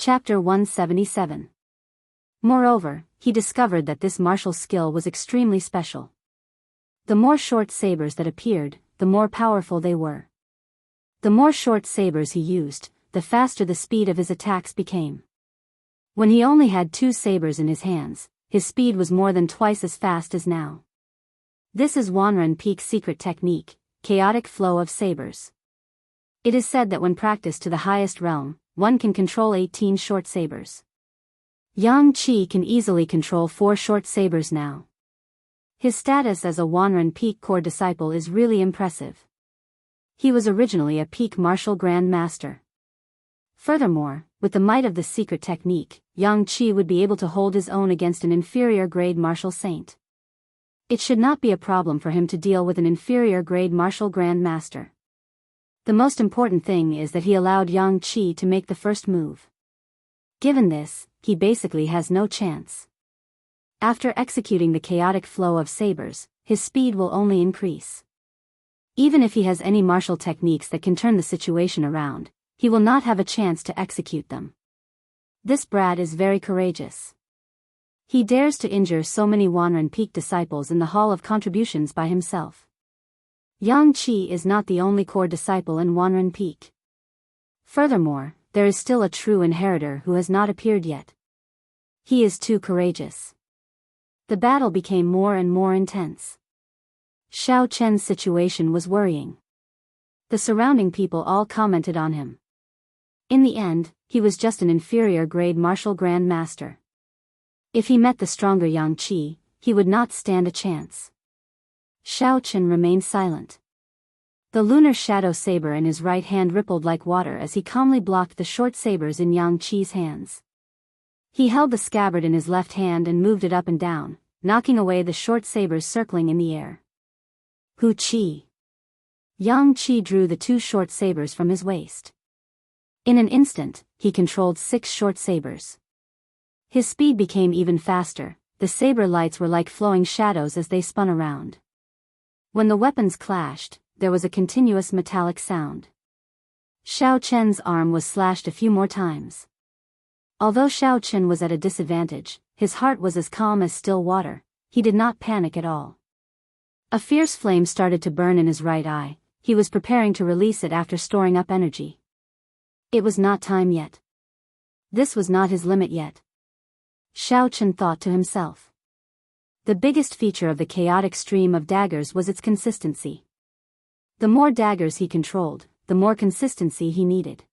Chapter 177. Moreover, he discovered that this martial skill was extremely special. The more short sabers that appeared, the more powerful they were. The more short sabers he used, the faster the speed of his attacks became. When he only had 2 sabers in his hands, his speed was more than twice as fast as now. This is Wanren Peak's secret technique, chaotic flow of sabers. It is said that when practiced to the highest realm, one can control 18 short sabers. Yang Qi can easily control 4 short sabers now. His status as a Wanren Peak core disciple is really impressive. He was originally a peak martial grand master. Furthermore, with the might of the secret technique, Yang Qi would be able to hold his own against an inferior grade martial saint. It should not be a problem for him to deal with an inferior grade martial grand master. The most important thing is that he allowed Yang Qi to make the first move. Given this, he basically has no chance. After executing the chaotic flow of sabers, his speed will only increase. Even if he has any martial techniques that can turn the situation around, he will not have a chance to execute them. This brat is very courageous. He dares to injure so many Wanren Peak disciples in the Hall of Contributions by himself. Yang Qi is not the only core disciple in Wanren Peak. Furthermore, there is still a true inheritor who has not appeared yet. He is too courageous. The battle became more and more intense. Xiao Chen's situation was worrying. The surrounding people all commented on him. In the end, he was just an inferior grade martial grand master. If he met the stronger Yang Qi, he would not stand a chance. Xiao Chen remained silent. The lunar shadow saber in his right hand rippled like water as he calmly blocked the short sabers in Yang Qi's hands. He held the scabbard in his left hand and moved it up and down, knocking away the short sabers circling in the air. Hu Qi. Yang Qi drew the 2 short sabers from his waist. In an instant, he controlled 6 short sabers. His speed became even faster, the saber lights were like flowing shadows as they spun around. When the weapons clashed, there was a continuous metallic sound. Xiao Chen's arm was slashed a few more times. Although Xiao Chen was at a disadvantage, his heart was as calm as still water. He did not panic at all. A fierce flame started to burn in his right eye. He was preparing to release it after storing up energy. It was not time yet. This was not his limit yet. Xiao Chen thought to himself. The biggest feature of the chaotic stream of daggers was its consistency. The more daggers he controlled, the more consistency he needed.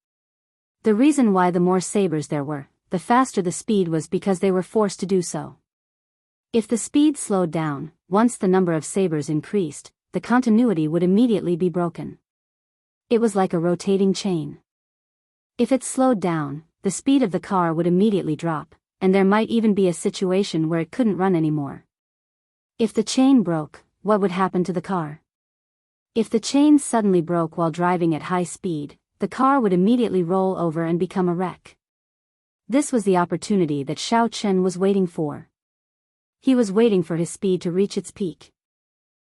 The reason why the more sabers there were, the faster the speed was because they were forced to do so. If the speed slowed down, once the number of sabers increased, the continuity would immediately be broken. It was like a rotating chain. If it slowed down, the speed of the car would immediately drop, and there might even be a situation where it couldn't run anymore. If the chain broke, what would happen to the car? If the chain suddenly broke while driving at high speed, the car would immediately roll over and become a wreck. This was the opportunity that Xiao Chen was waiting for. He was waiting for his speed to reach its peak.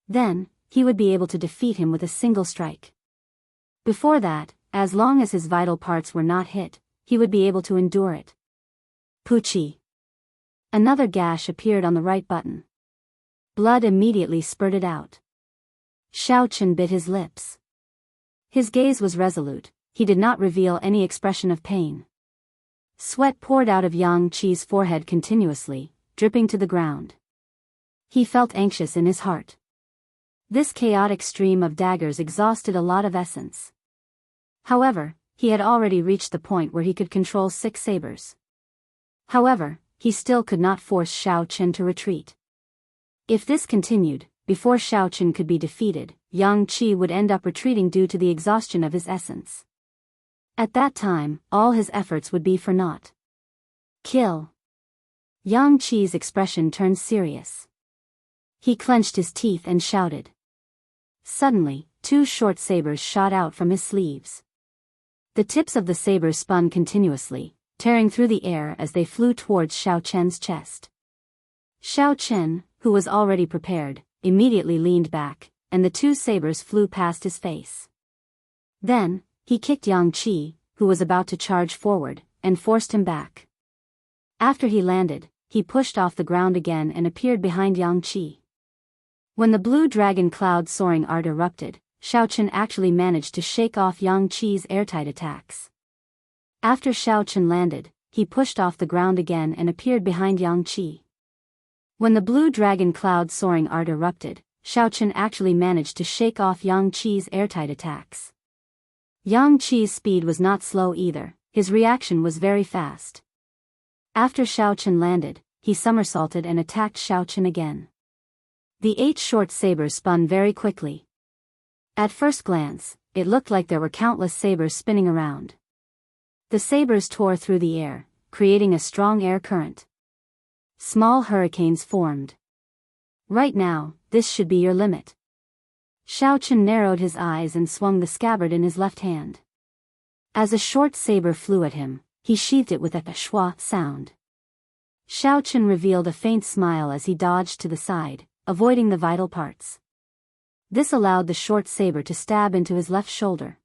Then, he would be able to defeat him with a single strike. Before that, as long as his vital parts were not hit, he would be able to endure it. Puchi. Another gash appeared on the right button. Blood immediately spurted out. Xiao Chen bit his lips. His gaze was resolute, he did not reveal any expression of pain. Sweat poured out of Yang Qi's forehead continuously, dripping to the ground. He felt anxious in his heart. This chaotic stream of daggers exhausted a lot of essence. However, he had already reached the point where he could control 6 sabers. However, he still could not force Xiao Chen to retreat. If this continued, before Xiao Chen could be defeated, Yang Qi would end up retreating due to the exhaustion of his essence. At that time, all his efforts would be for naught. Kill. Yang Qi's expression turned serious. He clenched his teeth and shouted. Suddenly, 2 short sabers shot out from his sleeves. The tips of the sabers spun continuously, tearing through the air as they flew towards Xiao Chen's chest. Xiao Chen, who was already prepared, immediately leaned back, and the 2 sabers flew past his face. Then, he kicked Yang Qi, who was about to charge forward, and forced him back. After he landed, he pushed off the ground again and appeared behind Yang Qi. When the blue dragon cloud soaring art erupted, Xiao Chen actually managed to shake off Yang Qi's airtight attacks. After Xiao Chen landed, he pushed off the ground again and appeared behind Yang Qi. When the blue dragon cloud soaring art erupted, Xiao Chen actually managed to shake off Yang Qi's airtight attacks. Yang Qi's speed was not slow either, his reaction was very fast. After Xiao Chen landed, he somersaulted and attacked Xiao Chen again. The 8 short sabers spun very quickly. At first glance, it looked like there were countless sabers spinning around. The sabers tore through the air, creating a strong air current. Small hurricanes formed. Right now, this should be your limit. Xiao Chen narrowed his eyes and swung the scabbard in his left hand. As a short saber flew at him, he sheathed it with a schwa sound. Xiao Chen revealed a faint smile as he dodged to the side, avoiding the vital parts. This allowed the short saber to stab into his left shoulder.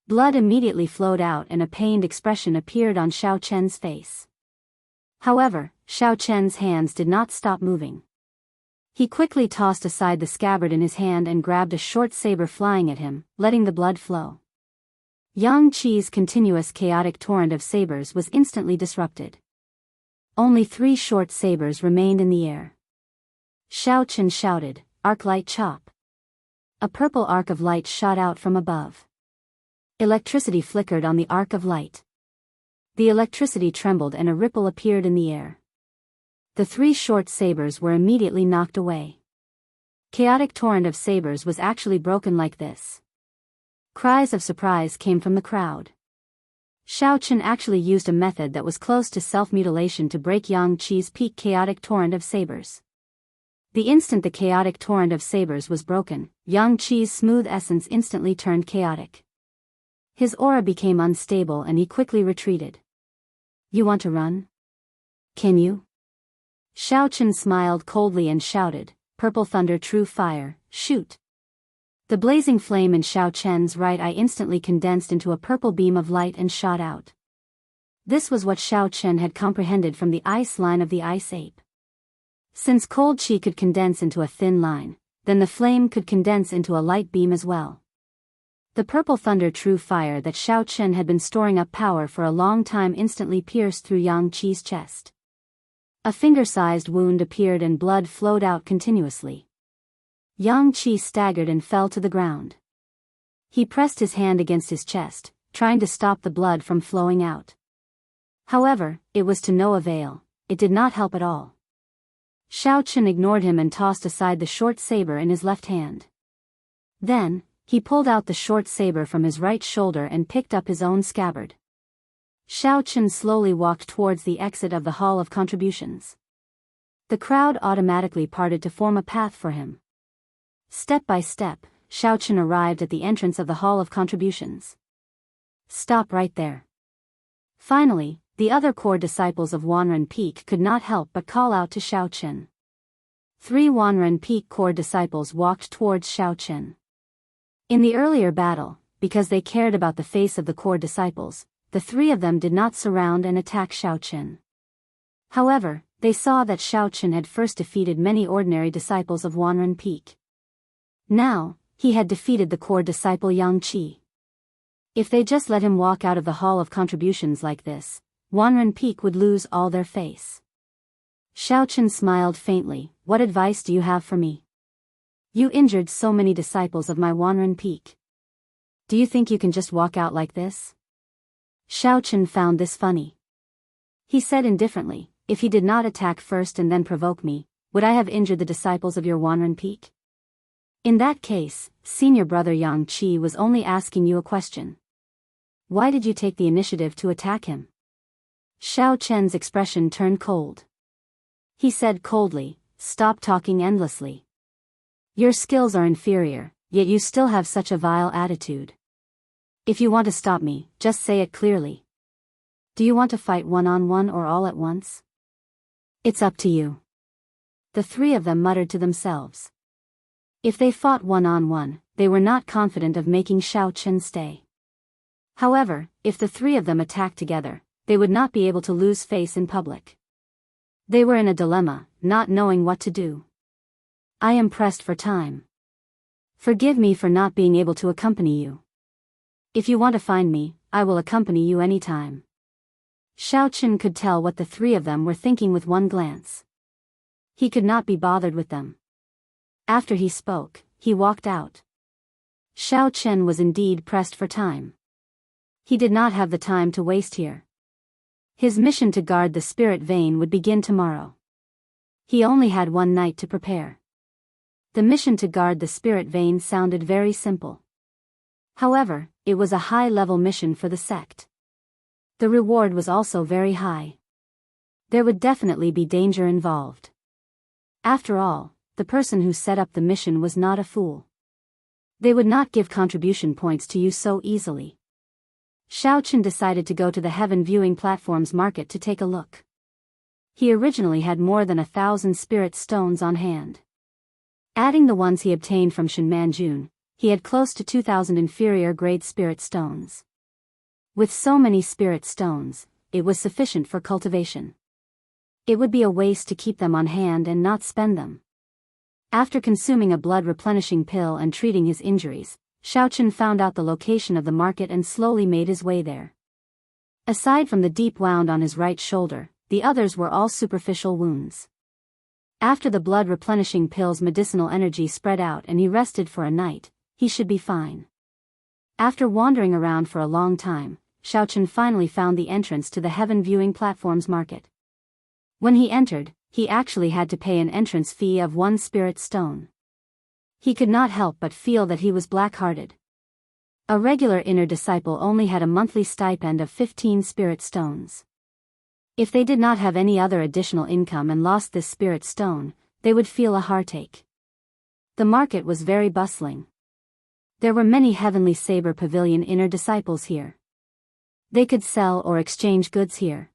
Blood immediately flowed out and a pained expression appeared on Xiao Chen's face. However, Xiao Chen's hands did not stop moving. He quickly tossed aside the scabbard in his hand and grabbed a short saber flying at him, letting the blood flow. Yang Qi's continuous chaotic torrent of sabers was instantly disrupted. Only 3 short sabers remained in the air. Xiao Chen shouted, "Arc light chop." A purple arc of light shot out from above. Electricity flickered on the arc of light. The electricity trembled and a ripple appeared in the air. The 3 short sabers were immediately knocked away. Chaotic torrent of sabers was actually broken like this. Cries of surprise came from the crowd. Xiao Chen actually used a method that was close to self-mutilation to break Yang Qi's peak chaotic torrent of sabers. The instant the chaotic torrent of sabers was broken, Yang Qi's smooth essence instantly turned chaotic. His aura became unstable and he quickly retreated. "You want to run? Can you?" Xiao Chen smiled coldly and shouted, "Purple thunder true fire, shoot." The blazing flame in Xiao Chen's right eye instantly condensed into a purple beam of light and shot out. This was what Xiao Chen had comprehended from the ice line of the ice ape. Since cold qi could condense into a thin line, then the flame could condense into a light beam as well. The purple thunder true fire that Xiao Chen had been storing up power for a long time instantly pierced through Yang Qi's chest. A finger-sized wound appeared and blood flowed out continuously. Yang Qi staggered and fell to the ground. He pressed his hand against his chest, trying to stop the blood from flowing out. However, it was to no avail, it did not help at all. Xiao Chen ignored him and tossed aside the short saber in his left hand. Then, he pulled out the short saber from his right shoulder and picked up his own scabbard. Xiao Chen slowly walked towards the exit of the Hall of Contributions. The crowd automatically parted to form a path for him. Step by step, Xiao Chen arrived at the entrance of the Hall of Contributions. "Stop right there." Finally, the other core disciples of Wanren Peak could not help but call out to Xiao Chen. 3 Wanren Peak core disciples walked towards Xiao Chen. In the earlier battle, because they cared about the face of the core disciples, the 3 of them did not surround and attack Xiao Chen. However, they saw that Xiao Chen had first defeated many ordinary disciples of Wanren Peak. Now, he had defeated the core disciple Yang Qi. If they just let him walk out of the Hall of Contributions like this, Wanren Peak would lose all their face. Xiao Chen smiled faintly, "What advice do you have for me? You injured so many disciples of my Wanren Peak. Do you think you can just walk out like this?" Xiao Chen found this funny. He said indifferently, "If he did not attack first and then provoke me, would I have injured the disciples of your Wanren Peak? In that case, senior brother Yang Qi was only asking you a question. Why did you take the initiative to attack him?" Xiao Chen's expression turned cold. He said coldly, "Stop talking endlessly. Your skills are inferior, yet you still have such a vile attitude. If you want to stop me, just say it clearly. Do you want to fight one-on-one or all at once? It's up to you." The 3 of them muttered to themselves. If they fought one-on-one, they were not confident of making Xiao Chen stay. However, if the 3 of them attacked together, they would not be able to lose face in public. They were in a dilemma, not knowing what to do. I am pressed for time. Forgive me for not being able to accompany you. If you want to find me, I will accompany you anytime. Xiao Chen could tell what the three of them were thinking with one glance. He could not be bothered with them. After he spoke, he walked out. Xiao Chen was indeed pressed for time. He did not have the time to waste here. His mission to guard the spirit vein would begin tomorrow. He only had one night to prepare. The mission to guard the spirit vein sounded very simple. However, it was a high-level mission for the sect. The reward was also very high. There would definitely be danger involved. After all, the person who set up the mission was not a fool. They would not give contribution points to you so easily. Xiao Chen decided to go to the Heaven Viewing Platforms market to take a look. He originally had more than 1,000 spirit stones on hand. Adding the ones he obtained from Shen Manjun, he had close to 2,000 inferior-grade spirit stones. With so many spirit stones, it was sufficient for cultivation. It would be a waste to keep them on hand and not spend them. After consuming a blood-replenishing pill and treating his injuries, Xiao Chen found out the location of the market and slowly made his way there. Aside from the deep wound on his right shoulder, the others were all superficial wounds. After the blood-replenishing pill's medicinal energy spread out and he rested for a night, he should be fine. After wandering around for a long time, Xiao Chen finally found the entrance to the Heaven Viewing Platforms market. When he entered, he actually had to pay an entrance fee of 1 spirit stone. He could not help but feel that he was black-hearted. A regular inner disciple only had a monthly stipend of 15 spirit stones. If they did not have any other additional income and lost this spirit stone, they would feel a heartache. The market was very bustling. There were many Heavenly Saber Pavilion inner disciples here. They could sell or exchange goods here.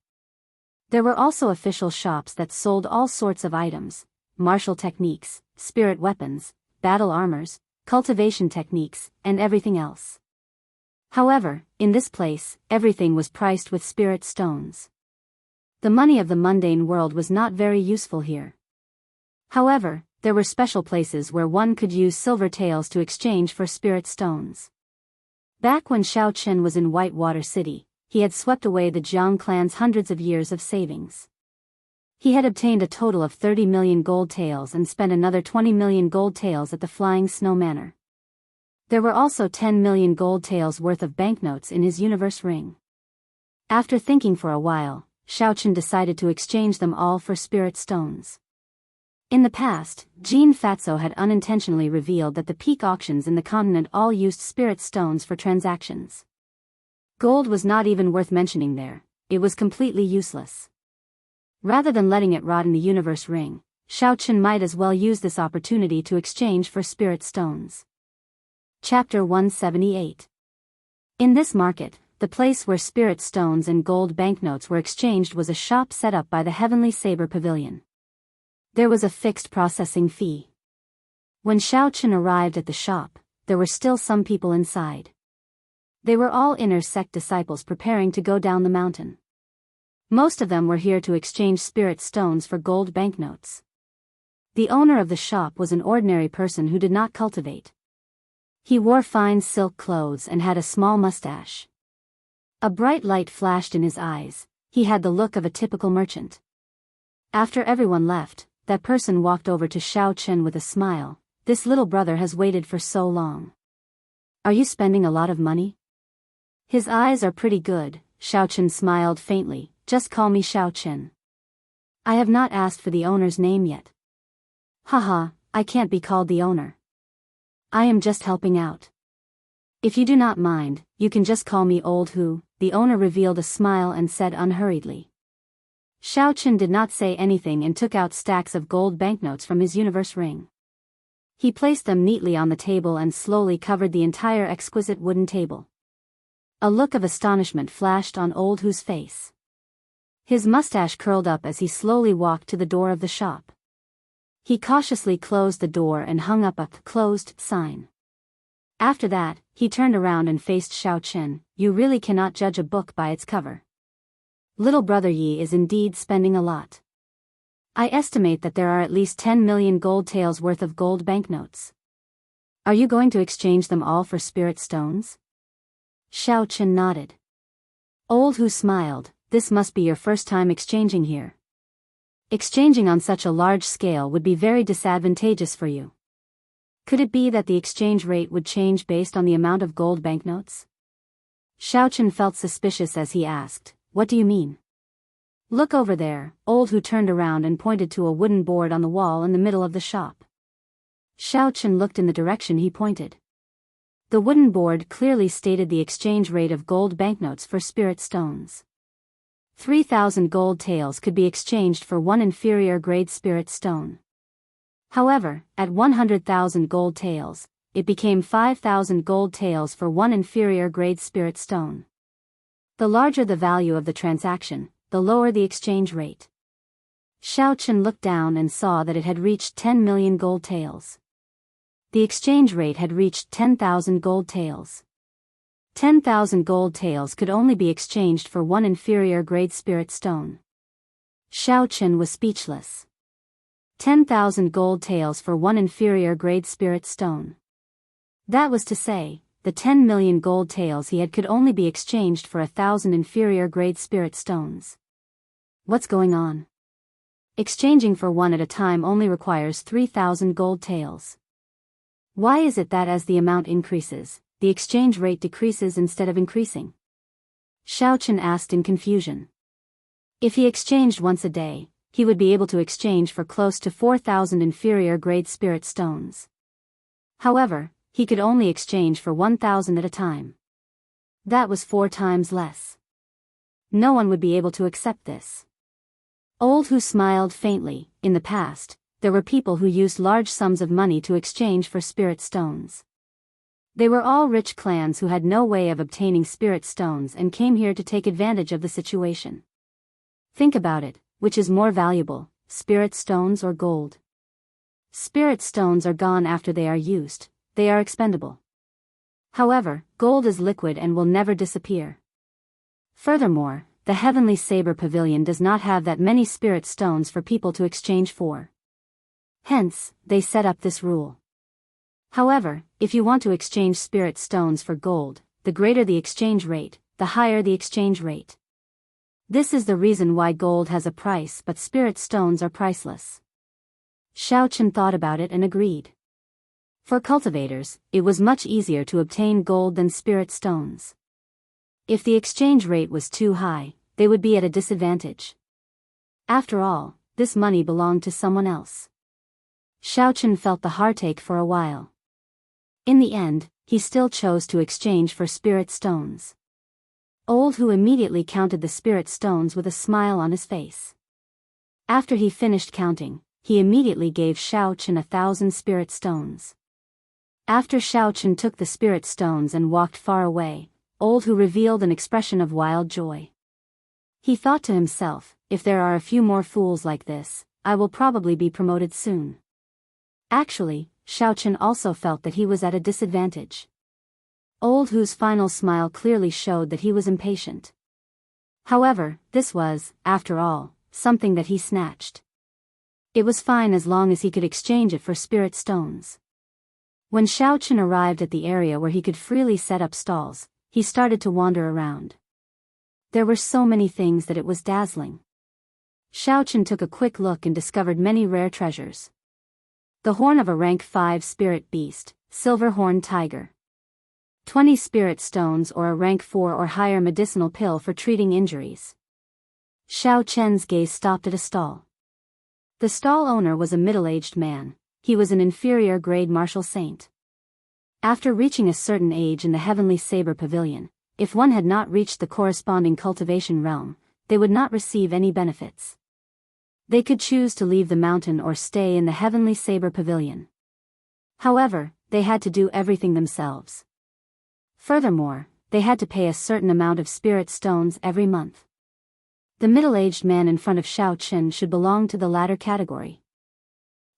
There were also official shops that sold all sorts of items, martial techniques, spirit weapons, battle armors, cultivation techniques, and everything else. However, in this place, everything was priced with spirit stones. The money of the mundane world was not very useful here. However, there were special places where one could use silver taels to exchange for spirit stones. Back when Xiao Chen was in Whitewater City, he had swept away the Jiang clan's hundreds of years of savings. He had obtained a total of 30 million gold taels and spent another 20 million gold taels at the Flying Snow Manor. There were also 10 million gold taels worth of banknotes in his universe ring. After thinking for a while, Xiao Chen decided to exchange them all for spirit stones. In the past, Jean Fatso had unintentionally revealed that the peak auctions in the continent all used spirit stones for transactions. Gold was not even worth mentioning there, it was completely useless. Rather than letting it rot in the universe ring, Xiao Chen might as well use this opportunity to exchange for spirit stones. Chapter 178. In this market, the place where spirit stones and gold banknotes were exchanged was a shop set up by the Heavenly Saber Pavilion. There was a fixed processing fee. When Xiao Chen arrived at the shop, there were still some people inside. They were all inner sect disciples preparing to go down the mountain. Most of them were here to exchange spirit stones for gold banknotes. The owner of the shop was an ordinary person who did not cultivate. He wore fine silk clothes and had a small mustache. A bright light flashed in his eyes. He had the look of a typical merchant. After everyone left, that person walked over to Xiao Chen with a smile. This little brother has waited for so long. Are you spending a lot of money? His eyes are pretty good, Xiao Chen smiled faintly. Just call me Xiao Chen. I have not asked for the owner's name yet. Haha, I can't be called the owner. I am just helping out. If you do not mind, you can just call me Old Hu, the owner revealed a smile and said unhurriedly. Xiao Chen did not say anything and took out stacks of gold banknotes from his universe ring. He placed them neatly on the table and slowly covered the entire exquisite wooden table. A look of astonishment flashed on Old Hu's face. His mustache curled up as he slowly walked to the door of the shop. He cautiously closed the door and hung up a closed sign. After that, he turned around and faced Xiao Chen. You really cannot judge a book by its cover. Little brother Yi is indeed spending a lot. I estimate that there are at least 10 million gold taels worth of gold banknotes. Are you going to exchange them all for spirit stones? Xiao Chen nodded. Old Hu smiled. This must be your first time exchanging here. Exchanging on such a large scale would be very disadvantageous for you. Could it be that the exchange rate would change based on the amount of gold banknotes? Xiao Chen felt suspicious as he asked, "What do you mean?" "Look over there." Old Hu turned around and pointed to a wooden board on the wall in the middle of the shop. Xiao Chen looked in the direction he pointed. The wooden board clearly stated the exchange rate of gold banknotes for spirit stones. 3,000 gold taels could be exchanged for one inferior grade spirit stone. However, at 100,000 gold taels, it became 5,000 gold taels for one inferior grade spirit stone. The larger the value of the transaction, the lower the exchange rate. Xiao Chen looked down and saw that it had reached 10 million gold taels. The exchange rate had reached 10,000 gold taels. 10,000 gold taels could only be exchanged for one inferior grade spirit stone. Xiao Chen was speechless. 10,000 gold taels for one inferior grade spirit stone. That was to say, the 10 million gold taels he had could only be exchanged for 1,000 inferior grade spirit stones. What's going on? Exchanging for one at a time only requires 3,000 gold taels. Why is it that as the amount increases, the exchange rate decreases instead of increasing? Xiao Chen asked in confusion. If he exchanged once a day, he would be able to exchange for close to 4,000 inferior grade spirit stones. However, he could only exchange for 1,000 at a time. That was 4 times less. No one would be able to accept this. Old Hu smiled faintly. In the past, there were people who used large sums of money to exchange for spirit stones. They were all rich clans who had no way of obtaining spirit stones and came here to take advantage of the situation. Think about it, which is more valuable, spirit stones or gold? Spirit stones are gone after they are used, they are expendable. However, gold is liquid and will never disappear. Furthermore, the Heavenly Saber Pavilion does not have that many spirit stones for people to exchange for. Hence, they set up this rule. However, if you want to exchange spirit stones for gold, the greater the exchange rate, the higher the exchange rate. This is the reason why gold has a price but spirit stones are priceless. Xiao Chen thought about it and agreed. For cultivators, it was much easier to obtain gold than spirit stones. If the exchange rate was too high, they would be at a disadvantage. After all, this money belonged to someone else. Xiao Chen felt the heartache for a while. In the end, he still chose to exchange for spirit stones. Old Hu immediately counted the spirit stones with a smile on his face. After he finished counting, he immediately gave Xiao Chen 1,000 spirit stones. After Xiao Chen took the spirit stones and walked far away, Old Hu revealed an expression of wild joy. He thought to himself, if there are a few more fools like this, I will probably be promoted soon. Actually, Xiao Chen also felt that he was at a disadvantage. Old Hu's final smile clearly showed that he was impatient. However, this was, after all, something that he snatched. It was fine as long as he could exchange it for spirit stones. When Xiao Chen arrived at the area where he could freely set up stalls, he started to wander around. There were so many things that it was dazzling. Xiao Chen took a quick look and discovered many rare treasures. The horn of a rank 5 spirit beast, silver horned tiger. 20 spirit stones or a rank 4 or higher medicinal pill for treating injuries. Xiao Chen's gaze stopped at a stall. The stall owner was a middle-aged man. He was an inferior grade martial saint. After reaching a certain age in the Heavenly Saber Pavilion, if one had not reached the corresponding cultivation realm, they would not receive any benefits. They could choose to leave the mountain or stay in the Heavenly Saber Pavilion. However, they had to do everything themselves. Furthermore, they had to pay a certain amount of spirit stones every month. The middle-aged man in front of Xiao Chen should belong to the latter category.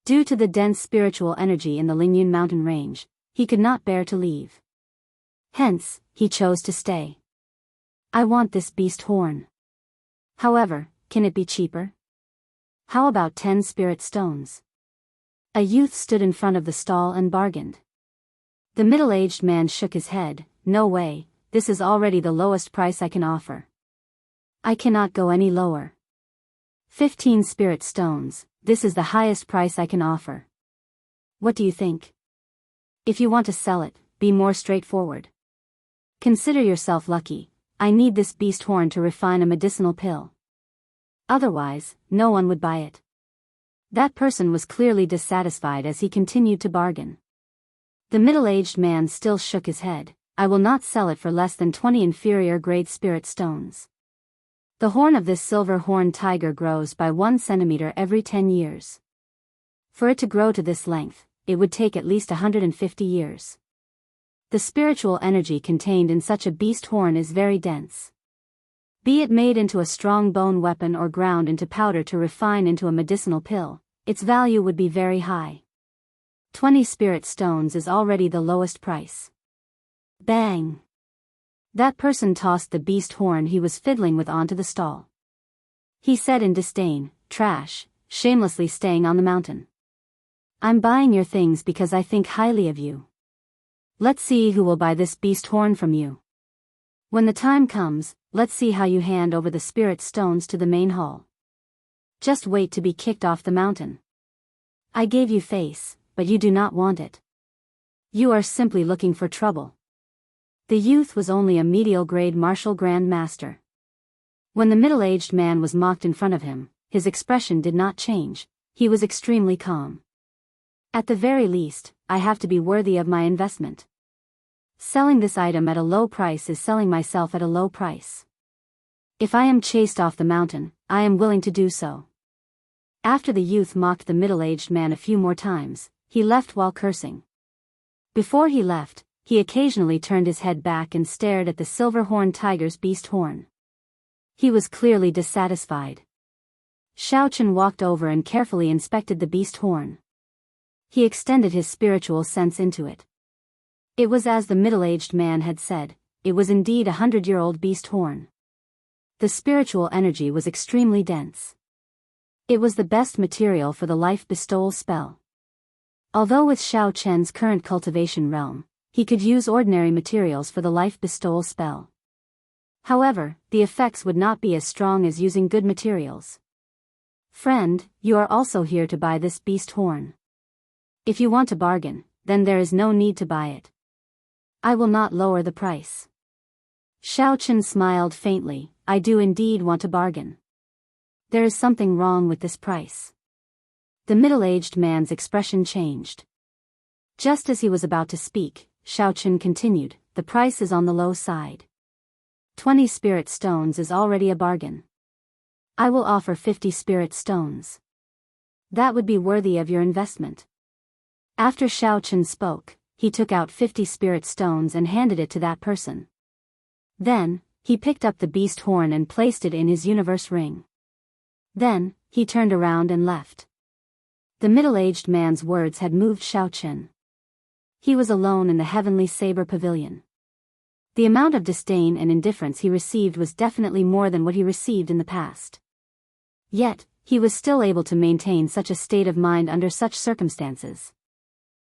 Due to the dense spiritual energy in the Lingyun mountain range, he could not bear to leave. Hence, he chose to stay. I want this beast horn. However, can it be cheaper? How about 10 spirit stones? A youth stood in front of the stall and bargained. The middle-aged man shook his head. No way, this is already the lowest price I can offer. I cannot go any lower. 15 spirit stones, this is the highest price I can offer. What do you think? If you want to sell it, be more straightforward. Consider yourself lucky. I need this beast horn to refine a medicinal pill. Otherwise, no one would buy it. That person was clearly dissatisfied as he continued to bargain. The middle-aged man still shook his head. I will not sell it for less than 20 inferior grade spirit stones. The horn of this silver-horned tiger grows by 1 centimeter every 10 years. For it to grow to this length, it would take at least 150 years. The spiritual energy contained in such a beast horn is very dense. Be it made into a strong bone weapon or ground into powder to refine into a medicinal pill, its value would be very high. 20 spirit stones is already the lowest price. Bang! That person tossed the beast horn he was fiddling with onto the stall. He said in disdain, "Trash, shamelessly staying on the mountain. I'm buying your things because I think highly of you. Let's see who will buy this beast horn from you. When the time comes, let's see how you hand over the spirit stones to the main hall. Just wait to be kicked off the mountain. I gave you face, but you do not want it. You are simply looking for trouble." The youth was only a medial grade martial grand master. When the middle-aged man was mocked in front of him, his expression did not change. He was extremely calm. At the very least, I have to be worthy of my investment. Selling this item at a low price is selling myself at a low price. If I am chased off the mountain, I am willing to do so. After the youth mocked the middle-aged man a few more times, he left while cursing. Before he left, he occasionally turned his head back and stared at the silver-horned tiger's beast horn. He was clearly dissatisfied. Xiao Chen walked over and carefully inspected the beast horn. He extended his spiritual sense into it. It was as the middle-aged man had said, it was indeed a 100-year-old beast horn. The spiritual energy was extremely dense. It was the best material for the life bestowal spell. Although with Xiao Chen's current cultivation realm, he could use ordinary materials for the life bestowal spell. However, the effects would not be as strong as using good materials. Friend, you are also here to buy this beast horn. If you want to bargain, then there is no need to buy it. I will not lower the price. Xiao Chen smiled faintly. I do indeed want to bargain. There is something wrong with this price. The middle-aged man's expression changed. Just as he was about to speak, Xiao Chen continued, the price is on the low side. 20 spirit stones is already a bargain. I will offer 50 spirit stones. That would be worthy of your investment. After Xiao Chen spoke, he took out 50 spirit stones and handed it to that person. Then, he picked up the beast horn and placed it in his universe ring. Then, he turned around and left. The middle-aged man's words had moved Xiao Chen. He was alone in the heavenly saber pavilion. The amount of disdain and indifference he received was definitely more than what he received in the past. Yet, he was still able to maintain such a state of mind under such circumstances.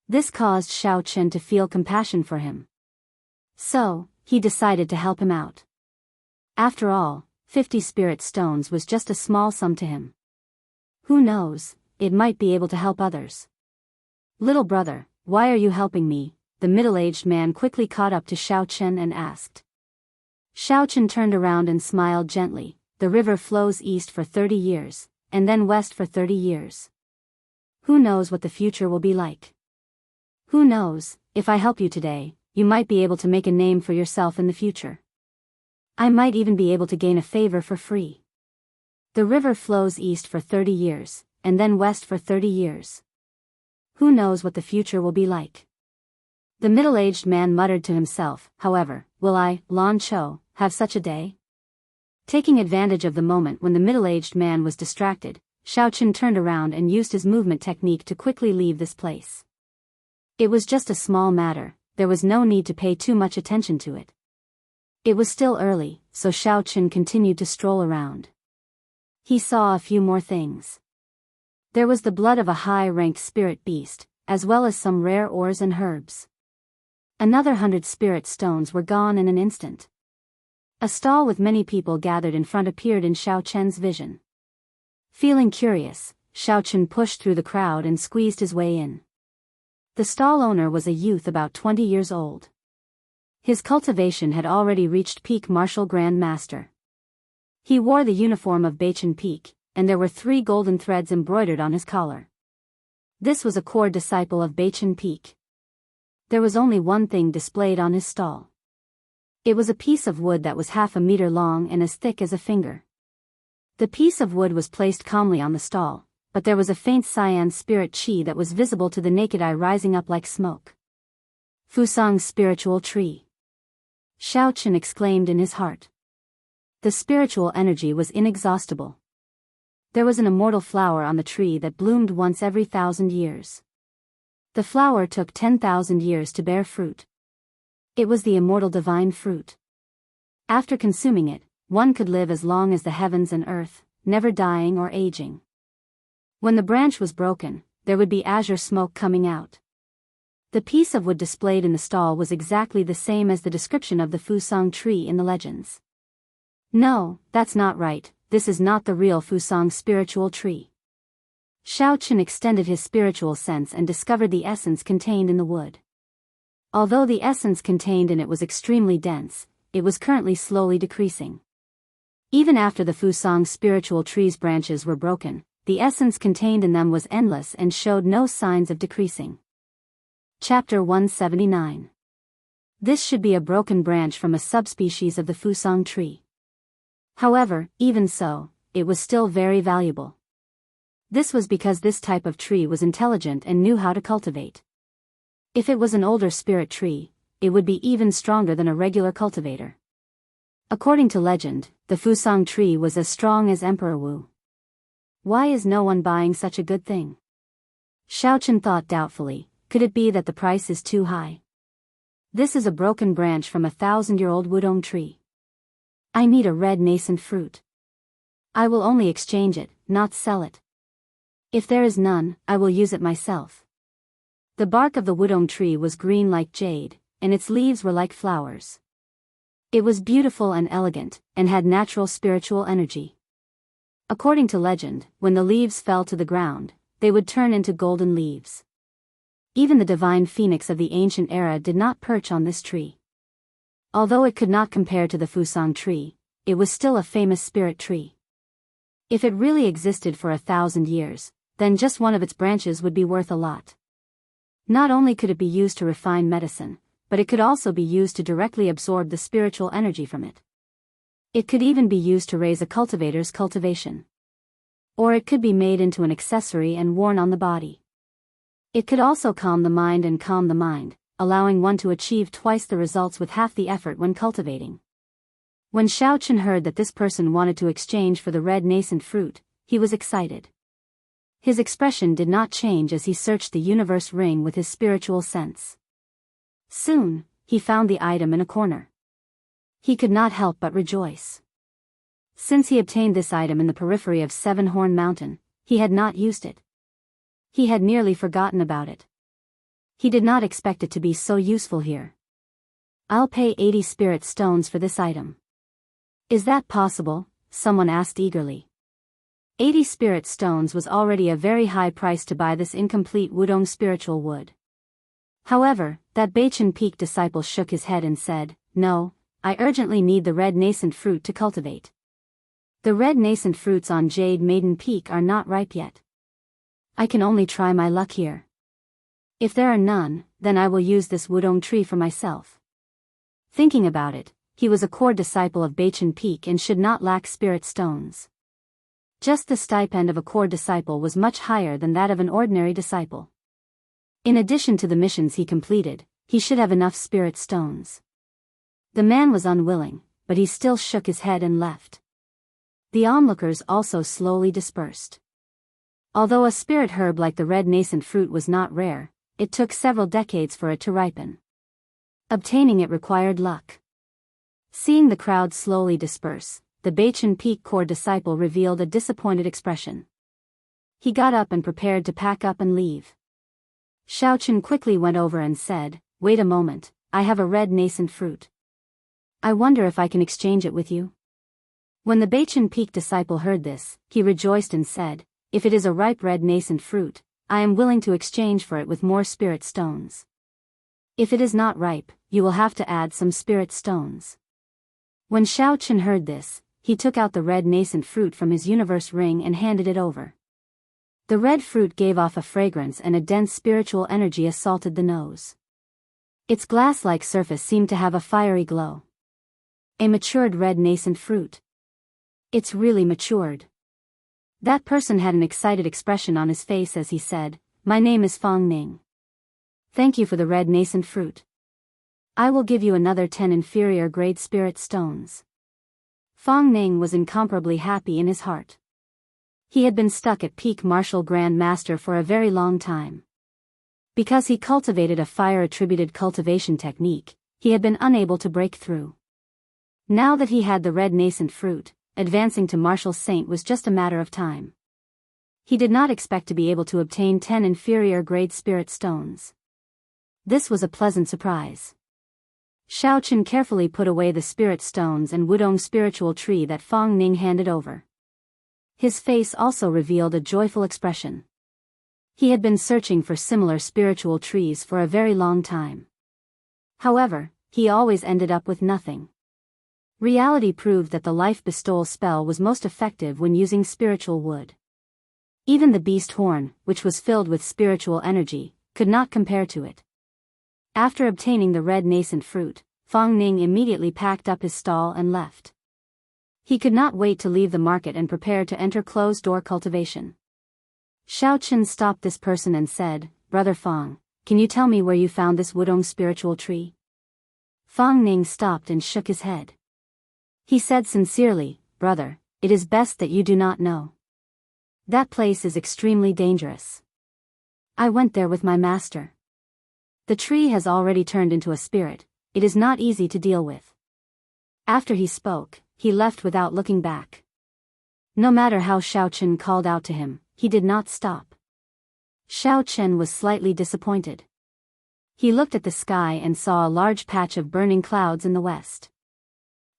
This caused Xiao Chen to feel compassion for him. So, he decided to help him out. After all, 50 spirit stones was just a small sum to him. Who knows, it might be able to help others. Little brother, why are you helping me? The middle-aged man quickly caught up to Xiao Chen and asked. Xiao Chen turned around and smiled gently. The river flows east for 30 years, and then west for 30 years. Who knows what the future will be like? Who knows, if I help you today, you might be able to make a name for yourself in the future. I might even be able to gain a favor for free. The river flows east for 30 years, and then west for 30 years. Who knows what the future will be like? The middle-aged man muttered to himself, however, will I, Lan Cho, have such a day? Taking advantage of the moment when the middle-aged man was distracted, Xiao Chen turned around and used his movement technique to quickly leave this place. It was just a small matter, there was no need to pay too much attention to it. It was still early, so Xiao Chen continued to stroll around. He saw a few more things. There was the blood of a high-ranked spirit beast, as well as some rare ores and herbs. Another 100 spirit stones were gone in an instant. A stall with many people gathered in front appeared in Xiao Chen's vision. Feeling curious, Xiao Chen pushed through the crowd and squeezed his way in. The stall owner was a youth about 20 years old. His cultivation had already reached peak martial grand master. He wore the uniform of Beichen Peak, and there were 3 golden threads embroidered on his collar. This was a core disciple of Beichen Peak. There was only one thing displayed on his stall. It was a piece of wood that was half a meter long and as thick as a finger. The piece of wood was placed calmly on the stall, but there was a faint cyan spirit chi that was visible to the naked eye rising up like smoke. Fusang's spiritual tree. Xiao Chen exclaimed in his heart. The spiritual energy was inexhaustible. There was an immortal flower on the tree that bloomed once every 1,000 years. The flower took 10,000 years to bear fruit. It was the immortal divine fruit. After consuming it, one could live as long as the heavens and earth, never dying or aging. When the branch was broken, there would be azure smoke coming out. The piece of wood displayed in the stall was exactly the same as the description of the Fusang tree in the legends. No, that's not right, this is not the real Fusang spiritual tree. Xiao Chen extended his spiritual sense and discovered the essence contained in the wood. Although the essence contained in it was extremely dense, it was currently slowly decreasing. Even after the Fusang spiritual tree's branches were broken, the essence contained in them was endless and showed no signs of decreasing. Chapter 179. This should be a broken branch from a subspecies of the Fusang tree. However, even so, it was still very valuable. This was because this type of tree was intelligent and knew how to cultivate. If it was an older spirit tree, it would be even stronger than a regular cultivator. According to legend, the Fusang tree was as strong as Emperor Wu. Why is no one buying such a good thing? Xiao Chen thought doubtfully, could it be that the price is too high? This is a broken branch from a 1,000-year-old Wudong tree. I need a red nascent fruit. I will only exchange it, not sell it. If there is none, I will use it myself. The bark of the Wudong tree was green like jade, and its leaves were like flowers. It was beautiful and elegant, and had natural spiritual energy. According to legend, when the leaves fell to the ground, they would turn into golden leaves. Even the divine phoenix of the ancient era did not perch on this tree. Although it could not compare to the Fusang tree, it was still a famous spirit tree. If it really existed for 1,000 years, then just one of its branches would be worth a lot. Not only could it be used to refine medicine, but it could also be used to directly absorb the spiritual energy from it. It could even be used to raise a cultivator's cultivation. Or it could be made into an accessory and worn on the body. It could also calm the mind and calm the mind, allowing one to achieve twice the results with half the effort when cultivating. When Xiao Chen heard that this person wanted to exchange for the red nascent fruit, he was excited. His expression did not change as he searched the universe ring with his spiritual sense. Soon, he found the item in a corner. He could not help but rejoice. Since he obtained this item in the periphery of Seven Horn Mountain, he had not used it. He had nearly forgotten about it. He did not expect it to be so useful here. I'll pay 80 spirit stones for this item. Is that possible? Someone asked eagerly. 80 spirit stones was already a very high price to buy this incomplete Wudong spiritual wood. However, that Beichen Peak disciple shook his head and said, "No, I urgently need the red nascent fruit to cultivate. The red nascent fruits on Jade Maiden Peak are not ripe yet. I can only try my luck here. If there are none, then I will use this Wudong tree for myself." Thinking about it, he was a core disciple of Beichen Peak and should not lack spirit stones. Just the stipend of a core disciple was much higher than that of an ordinary disciple. In addition to the missions he completed, he should have enough spirit stones. The man was unwilling, but he still shook his head and left. The onlookers also slowly dispersed. Although a spirit herb like the red nascent fruit was not rare, it took several decades for it to ripen. Obtaining it required luck. Seeing the crowd slowly disperse, the Bachan Peak Core disciple revealed a disappointed expression. He got up and prepared to pack up and leave. Xiaochen quickly went over and said, "Wait a moment, I have a red nascent fruit. I wonder if I can exchange it with you." When the Bachan Peak disciple heard this, he rejoiced and said, "If it is a ripe red nascent fruit, I am willing to exchange for it with more spirit stones. If it is not ripe, you will have to add some spirit stones." When Xiaochen heard this, he took out the red nascent fruit from his universe ring and handed it over. The red fruit gave off a fragrance and a dense spiritual energy assaulted the nose. Its glass-like surface seemed to have a fiery glow. A matured red nascent fruit. It's really matured. That person had an excited expression on his face as he said, "My name is Fong Ning. Thank you for the red nascent fruit. I will give you another 10 inferior grade spirit stones." Fong Ning was incomparably happy in his heart. He had been stuck at peak martial Grand Master for a very long time. Because he cultivated a fire-attributed cultivation technique, he had been unable to break through. Now that he had the red nascent fruit, advancing to martial saint was just a matter of time. He did not expect to be able to obtain 10 inferior grade spirit stones. This was a pleasant surprise. Xiaochen carefully put away the spirit stones and Wudong spiritual tree that Fong Ning handed over. His face also revealed a joyful expression. He had been searching for similar spiritual trees for a very long time. However, he always ended up with nothing. Reality proved that the life bestowal spell was most effective when using spiritual wood. Even the beast horn, which was filled with spiritual energy, could not compare to it. After obtaining the red nascent fruit, Fong Ning immediately packed up his stall and left. He could not wait to leave the market and prepare to enter closed-door cultivation. Xiaochen stopped this person and said, "Brother Fong, can you tell me where you found this Wudong spiritual tree?" Fong Ning stopped and shook his head. He said sincerely, "Brother, it is best that you do not know. That place is extremely dangerous. I went there with my master. The tree has already turned into a spirit, it is not easy to deal with." After he spoke, he left without looking back. No matter how Xiaochen called out to him, he did not stop. Xiaochen was slightly disappointed. He looked at the sky and saw a large patch of burning clouds in the west.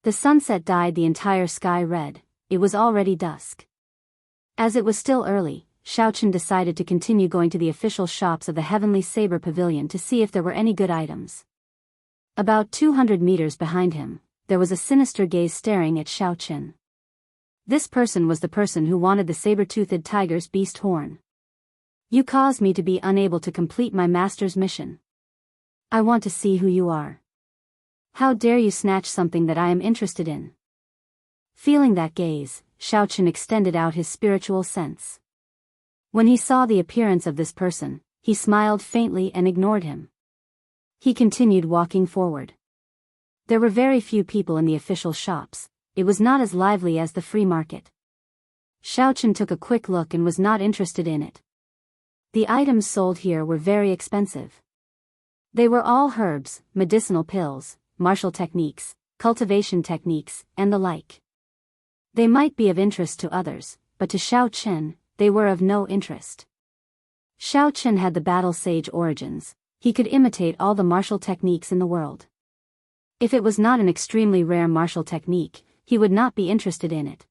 The sunset dyed the entire sky red, it was already dusk. As it was still early, Xiaochen decided to continue going to the official shops of the Heavenly Saber Pavilion to see if there were any good items. About 200 meters behind him, there was a sinister gaze staring at Xiaochen. This person was the person who wanted the saber-toothed tiger's beast horn. "You caused me to be unable to complete my master's mission. I want to see who you are. How dare you snatch something that I am interested in?" Feeling that gaze, Xiaochen extended out his spiritual sense. When he saw the appearance of this person, he smiled faintly and ignored him. He continued walking forward. There were very few people in the official shops, it was not as lively as the free market. Xiaochen took a quick look and was not interested in it. The items sold here were very expensive. They were all herbs, medicinal pills, martial techniques, cultivation techniques, and the like. They might be of interest to others, but to Xiaochen, they were of no interest. Xiaochen had the battle sage origins, he could imitate all the martial techniques in the world. If it was not an extremely rare martial technique, he would not be interested in it.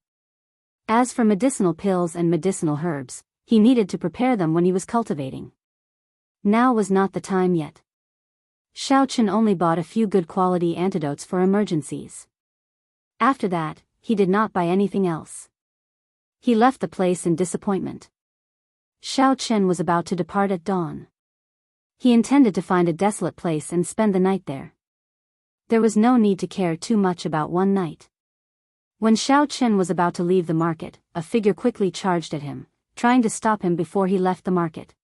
As for medicinal pills and medicinal herbs, he needed to prepare them when he was cultivating. Now was not the time yet. Xiaochen only bought a few good quality antidotes for emergencies. After that, he did not buy anything else. He left the place in disappointment. Xiaochen was about to depart at dawn. He intended to find a desolate place and spend the night there. There was no need to care too much about one night. When Xiaochen was about to leave the market, a figure quickly charged at him, trying to stop him before he left the market.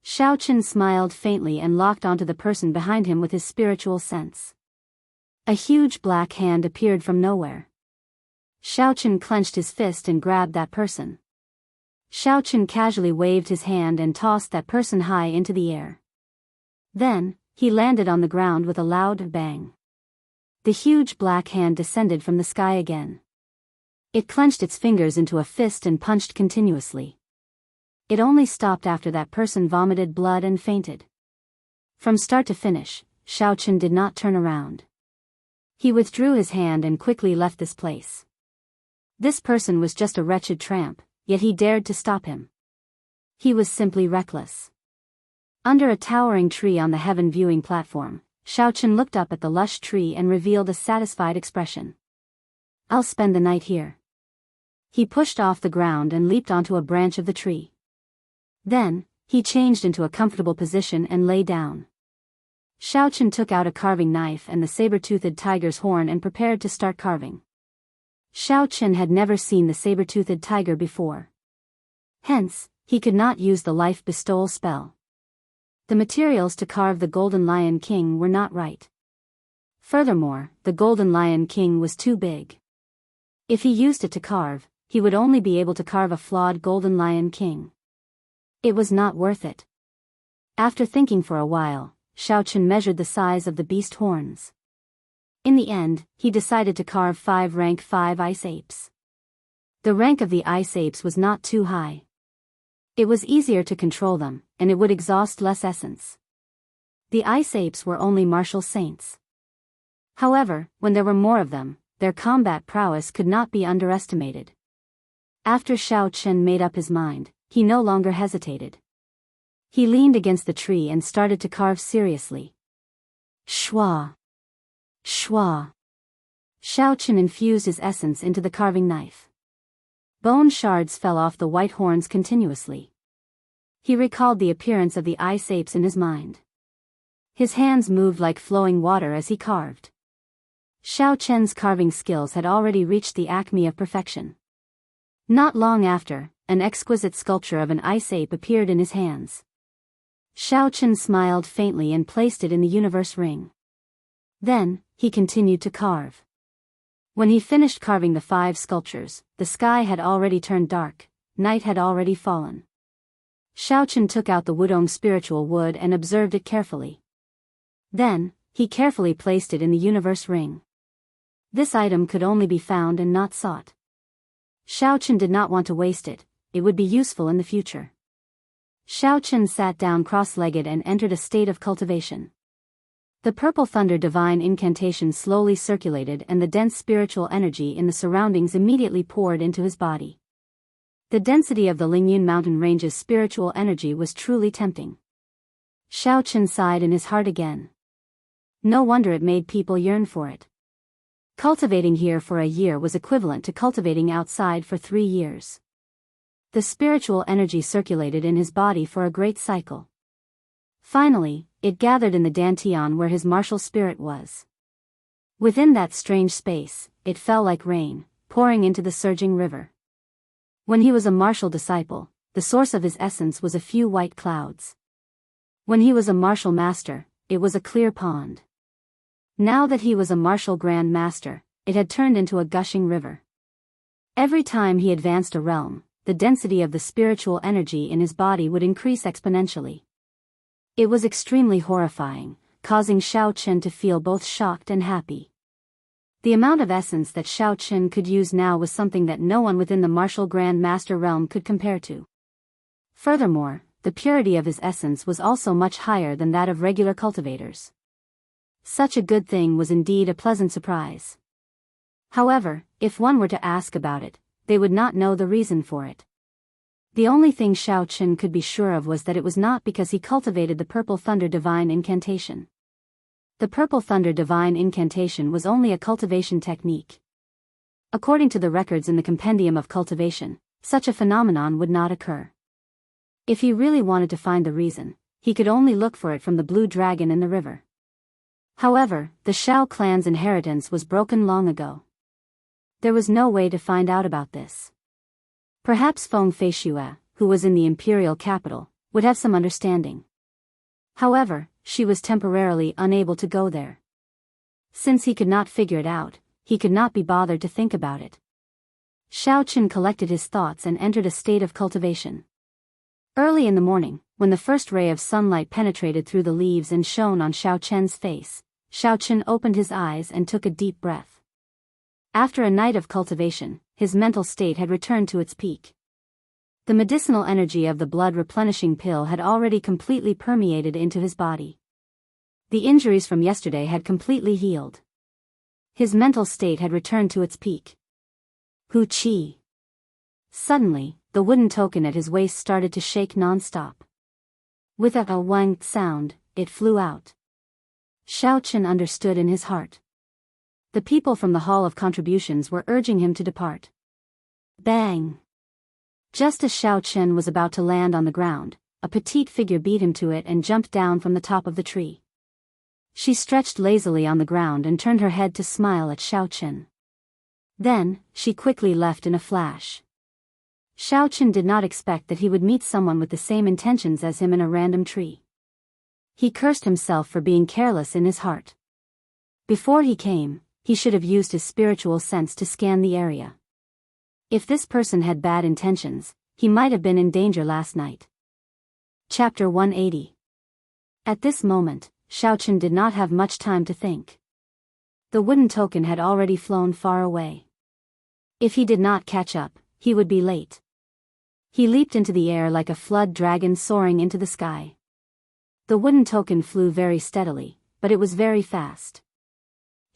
Xiaochen smiled faintly and locked onto the person behind him with his spiritual sense. A huge black hand appeared from nowhere. Xiaochen clenched his fist and grabbed that person. Xiaochen casually waved his hand and tossed that person high into the air. Then, he landed on the ground with a loud bang. The huge black hand descended from the sky again. It clenched its fingers into a fist and punched continuously. It only stopped after that person vomited blood and fainted. From start to finish, Xiaochen did not turn around. He withdrew his hand and quickly left this place. This person was just a wretched tramp, yet he dared to stop him. He was simply reckless. Under a towering tree on the heaven viewing platform, Xiaochen looked up at the lush tree and revealed a satisfied expression. "I'll spend the night here." He pushed off the ground and leaped onto a branch of the tree. Then, he changed into a comfortable position and lay down. Xiaochen took out a carving knife and the saber-toothed tiger's horn and prepared to start carving. Xiaochen had never seen the saber-toothed tiger before. Hence, he could not use the life bestowal spell. The materials to carve the Golden Lion King were not right. Furthermore, the Golden Lion King was too big. If he used it to carve, he would only be able to carve a flawed Golden Lion King. It was not worth it. After thinking for a while, Xiaochen measured the size of the beast horns. In the end, he decided to carve 5 rank 5 ice apes. The rank of the ice apes was not too high. It was easier to control them, and it would exhaust less essence. The ice apes were only martial saints. However, when there were more of them, their combat prowess could not be underestimated. After Xiaochen made up his mind, he no longer hesitated. He leaned against the tree and started to carve seriously. Shwa! Shwa! Xiaochen infused his essence into the carving knife. Bone shards fell off the white horns continuously. He recalled the appearance of the ice apes in his mind. His hands moved like flowing water as he carved. Xiaochen's carving skills had already reached the acme of perfection. Not long after, an exquisite sculpture of an ice ape appeared in his hands. Xiaochen smiled faintly and placed it in the universe ring. Then, he continued to carve. When he finished carving the 5 sculptures, the sky had already turned dark, night had already fallen. Xiaochen took out the wudong spiritual wood and observed it carefully. Then, he carefully placed it in the universe ring. This item could only be found and not sought. Xiaochen did not want to waste it, it would be useful in the future. Xiaochen sat down cross-legged and entered a state of cultivation. The purple thunder divine incantation slowly circulated and the dense spiritual energy in the surroundings immediately poured into his body. The density of the Lingyun mountain range's spiritual energy was truly tempting. Xiaochen sighed in his heart again. No wonder it made people yearn for it. Cultivating here for a year was equivalent to cultivating outside for 3 years. The spiritual energy circulated in his body for a great cycle. Finally, it gathered in the dantian where his martial spirit was. Within that strange space, it fell like rain, pouring into the surging river. When he was a martial disciple, the source of his essence was a few white clouds. When he was a martial master, it was a clear pond. Now that he was a martial grand master, it had turned into a gushing river. Every time he advanced a realm, the density of the spiritual energy in his body would increase exponentially. It was extremely horrifying, causing Xiaochen to feel both shocked and happy. The amount of essence that Xiaochen could use now was something that no one within the martial grand master realm could compare to. Furthermore, the purity of his essence was also much higher than that of regular cultivators. Such a good thing was indeed a pleasant surprise. However, if one were to ask about it, they would not know the reason for it. The only thing Xiaochen could be sure of was that it was not because he cultivated the Purple Thunder Divine Incantation. The Purple Thunder Divine Incantation was only a cultivation technique. According to the records in the Compendium of Cultivation, such a phenomenon would not occur. If he really wanted to find the reason, he could only look for it from the blue dragon in the river. However, the Shao clan's inheritance was broken long ago. There was no way to find out about this. Perhaps Feng Feishue, who was in the imperial capital, would have some understanding. However, she was temporarily unable to go there. Since he could not figure it out, he could not be bothered to think about it. Xiaochen collected his thoughts and entered a state of cultivation. Early in the morning, when the first ray of sunlight penetrated through the leaves and shone on Xiaochen's face, Xiaochen opened his eyes and took a deep breath. After a night of cultivation, his mental state had returned to its peak. The medicinal energy of the blood-replenishing pill had already completely permeated into his body. The injuries from yesterday had completely healed. His mental state had returned to its peak. Hu Chi. Suddenly, the wooden token at his waist started to shake non-stop. With a wang sound, it flew out. Xiao Chen understood in his heart. The people from the Hall of Contributions were urging him to depart. Bang! Just as Xiao Chen was about to land on the ground, a petite figure beat him to it and jumped down from the top of the tree. She stretched lazily on the ground and turned her head to smile at Xiao Chen. Then, she quickly left in a flash. Xiao Chen did not expect that he would meet someone with the same intentions as him in a random tree. He cursed himself for being careless in his heart. Before he came, he should have used his spiritual sense to scan the area. If this person had bad intentions, he might have been in danger last night. Chapter 180. At this moment, Xiao Chen did not have much time to think. The wooden token had already flown far away. If he did not catch up, he would be late. He leaped into the air like a flood dragon soaring into the sky. The wooden token flew very steadily, but it was very fast.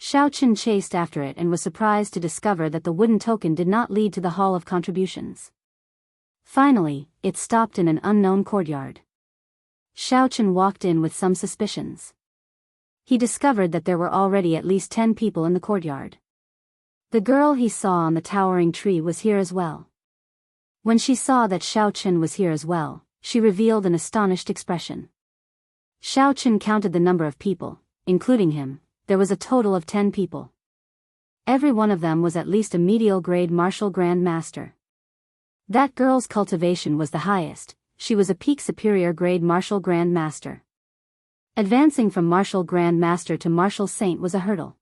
Xiao Chen chased after it and was surprised to discover that the wooden token did not lead to the Hall of Contributions. Finally, it stopped in an unknown courtyard. Xiao Chen walked in with some suspicions. He discovered that there were already at least 10 people in the courtyard. The girl he saw on the towering tree was here as well. When she saw that Xiao Chen was here as well, she revealed an astonished expression. Xiao Chen counted the number of people, including him. There was a total of 10 people. Every one of them was at least a medial grade martial grand master. That girl's cultivation was the highest. She was a peak superior grade martial grand master. Advancing from martial grand master to martial saint was a hurdle.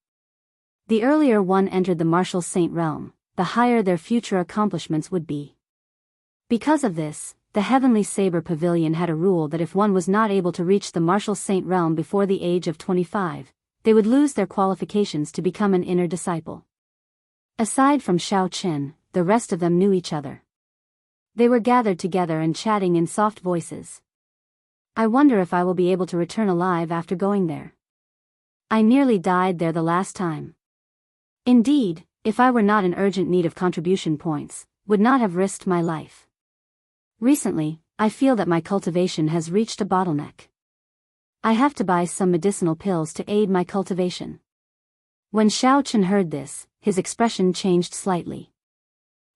The earlier one entered the martial saint realm, the higher their future accomplishments would be. Because of this, the Heavenly Saber Pavilion had a rule that if one was not able to reach the martial saint realm before the age of 25, they would lose their qualifications to become an inner disciple. Aside from Xiao Chen, the rest of them knew each other. They were gathered together and chatting in soft voices. I wonder if I will be able to return alive after going there. I nearly died there the last time. Indeed, if I were not in urgent need of contribution points, would not have risked my life. Recently, I feel that my cultivation has reached a bottleneck. I have to buy some medicinal pills to aid my cultivation. When Xiao Chen heard this, his expression changed slightly.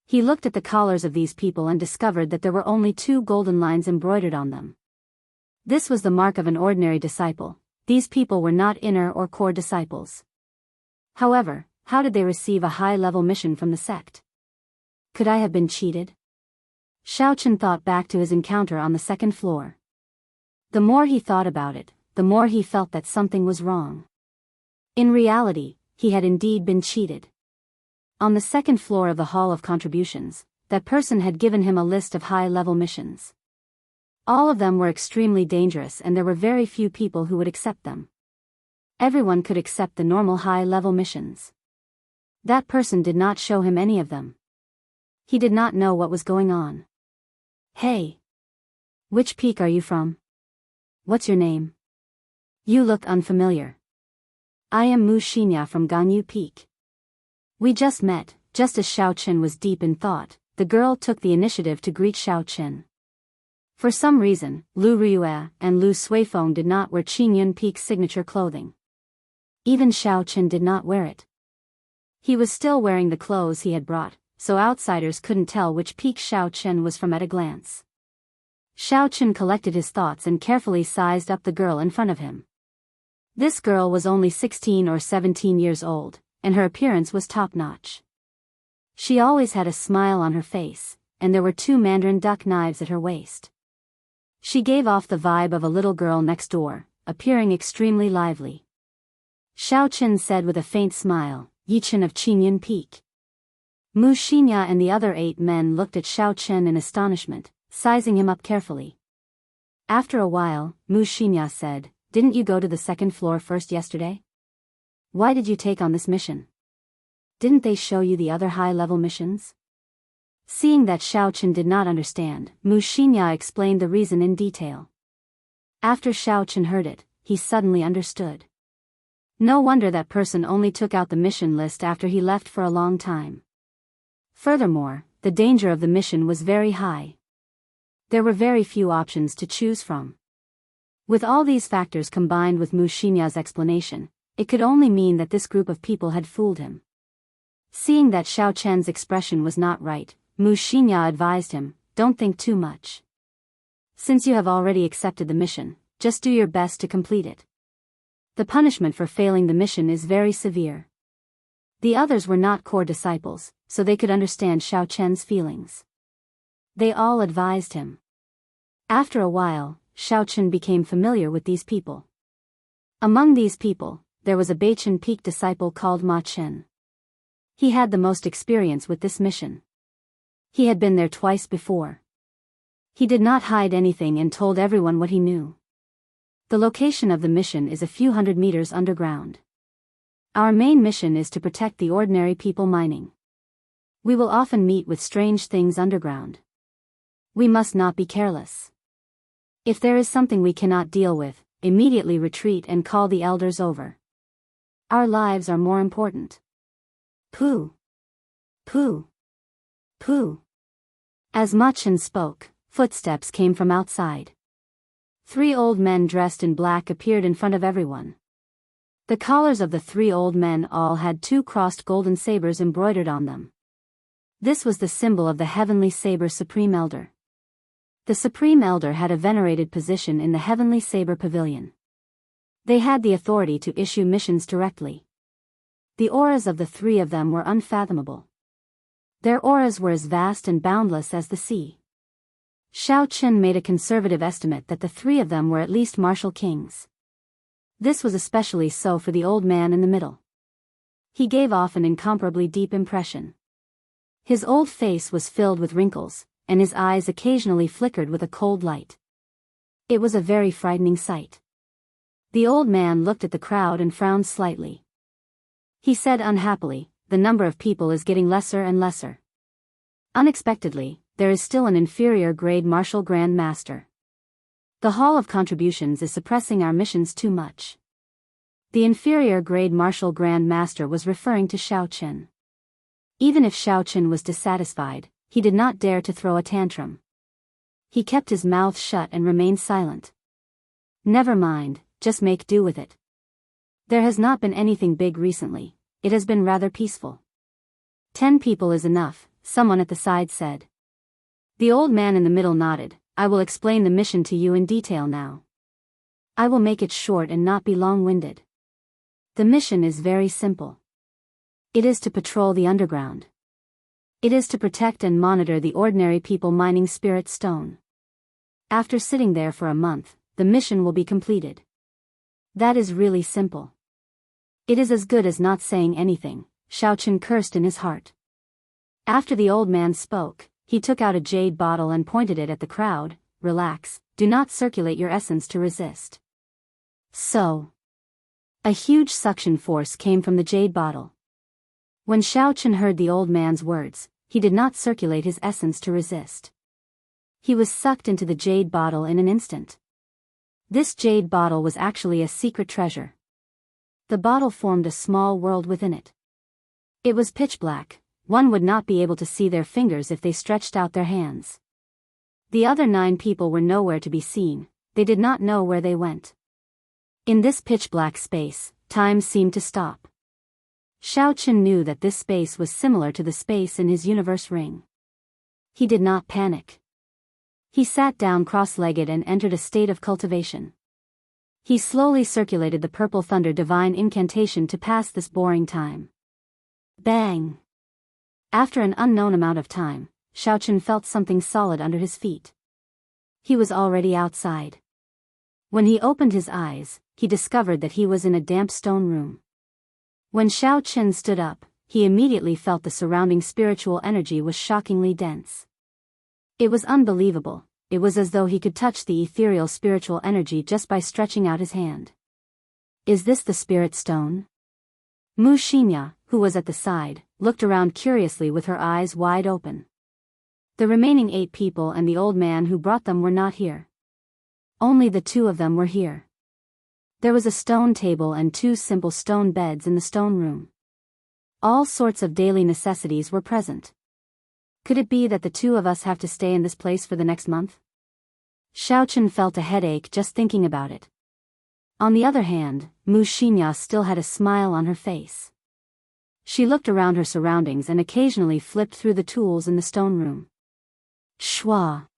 He looked at the collars of these people and discovered that there were only 2 golden lines embroidered on them. This was the mark of an ordinary disciple. These people were not inner or core disciples. However, how did they receive a high-level mission from the sect? Could I have been cheated? Xiao Chen thought back to his encounter on the 2nd floor. The more he thought about it, the more he felt that something was wrong. In reality, he had indeed been cheated. On the 2nd floor of the Hall of Contributions, that person had given him a list of high-level missions. All of them were extremely dangerous and there were very few people who would accept them. Everyone could accept the normal high-level missions. That person did not show him any of them. He did not know what was going on. Hey! Which peak are you from? What's your name? You look unfamiliar. I am Mu Xinya from Ganyu Peak. We just met. Just as Xiao Chen was deep in thought, the girl took the initiative to greet Xiao Chen. For some reason, Lu Riyue and Lu Suifeng did not wear Qingyun Peak's signature clothing. Even Xiao Chen did not wear it. He was still wearing the clothes he had brought, so outsiders couldn't tell which peak Xiao Chen was from at a glance. Xiao Chen collected his thoughts and carefully sized up the girl in front of him. This girl was only 16 or 17 years old, and her appearance was top-notch. She always had a smile on her face, and there were 2 mandarin duck knives at her waist. She gave off the vibe of a little girl next door, appearing extremely lively. Xiao Chen said with a faint smile, "Yi Chen of Qingyun Peak." Mu Xinya and the other 8 men looked at Xiao Chen in astonishment, sizing him up carefully. After a while, Mu Xinya said, "Didn't you go to the 2nd floor first yesterday? Why did you take on this mission? Didn't they show you the other high-level missions? Seeing that Xiaochen did not understand, Mu Xinya explained the reason in detail. After Xiaochen heard it, he suddenly understood. No wonder that person only took out the mission list after he left for a long time. Furthermore, the danger of the mission was very high. There were very few options to choose from. With all these factors combined with Mu Xinya's explanation, it could only mean that this group of people had fooled him. Seeing that Xiaochen's expression was not right, Mu Xinya advised him, "Don't think too much. Since you have already accepted the mission, just do your best to complete it. The punishment for failing the mission is very severe." The others were not core disciples, so they could understand Xiaochen's feelings. They all advised him. After a while, Xiaochen became familiar with these people. Among these people, there was a Beichen Peak disciple called Ma Chen. He had the most experience with this mission. He had been there twice before. He did not hide anything and told everyone what he knew. The location of the mission is a few hundred meters underground. Our main mission is to protect the ordinary people mining. We will often meet with strange things underground. We must not be careless. If there is something we cannot deal with, immediately retreat and call the elders over. Our lives are more important. Pooh. Pooh. Pooh. As Ma Chen spoke, footsteps came from outside. 3 old men dressed in black appeared in front of everyone. The collars of the 3 old men all had 2 crossed golden sabers embroidered on them. This was the symbol of the Heavenly Saber Supreme Elder. The Supreme Elder had a venerated position in the Heavenly Saber Pavilion. They had the authority to issue missions directly. The auras of the 3 of them were unfathomable. Their auras were as vast and boundless as the sea. Xiaochen made a conservative estimate that the 3 of them were at least martial kings. This was especially so for the old man in the middle. He gave off an incomparably deep impression. His old face was filled with wrinkles, and his eyes occasionally flickered with a cold light. It was a very frightening sight. The old man looked at the crowd and frowned slightly. He said unhappily, "The number of people is getting lesser and lesser. Unexpectedly, there is still an inferior grade martial grand master. The Hall of Contributions is suppressing our missions too much." The inferior grade martial grand master was referring to Xiaochen. Even if Xiaochen was dissatisfied, he did not dare to throw a tantrum. He kept his mouth shut and remained silent. "Never mind, just make do with it. There has not been anything big recently, it has been rather peaceful." 10 people is enough, someone at the side said. The old man in the middle nodded. "I will explain the mission to you in detail now. I will make it short and not be long-winded. The mission is very simple. It is to patrol the underground. It is to protect and monitor the ordinary people mining spirit stone. After sitting there for a month, the mission will be completed. That is really simple. It is as good as not saying anything," Xiaochen cursed in his heart. After the old man spoke, he took out a jade bottle and pointed it at the crowd. "Relax, do not circulate your essence to resist." So. A huge suction force came from the jade bottle. When Xiaochen heard the old man's words, he did not circulate his essence to resist. He was sucked into the jade bottle in an instant. This jade bottle was actually a secret treasure. The bottle formed a small world within it. It was pitch black. One would not be able to see their fingers if they stretched out their hands. The other 9 people were nowhere to be seen, they did not know where they went. In this pitch-black space, time seemed to stop. Xiaochen knew that this space was similar to the space in his universe ring. He did not panic. He sat down cross-legged and entered a state of cultivation. He slowly circulated the purple thunder divine incantation to pass this boring time. Bang! After an unknown amount of time, Xiaochen felt something solid under his feet. He was already outside. When he opened his eyes, he discovered that he was in a damp stone room. When Xiaochen stood up, he immediately felt the surrounding spiritual energy was shockingly dense. It was unbelievable, it was as though he could touch the ethereal spiritual energy just by stretching out his hand. Is this the spirit stone? Mu Xinya, who was at the side, looked around curiously with her eyes wide open. The remaining 8 people and the old man who brought them were not here. Only the 2 of them were here. There was a stone table and 2 simple stone beds in the stone room. All sorts of daily necessities were present. Could it be that the 2 of us have to stay in this place for the next month? Xiaochen felt a headache just thinking about it. On the other hand, Mu Xinya still had a smile on her face. She looked around her surroundings and occasionally flipped through the tools in the stone room. Shwa!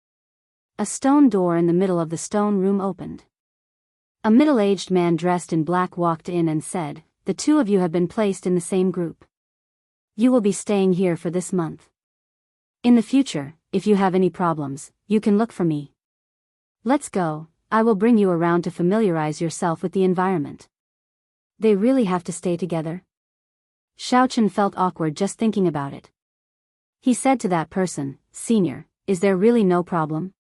A stone door in the middle of the stone room opened. A middle-aged man dressed in black walked in and said, "The 2 of you have been placed in the same group. You will be staying here for this month. In the future, if you have any problems, you can look for me. Let's go, I will bring you around to familiarize yourself with the environment." They really have to stay together? Xiaochen felt awkward just thinking about it. He said to that person, "Senior, is there really no problem?"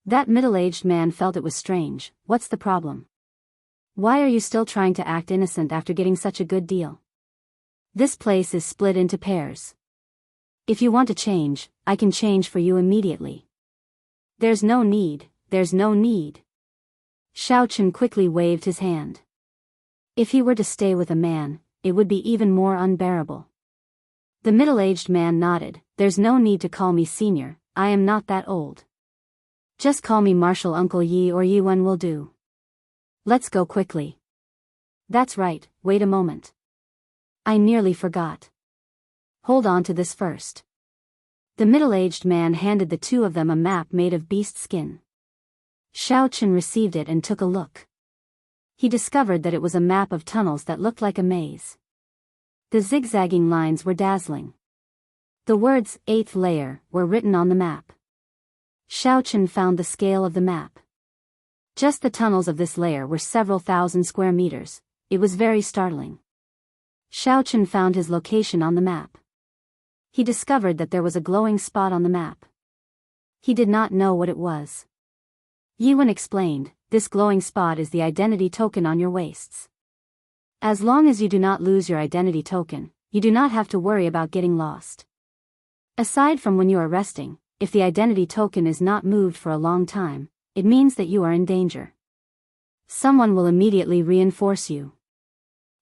That middle-aged man felt it was strange. What's the problem? Why are you still trying to act innocent after getting such a good deal? This place is split into pairs. If you want to change, I can change for you immediately. There's no need. Xiaochen quickly waved his hand. If he were to stay with a man, it would be even more unbearable. The middle-aged man nodded. "There's no need to call me senior, I am not that old. Just call me Marshal Uncle Yi or Yi Wen will do. Let's go quickly." "That's right, wait a moment. I nearly forgot. Hold on to this first." The middle-aged man handed the 2 of them a map made of beast skin. Xiaochen received it and took a look. He discovered that it was a map of tunnels that looked like a maze. The zigzagging lines were dazzling. The words, "8th layer," were written on the map. Xiaochen found the scale of the map. Just the tunnels of this layer were several thousand square meters. It was very startling. Xiaochen found his location on the map. He discovered that there was a glowing spot on the map. He did not know what it was. Yiwen explained, "This glowing spot is the identity token on your waists. As long as you do not lose your identity token, you do not have to worry about getting lost. Aside from when you are resting, if the identity token is not moved for a long time, it means that you are in danger. Someone will immediately reinforce you."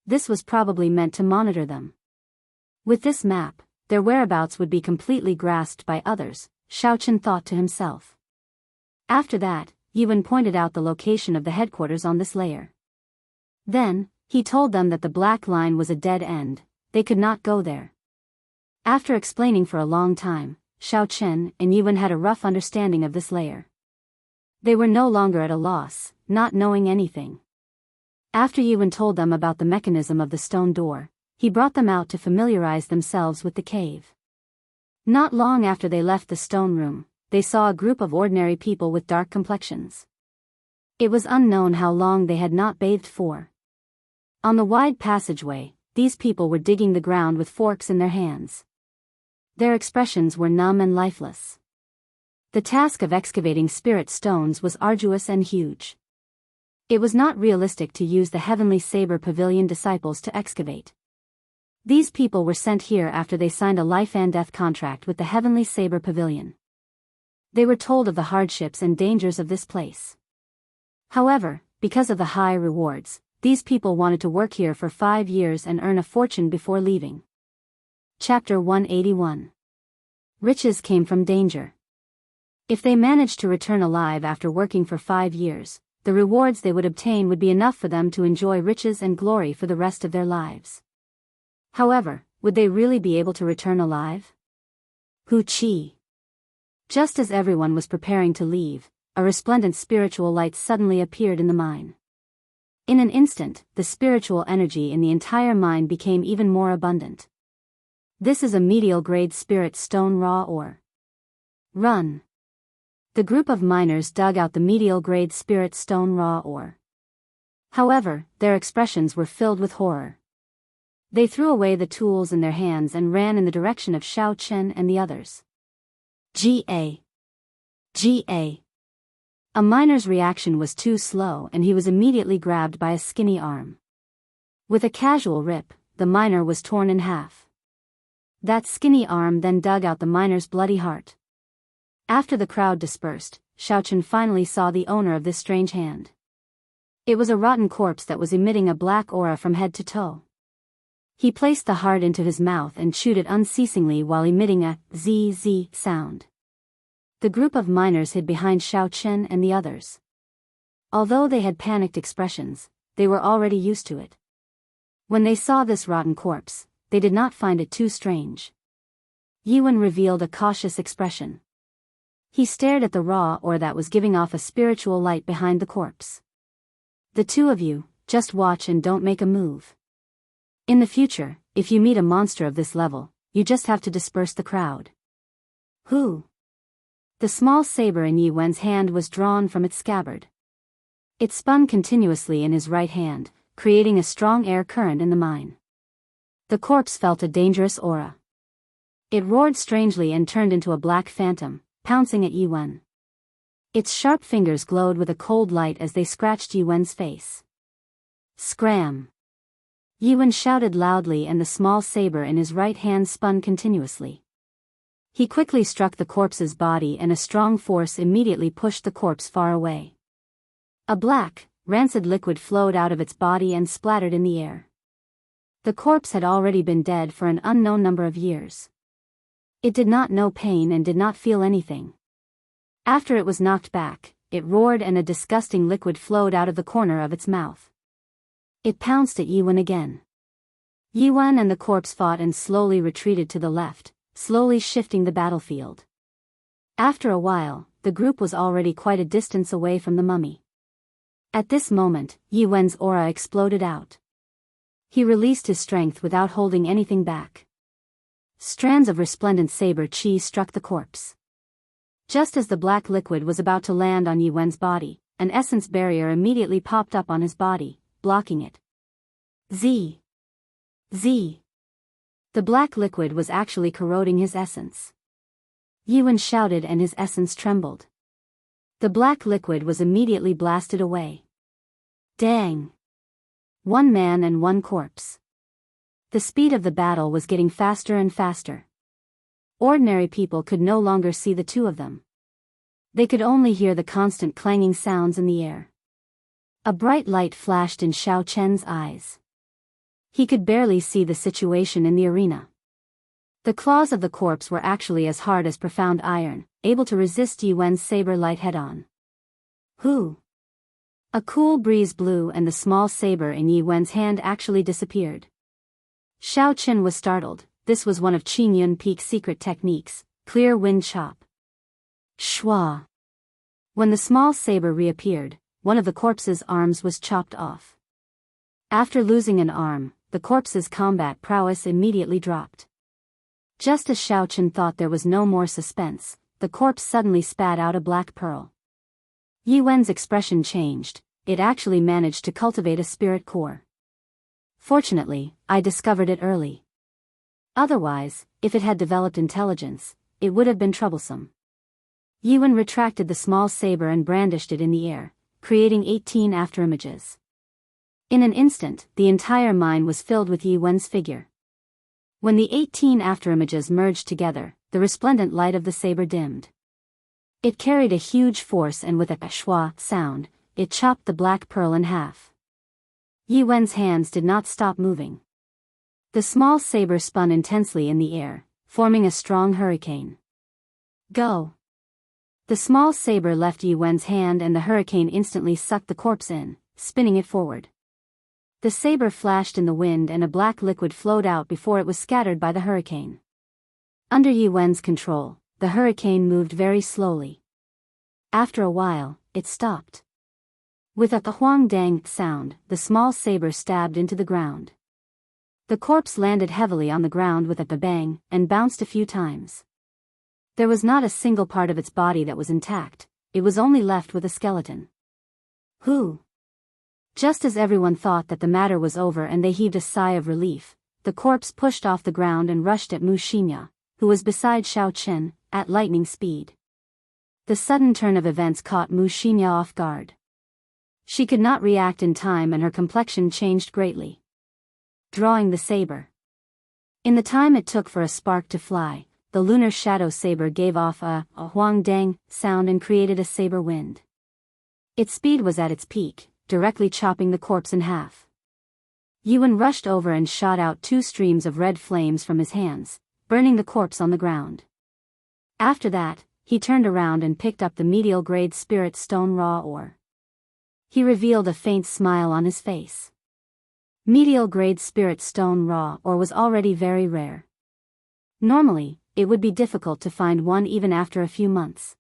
This was probably meant to monitor them. With this map, their whereabouts would be completely grasped by others, Xiaochen thought to himself. After that, Yiwen pointed out the location of the headquarters on this layer. Then, he told them that the black line was a dead end, they could not go there. After explaining for a long time, Xiaochen and Yiwen had a rough understanding of this layer. They were no longer at a loss, not knowing anything. After Yiwen told them about the mechanism of the stone door, he brought them out to familiarize themselves with the cave. Not long after they left the stone room, they saw a group of ordinary people with dark complexions. It was unknown how long they had not bathed for. On the wide passageway, these people were digging the ground with forks in their hands. Their expressions were numb and lifeless. The task of excavating spirit stones was arduous and huge. It was not realistic to use the Heavenly Saber Pavilion disciples to excavate. These people were sent here after they signed a life and death contract with the Heavenly Saber Pavilion. They were told of the hardships and dangers of this place. However, because of the high rewards, these people wanted to work here for 5 years and earn a fortune before leaving. Chapter 181. Riches came from danger. If they managed to return alive after working for 5 years, the rewards they would obtain would be enough for them to enjoy riches and glory for the rest of their lives. However, would they really be able to return alive? Hu Qi. Just as everyone was preparing to leave, a resplendent spiritual light suddenly appeared in the mine. In an instant, the spiritual energy in the entire mine became even more abundant. This is a medial-grade spirit stone raw ore. Run! The group of miners dug out the medial-grade spirit stone raw ore. However, their expressions were filled with horror. They threw away the tools in their hands and ran in the direction of Xiaochen and the others. Ga! Ga! A miner's reaction was too slow and he was immediately grabbed by a skinny arm. With a casual rip, the miner was torn in half. That skinny arm then dug out the miner's bloody heart. After the crowd dispersed, Xiaochen finally saw the owner of this strange hand. It was a rotten corpse that was emitting a black aura from head to toe. He placed the heart into his mouth and chewed it unceasingly while emitting a zzz sound. The group of miners hid behind Xiaochen and the others. Although they had panicked expressions, they were already used to it. When they saw this rotten corpse, they did not find it too strange. Yiwen revealed a cautious expression. He stared at the raw ore that was giving off a spiritual light behind the corpse. The two of you, just watch and don't make a move. In the future, if you meet a monster of this level, you just have to disperse the crowd. Who? The small saber in Yiwen's hand was drawn from its scabbard. It spun continuously in his right hand, creating a strong air current in the mine. The corpse felt a dangerous aura. It roared strangely and turned into a black phantom, pouncing at Yiwen. Its sharp fingers glowed with a cold light as they scratched Yiwen's face. Scram! Yiwen shouted loudly and the small saber in his right hand spun continuously. He quickly struck the corpse's body and a strong force immediately pushed the corpse far away. A black, rancid liquid flowed out of its body and splattered in the air. The corpse had already been dead for an unknown number of years. It did not know pain and did not feel anything. After it was knocked back, it roared and a disgusting liquid flowed out of the corner of its mouth. It pounced at Yiwen again. Yiwen and the corpse fought and slowly retreated to the left, slowly shifting the battlefield. After a while, the group was already quite a distance away from the mummy. At this moment, Yiwen's aura exploded out. He released his strength without holding anything back. Strands of resplendent saber chi struck the corpse. Just as the black liquid was about to land on Yiwen's body, an essence barrier immediately popped up on his body, blocking it. Z. The black liquid was actually corroding his essence. Yiwen shouted and his essence trembled. The black liquid was immediately blasted away. Dang! One man and one corpse. The speed of the battle was getting faster and faster. Ordinary people could no longer see the two of them. They could only hear the constant clanging sounds in the air. A bright light flashed in Xiaochen's eyes. He could barely see the situation in the arena. The claws of the corpse were actually as hard as profound iron, able to resist Yiwen's saber light head-on. Who? A cool breeze blew and the small saber in Yiwen's hand actually disappeared. Xiaochen was startled. This was one of Qing Yun Peak's secret techniques, clear wind chop. Shwa! When the small saber reappeared, one of the corpse's arms was chopped off. After losing an arm, the corpse's combat prowess immediately dropped. Just as Xiaochen thought there was no more suspense, the corpse suddenly spat out a black pearl. Yiwen's expression changed. It actually managed to cultivate a spirit core. Fortunately, I discovered it early. Otherwise, if it had developed intelligence, it would have been troublesome. Yiwen retracted the small saber and brandished it in the air, creating 18 afterimages. In an instant, the entire mine was filled with Yiwen's figure. When the 18 afterimages merged together, the resplendent light of the saber dimmed. It carried a huge force and with a shwa sound, it chopped the black pearl in half. Yiwen's hands did not stop moving. The small saber spun intensely in the air, forming a strong hurricane. Go! The small saber left Yiwen's hand and the hurricane instantly sucked the corpse in, spinning it forward. The saber flashed in the wind and a black liquid flowed out before it was scattered by the hurricane. Under Yiwen's control, the hurricane moved very slowly. After a while, it stopped. With a huang-dang sound, the small saber stabbed into the ground. The corpse landed heavily on the ground with a bang, and bounced a few times. There was not a single part of its body that was intact, it was only left with a skeleton. Who? Just as everyone thought that the matter was over and they heaved a sigh of relief, the corpse pushed off the ground and rushed at Mu Xinya, who was beside Xiaochen, at lightning speed. The sudden turn of events caught Mu Xinya off guard. She could not react in time and her complexion changed greatly. drawing the saber. In the time it took for a spark to fly, the lunar shadow saber gave off a huang-dang sound and created a saber wind. Its speed was at its peak, directly chopping the corpse in half. Yuan rushed over and shot out 2 streams of red flames from his hands, burning the corpse on the ground. After that, he turned around and picked up the medial-grade spirit stone raw ore. He revealed a faint smile on his face. Medial-grade spirit stone raw ore was already very rare. Normally, it would be difficult to find one even after a few months.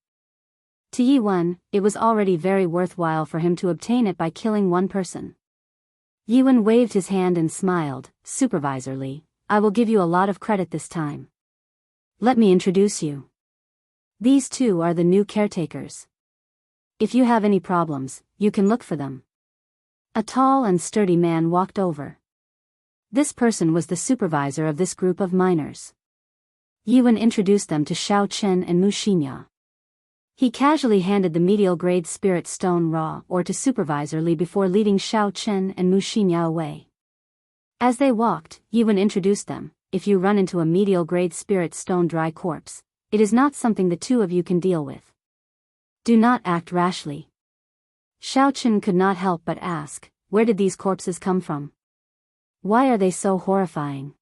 To Yuan, it was already very worthwhile for him to obtain it by killing one person. Yuan waved his hand and smiled, supervisorly, "I will give you a lot of credit this time. Let me introduce you. These 2 are the new caretakers. If you have any problems, you can look for them." A tall and sturdy man walked over. This person was the supervisor of this group of miners. Yuan introduced them to Xiao Chen and Mu Xinya. He casually handed the medial-grade spirit stone raw ore to Supervisor Li before leading Xiao Chen and Mu Xinya away. As they walked, Yuan introduced them. "If you run into a medial-grade spirit stone dry corpse, it is not something the 2 of you can deal with. Do not act rashly." Xiao Chen could not help but ask, "Where did these corpses come from? Why are they so horrifying?"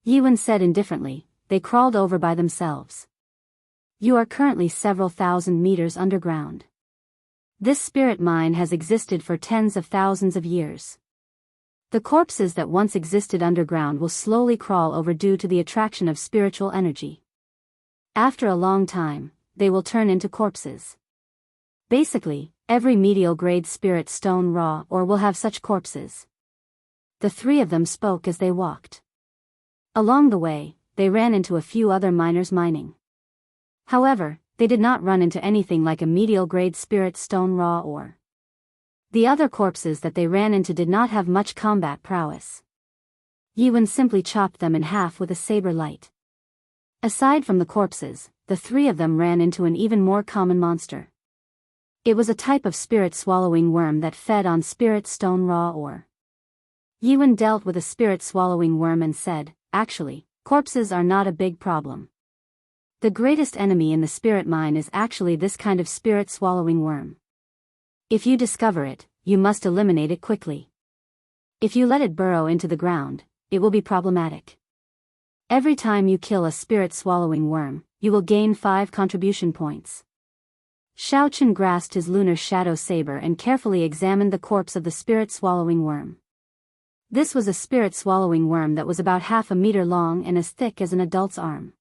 Yuan said indifferently, "They crawled over by themselves. You are currently several thousand meters underground. This spirit mine has existed for tens of thousands of years. The corpses that once existed underground will slowly crawl over due to the attraction of spiritual energy. After a long time, they will turn into corpses. Basically, every medial-grade spirit stone raw ore will have such corpses." The 3 of them spoke as they walked. Along the way, they ran into a few other miners mining. However, they did not run into anything like a medial-grade spirit stone raw ore. The other corpses that they ran into did not have much combat prowess. Yuan simply chopped them in half with a saber light. Aside from the corpses, the 3 of them ran into an even more common monster. It was a type of spirit-swallowing worm that fed on spirit stone raw ore. Yuan dealt with a spirit-swallowing worm and said, "Actually, corpses are not a big problem. The greatest enemy in the spirit mine is actually this kind of spirit-swallowing worm. If you discover it, you must eliminate it quickly. If you let it burrow into the ground, it will be problematic. Every time you kill a spirit-swallowing worm, you will gain 5 contribution points." Xiao Chen grasped his lunar shadow saber and carefully examined the corpse of the spirit-swallowing worm. This was a spirit-swallowing worm that was about half a meter long and as thick as an adult's arm.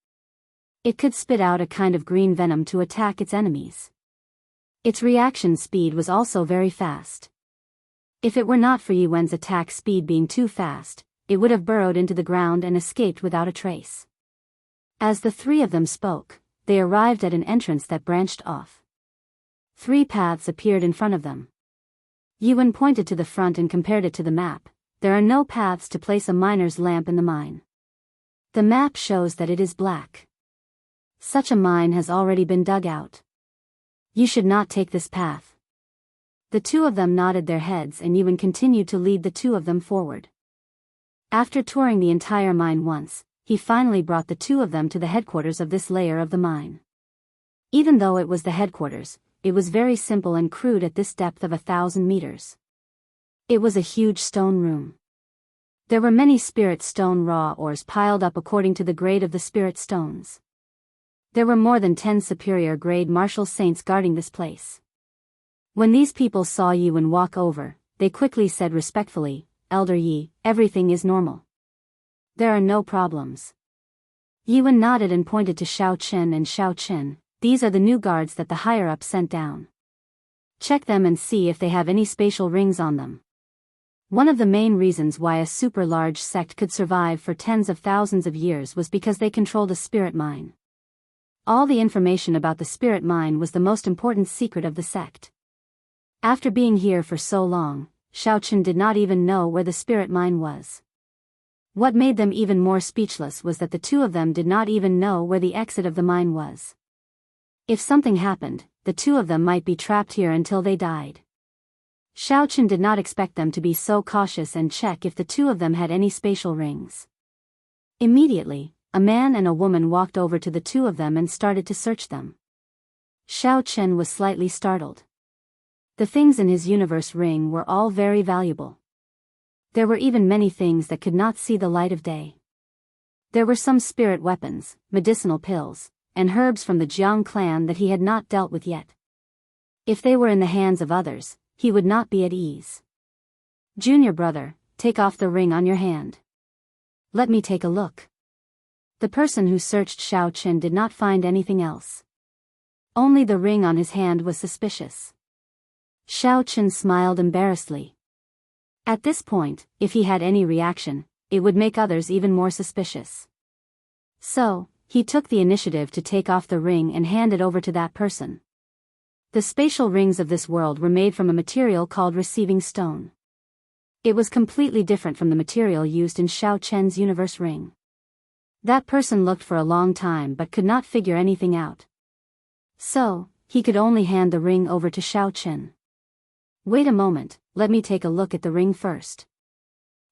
It could spit out a kind of green venom to attack its enemies. Its reaction speed was also very fast. If it were not for Yuan's attack speed being too fast, it would have burrowed into the ground and escaped without a trace. As the 3 of them spoke, they arrived at an entrance that branched off. 3 paths appeared in front of them. Yuan pointed to the front and compared it to the map. There are no paths to place a miner's lamp in the mine. The map shows that it is black. Such a mine has already been dug out. You should not take this path. The 2 of them nodded their heads and Yuan continued to lead the 2 of them forward. After touring the entire mine once, he finally brought the 2 of them to the headquarters of this layer of the mine. Even though it was the headquarters, it was very simple and crude at this depth of 1,000 meters. It was a huge stone room. There were many spirit stone raw ores piled up according to the grade of the spirit stones. There were more than 10 superior grade martial saints guarding this place. When these people saw Yuan walk over, they quickly said respectfully, "Elder Yi, everything is normal. There are no problems." Yuan nodded and pointed to Xiao Chen and Xiao Chen. "These are the new guards that the higher-ups sent down. Check them and see if they have any spatial rings on them." One of the main reasons why a super-large sect could survive for tens of thousands of years was because they controlled a spirit mine. All the information about the spirit mine was the most important secret of the sect. After being here for so long, Xiao Chen did not even know where the spirit mine was. What made them even more speechless was that the 2 of them did not even know where the exit of the mine was. If something happened, the 2 of them might be trapped here until they died. Xiao Chen did not expect them to be so cautious and check if the two of them had any spatial rings. Immediately, a man and a woman walked over to the two of them and started to search them. Xiao Chen was slightly startled. The things in his universe ring were all very valuable. There were even many things that could not see the light of day. There were some spirit weapons, medicinal pills, and herbs from the Jiang clan that he had not dealt with yet. If they were in the hands of others, he would not be at ease. Junior brother, take off the ring on your hand. Let me take a look. The person who searched Xiao Chen did not find anything else. Only the ring on his hand was suspicious. Xiao Chen smiled embarrassedly. At this point, if he had any reaction, it would make others even more suspicious. So, he took the initiative to take off the ring and hand it over to that person. The spatial rings of this world were made from a material called receiving stone. It was completely different from the material used in Xiao Chen's universe ring. That person looked for a long time but could not figure anything out. So, he could only hand the ring over to Xiao Chen. Wait a moment, let me take a look at the ring first.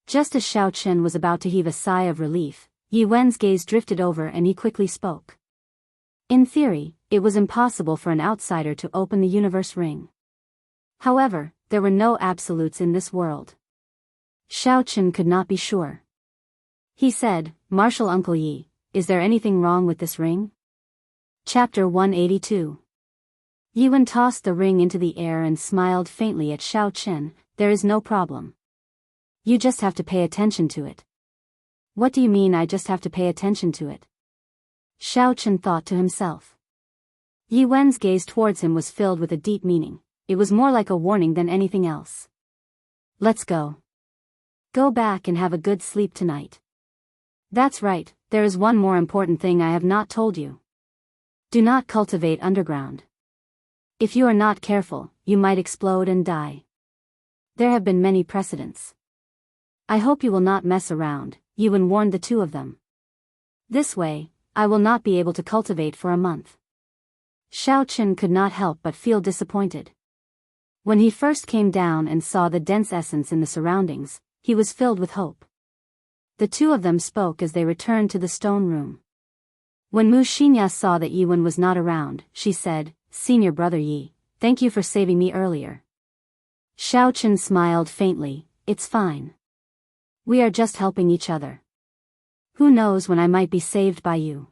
Just as Xiao Chen was about to heave a sigh of relief, Yi Wen's gaze drifted over and he quickly spoke. In theory, it was impossible for an outsider to open the universe ring. However, there were no absolutes in this world. Xiao Chen could not be sure. He said, Martial Uncle Yi, is there anything wrong with this ring? Chapter 182. Yi Wen tossed the ring into the air and smiled faintly at Xiao Chen. There is no problem. You just have to pay attention to it. What do you mean I just have to pay attention to it? Xiao Chen thought to himself. Yi Wen's gaze towards him was filled with a deep meaning. It was more like a warning than anything else. Let's go. Go back and have a good sleep tonight. That's right, there is one more important thing I have not told you. Do not cultivate underground. If you are not careful, you might explode and die. There have been many precedents. I hope you will not mess around, Yi Wen warned the two of them. This way, I will not be able to cultivate for a month. Xiao Chen could not help but feel disappointed. When he first came down and saw the dense essence in the surroundings, he was filled with hope. The two of them spoke as they returned to the stone room. When Mu Xinya saw that Yi Wen was not around, she said, Senior brother Yi, thank you for saving me earlier. Xiao Chen smiled faintly, it's fine. We are just helping each other. Who knows when I might be saved by you.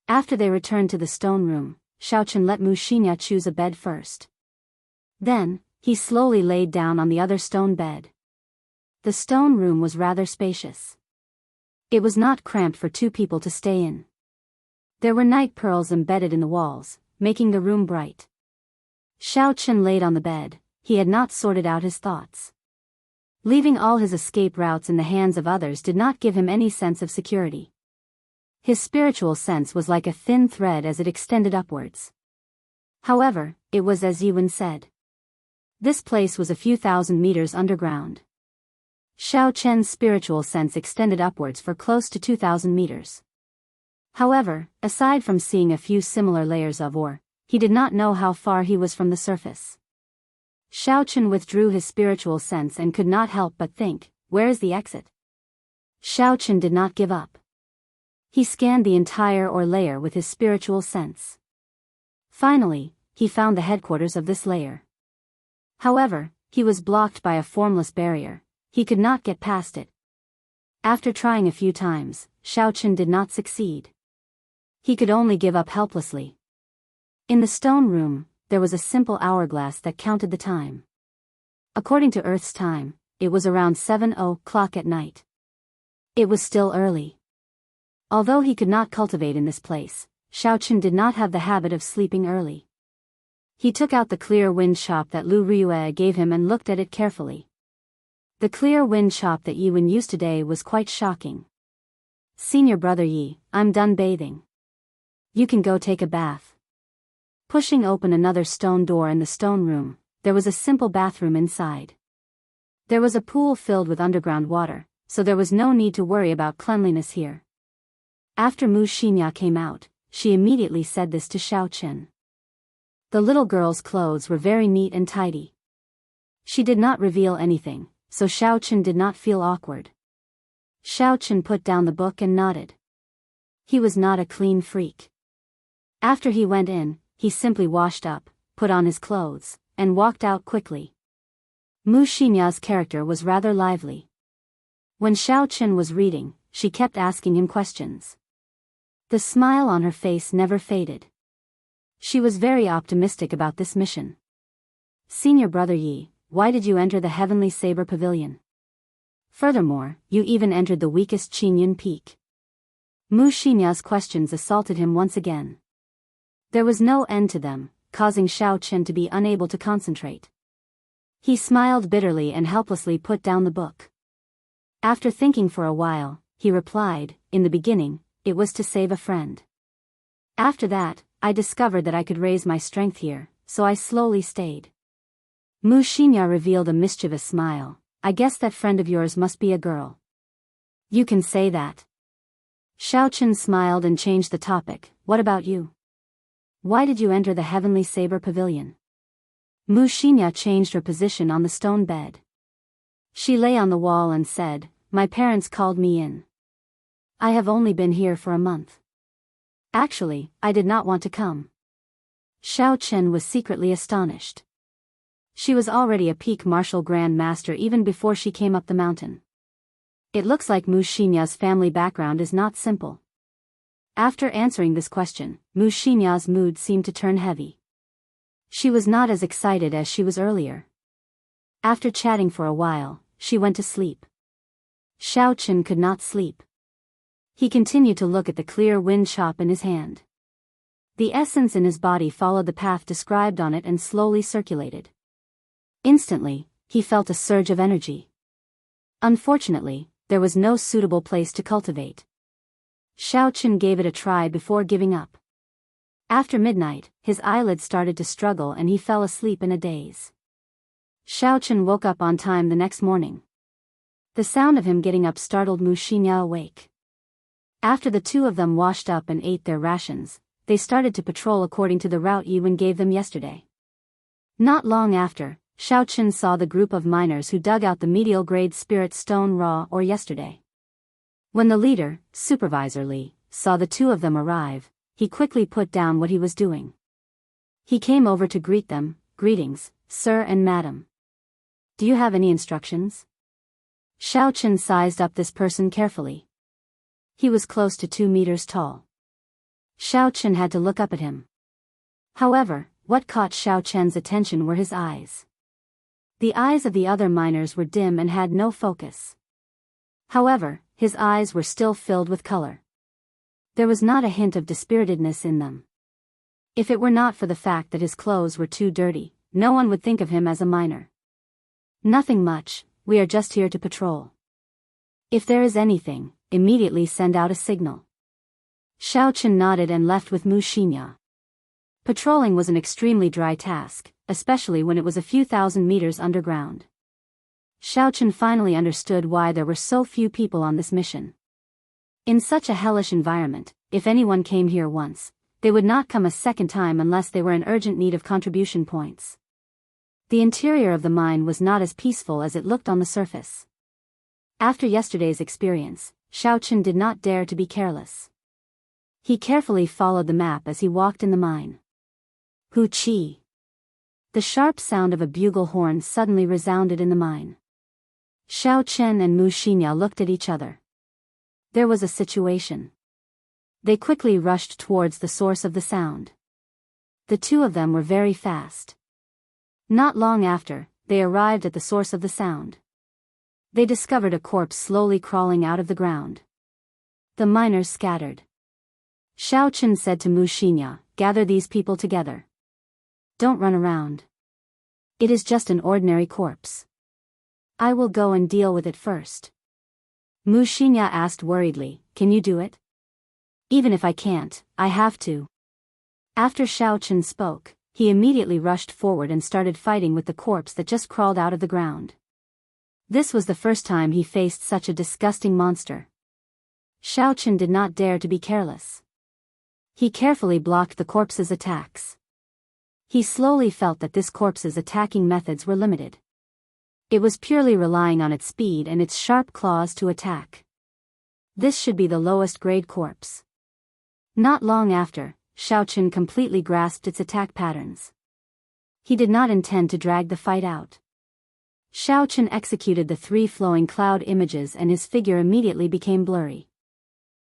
After they returned to the stone room, Xiao Chen let Mu Xinya choose a bed first. Then, he slowly laid down on the other stone bed. The stone room was rather spacious. It was not cramped for two people to stay in. There were night pearls embedded in the walls, making the room bright. Xiao Chen laid on the bed. He had not sorted out his thoughts. Leaving all his escape routes in the hands of others did not give him any sense of security. His spiritual sense was like a thin thread as it extended upwards. However, it was as Yi Wen said. This place was a few thousand meters underground. Xiao Chen's spiritual sense extended upwards for close to 2,000 meters. However, aside from seeing a few similar layers of ore, he did not know how far he was from the surface. Xiao Chen withdrew his spiritual sense and could not help but think, where is the exit? Xiao Chen did not give up. He scanned the entire ore layer with his spiritual sense. Finally, he found the headquarters of this layer. However, he was blocked by a formless barrier. He could not get past it. After trying a few times, Xiao Chen did not succeed. He could only give up helplessly. In the stone room, there was a simple hourglass that counted the time. According to Earth's time, it was around 7:00 at night. It was still early. Although he could not cultivate in this place, Xiao Chen did not have the habit of sleeping early. He took out the clear wind chop that Lu Riyue gave him and looked at it carefully. The clear wind chop that Yi Wen used today was quite shocking. Senior brother Yi, I'm done bathing. You can go take a bath. Pushing open another stone door in the stone room, there was a simple bathroom inside. There was a pool filled with underground water, so there was no need to worry about cleanliness here. After Mu Xinya came out, she immediately said this to Xiao Chen. The little girl's clothes were very neat and tidy. She did not reveal anything, so Xiao Chen did not feel awkward. Xiao Chen put down the book and nodded. He was not a clean freak. After he went in, he simply washed up, put on his clothes, and walked out quickly. Mu Xinya's character was rather lively. When Xiao Chen was reading, she kept asking him questions. The smile on her face never faded. She was very optimistic about this mission. Senior Brother Yi, why did you enter the Heavenly Saber Pavilion? Furthermore, you even entered the weakest Qingyun Peak. Mu Xinya's questions assaulted him once again. There was no end to them, causing Xiao Chen to be unable to concentrate. He smiled bitterly and helplessly put down the book. After thinking for a while, he replied, in the beginning, it was to save a friend. After that, I discovered that I could raise my strength here, so I slowly stayed. Mu Xinya revealed a mischievous smile. I guess that friend of yours must be a girl. You can say that. Xiao Chen smiled and changed the topic. What about you? Why did you enter the Heavenly Saber Pavilion? Mu Xinya changed her position on the stone bed. She lay on the wall and said, my parents called me in. I have only been here for a month. Actually, I did not want to come. Xiao Chen was secretly astonished. She was already a peak martial grand master even before she came up the mountain. It looks like Mu Xinya's family background is not simple. After answering this question, Mu Xinya's mood seemed to turn heavy. She was not as excited as she was earlier. After chatting for a while, she went to sleep. Xiao Chen could not sleep. He continued to look at the clear wind chop in his hand. The essence in his body followed the path described on it and slowly circulated. Instantly, he felt a surge of energy. Unfortunately, there was no suitable place to cultivate. Xiao Chen gave it a try before giving up. After midnight, his eyelids started to struggle and he fell asleep in a daze. Xiao Chen woke up on time the next morning. The sound of him getting up startled Mu Xinya awake. After the two of them washed up and ate their rations, they started to patrol according to the route Yiwen gave them yesterday. Not long after, Xiao Chen saw the group of miners who dug out the medial grade spirit stone raw ore yesterday. When the leader, Supervisor Li, saw the two of them arrive, he quickly put down what he was doing. He came over to greet them. Greetings, sir and madam. Do you have any instructions? Xiao Chen sized up this person carefully. He was close to 2 meters tall. Xiao Chen had to look up at him. However, what caught Xiao Chen's attention were his eyes. The eyes of the other miners were dim and had no focus. However, his eyes were still filled with color. There was not a hint of dispiritedness in them. If it were not for the fact that his clothes were too dirty, no one would think of him as a miner. Nothing much, we are just here to patrol. If there is anything, immediately send out a signal. Xiao Chen nodded and left with Mu Xinya. Patrolling was an extremely dry task, especially when it was a few thousand meters underground. Xiao Chen finally understood why there were so few people on this mission. In such a hellish environment, if anyone came here once, they would not come a second time unless they were in urgent need of contribution points. The interior of the mine was not as peaceful as it looked on the surface. After yesterday's experience, Xiao Chen did not dare to be careless. He carefully followed the map as he walked in the mine. Hu Chi. The sharp sound of a bugle horn suddenly resounded in the mine. Xiao Chen and Mu Xinya looked at each other. There was a situation. They quickly rushed towards the source of the sound. The two of them were very fast. Not long after, they arrived at the source of the sound. They discovered a corpse slowly crawling out of the ground. The miners scattered. Xiao Chen said to Mu Xinya, gather these people together. Don't run around. It is just an ordinary corpse. I will go and deal with it first. Mu Xinya asked worriedly, can you do it? Even if I can't, I have to. After Xiao Chen spoke, he immediately rushed forward and started fighting with the corpse that just crawled out of the ground. This was the first time he faced such a disgusting monster. Xiao Chen did not dare to be careless. He carefully blocked the corpse's attacks. He slowly felt that this corpse's attacking methods were limited. It was purely relying on its speed and its sharp claws to attack. This should be the lowest grade corpse. Not long after, Xiaochen completely grasped its attack patterns. He did not intend to drag the fight out. Xiaochen executed the 3 flowing cloud images and his figure immediately became blurry.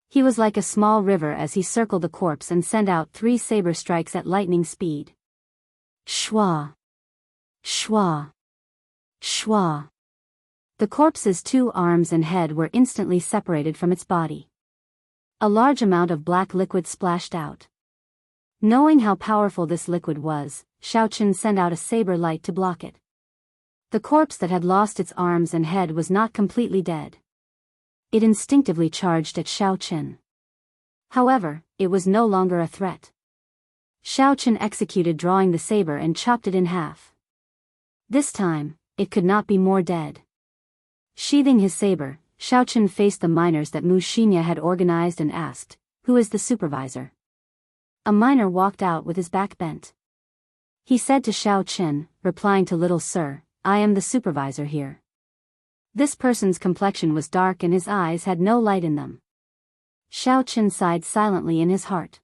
He was like a small river as he circled the corpse and sent out 3 saber strikes at lightning speed. Shwa! Shwa! Shwa! The corpse's 2 arms and head were instantly separated from its body. A large amount of black liquid splashed out. Knowing how powerful this liquid was, Xiaochen sent out a saber light to block it. The corpse that had lost its arms and head was not completely dead. It instinctively charged at Xiaochen. However, it was no longer a threat. Xiaochen executed drawing the saber and chopped it in half. This time, it could not be more dead. Sheathing his saber, Xiaochen faced the miners that Mu Xinya had organized and asked, "Who is the supervisor?" A miner walked out with his back bent. He said to Xiaochen, replying to "Little sir, I am the supervisor here." This person's complexion was dark and his eyes had no light in them. Xiaochen sighed silently in his heart.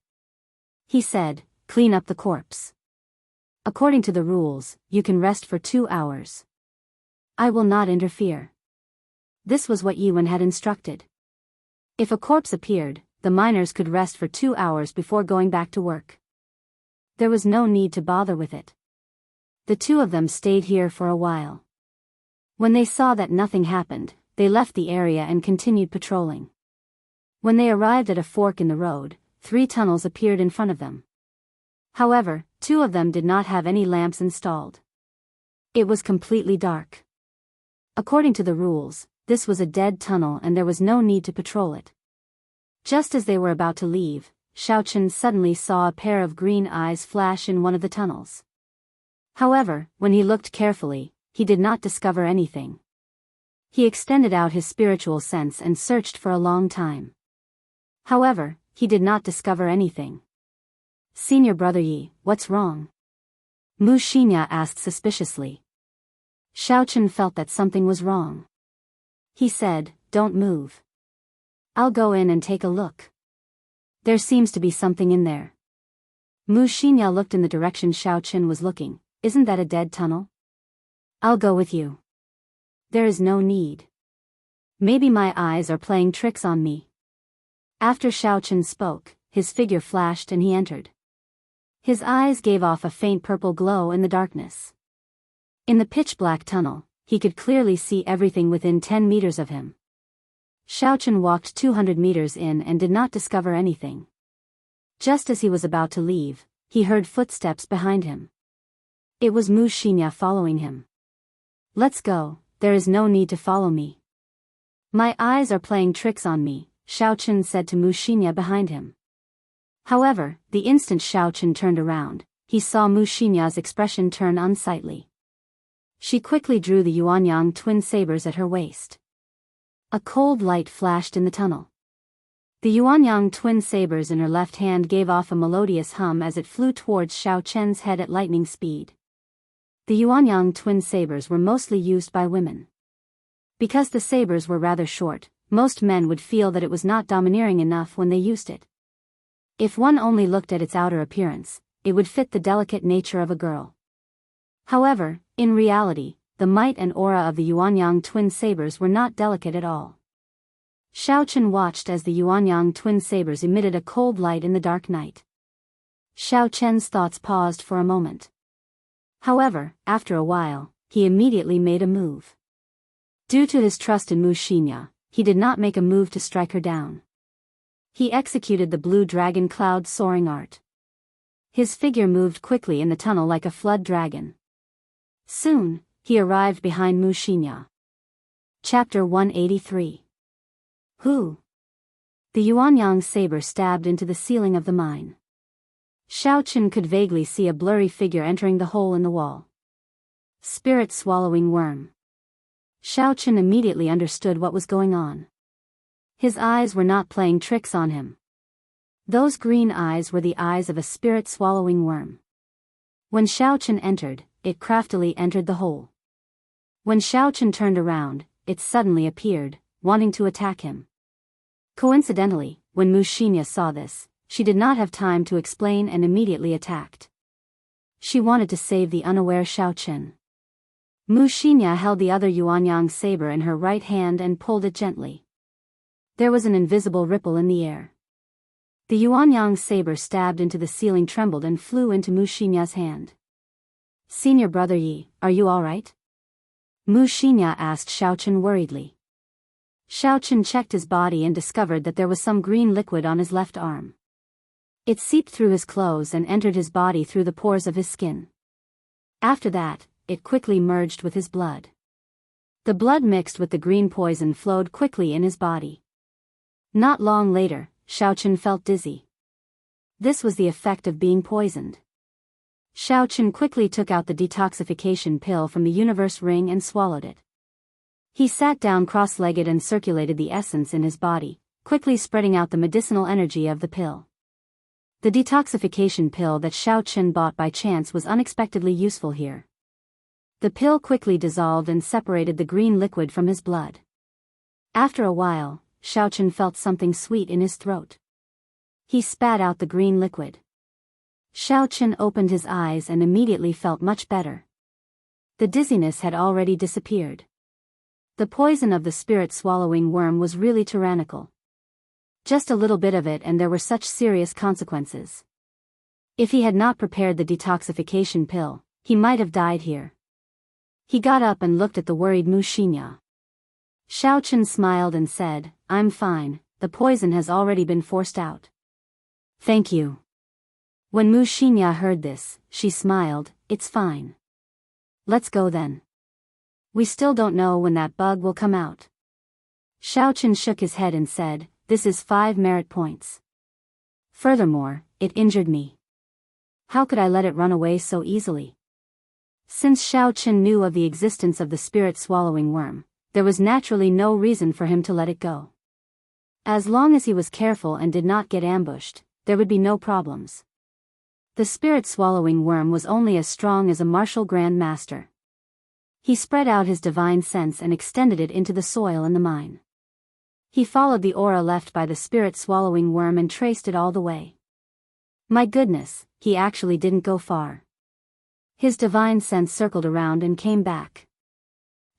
He said, "Clean up the corpse. According to the rules, you can rest for 2 hours. I will not interfere." This was what Yuan had instructed. If a corpse appeared, the miners could rest for 2 hours before going back to work. There was no need to bother with it. The 2 of them stayed here for a while. When they saw that nothing happened, they left the area and continued patrolling. When they arrived at a fork in the road, 3 tunnels appeared in front of them. However, 2 of them did not have any lamps installed. It was completely dark. According to the rules, this was a dead tunnel and there was no need to patrol it. Just as they were about to leave, Xiaochen suddenly saw a pair of green eyes flash in one of the tunnels. However, when he looked carefully, he did not discover anything. He extended out his spiritual sense and searched for a long time. However, he did not discover anything. "Senior brother Yi, what's wrong?" Mu Xinya asked suspiciously. Xiaochen felt that something was wrong. He said, "Don't move. I'll go in and take a look. There seems to be something in there." Mu Xinya looked in the direction Xiaochen was looking. "Isn't that a dead tunnel?" "I'll go with you." "There is no need. Maybe my eyes are playing tricks on me." After Xiaochen spoke, his figure flashed and he entered. His eyes gave off a faint purple glow in the darkness. In the pitch-black tunnel, he could clearly see everything within 10 meters of him. Xiaochen walked 200 meters in and did not discover anything. Just as he was about to leave, he heard footsteps behind him. It was Mu Xinya following him. "Let's go, there is no need to follow me." "My eyes are playing tricks on me," Xiaochen said to Mu Xinya behind him. However, the instant Xiaochen turned around, he saw Mu Xinya's expression turn unsightly. She quickly drew the Yuanyang twin sabers at her waist. A cold light flashed in the tunnel. The Yuanyang twin sabers in her left hand gave off a melodious hum as it flew towards Xiaochen's head at lightning speed. The Yuanyang twin sabers were mostly used by women. Because the sabers were rather short, most men would feel that it was not domineering enough when they used it. If one only looked at its outer appearance, it would fit the delicate nature of a girl. However, in reality, the might and aura of the Yuanyang twin sabers were not delicate at all. Xiaochen watched as the Yuanyang twin sabers emitted a cold light in the dark night. Xiaochen's thoughts paused for a moment. However, after a while, he immediately made a move. Due to his trust in Mu Xinya, he did not make a move to strike her down. He executed the blue dragon cloud soaring art. His figure moved quickly in the tunnel like a flood dragon. Soon, he arrived behind Mu Xinya. Chapter 183. Who? The Yuanyang saber stabbed into the ceiling of the mine. Xiaochen could vaguely see a blurry figure entering the hole in the wall. Spirit-swallowing worm. Xiaochen immediately understood what was going on. His eyes were not playing tricks on him. Those green eyes were the eyes of a spirit-swallowing worm. When Xiaochen entered, it craftily entered the hole. When Xiaochen turned around, it suddenly appeared, wanting to attack him. Coincidentally, when Mu Xinya saw this, she did not have time to explain and immediately attacked. She wanted to save the unaware Xiaochen. Mu Xinya held the other Yuanyang saber in her right hand and pulled it gently. There was an invisible ripple in the air. The Yuanyang saber stabbed into the ceiling, trembled and flew into Mu Xinya's hand. "Senior brother Yi, are you alright?" Mu Xinya asked Xiaochen worriedly. Xiaochen checked his body and discovered that there was some green liquid on his left arm. It seeped through his clothes and entered his body through the pores of his skin. After that, it quickly merged with his blood. The blood mixed with the green poison flowed quickly in his body. Not long later, Xiaochen felt dizzy. This was the effect of being poisoned. Xiaochen quickly took out the detoxification pill from the universe ring and swallowed it. He sat down cross-legged and circulated the essence in his body, quickly spreading out the medicinal energy of the pill. The detoxification pill that Xiaochen bought by chance was unexpectedly useful here. The pill quickly dissolved and separated the green liquid from his blood. After a while, Xiaochen felt something sweet in his throat. He spat out the green liquid. Xiaochen opened his eyes and immediately felt much better. The dizziness had already disappeared. The poison of the spirit-swallowing worm was really tyrannical. Just a little bit of it and there were such serious consequences. If he had not prepared the detoxification pill, he might have died here. He got up and looked at the worried Mu Xinya. Xiaochen smiled and said, "I'm fine, the poison has already been forced out." "Thank you." When Mu Xinya heard this, she smiled, "It's fine. Let's go then. We still don't know when that bug will come out." Xiaochen shook his head and said, "This is 5 merit points. Furthermore, it injured me. How could I let it run away so easily?" Since Xiaochen knew of the existence of the spirit-swallowing worm, there was naturally no reason for him to let it go. As long as he was careful and did not get ambushed, there would be no problems. The spirit-swallowing worm was only as strong as a martial grand master. He spread out his divine sense and extended it into the soil in the mine. He followed the aura left by the spirit-swallowing worm and traced it all the way. My goodness, he actually didn't go far. His divine sense circled around and came back.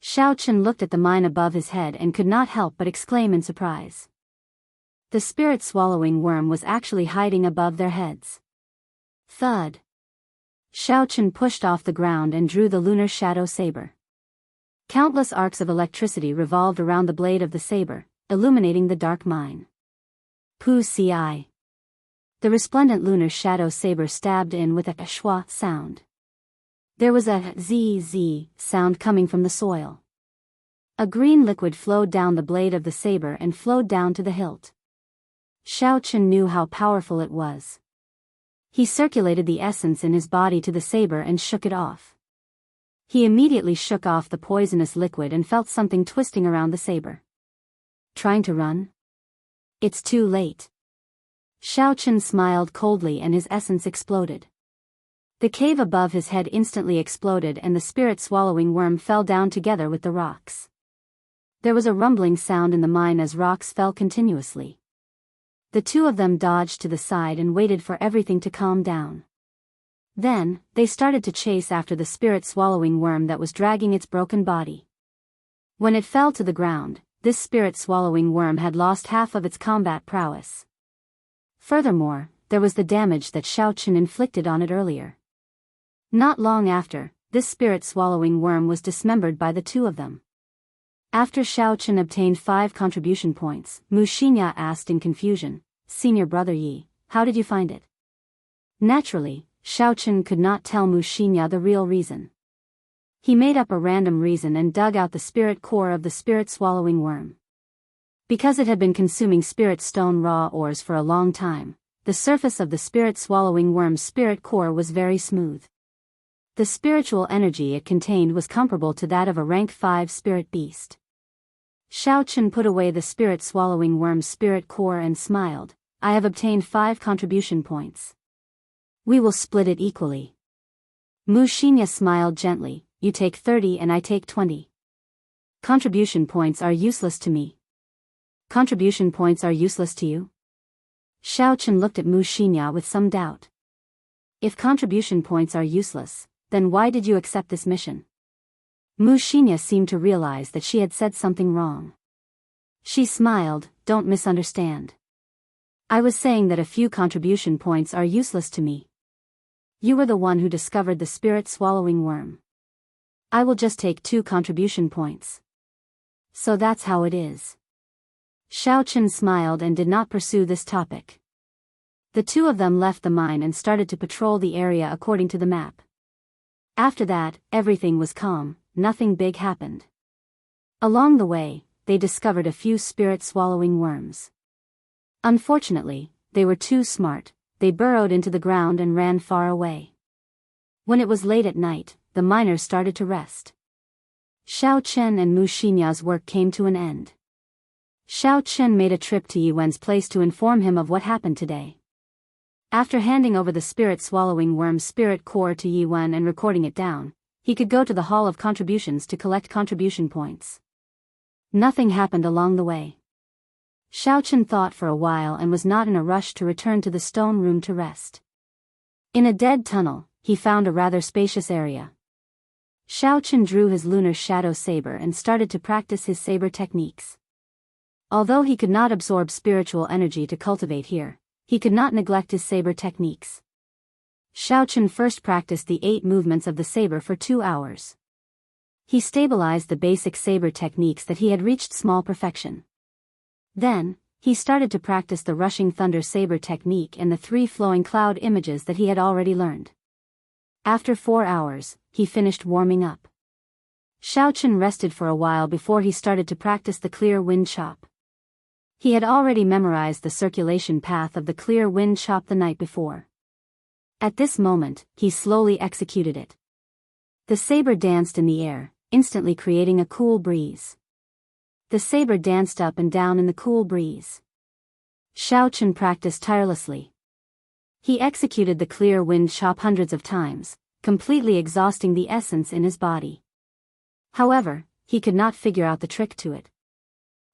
Xiaochen looked at the mine above his head and could not help but exclaim in surprise. The spirit-swallowing worm was actually hiding above their heads. Thud. Xiaochen pushed off the ground and drew the lunar shadow saber. Countless arcs of electricity revolved around the blade of the saber, illuminating the dark mine. Pu ci. The resplendent lunar shadow saber stabbed in with a schwa sound. There was a zzz sound coming from the soil. A green liquid flowed down the blade of the saber and flowed down to the hilt. Xiaochen knew how powerful it was. He circulated the essence in his body to the saber and shook it off. He immediately shook off the poisonous liquid and felt something twisting around the saber. Trying to run? It's too late. Xiaochen smiled coldly and his essence exploded. The cave above his head instantly exploded and the spirit-swallowing worm fell down together with the rocks. There was a rumbling sound in the mine as rocks fell continuously. The two of them dodged to the side and waited for everything to calm down. Then, they started to chase after the spirit-swallowing worm that was dragging its broken body. When it fell to the ground, this spirit-swallowing worm had lost half of its combat prowess. Furthermore, there was the damage that Xiaochen inflicted on it earlier. Not long after, this spirit-swallowing worm was dismembered by the two of them. After Xiaochen obtained 5 contribution points, Mu Xinya asked in confusion, "Senior brother Yi, how did you find it?" Naturally, Xiaochen could not tell Mu Xinya the real reason. He made up a random reason and dug out the spirit core of the spirit-swallowing worm. Because it had been consuming spirit stone raw ores for a long time, the surface of the spirit-swallowing worm's spirit core was very smooth. The spiritual energy it contained was comparable to that of a rank 5 spirit beast. Xiaochen put away the spirit-swallowing worm's spirit core and smiled, "I have obtained 5 contribution points. We will split it equally." Mu Xinya smiled gently, "You take 30 and I take 20. Contribution points are useless to me. Contribution points are useless to you? Xiao Chen looked at Mu Xinya with some doubt. If contribution points are useless, then why did you accept this mission? Mu Xinya seemed to realize that she had said something wrong. She smiled, don't misunderstand. I was saying that a few contribution points are useless to me. You were the one who discovered the spirit-swallowing worm. I will just take 2 contribution points. So that's how it is. Xiao Chen smiled and did not pursue this topic. The two of them left the mine and started to patrol the area according to the map. After that, everything was calm, nothing big happened. Along the way, they discovered a few spirit-swallowing worms. Unfortunately, they were too smart, they burrowed into the ground and ran far away. When it was late at night, the miners started to rest. Xiao Chen and Mu Xinya's work came to an end. Xiao Chen made a trip to Yiwen's place to inform him of what happened today. After handing over the spirit-swallowing worm's spirit core to Yiwen and recording it down, he could go to the Hall of Contributions to collect contribution points. Nothing happened along the way. Xiao Chen thought for a while and was not in a rush to return to the stone room to rest. In a dead tunnel, he found a rather spacious area. Xiao Chen drew his lunar shadow saber and started to practice his saber techniques. Although he could not absorb spiritual energy to cultivate here, he could not neglect his saber techniques. Xiao Chen first practiced the 8 movements of the saber for 2 hours. He stabilized the basic saber techniques that he had reached small perfection. Then, he started to practice the rushing thunder saber technique and the 3 flowing cloud images that he had already learned. After 4 hours, he finished warming up. Xiao Chen rested for a while before he started to practice the clear wind chop. He had already memorized the circulation path of the clear wind chop the night before. At this moment, he slowly executed it. The saber danced in the air, instantly creating a cool breeze. The saber danced up and down in the cool breeze. Xiao Chen practiced tirelessly. He executed the clear wind chop hundreds of times, completely exhausting the essence in his body. However, he could not figure out the trick to it.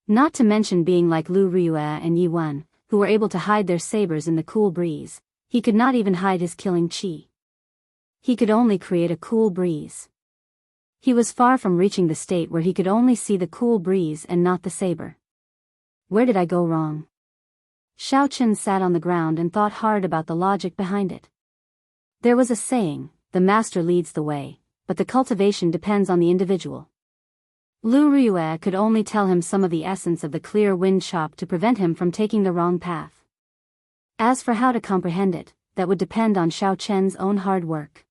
Not to mention being like Lu Riyue and Yi Wen, who were able to hide their sabers in the cool breeze, he could not even hide his killing qi. He could only create a cool breeze. He was far from reaching the state where he could only see the cool breeze and not the saber. Where did I go wrong? Xiao Chen sat on the ground and thought hard about the logic behind it. There was a saying, the master leads the way, but the cultivation depends on the individual. Lu Riyue could only tell him some of the essence of the clear wind chop to prevent him from taking the wrong path. As for how to comprehend it, that would depend on Xiao Chen's own hard work.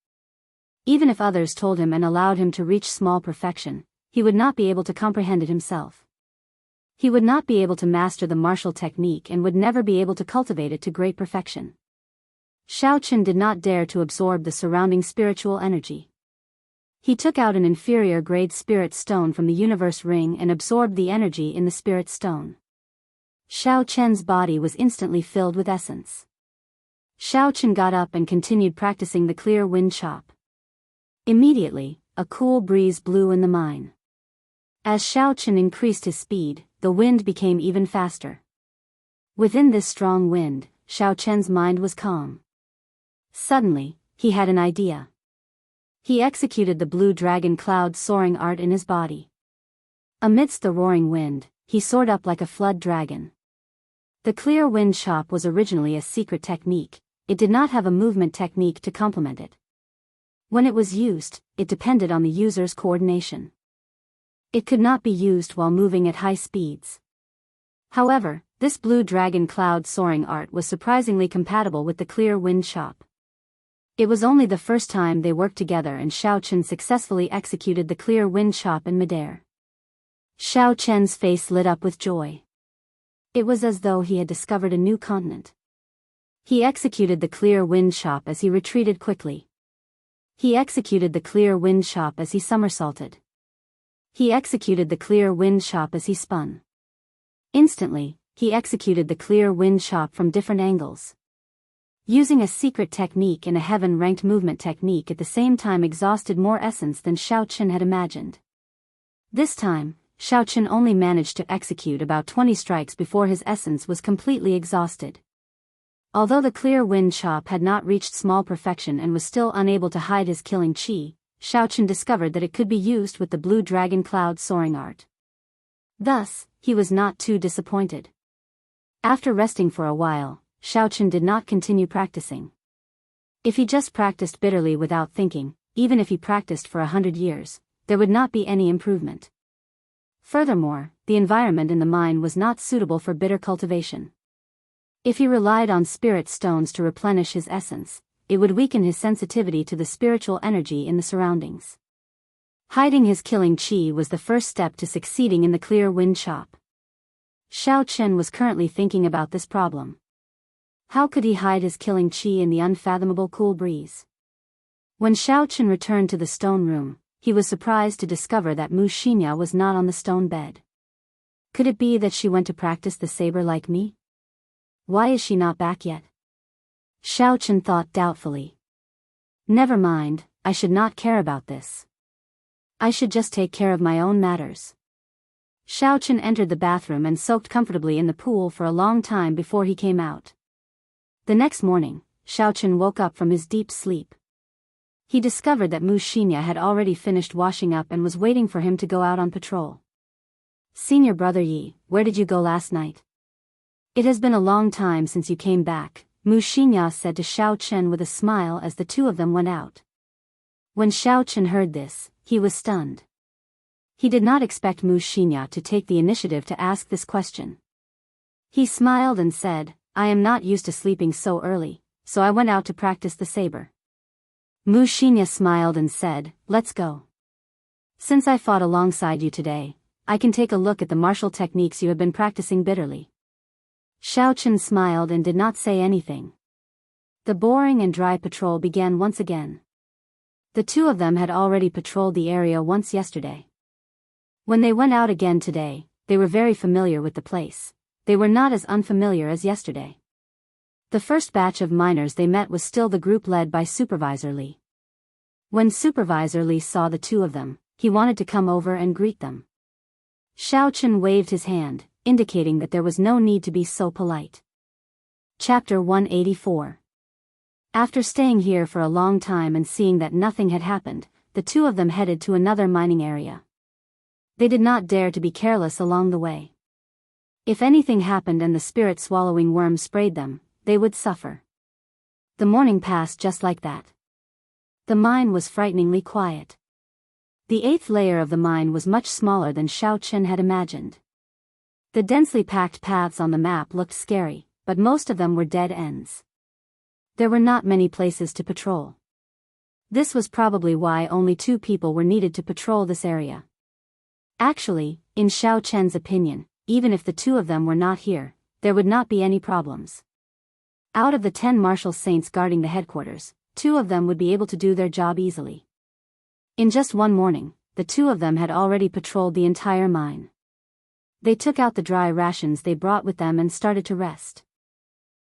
Even if others told him and allowed him to reach small perfection, he would not be able to comprehend it himself. He would not be able to master the martial technique and would never be able to cultivate it to great perfection. Xiao Chen did not dare to absorb the surrounding spiritual energy. He took out an inferior grade spirit stone from the universe ring and absorbed the energy in the spirit stone. Xiao Chen's body was instantly filled with essence. Xiao Chen got up and continued practicing the clear wind chop. Immediately, a cool breeze blew in the mine. As Xiao Chen increased his speed, the wind became even faster. Within this strong wind, Xiao Chen's mind was calm. Suddenly, he had an idea. He executed the blue dragon cloud soaring art in his body. Amidst the roaring wind, he soared up like a flood dragon. The clear wind chop was originally a secret technique, it did not have a movement technique to complement it. When it was used, it depended on the user's coordination. It could not be used while moving at high speeds. However, this blue dragon cloud soaring art was surprisingly compatible with the clear wind chop. It was only the first time they worked together and Xiao Chen successfully executed the clear wind chop in midair. Xiao Chen's face lit up with joy. It was as though he had discovered a new continent. He executed the clear wind chop as he retreated quickly. He executed the clear wind chop as he somersaulted. He executed the clear wind chop as he spun. Instantly, he executed the clear wind chop from different angles. Using a secret technique and a heaven-ranked movement technique at the same time exhausted more essence than Xiao Chen had imagined. This time, Xiaochen only managed to execute about 20 strikes before his essence was completely exhausted. Although the clear wind chop had not reached small perfection and was still unable to hide his killing chi, Xiaochen discovered that it could be used with the blue dragon cloud soaring art. Thus, he was not too disappointed. After resting for a while, Xiaochen did not continue practicing. If he just practiced bitterly without thinking, even if he practiced for 100 years, there would not be any improvement. Furthermore, the environment in the mine was not suitable for bitter cultivation. If he relied on spirit stones to replenish his essence, it would weaken his sensitivity to the spiritual energy in the surroundings. Hiding his killing chi was the first step to succeeding in the clear wind chop. Xiaochen was currently thinking about this problem. How could he hide his killing chi in the unfathomable cool breeze? When Xiaochen returned to the stone room, he was surprised to discover that Mu Xinya was not on the stone bed. Could it be that she went to practice the saber like me? Why is she not back yet? Xiaochen thought doubtfully. Never mind, I should not care about this. I should just take care of my own matters. Xiaochen entered the bathroom and soaked comfortably in the pool for a long time before he came out. The next morning, Xiaochen woke up from his deep sleep. He discovered that Mu Xinya had already finished washing up and was waiting for him to go out on patrol. Senior brother Yi, where did you go last night? It has been a long time since you came back, Mu Xinya said to Xiaochen with a smile as the two of them went out. When Xiaochen heard this, he was stunned. He did not expect Mu Xinya to take the initiative to ask this question. He smiled and said, I am not used to sleeping so early, so I went out to practice the saber. Mu Xinya smiled and said, let's go. Since I fought alongside you today, I can take a look at the martial techniques you have been practicing bitterly. Xiaochen smiled and did not say anything. The boring and dry patrol began once again. The two of them had already patrolled the area once yesterday. When they went out again today, they were very familiar with the place. They were not as unfamiliar as yesterday. The first batch of miners they met was still the group led by Supervisor Li. When Supervisor Li saw the two of them, he wanted to come over and greet them. Xiaochen waved his hand, indicating that there was no need to be so polite. Chapter 184. After staying here for a long time and seeing that nothing had happened, the two of them headed to another mining area. They did not dare to be careless along the way. If anything happened and the spirit-swallowing worm sprayed them, they would suffer. The morning passed just like that. The mine was frighteningly quiet. The 8th layer of the mine was much smaller than Xiaochen had imagined. The densely packed paths on the map looked scary, but most of them were dead ends. There were not many places to patrol. This was probably why only 2 people were needed to patrol this area. Actually, in Xiaochen's opinion, even if the 2 of them were not here, there would not be any problems. Out of the 10 martial saints guarding the headquarters, 2 of them would be able to do their job easily. In just one morning, the 2 of them had already patrolled the entire mine. They took out the dry rations they brought with them and started to rest.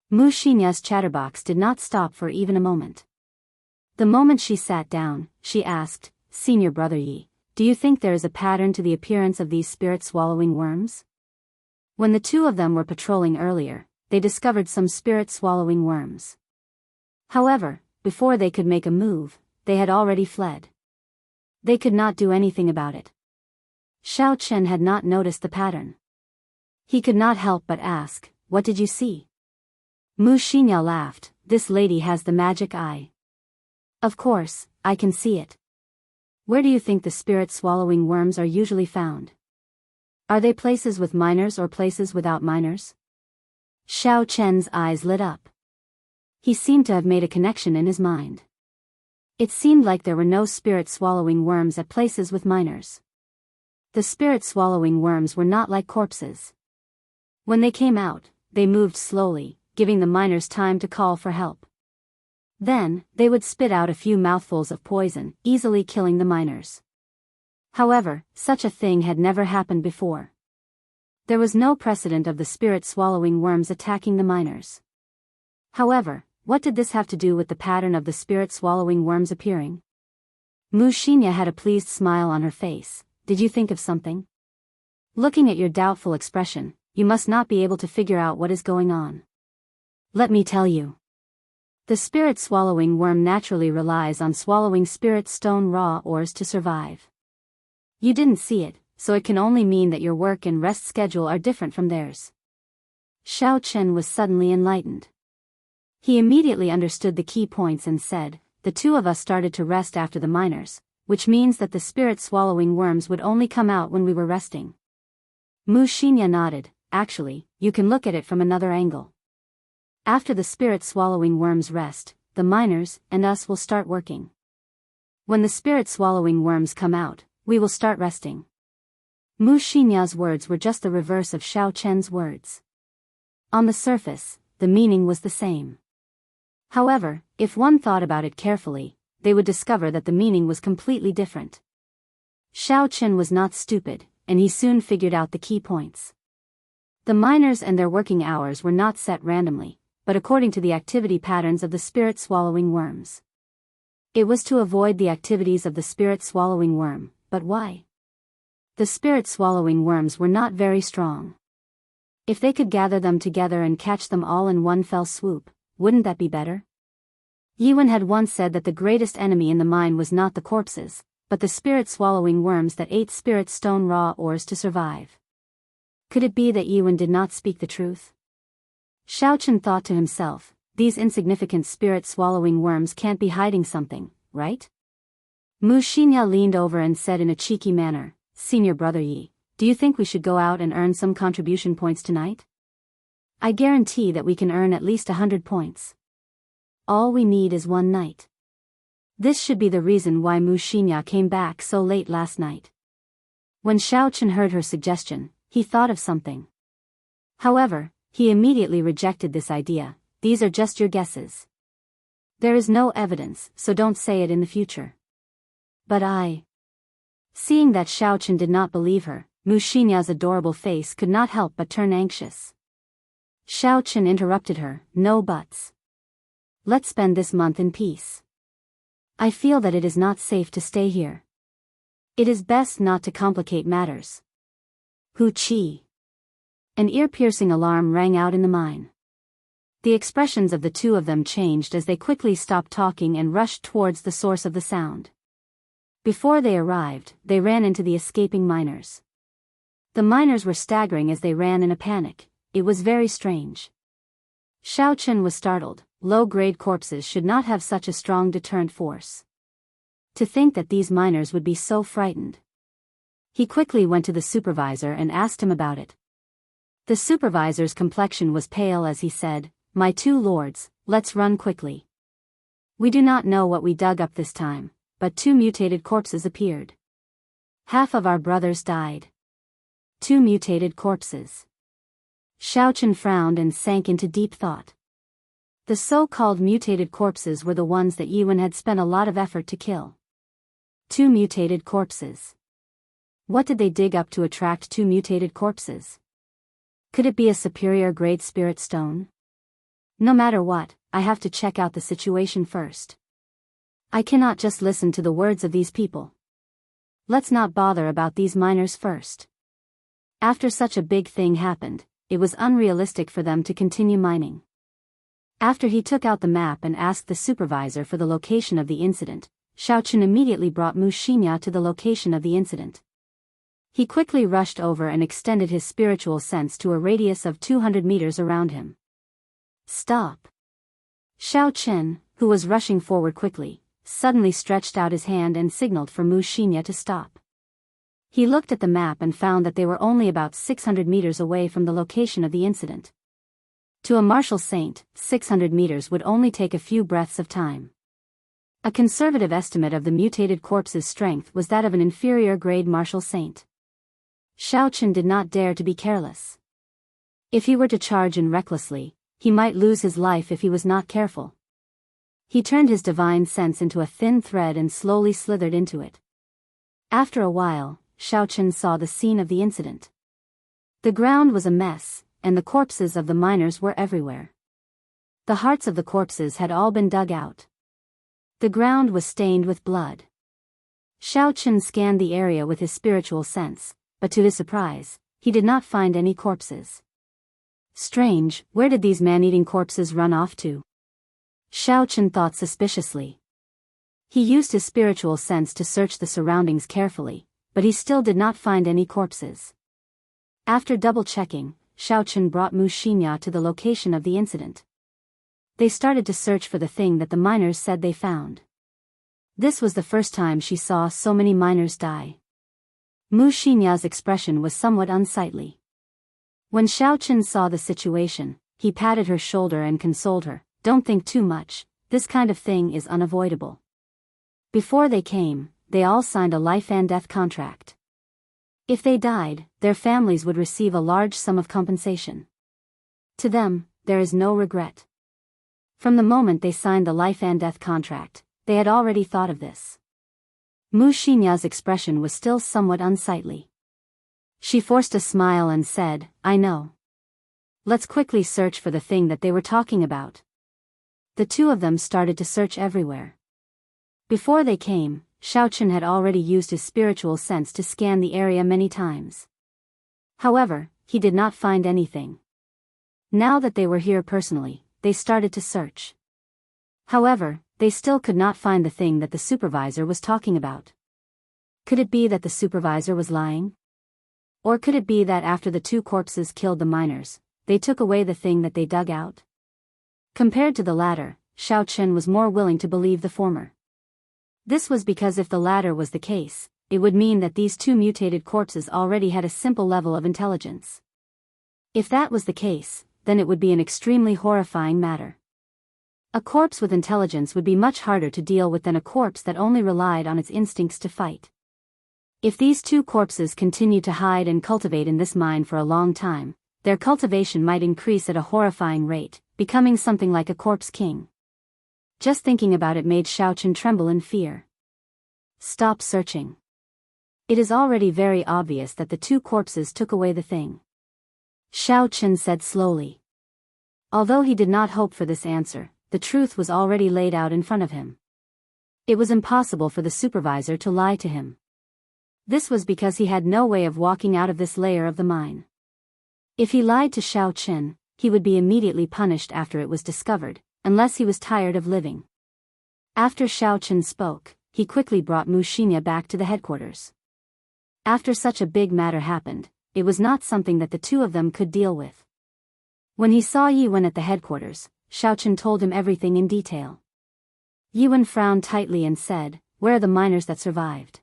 Mu Xinya's chatterbox did not stop for even a moment. The moment she sat down, she asked, Senior brother Yi, do you think there is a pattern to the appearance of these spirit-swallowing worms? When the 2 of them were patrolling earlier, they discovered some spirit-swallowing worms. However, before they could make a move, they had already fled. They could not do anything about it. Xiaochen had not noticed the pattern. He could not help but ask, what did you see? Mu Xinya laughed, this lady has the magic eye. Of course, I can see it. Where do you think the spirit-swallowing worms are usually found? Are they places with miners or places without miners? Xiaochen's eyes lit up. He seemed to have made a connection in his mind. It seemed like there were no spirit-swallowing worms at places with miners. The spirit-swallowing worms were not like corpses. When they came out, they moved slowly, giving the miners time to call for help. Then, they would spit out a few mouthfuls of poison, easily killing the miners. However, such a thing had never happened before. There was no precedent of the spirit-swallowing worms attacking the miners. However, what did this have to do with the pattern of the spirit-swallowing worms appearing? Mu Xinya had a pleased smile on her face. Did you think of something? Looking at your doubtful expression, you must not be able to figure out what is going on. Let me tell you. The spirit-swallowing worm naturally relies on swallowing spirit stone raw ores to survive. You didn't see it, so it can only mean that your work and rest schedule are different from theirs. Xiao Chen was suddenly enlightened. He immediately understood the key points and said, the two of us started to rest after the miners, which means that the spirit-swallowing worms would only come out when we were resting. Mu Xinya nodded. Actually, you can look at it from another angle. After the spirit-swallowing worms rest, the miners and us will start working. When the spirit-swallowing worms come out, we will start resting. Mu Xinya's words were just the reverse of Xiao Chen's words. On the surface, the meaning was the same. However, if one thought about it carefully, they would discover that the meaning was completely different. Xiao Chen was not stupid, and he soon figured out the key points. The miners and their working hours were not set randomly, but according to the activity patterns of the spirit-swallowing worms. It was to avoid the activities of the spirit-swallowing worm, but why? The spirit-swallowing worms were not very strong. If they could gather them together and catch them all in one fell swoop, wouldn't that be better? Yiwen had once said that the greatest enemy in the mine was not the corpses, but the spirit-swallowing worms that ate spirit stone raw ores to survive. Could it be that Yiwen did not speak the truth? Xiao Chen thought to himself, these insignificant spirit-swallowing worms can't be hiding something, right? Mu Xinya leaned over and said in a cheeky manner, Senior Brother Yi, do you think we should go out and earn some contribution points tonight? I guarantee that we can earn at least 100 points. All we need is one night. This should be the reason why Mu Xinya came back so late last night. When Xiao Chen heard her suggestion, he thought of something. However, he immediately rejected this idea. These are just your guesses. There is no evidence, so don't say it in the future. But Seeing that Xiao Chen did not believe her, Mu Xinya's adorable face could not help but turn anxious. Xiao Chen interrupted her, no buts. Let's spend this month in peace. I feel that it is not safe to stay here. It is best not to complicate matters. Hu Qi. An ear-piercing alarm rang out in the mine. The expressions of the two of them changed as they quickly stopped talking and rushed towards the source of the sound. Before they arrived, they ran into the escaping miners. The miners were staggering as they ran in a panic. It was very strange. Xiao Chen was startled. Low-grade corpses should not have such a strong deterrent force. To think that these miners would be so frightened. He quickly went to the supervisor and asked him about it. The supervisor's complexion was pale as he said, My two lords, let's run quickly. We do not know what we dug up this time, but 2 mutated corpses appeared. Half of our brothers died. 2 mutated corpses. Xiao Chen frowned and sank into deep thought. The so-called mutated corpses were the ones that Yiwen had spent a lot of effort to kill. 2 mutated corpses. What did they dig up to attract 2 mutated corpses? Could it be a superior grade spirit stone? No matter what, I have to check out the situation first. I cannot just listen to the words of these people. Let's not bother about these miners first. After such a big thing happened, it was unrealistic for them to continue mining. After he took out the map and asked the supervisor for the location of the incident, Xiao Chen immediately brought Mu Xinya to the location of the incident. He quickly rushed over and extended his spiritual sense to a radius of 200 meters around him. Stop! Xiao Chen, who was rushing forward quickly, suddenly stretched out his hand and signaled for Mu Xinya to stop. He looked at the map and found that they were only about 600 meters away from the location of the incident. To a martial saint, 600 meters would only take a few breaths of time. A conservative estimate of the mutated corpse's strength was that of an inferior grade martial saint. Xiao Chen did not dare to be careless. If he were to charge in recklessly, he might lose his life if he was not careful. He turned his divine sense into a thin thread and slowly slithered into it. After a while, Xiao Chen saw the scene of the incident. The ground was a mess, and the corpses of the miners were everywhere. The hearts of the corpses had all been dug out. The ground was stained with blood. Xiao Chen scanned the area with his spiritual sense, but to his surprise, he did not find any corpses. Strange, where did these man-eating corpses run off to? Xiao Chen thought suspiciously. He used his spiritual sense to search the surroundings carefully, but he still did not find any corpses. After double-checking, Xiao Chen brought Mu Xinya to the location of the incident. They started to search for the thing that the miners said they found. This was the first time she saw so many miners die. Mu Xinya's expression was somewhat unsightly. When Xiao Chen saw the situation, he patted her shoulder and consoled her, "Don't think too much, this kind of thing is unavoidable." Before they came, they all signed a life and death contract. If they died, their families would receive a large sum of compensation. To them, there is no regret. From the moment they signed the life and death contract, they had already thought of this. Mu Xinya's expression was still somewhat unsightly. She forced a smile and said, "I know. Let's quickly search for the thing that they were talking about." The two of them started to search everywhere. Before they came, Xiao Chen had already used his spiritual sense to scan the area many times. However, he did not find anything. Now that they were here personally, they started to search. However, they still could not find the thing that the supervisor was talking about. Could it be that the supervisor was lying? Or could it be that after the two corpses killed the miners, they took away the thing that they dug out? Compared to the latter, Xiao Chen was more willing to believe the former. This was because if the latter was the case, it would mean that these two mutated corpses already had a simple level of intelligence. If that was the case, then it would be an extremely horrifying matter. A corpse with intelligence would be much harder to deal with than a corpse that only relied on its instincts to fight. If these two corpses continued to hide and cultivate in this mine for a long time, their cultivation might increase at a horrifying rate, becoming something like a corpse king. Just thinking about it made Xiao Chen tremble in fear. "Stop searching. It is already very obvious that the two corpses took away the thing," Xiao Chen said slowly. Although he did not hope for this answer, the truth was already laid out in front of him. It was impossible for the supervisor to lie to him. This was because he had no way of walking out of this layer of the mine. If he lied to Xiao Chen, he would be immediately punished after it was discovered, unless he was tired of living. After Xiao Chen spoke, he quickly brought Mu Xinya back to the headquarters. After such a big matter happened, it was not something that the two of them could deal with. When he saw Yiwen at the headquarters, Xiao Chen told him everything in detail. Yiwen frowned tightly and said, "Where are the miners that survived?"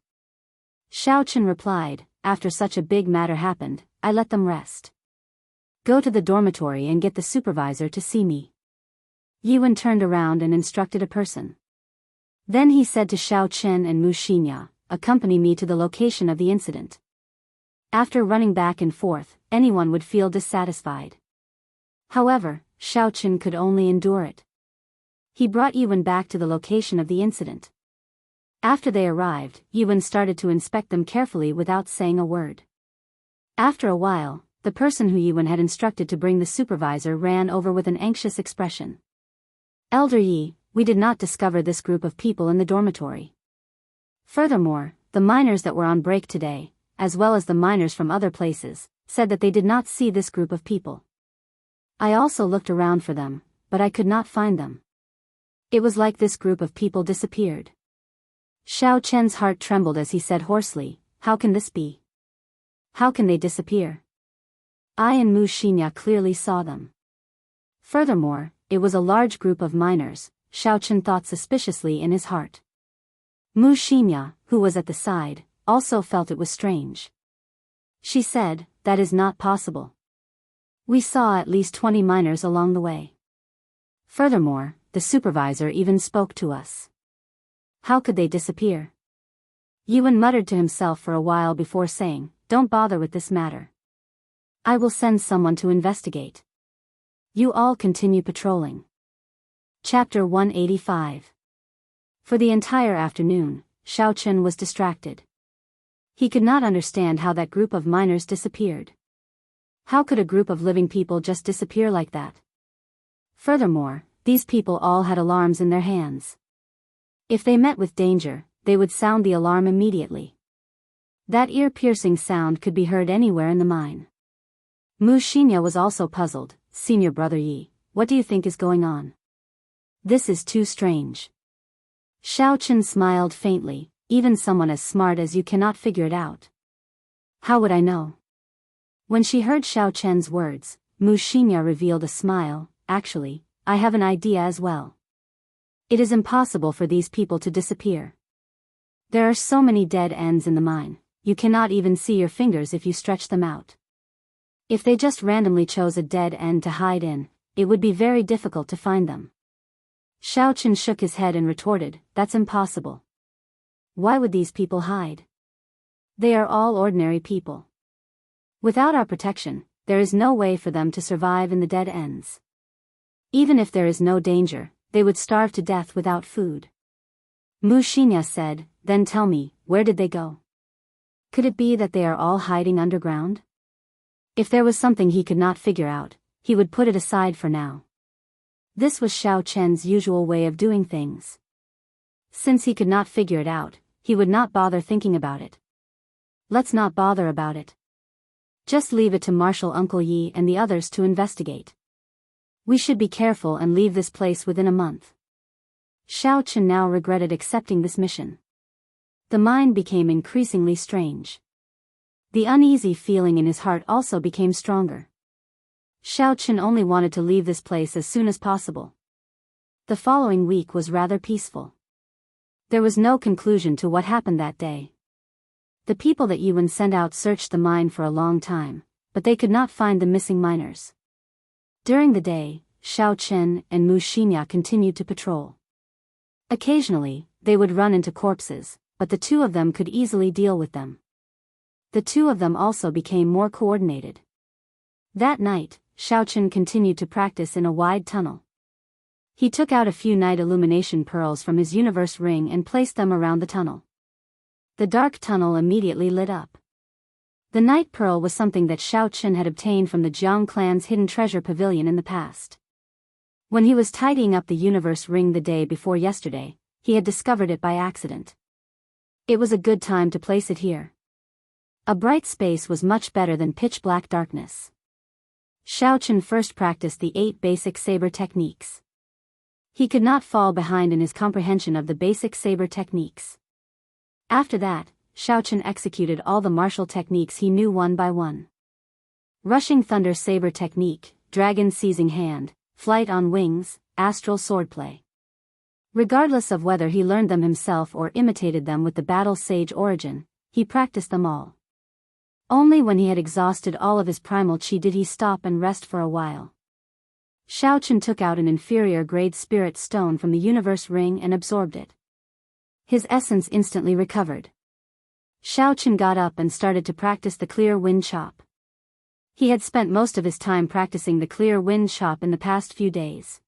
Xiao Chen replied, "After such a big matter happened, I let them rest. Go to the dormitory and get the supervisor to see me." Yiwen turned around and instructed a person. Then he said to Xiao Chen and Mu Xinya, "Accompany me to the location of the incident." After running back and forth, anyone would feel dissatisfied. However, Xiao Chen could only endure it. He brought Yiwen back to the location of the incident. After they arrived, Yiwen started to inspect them carefully without saying a word. After a while, the person who Yiwen had instructed to bring the supervisor ran over with an anxious expression. "Elder Yi, we did not discover this group of people in the dormitory. Furthermore, the miners that were on break today, as well as the miners from other places, said that they did not see this group of people. I also looked around for them, but I could not find them. It was like this group of people disappeared." Xiao Chen's heart trembled as he said hoarsely, "How can this be? How can they disappear? I and Mu Xinya clearly saw them." Furthermore, it was a large group of miners, Xiao Chen thought suspiciously in his heart. Mu Xinya, who was at the side, also felt it was strange. She said, "That is not possible. We saw at least 20 miners along the way. Furthermore, the supervisor even spoke to us. How could they disappear?" Yiwen muttered to himself for a while before saying, "Don't bother with this matter. I will send someone to investigate. You all continue patrolling." Chapter 185. For the entire afternoon, Xiao Chen was distracted. He could not understand how that group of miners disappeared. How could a group of living people just disappear like that? Furthermore, these people all had alarms in their hands. If they met with danger, they would sound the alarm immediately. That ear-piercing sound could be heard anywhere in the mine. Mu Xinya was also puzzled. Senior Brother Yi, what do you think is going on? This is too strange. Xiao Chen smiled faintly. Even someone as smart as you cannot figure it out. How would I know? When she heard Xiao Chen's words, Mu Xinya revealed a smile. Actually, I have an idea as well. It is impossible for these people to disappear. There are so many dead ends in the mine, you cannot even see your fingers if you stretch them out. If they just randomly chose a dead end to hide in, it would be very difficult to find them. Xiao Chen shook his head and retorted, that's impossible. Why would these people hide? They are all ordinary people. Without our protection, there is no way for them to survive in the dead ends. Even if there is no danger, they would starve to death without food. Mu Xinya said, then tell me, where did they go? Could it be that they are all hiding underground? If there was something he could not figure out, he would put it aside for now. This was Xiao Chen's usual way of doing things. Since he could not figure it out, he would not bother thinking about it. Let's not bother about it. Just leave it to Marshal Uncle Yi and the others to investigate. We should be careful and leave this place within a month. Xiao Chen now regretted accepting this mission. The mine became increasingly strange. The uneasy feeling in his heart also became stronger. Xiao Chen only wanted to leave this place as soon as possible. The following week was rather peaceful. There was no conclusion to what happened that day. The people that Yuan sent out searched the mine for a long time, but they could not find the missing miners. During the day, Xiao Chen and Mu Xinya continued to patrol. Occasionally, they would run into corpses, but the two of them could easily deal with them. The two of them also became more coordinated. That night, Xiao Chen continued to practice in a wide tunnel. He took out a few night illumination pearls from his universe ring and placed them around the tunnel. The dark tunnel immediately lit up. The night pearl was something that Xiao Chen had obtained from the Jiang clan's hidden treasure pavilion in the past. When he was tidying up the universe ring the day before yesterday, he had discovered it by accident. It was a good time to place it here. A bright space was much better than pitch-black darkness. Xiao Chen first practiced the 8 basic saber techniques. He could not fall behind in his comprehension of the basic saber techniques. After that, Xiao Chen executed all the martial techniques he knew one by one. Rushing thunder saber technique, dragon seizing hand, flight on wings, astral swordplay. Regardless of whether he learned them himself or imitated them with the battle sage origin, he practiced them all. Only when he had exhausted all of his primal chi did he stop and rest for a while. Xiao Chen took out an inferior grade spirit stone from the universe ring and absorbed it. His essence instantly recovered. Xiao Chen got up and started to practice the clear wind chop. He had spent most of his time practicing the clear wind chop in the past few days.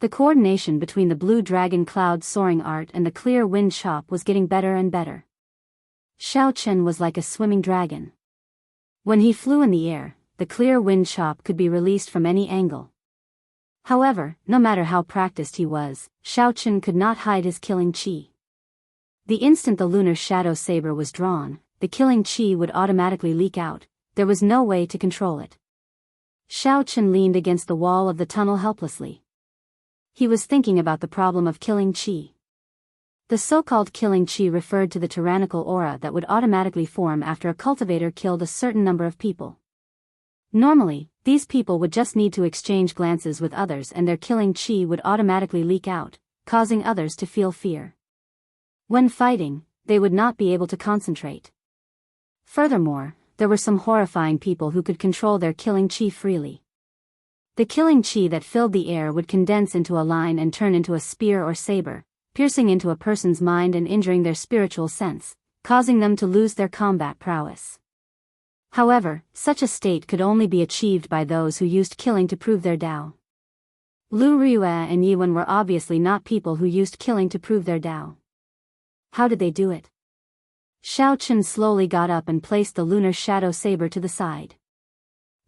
The coordination between the blue dragon cloud soaring art and the clear wind chop was getting better and better. Xiao Chen was like a swimming dragon. When he flew in the air, the clear wind chop could be released from any angle. However, no matter how practiced he was, Xiao Chen could not hide his killing chi. The instant the lunar shadow saber was drawn, the killing chi would automatically leak out. There was no way to control it. Xiao Chen leaned against the wall of the tunnel helplessly. He was thinking about the problem of killing chi. The so-called killing chi referred to the tyrannical aura that would automatically form after a cultivator killed a certain number of people. Normally, these people would just need to exchange glances with others and their killing chi would automatically leak out, causing others to feel fear. When fighting, they would not be able to concentrate. Furthermore, there were some horrifying people who could control their killing chi freely. The killing chi that filled the air would condense into a line and turn into a spear or saber, piercing into a person's mind and injuring their spiritual sense, causing them to lose their combat prowess. However, such a state could only be achieved by those who used killing to prove their Tao. Lu Riyue and Yiwen were obviously not people who used killing to prove their Tao. How did they do it? Xiao Chen slowly got up and placed the lunar shadow saber to the side.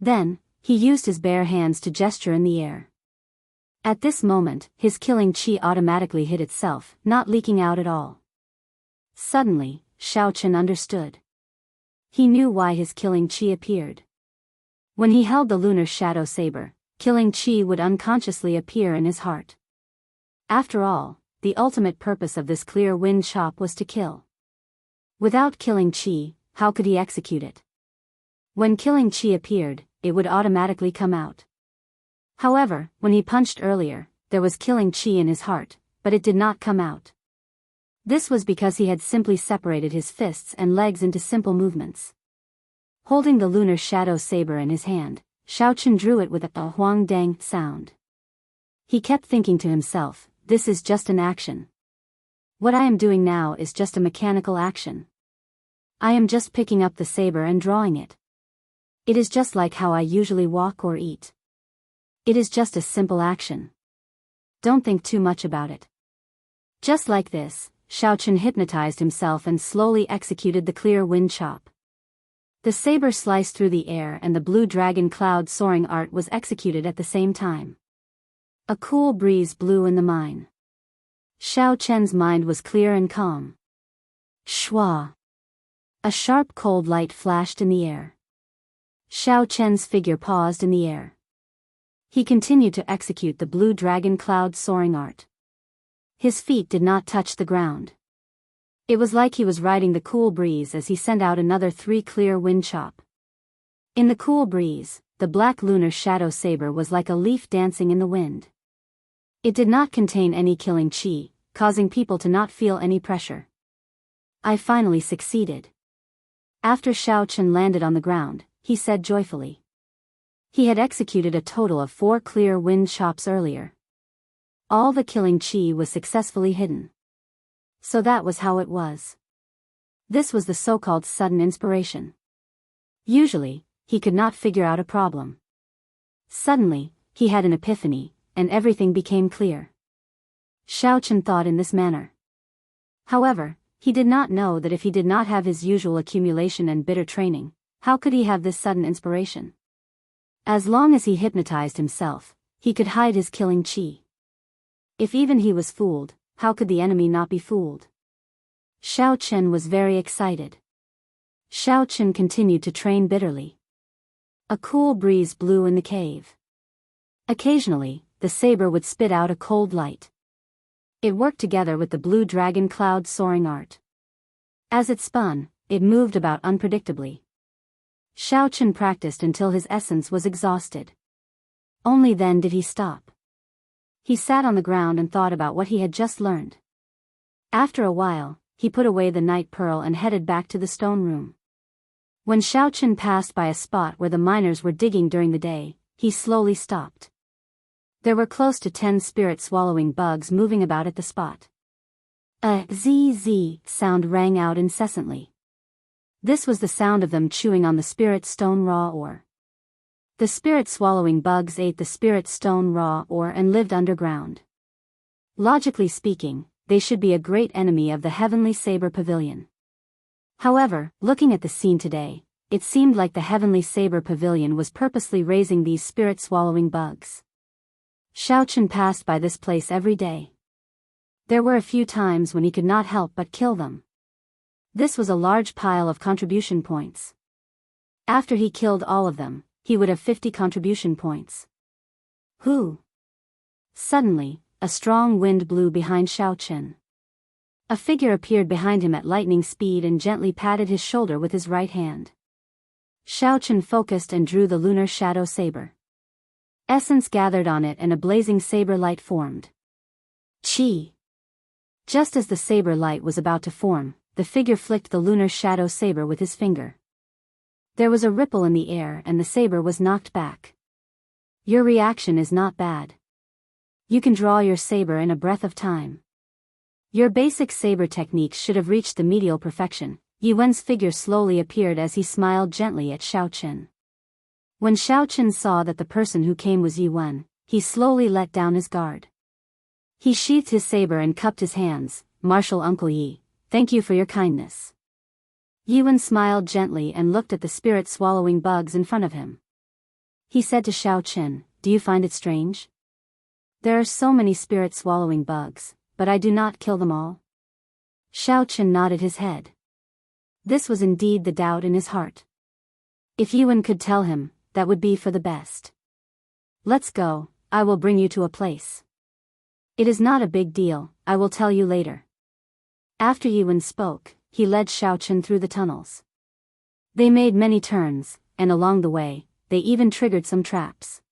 Then, he used his bare hands to gesture in the air. At this moment, his killing chi automatically hid itself, not leaking out at all. Suddenly, Xiao Chen understood. He knew why his killing chi appeared. When he held the lunar shadow saber, killing chi would unconsciously appear in his heart. After all, the ultimate purpose of this clear wind chop was to kill. Without killing chi, how could he execute it? When killing chi appeared, it would automatically come out. However, when he punched earlier, there was killing chi in his heart, but it did not come out. This was because he had simply separated his fists and legs into simple movements. Holding the lunar shadow saber in his hand, Xiaochen drew it with a huang dang sound. He kept thinking to himself, this is just an action. What I am doing now is just a mechanical action. I am just picking up the saber and drawing it. It is just like how I usually walk or eat. It is just a simple action. Don't think too much about it. Just like this, Xiaochen hypnotized himself and slowly executed the clear wind chop. The saber sliced through the air and the blue dragon cloud soaring art was executed at the same time. A cool breeze blew in the mine. Xiaochen's mind was clear and calm. Shwa! A sharp cold light flashed in the air. Xiaochen's figure paused in the air. He continued to execute the blue dragon cloud soaring art. His feet did not touch the ground. It was like he was riding the cool breeze as he sent out another 3 clear wind chop. In the cool breeze, the black lunar shadow saber was like a leaf dancing in the wind. It did not contain any killing chi, causing people to not feel any pressure. I finally succeeded. After Xiaochen landed on the ground, he said joyfully. He had executed a total of 4 clear wind chops earlier. All the killing chi was successfully hidden. So that was how it was. This was the so-called sudden inspiration. Usually, he could not figure out a problem. Suddenly, he had an epiphany, and everything became clear. Xiaochen thought in this manner. However, he did not know that if he did not have his usual accumulation and bitter training, how could he have this sudden inspiration? As long as he hypnotized himself, he could hide his killing chi. If even he was fooled, how could the enemy not be fooled? Xiaochen was very excited. Xiaochen continued to train bitterly. A cool breeze blew in the cave. Occasionally, the saber would spit out a cold light. It worked together with the blue dragon cloud soaring art. As it spun, it moved about unpredictably. Xiaochen practiced until his essence was exhausted. Only then did he stop. He sat on the ground and thought about what he had just learned. After a while, he put away the night pearl and headed back to the stone room. When Xiaochen passed by a spot where the miners were digging during the day, he slowly stopped. There were close to 10 spirit-swallowing bugs moving about at the spot. A zzz sound rang out incessantly. This was the sound of them chewing on the spirit stone raw ore. The spirit-swallowing bugs ate the spirit stone raw ore and lived underground. Logically speaking, they should be a great enemy of the Heavenly Saber Pavilion. However, looking at the scene today, it seemed like the Heavenly Saber Pavilion was purposely raising these spirit-swallowing bugs. Xiaochen passed by this place every day. There were a few times when he could not help but kill them. This was a large pile of contribution points. After he killed all of them, he would have 50 contribution points. Who? Suddenly, a strong wind blew behind Xiaochen. A figure appeared behind him at lightning speed and gently patted his shoulder with his right hand. Xiaochen focused and drew the lunar shadow saber. Essence gathered on it and a blazing saber light formed. Chi! Just as the saber light was about to form, the figure flicked the lunar shadow saber with his finger. There was a ripple in the air and the saber was knocked back. Your reaction is not bad. You can draw your saber in a breath of time. Your basic saber techniques should have reached the medial perfection. Yuan's figure slowly appeared as he smiled gently at Xiaochen. When Xiaochen saw that the person who came was Yuan, he slowly let down his guard. He sheathed his saber and cupped his hands. Martial Uncle Yi, thank you for your kindness. Yuan smiled gently and looked at the spirit-swallowing bugs in front of him. He said to Xiaochen, do you find it strange? There are so many spirit-swallowing bugs, but I do not kill them all. Xiaochen nodded his head. This was indeed the doubt in his heart. If Yuan could tell him that would be for the best. Let's go, I will bring you to a place. It is not a big deal, I will tell you later. After Yuan spoke, he led Xiaochen through the tunnels. They made many turns, and along the way, they even triggered some traps.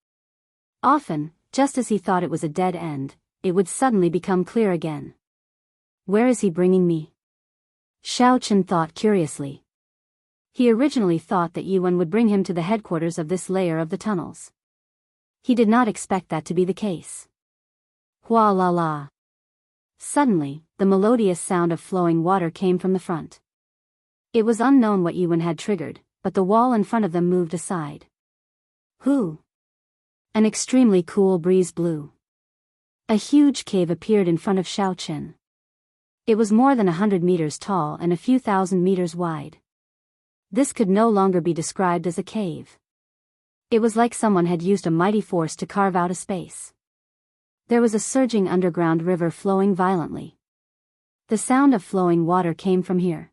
Often, just as he thought it was a dead end, it would suddenly become clear again. Where is he bringing me? Xiaochen thought curiously. He originally thought that Yuan would bring him to the headquarters of this layer of the tunnels. He did not expect that to be the case. Hua la la. Suddenly, the melodious sound of flowing water came from the front. It was unknown what Yuan had triggered, but the wall in front of them moved aside. Who? An extremely cool breeze blew. A huge cave appeared in front of Xiaochen. It was more than 100 meters tall and a few thousand meters wide. This could no longer be described as a cave. It was like someone had used a mighty force to carve out a space. There was a surging underground river flowing violently. The sound of flowing water came from here.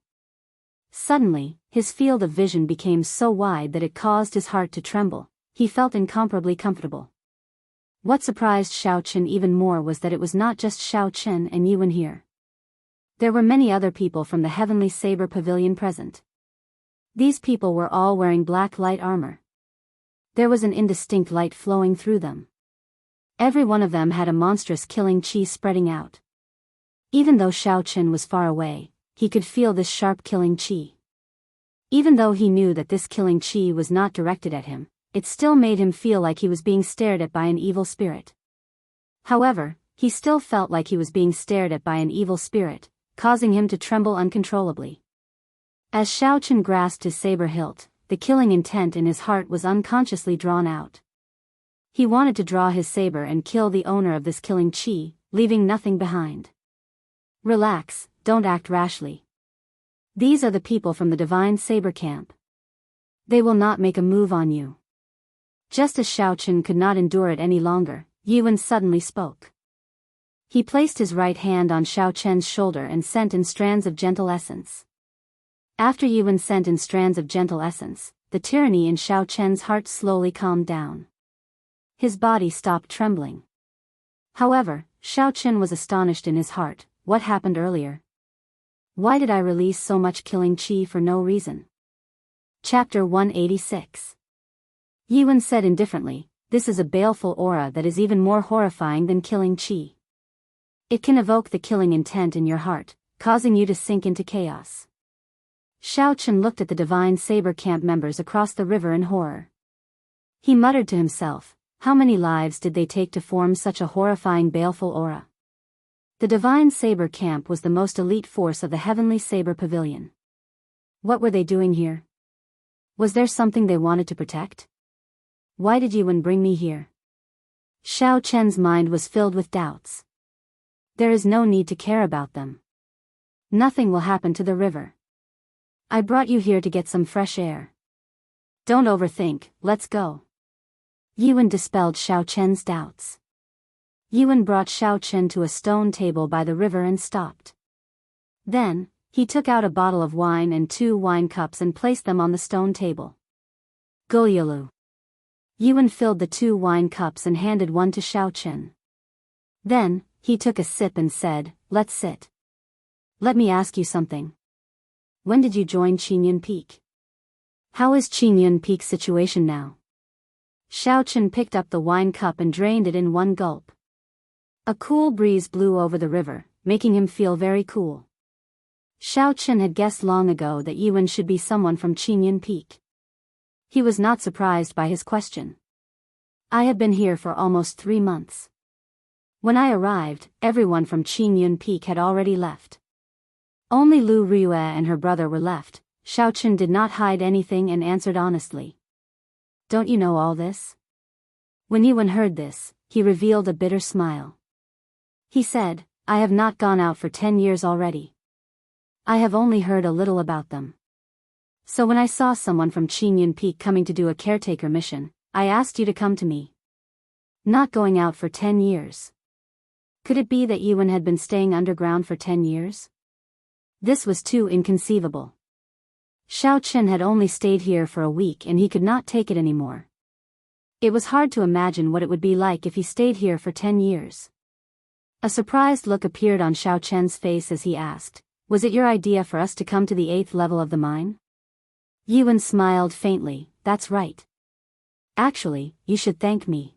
Suddenly, his field of vision became so wide that it caused his heart to tremble. He felt incomparably comfortable. What surprised Xiaochen even more was that it was not just Xiaochen and Yuan here. There were many other people from the Heavenly Saber Pavilion present. These people were all wearing black light armor. There was an indistinct light flowing through them. Every one of them had a monstrous killing chi spreading out. Even though Xiaochen was far away, he could feel this sharp killing chi. Even though he knew that this killing chi was not directed at him, it still made him feel like he was being stared at by an evil spirit. However, he still felt like he was being stared at by an evil spirit, causing him to tremble uncontrollably. As Xiaochen grasped his saber hilt, the killing intent in his heart was unconsciously drawn out. He wanted to draw his saber and kill the owner of this killing chi, leaving nothing behind. Relax, don't act rashly. These are the people from the Divine Saber Camp. They will not make a move on you. Just as Xiaochen could not endure it any longer, Yuan suddenly spoke. He placed his right hand on Xiaochen's shoulder and sent in strands of gentle essence. After Yuan sent in strands of gentle essence, the tyranny in Xiaochen's heart slowly calmed down. His body stopped trembling. However, Xiaochen was astonished in his heart. What happened earlier? Why did I release so much killing chi for no reason? Chapter 186. Yuan said indifferently, this is a baleful aura that is even more horrifying than killing chi. It can evoke the killing intent in your heart, causing you to sink into chaos. Xiaochen looked at the Divine Saber Camp members across the river in horror. He muttered to himself, how many lives did they take to form such a horrifying baleful aura? The Divine Saber Camp was the most elite force of the Heavenly Saber Pavilion. What were they doing here? Was there something they wanted to protect? Why did Yuan bring me here? Xiaochen's mind was filled with doubts. There is no need to care about them. Nothing will happen to the river. I brought you here to get some fresh air. Don't overthink, let's go. Yuan dispelled Xiaochen's doubts. Yuan brought Xiaochen to a stone table by the river and stopped. Then, he took out a bottle of wine and 2 wine cups and placed them on the stone table. Goyalu. Yuan filled the 2 wine cups and handed one to Xiaochen. Then, he took a sip and said, let's sit. Let me ask you something. When did you join Qingyun Peak? How is Qingyun Peak's situation now? Xiaochen picked up the wine cup and drained it in one gulp. A cool breeze blew over the river, making him feel very cool. Xiaochen had guessed long ago that Yuan should be someone from Qingyun Peak. He was not surprised by his question. I have been here for almost 3 months. When I arrived, everyone from Qingyun Peak had already left. Only Lu Riyue and her brother were left. Xiaochen did not hide anything and answered honestly. Don't you know all this? When Yuan heard this, he revealed a bitter smile. He said, I have not gone out for 10 years already. I have only heard a little about them. So when I saw someone from Qingyun Peak coming to do a caretaker mission, I asked you to come to me. Not going out for 10 years. Could it be that Yuan had been staying underground for 10 years? This was too inconceivable. Xiaochen had only stayed here for a week and he could not take it anymore. It was hard to imagine what it would be like if he stayed here for 10 years. A surprised look appeared on Xiao Chen's face as he asked, "Was it your idea for us to come to the 8th level of the mine?" Yuan smiled faintly, "That's right. Actually, you should thank me.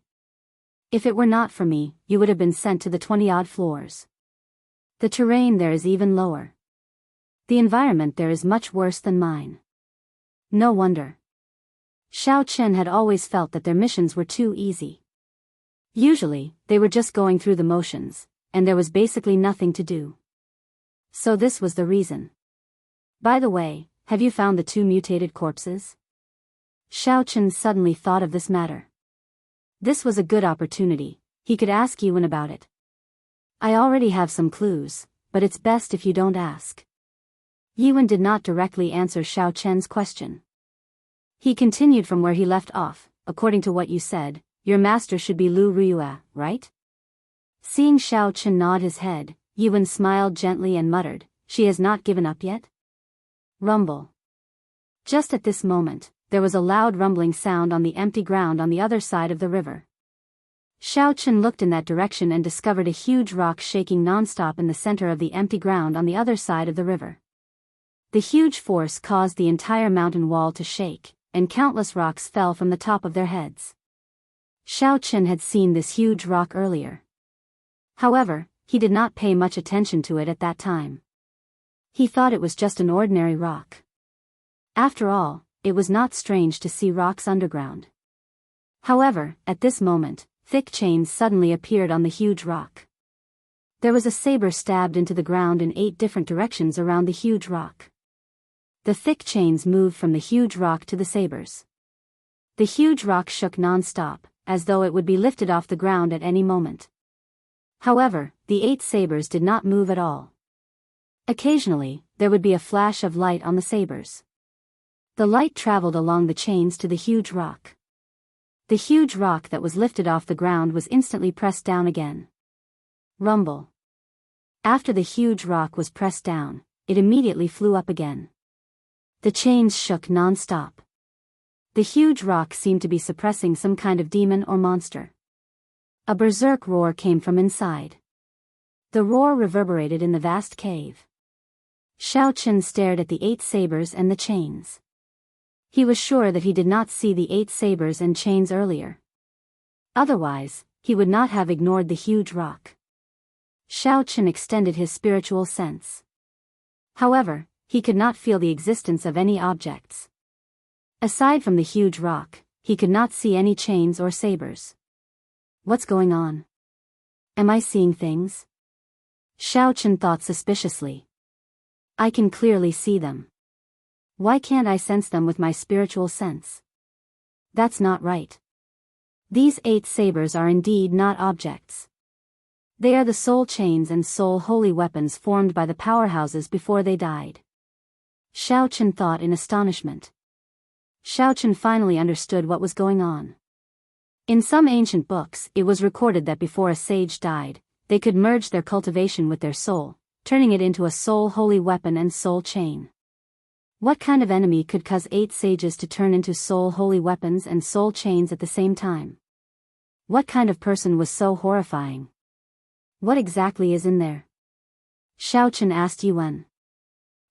If it were not for me, you would have been sent to the 20-odd floors. The terrain there is even lower. The environment there is much worse than mine." No wonder. Xiao Chen had always felt that their missions were too easy. Usually, they were just going through the motions, and there was basically nothing to do. So this was the reason. "By the way, have you found the 2 mutated corpses?" Xiao Chen suddenly thought of this matter. This was a good opportunity, he could ask Yuan about it. "I already have some clues, but it's best if you don't ask." Yuan did not directly answer Xiao Chen's question. He continued from where he left off. "According to what you said, your master should be Lu Ruiyue, right?" Seeing Xiao Chen nod his head, Yuan smiled gently and muttered, "She has not given up yet?" Rumble. Just at this moment, there was a loud rumbling sound on the empty ground on the other side of the river. Xiao Chen looked in that direction and discovered a huge rock shaking non-stop in the center of the empty ground on the other side of the river. The huge force caused the entire mountain wall to shake, and countless rocks fell from the top of their heads. Xiao Chen had seen this huge rock earlier. However, he did not pay much attention to it at that time. He thought it was just an ordinary rock. After all, it was not strange to see rocks underground. However, at this moment, thick chains suddenly appeared on the huge rock. There was a saber stabbed into the ground in 8 different directions around the huge rock. The thick chains moved from the huge rock to the sabers. The huge rock shook non-stop, as though it would be lifted off the ground at any moment. However, the 8 sabers did not move at all. Occasionally, there would be a flash of light on the sabers. The light traveled along the chains to the huge rock. The huge rock that was lifted off the ground was instantly pressed down again. Rumble. After the huge rock was pressed down, it immediately flew up again. The chains shook non-stop. The huge rock seemed to be suppressing some kind of demon or monster. A berserk roar came from inside. The roar reverberated in the vast cave. Xiao Chen stared at the 8 sabers and the chains. He was sure that he did not see the 8 sabers and chains earlier. Otherwise, he would not have ignored the huge rock. Xiao Chen extended his spiritual sense. However, he could not feel the existence of any objects. Aside from the huge rock, he could not see any chains or sabers. What's going on? Am I seeing things? Xiao Chen thought suspiciously. I can clearly see them. Why can't I sense them with my spiritual sense? That's not right. These 8 sabers are indeed not objects. They are the soul chains and soul holy weapons formed by the powerhouses before they died. Xiao Chen thought in astonishment. Xiao Chen finally understood what was going on. In some ancient books, it was recorded that before a sage died, they could merge their cultivation with their soul, turning it into a soul holy weapon and soul chain. What kind of enemy could cause 8 sages to turn into soul holy weapons and soul chains at the same time? What kind of person was so horrifying? What exactly is in there? Xiao Chen asked Yuan.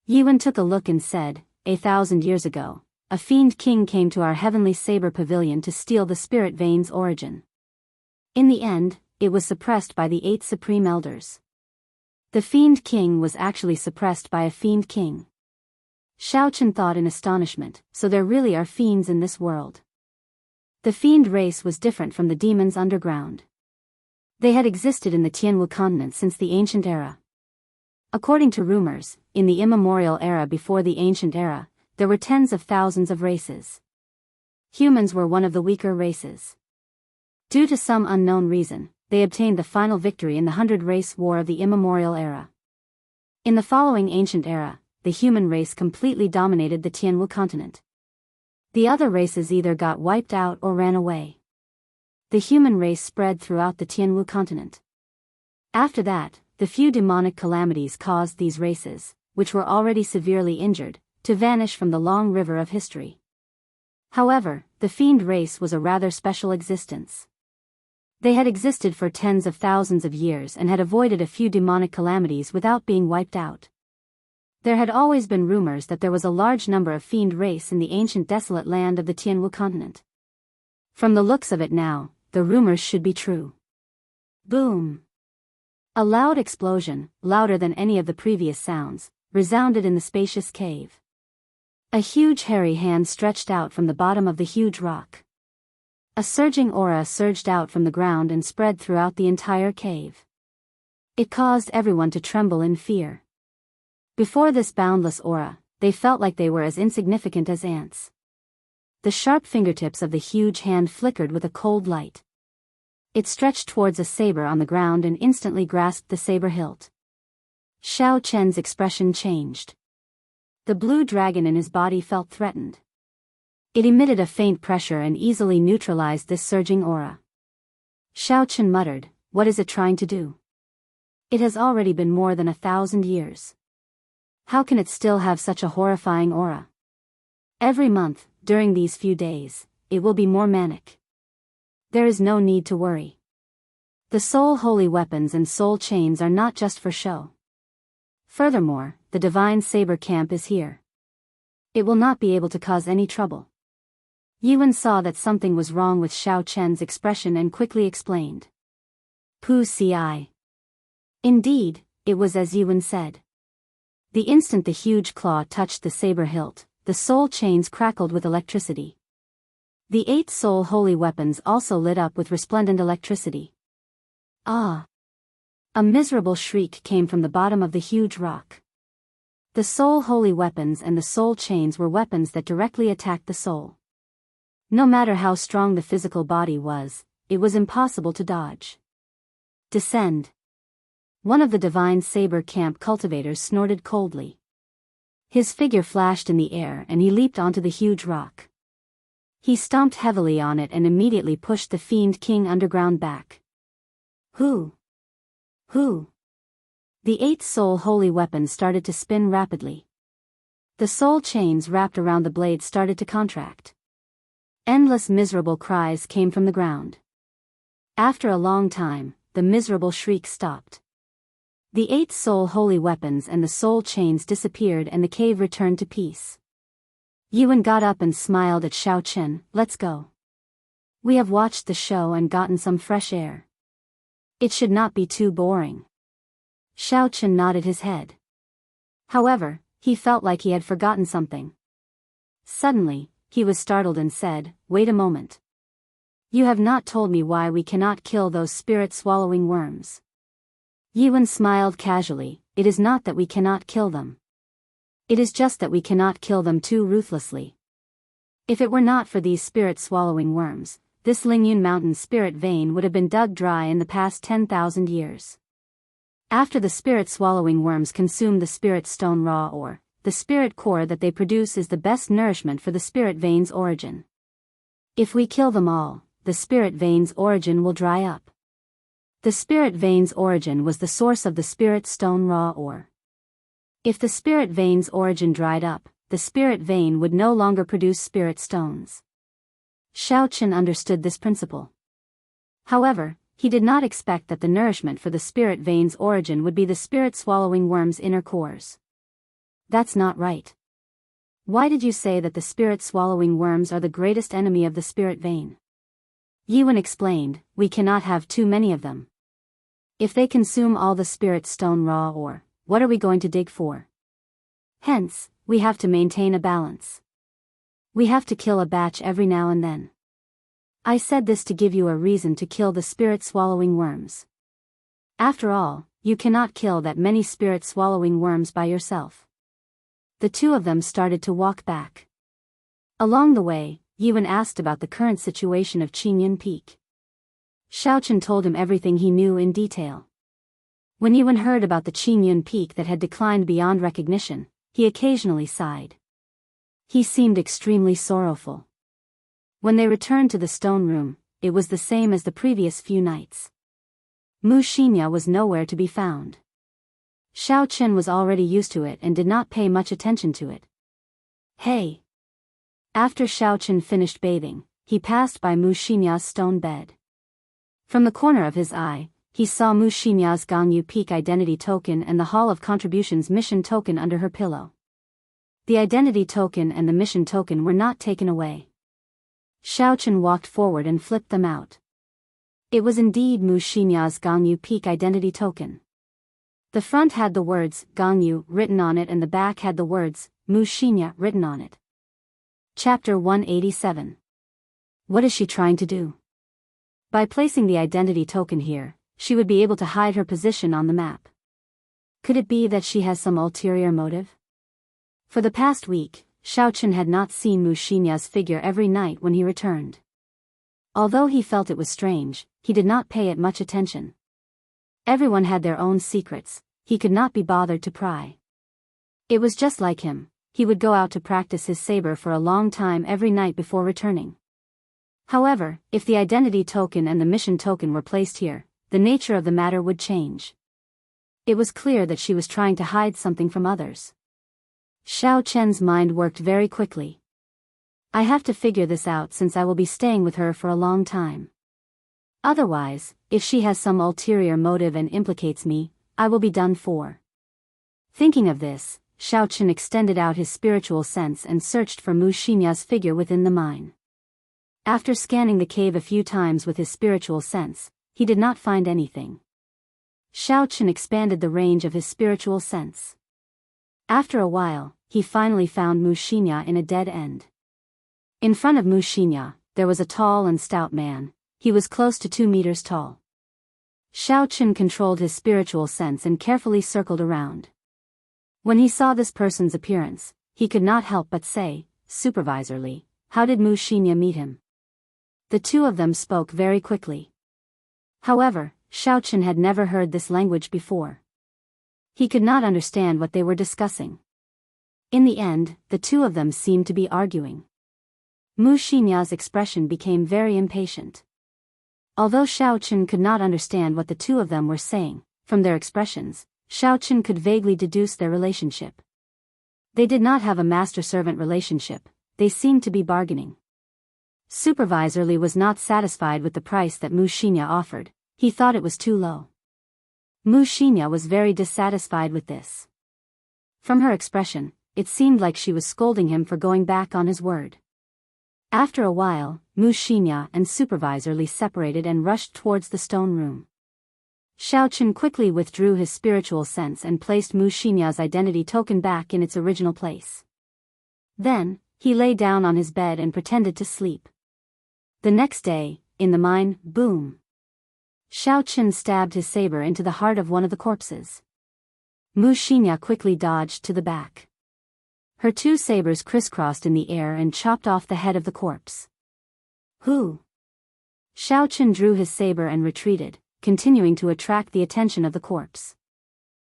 Yuan took a look and said, 1,000 years ago, a fiend king came to our heavenly saber pavilion to steal the spirit vein's origin. In the end, it was suppressed by the 8 supreme elders. The fiend king was actually suppressed by a fiend king. Xiao Chen thought in astonishment, so there really are fiends in this world. The fiend race was different from the demons underground. They had existed in the Tianwu continent since the ancient era. According to rumors, in the immemorial era before the ancient era, there were tens of thousands of races. Humans were one of the weaker races. Due to some unknown reason, they obtained the final victory in the 100-race war of the immemorial era. In the following ancient era, the human race completely dominated the Tianwu continent. The other races either got wiped out or ran away. The human race spread throughout the Tianwu continent. After that, the few demonic calamities caused these races, which were already severely injured, to vanish from the long river of history. However, the fiend race was a rather special existence. They had existed for tens of thousands of years and had avoided a few demonic calamities without being wiped out. There had always been rumors that there was a large number of fiend race in the ancient desolate land of the Tianwu continent. From the looks of it now, the rumors should be true. Boom! A loud explosion, louder than any of the previous sounds, resounded in the spacious cave. A huge hairy hand stretched out from the bottom of the huge rock. A surging aura surged out from the ground and spread throughout the entire cave. It caused everyone to tremble in fear. Before this boundless aura, they felt like they were as insignificant as ants. The sharp fingertips of the huge hand flickered with a cold light. It stretched towards a saber on the ground and instantly grasped the saber hilt. Xiao Chen's expression changed. The blue dragon in his body felt threatened. It emitted a faint pressure and easily neutralized this surging aura. Xiao Chen muttered, "What is it trying to do? It has already been more than 1,000 years. How can it still have such a horrifying aura? Every month, during these few days, it will be more manic. There is no need to worry. The soul holy weapons and soul chains are not just for show. Furthermore, the divine saber camp is here. It will not be able to cause any trouble." Yuan saw that something was wrong with Xiao Chen's expression and quickly explained. Pu ci. Indeed, it was as Yuan said. The instant the huge claw touched the saber hilt, the soul chains crackled with electricity. The 8 soul holy weapons also lit up with resplendent electricity. Ah! A miserable shriek came from the bottom of the huge rock. The soul holy weapons and the soul chains were weapons that directly attacked the soul. No matter how strong the physical body was, it was impossible to dodge. Descend. One of the divine saber camp cultivators snorted coldly. His figure flashed in the air and he leaped onto the huge rock. He stomped heavily on it and immediately pushed the Fiend King underground back. Who? The 8 soul holy weapons started to spin rapidly. The soul chains wrapped around the blade started to contract. Endless miserable cries came from the ground. After a long time, the miserable shriek stopped. The 8 soul holy weapons and the soul chains disappeared and the cave returned to peace. Yuan got up and smiled at Xiao Chen. "Let's go. We have watched the show and gotten some fresh air. It should not be too boring." Xiao Chen nodded his head. However, he felt like he had forgotten something. Suddenly, he was startled and said, "Wait a moment. You have not told me why we cannot kill those spirit-swallowing worms." Yuan smiled casually. "It is not that we cannot kill them. It is just that we cannot kill them too ruthlessly. If it were not for these spirit-swallowing worms, this Lingyun Mountain spirit vein would have been dug dry in the past 10,000 years. After the spirit-swallowing worms consume the spirit stone raw ore, the spirit core that they produce is the best nourishment for the spirit vein's origin. If we kill them all, the spirit vein's origin will dry up. The spirit vein's origin was the source of the spirit stone raw ore. If the spirit vein's origin dried up, the spirit vein would no longer produce spirit stones." Xiao Chen understood this principle. However, he did not expect that the nourishment for the spirit vein's origin would be the spirit-swallowing worm's inner cores. "That's not right. Why did you say that the spirit-swallowing worms are the greatest enemy of the spirit vein?" Yuan explained, "We cannot have too many of them. If they consume all the spirit stone raw ore, what are we going to dig for? Hence, we have to maintain a balance. We have to kill a batch every now and then. I said this to give you a reason to kill the spirit-swallowing worms. After all, you cannot kill that many spirit-swallowing worms by yourself." The two of them started to walk back. Along the way, Yuan asked about the current situation of Qingyun Peak. Xiao Chen told him everything he knew in detail. When Yuan heard about the Qingyun Peak that had declined beyond recognition, he occasionally sighed. He seemed extremely sorrowful. When they returned to the stone room, it was the same as the previous few nights. Mu Xinya was nowhere to be found. Xiao Chen was already used to it and did not pay much attention to it. "Hey! After Xiaochen finished bathing, he passed by Mu Xinya's stone bed. From the corner of his eye, he saw Mu Xinya's Gangyu Peak identity token and the Hall of Contributions mission token under her pillow. The identity token and the mission token were not taken away. Xiaochen walked forward and flipped them out. It was indeed Mu Xinya's Gangyu Peak identity token. The front had the words Gangyu written on it and the back had the words Mu Xinya written on it. Chapter 187. What is she trying to do? By placing the identity token here, she would be able to hide her position on the map. Could it be that she has some ulterior motive? For the past week, Xiaochen had not seen Mu Xinya's figure every night when he returned. Although he felt it was strange, he did not pay it much attention. Everyone had their own secrets, he could not be bothered to pry. It was just like him, he would go out to practice his saber for a long time every night before returning. However, if the identity token and the mission token were placed here, the nature of the matter would change. It was clear that she was trying to hide something from others. Xiaochen's mind worked very quickly. I have to figure this out since I will be staying with her for a long time. Otherwise, if she has some ulterior motive and implicates me, I will be done for. Thinking of this, Xiaochen extended out his spiritual sense and searched for Mu Xinya's figure within the mine. After scanning the cave a few times with his spiritual sense, he did not find anything. Xiaochen expanded the range of his spiritual sense. After a while, he finally found Mu Xinya in a dead end. In front of Mu Xinya, there was a tall and stout man. He was close to 2 meters tall. Xiaochen controlled his spiritual sense and carefully circled around. When he saw this person's appearance, he could not help but say, supervisorly, how did Mu Xinya meet him? The two of them spoke very quickly. However, Xiaochen had never heard this language before. He could not understand what they were discussing. In the end, the two of them seemed to be arguing. Mu Xinya's expression became very impatient. Although Xiaochen could not understand what the two of them were saying, from their expressions, Xiaochen could vaguely deduce their relationship. They did not have a master-servant relationship, they seemed to be bargaining. Supervisor Li was not satisfied with the price that Mu Xinya offered, he thought it was too low. Mu Xinya was very dissatisfied with this. From her expression, it seemed like she was scolding him for going back on his word. After a while, Mu Xinya and Supervisor Li separated and rushed towards the stone room. Xiaochen quickly withdrew his spiritual sense and placed Mu Xinya's identity token back in its original place. Then, he lay down on his bed and pretended to sleep. The next day, in the mine, boom! Xiaochen stabbed his saber into the heart of one of the corpses. Mu Xinya quickly dodged to the back. Her 2 sabers crisscrossed in the air and chopped off the head of the corpse. Who? Xiaochen drew his saber and retreated, continuing to attract the attention of the corpse.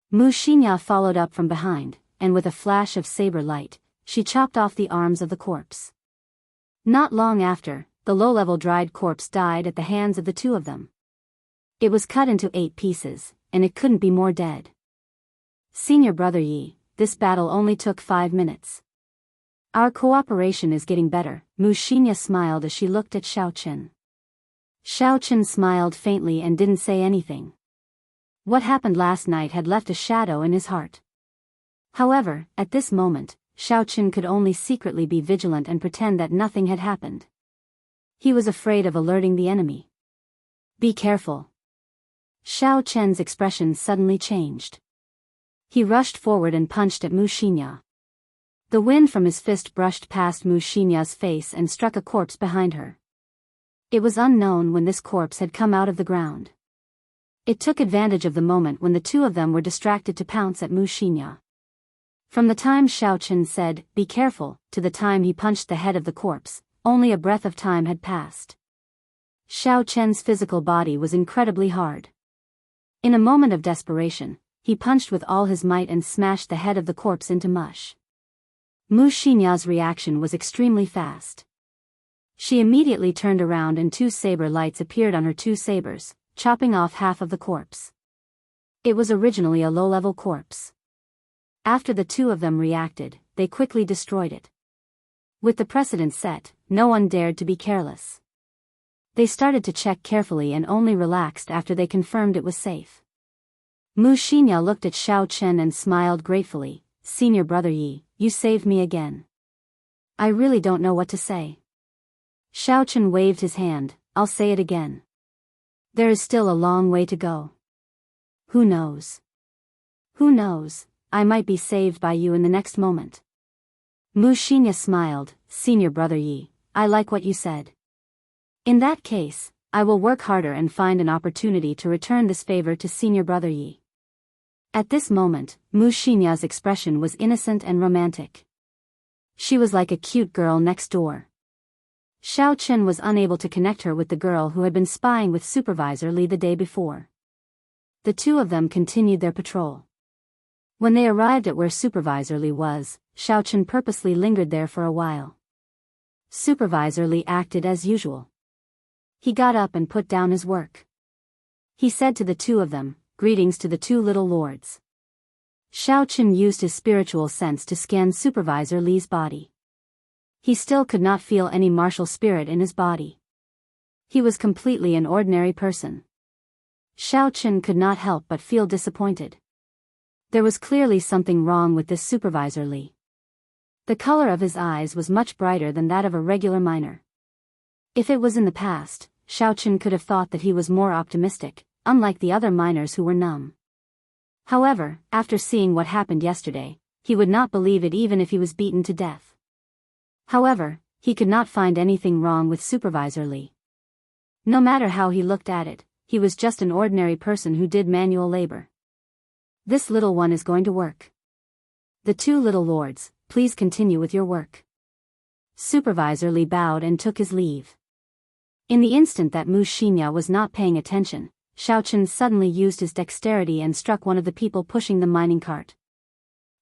Mu Xinya followed up from behind, and with a flash of saber light, she chopped off the arms of the corpse. Not long after, the low-level dried corpse died at the hands of the two of them. It was cut into 8 pieces, and it couldn't be more dead. Senior Brother Yi, this battle only took 5 minutes. Our cooperation is getting better, Mu Xinya smiled as she looked at Xiaochen. Xiaochen smiled faintly and didn't say anything. What happened last night had left a shadow in his heart. However, at this moment, Xiaochen could only secretly be vigilant and pretend that nothing had happened. He was afraid of alerting the enemy. Be careful. Xiaochen's expression suddenly changed. He rushed forward and punched at Mu Xinya. The wind from his fist brushed past Mu Xinya's face and struck a corpse behind her. It was unknown when this corpse had come out of the ground. It took advantage of the moment when the two of them were distracted to pounce at Mu Xinya. From the time Xiaochen said, "Be careful," to the time he punched the head of the corpse, only a breath of time had passed. Xiaochen's physical body was incredibly hard. In a moment of desperation, he punched with all his might and smashed the head of the corpse into mush. Mu Xinya's reaction was extremely fast. She immediately turned around and 2 saber lights appeared on her 2 sabers, chopping off half of the corpse. It was originally a low-level corpse. After the two of them reacted, they quickly destroyed it. With the precedent set, no one dared to be careless. They started to check carefully and only relaxed after they confirmed it was safe. Mu Xinya looked at Xiao Chen and smiled gratefully. Senior brother Yi, you saved me again. I really don't know what to say. Xiao Chen waved his hand. I'll say it again. There is still a long way to go. Who knows? Who knows, I might be saved by you in the next moment. Mu Xinya smiled. Senior brother Yi, I like what you said. In that case, I will work harder and find an opportunity to return this favor to senior brother Yi. At this moment, Mu Xinya's expression was innocent and romantic. She was like a cute girl next door. Xiao Chen was unable to connect her with the girl who had been spying with Supervisor Li the day before. The two of them continued their patrol. When they arrived at where Supervisor Li was, Xiao Chen purposely lingered there for a while. Supervisor Li acted as usual. He got up and put down his work. He said to the two of them, greetings to the two little lords. Xiao Chen used his spiritual sense to scan Supervisor Li's body. He still could not feel any martial spirit in his body. He was completely an ordinary person. Xiao Chen could not help but feel disappointed. There was clearly something wrong with this Supervisor Li. The color of his eyes was much brighter than that of a regular miner. If it was in the past, Xiao Chen could have thought that he was more optimistic, unlike the other miners who were numb. However, after seeing what happened yesterday, he would not believe it even if he was beaten to death. However, he could not find anything wrong with Supervisor Li. No matter how he looked at it, he was just an ordinary person who did manual labor. This little one is going to work. The two little lords, please continue with your work. Supervisor Li bowed and took his leave. In the instant that Mu Xinya was not paying attention, Xiao Chen suddenly used his dexterity and struck one of the people pushing the mining cart.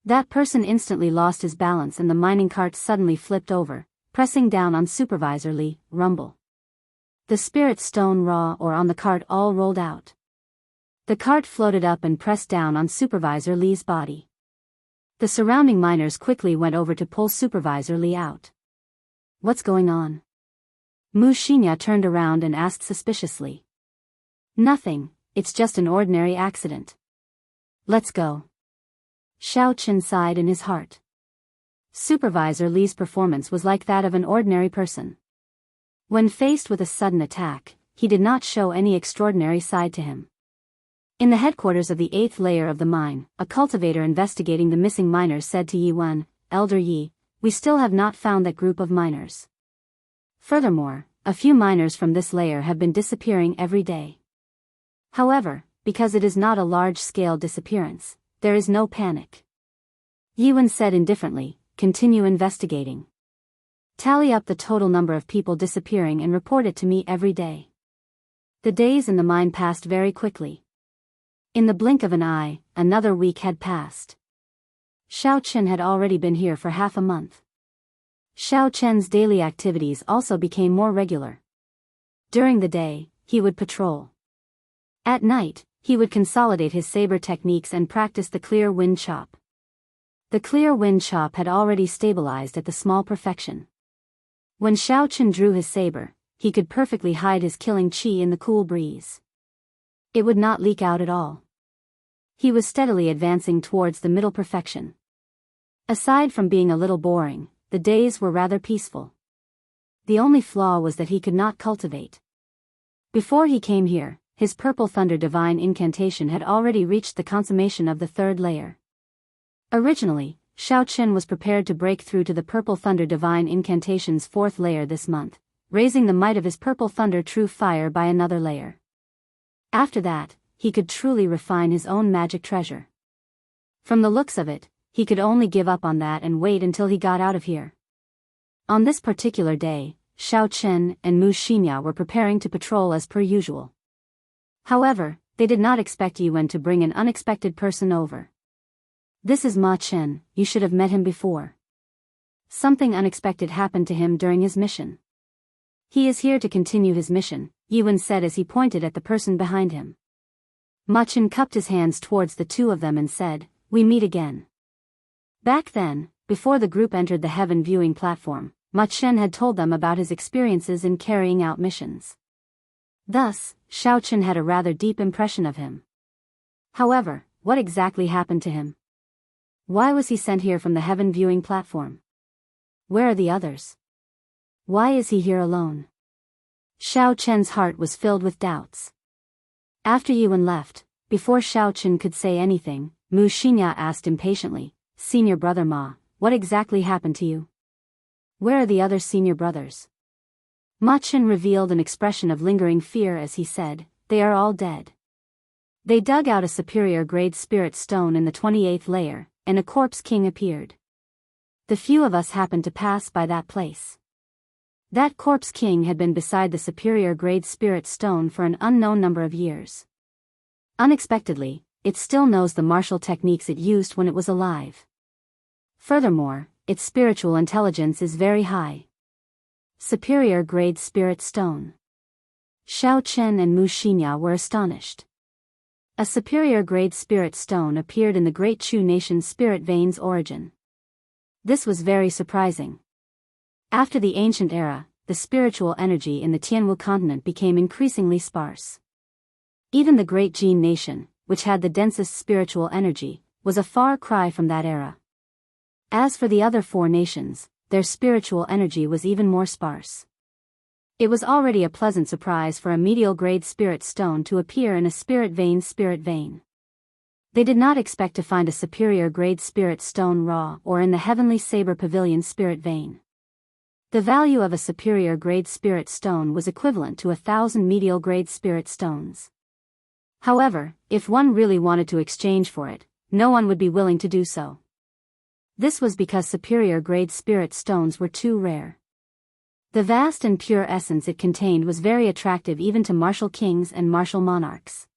That person instantly lost his balance and the mining cart suddenly flipped over, pressing down on Supervisor Li. Rumble. The spirit stone raw or on the cart all rolled out. The cart floated up and pressed down on Supervisor Li's body. The surrounding miners quickly went over to pull Supervisor Li out. What's going on? Mu Xinya turned around and asked suspiciously. Nothing, it's just an ordinary accident. Let's go. Xiao Chen sighed in his heart. Supervisor Li's performance was like that of an ordinary person. When faced with a sudden attack, he did not show any extraordinary side to him. In the headquarters of the 8th layer of the mine, a cultivator investigating the missing miners said to Yi Wen, Elder Yi, we still have not found that group of miners. Furthermore, a few miners from this layer have been disappearing every day. However, because it is not a large-scale disappearance, there is no panic. Yi Wen said indifferently, continue investigating. Tally up the total number of people disappearing and report it to me every day. The days in the mine passed very quickly. In the blink of an eye, another week had passed. Xiao Chen had already been here for half a month. Xiao Chen's daily activities also became more regular. During the day, he would patrol. At night, he would consolidate his saber techniques and practice the clear wind chop. The clear wind chop had already stabilized at the small perfection. When Xiao Chen drew his saber, he could perfectly hide his killing chi in the cool breeze. It would not leak out at all. He was steadily advancing towards the middle perfection. Aside from being a little boring, the days were rather peaceful. The only flaw was that he could not cultivate. Before he came here, his Purple Thunder Divine Incantation had already reached the consummation of the 3rd layer. Originally, Xiao Chen was prepared to break through to the Purple Thunder Divine Incantation's 4th layer this month, raising the might of his Purple Thunder True Fire by another layer. After that, he could truly refine his own magic treasure. From the looks of it, he could only give up on that and wait until he got out of here. On this particular day, Xiao Chen and Mu Xinya were preparing to patrol as per usual. However, they did not expect Yi Wen to bring an unexpected person over. This is Ma Chen, you should have met him before. Something unexpected happened to him during his mission. He is here to continue his mission, Yi Wen said as he pointed at the person behind him. Ma Chen cupped his hands towards the two of them and said, we meet again. Back then, before the group entered the heaven viewing platform, Ma Chen had told them about his experiences in carrying out missions. Thus, Xiao Chen had a rather deep impression of him. However, what exactly happened to him? Why was he sent here from the heaven viewing platform? Where are the others? Why is he here alone? Xiao Chen's heart was filled with doubts. After Yuan left, before Xiao Chen could say anything, Mu Xinya asked impatiently, "Senior brother Ma, what exactly happened to you? Where are the other senior brothers?" Ma Chen revealed an expression of lingering fear as he said, "They are all dead. They dug out a superior grade spirit stone in the 28th layer, and a corpse king appeared. The few of us happened to pass by that place. That corpse king had been beside the superior grade spirit stone for an unknown number of years. Unexpectedly, it still knows the martial techniques it used when it was alive. Furthermore, its spiritual intelligence is very high. Superior grade spirit stone." Xiao Chen and Mu Xinya were astonished. A superior grade spirit stone appeared in the Great Chu nation's spirit vein's origin. This was very surprising. After the ancient era, the spiritual energy in the Tianwu continent became increasingly sparse. Even the Great Jin nation, which had the densest spiritual energy, was a far cry from that era. As for the other four nations, their spiritual energy was even more sparse. It was already a pleasant surprise for a medial grade spirit stone to appear in a spirit vein. They did not expect to find a superior grade spirit stone raw or in the heavenly saber pavilion spirit vein. The value of a superior grade spirit stone was equivalent to 1,000 medial grade spirit stones. However, if one really wanted to exchange for it, no one would be willing to do so. This was because superior grade spirit stones were too rare. The vast and pure essence it contained was very attractive even to martial kings and martial monarchs.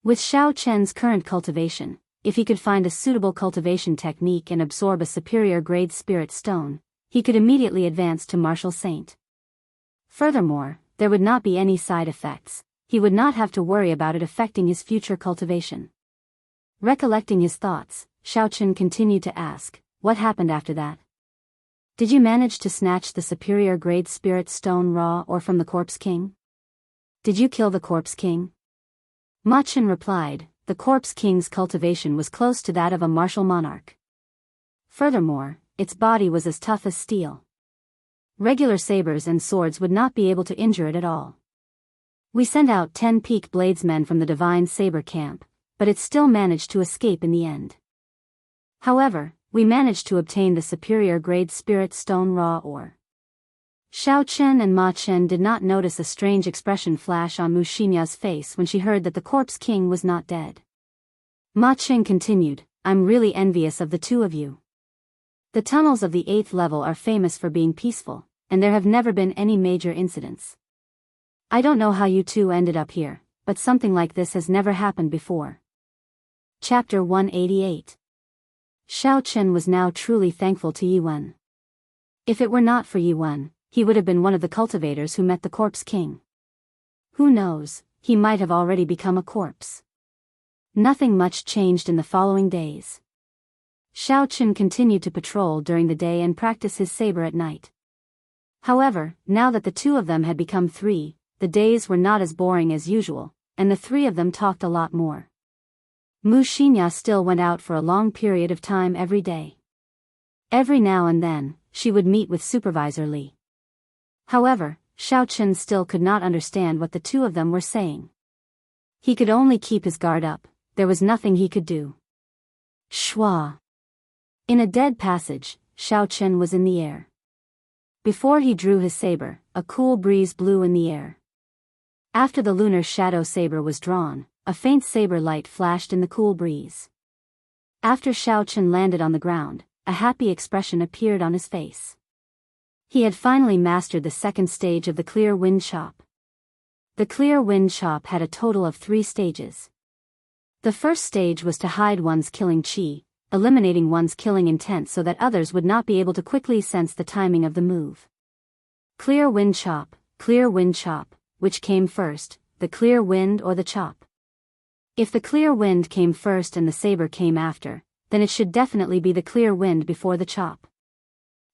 With Xiao Chen's current cultivation, if he could find a suitable cultivation technique and absorb a superior grade spirit stone, he could immediately advance to martial saint. Furthermore, there would not be any side effects. He would not have to worry about it affecting his future cultivation. Recollecting his thoughts, Xiao Chen continued to ask, "What happened after that? Did you manage to snatch the superior grade spirit stone raw or from the corpse king? Did you kill the corpse king?" Ma Chen replied, "The corpse king's cultivation was close to that of a martial monarch. Furthermore, its body was as tough as steel. Regular sabers and swords would not be able to injure it at all. We sent out 10 peak bladesmen from the divine saber camp, but it still managed to escape in the end. However, we managed to obtain the superior grade spirit stone raw ore." Xiao Chen and Ma Chen did not notice a strange expression flash on Mu Xinya's face when she heard that the corpse king was not dead. Ma Chen continued, "I'm really envious of the two of you. The tunnels of the 8th level are famous for being peaceful, and there have never been any major incidents. I don't know how you two ended up here, but something like this has never happened before." Chapter 188. Xiao Chen was now truly thankful to Yuan. If it were not for Yuan, he would have been one of the cultivators who met the corpse king. Who knows, he might have already become a corpse. Nothing much changed in the following days. Xiao Chen continued to patrol during the day and practice his saber at night. However, now that the two of them had become three, the days were not as boring as usual, and the three of them talked a lot more. Mu Xinya still went out for a long period of time every day. Every now and then, she would meet with Supervisor Li. However, Xiao Chen still could not understand what the two of them were saying. He could only keep his guard up, there was nothing he could do. Schwa. In a dead passage, Xiao Chen was in the air. Before he drew his saber, a cool breeze blew in the air. After the lunar shadow saber was drawn, a faint saber light flashed in the cool breeze. After Xiao Chen landed on the ground, a happy expression appeared on his face. He had finally mastered the second stage of the clear wind chop. The clear wind chop had a total of 3 stages. The first stage was to hide one's killing chi, eliminating one's killing intent so that others would not be able to quickly sense the timing of the move. Clear wind chop, which came first, the clear wind or the chop? If the clear wind came first and the saber came after, then it should definitely be the clear wind before the chop.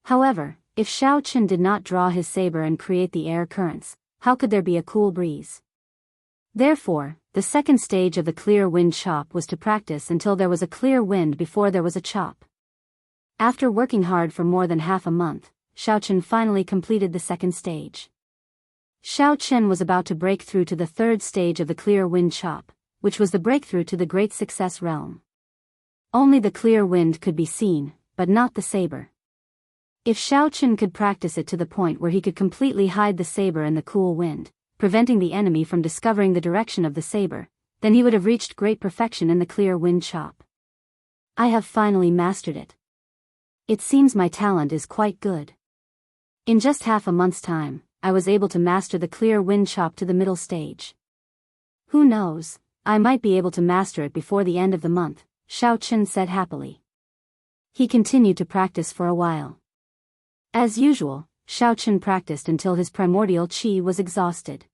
However, If Xiao Qin did not draw his saber and create the air currents, how could there be a cool breeze? Therefore, the second stage of the clear wind chop was to practice until there was a clear wind before there was a chop. After working hard for more than half a month, Xiao Qin finally completed the second stage. Xiao Qin was about to break through to the third stage of the clear wind chop, which was the breakthrough to the great success realm. Only the clear wind could be seen, but not the saber. If Xiao Qin could practice it to the point where he could completely hide the saber in the cool wind, preventing the enemy from discovering the direction of the saber, then he would have reached great perfection in the clear wind chop. I have finally mastered it. It seems my talent is quite good. In just half a month's time, I was able to master the clear wind chop to the middle stage. Who knows, I might be able to master it before the end of the month, Xiao Qin said happily. He continued to practice for a while. As usual, Xiao Qin practiced until his primordial qi was exhausted.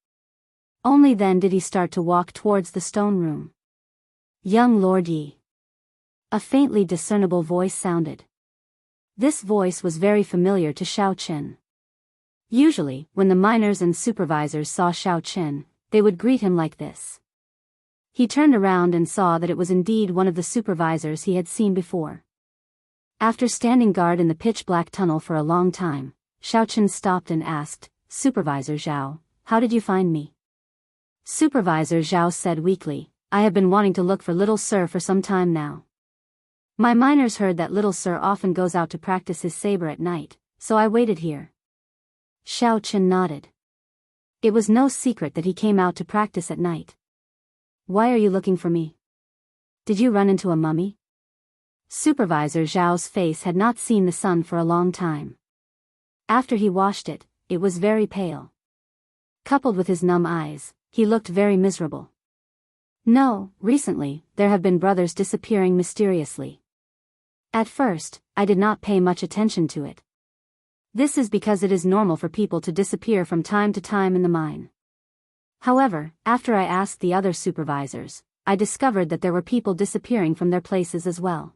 Only then did he start to walk towards the stone room. Young Lord Yi. A faintly discernible voice sounded. This voice was very familiar to Xiao Qin. Usually, when the miners and supervisors saw Xiao Qin, they would greet him like this. He turned around and saw that it was indeed one of the supervisors he had seen before. After standing guard in the pitch-black tunnel for a long time, Xiao Qin stopped and asked, "Supervisor Zhao, how did you find me?" Supervisor Zhao said weakly, "I have been wanting to look for Little Sir for some time now. My miners heard that Little Sir often goes out to practice his saber at night, so I waited here." Xiao Qin nodded. It was no secret that he came out to practice at night. "Why are you looking for me? Did you run into a mummy?" Supervisor Zhao's face had not seen the sun for a long time. After he washed it, it was very pale. Coupled with his numb eyes, he looked very miserable. "No, recently, there have been brothers disappearing mysteriously. At first, I did not pay much attention to it. This is because it is normal for people to disappear from time to time in the mine. However, after I asked the other supervisors, I discovered that there were people disappearing from their places as well.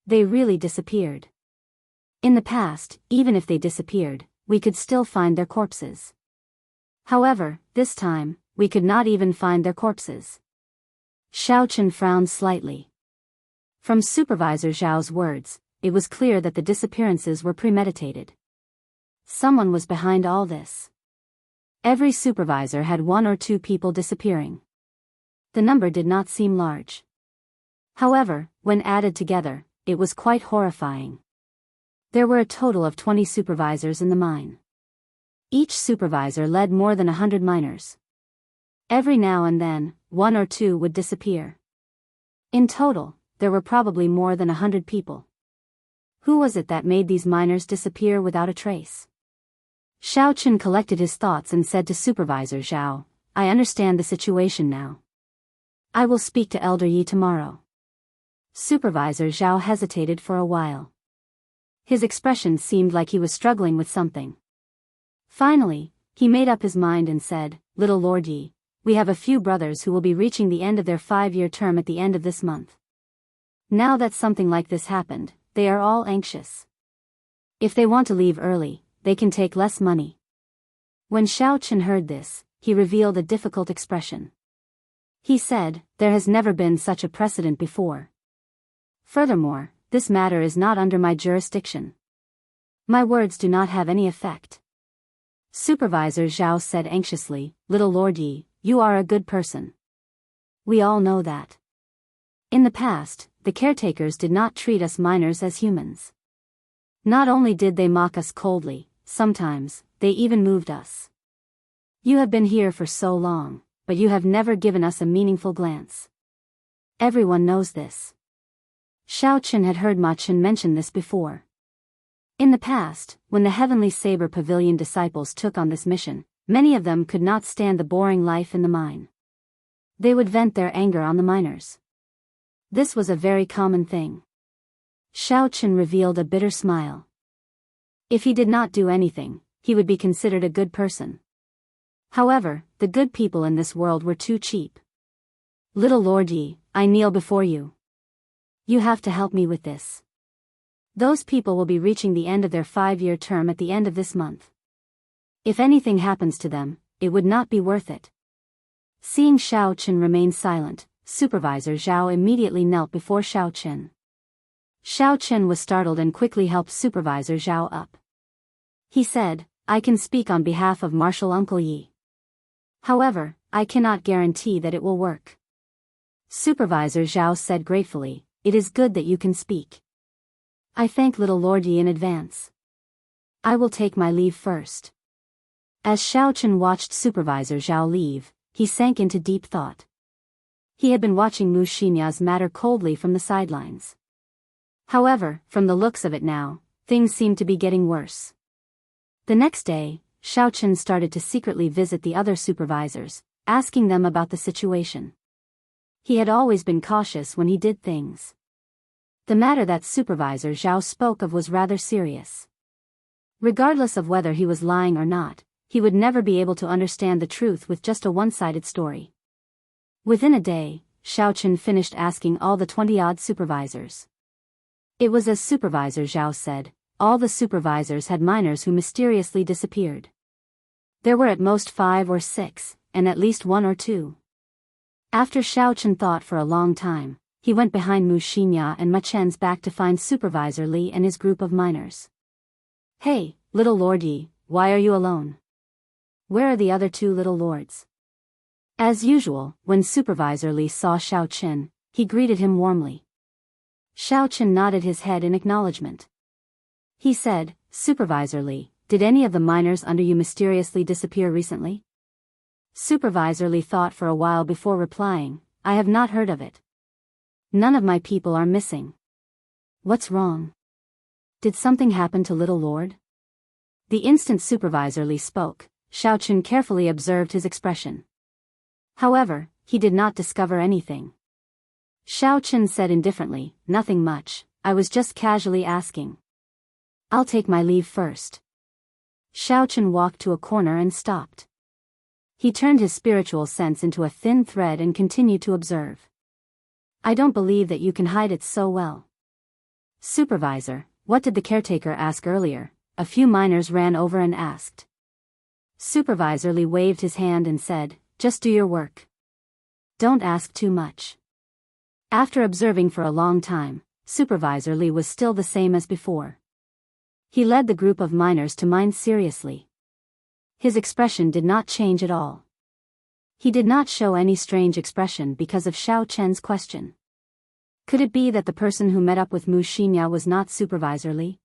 They really disappeared. In the past, even if they disappeared, we could still find their corpses. However, this time, we could not even find their corpses." Xiao Qin frowned slightly. From Supervisor Zhao's words, it was clear that the disappearances were premeditated. Someone was behind all this. Every supervisor had one or two people disappearing. The number did not seem large. However, when added together, it was quite horrifying. There were a total of 20 supervisors in the mine. Each supervisor led more than 100 miners. Every now and then, one or two would disappear. In total, there were probably more than 100 people. Who was it that made these miners disappear without a trace? Xiao Qin collected his thoughts and said to Supervisor Zhao, "I understand the situation now. I will speak to Elder Yi tomorrow." Supervisor Zhao hesitated for a while. His expression seemed like he was struggling with something. Finally, he made up his mind and said, "Little Lord Yi, we have a few brothers who will be reaching the end of their 5-year term at the end of this month. Now that something like this happened, they are all anxious. If they want to leave early, they can take less money." When Xiao Qin heard this, he revealed a difficult expression. He said, "There has never been such a precedent before. Furthermore, this matter is not under my jurisdiction. My words do not have any effect." Supervisor Zhao said anxiously, "Little Lord Yi, you are a good person. We all know that. In the past, the caretakers did not treat us miners as humans. Not only did they mock us coldly, sometimes, they even moved us. You have been here for so long, but you have never given us a meaningful glance. Everyone knows this." Xiao Qin had heard Ma Chen mention this before. In the past, when the Heavenly Saber Pavilion disciples took on this mission, many of them could not stand the boring life in the mine. They would vent their anger on the miners. This was a very common thing. Xiao Qin revealed a bitter smile. If he did not do anything, he would be considered a good person. However, the good people in this world were too cheap. "Little Lord Yi, I kneel before you. You have to help me with this." Those people will be reaching the end of their 5-year term at the end of this month. If anything happens to them, it would not be worth it. Seeing Xiao Chen remain silent, Supervisor Zhao immediately knelt before Xiao Chen. Xiao Chen was startled and quickly helped Supervisor Zhao up. He said, "I can speak on behalf of Marshal Uncle Yi. However, I cannot guarantee that it will work." Supervisor Zhao said gratefully, "It is good that you can speak. I thank little Lord Yi in advance. I will take my leave first." As Xiao Chen watched Supervisor Zhao leave, he sank into deep thought. He had been watching Mu Xinya's matter coldly from the sidelines. However, from the looks of it now, things seemed to be getting worse. The next day, Xiao Chen started to secretly visit the other supervisors, asking them about the situation. He had always been cautious when he did things. The matter that Supervisor Zhao spoke of was rather serious. Regardless of whether he was lying or not, he would never be able to understand the truth with just a one-sided story. Within a day, Xiao Chen finished asking all the 20-odd supervisors. It was as Supervisor Zhao said, all the supervisors had minors who mysteriously disappeared. There were at most 5 or 6, and at least 1 or 2. After Xiao Chen thought for a long time, he went behind Mu Xinya and Ma Chen's back to find Supervisor Li and his group of minors. "Hey, little Lord Yi, why are you alone? Where are the other 2 little lords?" As usual, when Supervisor Li saw Xiao Chen, he greeted him warmly. Xiao Chen nodded his head in acknowledgement. He said, "Supervisor Li, did any of the minors under you mysteriously disappear recently?" Supervisor Li thought for a while before replying, "I have not heard of it. None of my people are missing." "What's wrong? Did something happen to little Lord?" The instant Supervisor Li spoke, Xiao Chen carefully observed his expression. However, he did not discover anything. Xiao Chen said indifferently, "Nothing much, I was just casually asking. I'll take my leave first." Xiao Chen walked to a corner and stopped. He turned his spiritual sense into a thin thread and continued to observe. "I don't believe that you can hide it so well." "Supervisor, what did the caretaker ask earlier?" a few minors ran over and asked. Supervisor Li waved his hand and said, "Just do your work. Don't ask too much." After observing for a long time, Supervisor Li was still the same as before. He led the group of minors to mine seriously. His expression did not change at all. He did not show any strange expression because of Xiao Chen's question. Could it be that the person who met up with Mu Xinya was not Supervisor Li?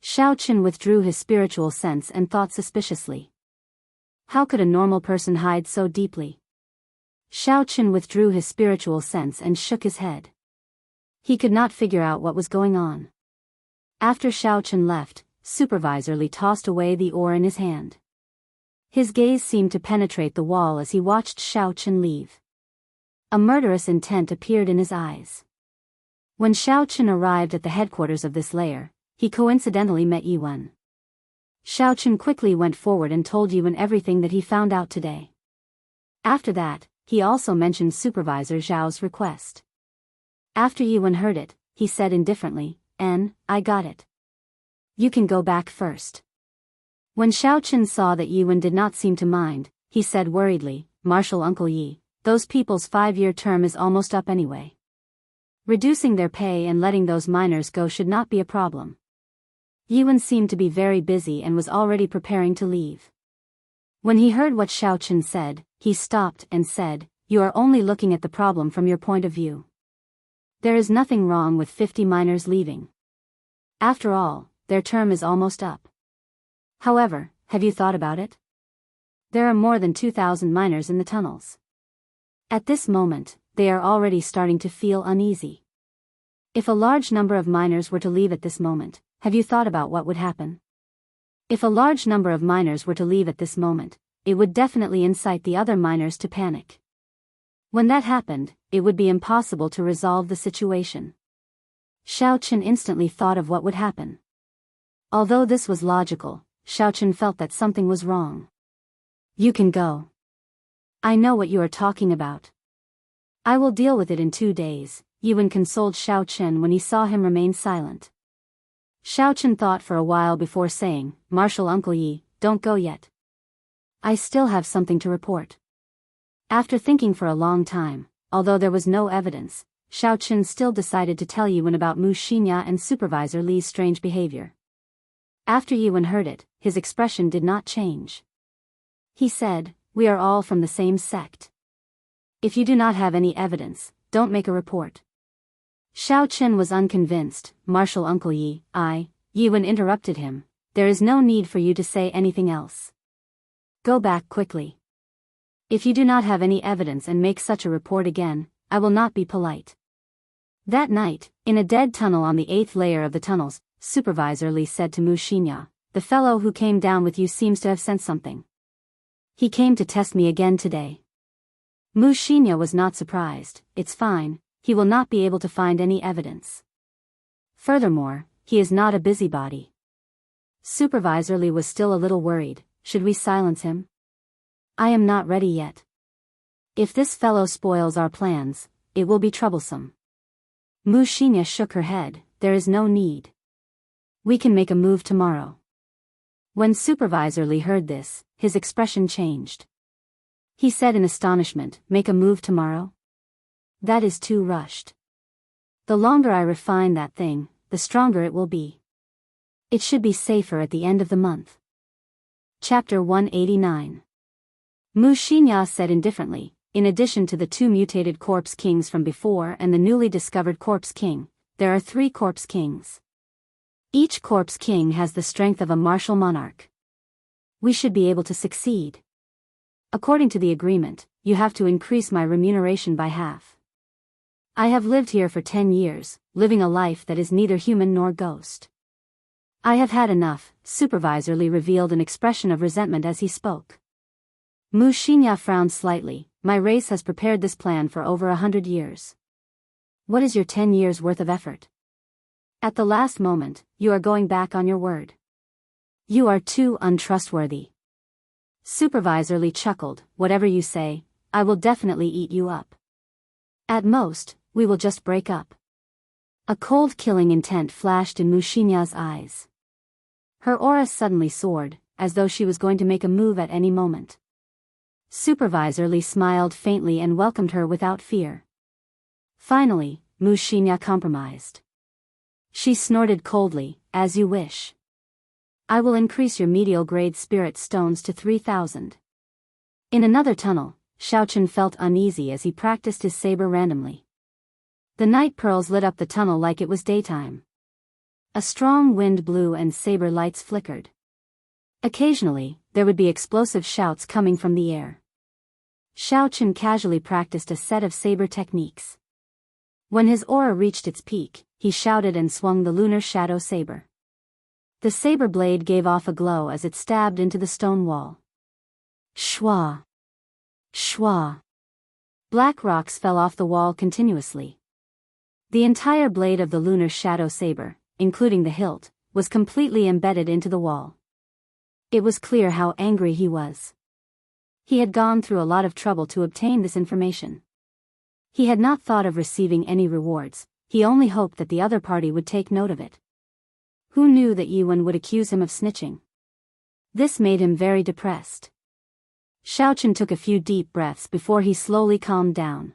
Xiao Chen withdrew his spiritual sense and thought suspiciously. How could a normal person hide so deeply? Xiao Chen withdrew his spiritual sense and shook his head. He could not figure out what was going on. After Xiao Chen left, Supervisor Li tossed away the oar in his hand. His gaze seemed to penetrate the wall as he watched Xiao Chen leave. A murderous intent appeared in his eyes. When Xiao Chen arrived at the headquarters of this lair, he coincidentally met Yiwen. Xiao Chen quickly went forward and told Yiwen everything that he found out today. After that, he also mentioned Supervisor Zhao's request. After Yiwen heard it, he said indifferently, "I got it. You can go back first." When Xiao Chen saw that Yiwen did not seem to mind, he said worriedly, "Marshal Uncle Yi, those people's 5-year term is almost up anyway. Reducing their pay and letting those minors go should not be a problem." Yiwen seemed to be very busy and was already preparing to leave. When he heard what Xiao Chen said, he stopped and said, "You are only looking at the problem from your point of view. There is nothing wrong with 50 minors leaving. After all, their term is almost up. However, have you thought about it? There are more than 2,000 minors in the tunnels. At this moment, they are already starting to feel uneasy. If a large number of minors were to leave at this moment, have you thought about what would happen? If a large number of minors were to leave at this moment, it would definitely incite the other minors to panic. When that happened, it would be impossible to resolve the situation." Xiao Chen instantly thought of what would happen. Although this was logical, Xiao Chen felt that something was wrong. "You can go. I know what you are talking about. I will deal with it in 2 days," Yiwen consoled Xiao Chen when he saw him remain silent. Xiao Chen thought for a while before saying, "Marshal Uncle Yi, don't go yet. I still have something to report." After thinking for a long time, although there was no evidence, Xiao Chen still decided to tell Yiwen about Mu Xinya and Supervisor Li's strange behavior. After Yiwen heard it, his expression did not change. He said, "We are all from the same sect. If you do not have any evidence, don't make a report." Xiao Chen was unconvinced. "Marshal Uncle Yi, Yiwen interrupted him, "there is no need for you to say anything else. Go back quickly. If you do not have any evidence and make such a report again, I will not be polite." That night, in a dead tunnel on the 8th layer of the tunnels, Supervisor Li said to Mu Xinya, "The fellow who came down with you seems to have sensed something. He came to test me again today." Mu Xinya was not surprised. "It's fine, he will not be able to find any evidence. Furthermore, he is not a busybody." Supervisor Li was still a little worried. "Should we silence him? I am not ready yet. If this fellow spoils our plans, it will be troublesome." Mu Xinya shook her head. "There is no need. We can make a move tomorrow." When Supervisor Li heard this, his expression changed. He said in astonishment, "Make a move tomorrow? That is too rushed. The longer I refine that thing, the stronger it will be. It should be safer at the end of the month." Chapter 189. Mu Xinya said indifferently, "In addition to the 2 mutated corpse kings from before and the newly discovered corpse king, there are 3 corpse kings. Each corpse king has the strength of a martial monarch. We should be able to succeed. According to the agreement, you have to increase my remuneration by half. I have lived here for 10 years, living a life that is neither human nor ghost. I have had enough." Supervisor Li revealed an expression of resentment as he spoke. Mu Xinya frowned slightly. "My race has prepared this plan for over 100 years. What is your 10 years' worth of effort? At the last moment, you are going back on your word. You are too untrustworthy." Supervisor Li chuckled. "Whatever you say, I will definitely eat you up. At most, we will just break up." A cold killing intent flashed in Mu Xinya's eyes. Her aura suddenly soared, as though she was going to make a move at any moment. Supervisor Li smiled faintly and welcomed her without fear. Finally, Mu Xinya compromised. She snorted coldly, "As you wish. I will increase your medial grade spirit stones to 3,000. In another tunnel, Xiao Chen felt uneasy as he practiced his saber randomly. The night pearls lit up the tunnel like it was daytime. A strong wind blew and saber lights flickered. Occasionally, there would be explosive shouts coming from the air. Xiao Chen casually practiced a set of saber techniques. When his aura reached its peak, he shouted and swung the lunar shadow saber. The saber blade gave off a glow as it stabbed into the stone wall. Shwa! Shwa! Black rocks fell off the wall continuously. The entire blade of the lunar shadow saber, including the hilt, was completely embedded into the wall. It was clear how angry he was. He had gone through a lot of trouble to obtain this information. He had not thought of receiving any rewards, he only hoped that the other party would take note of it. Who knew that Yiwen would accuse him of snitching? This made him very depressed. Xiao Chen took a few deep breaths before he slowly calmed down.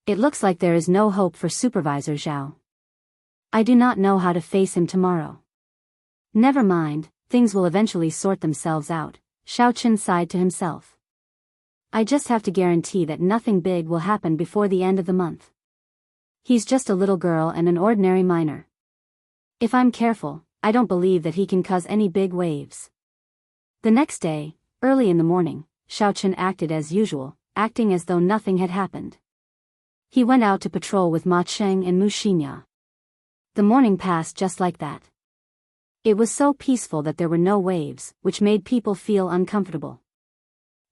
"It looks like there is no hope for Supervisor Zhao. I do not know how to face him tomorrow. Never mind, things will eventually sort themselves out," Xiao Chen sighed to himself. "I just have to guarantee that nothing big will happen before the end of the month. He's just a little girl and an ordinary miner. If I'm careful, I don't believe that he can cause any big waves." The next day, early in the morning, Xiao Chen acted as usual, acting as though nothing had happened. He went out to patrol with Ma Cheng and Mu Xinya. The morning passed just like that. It was so peaceful that there were no waves, which made people feel uncomfortable.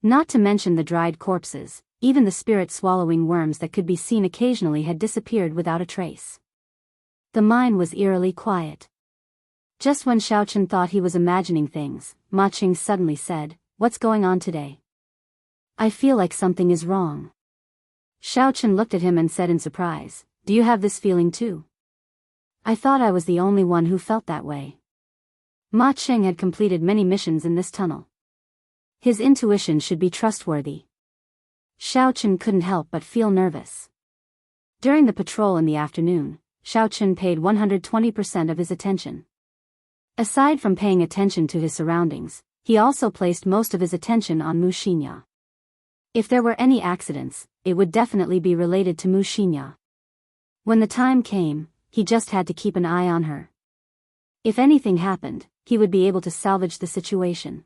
Not to mention the dried corpses, even the spirit-swallowing worms that could be seen occasionally had disappeared without a trace. The mine was eerily quiet. Just when Xiao Chen thought he was imagining things, Ma Cheng suddenly said, "What's going on today? I feel like something is wrong." Xiao Chen looked at him and said in surprise, "Do you have this feeling too?" I thought I was the only one who felt that way. Ma Cheng had completed many missions in this tunnel. His intuition should be trustworthy. Xiao Chen couldn't help but feel nervous. During the patrol in the afternoon, Xiao Chen paid 120% of his attention. Aside from paying attention to his surroundings, he also placed most of his attention on Mu Xinya. If there were any accidents, it would definitely be related to Mu Xinya. When the time came, he just had to keep an eye on her. If anything happened, he would be able to salvage the situation.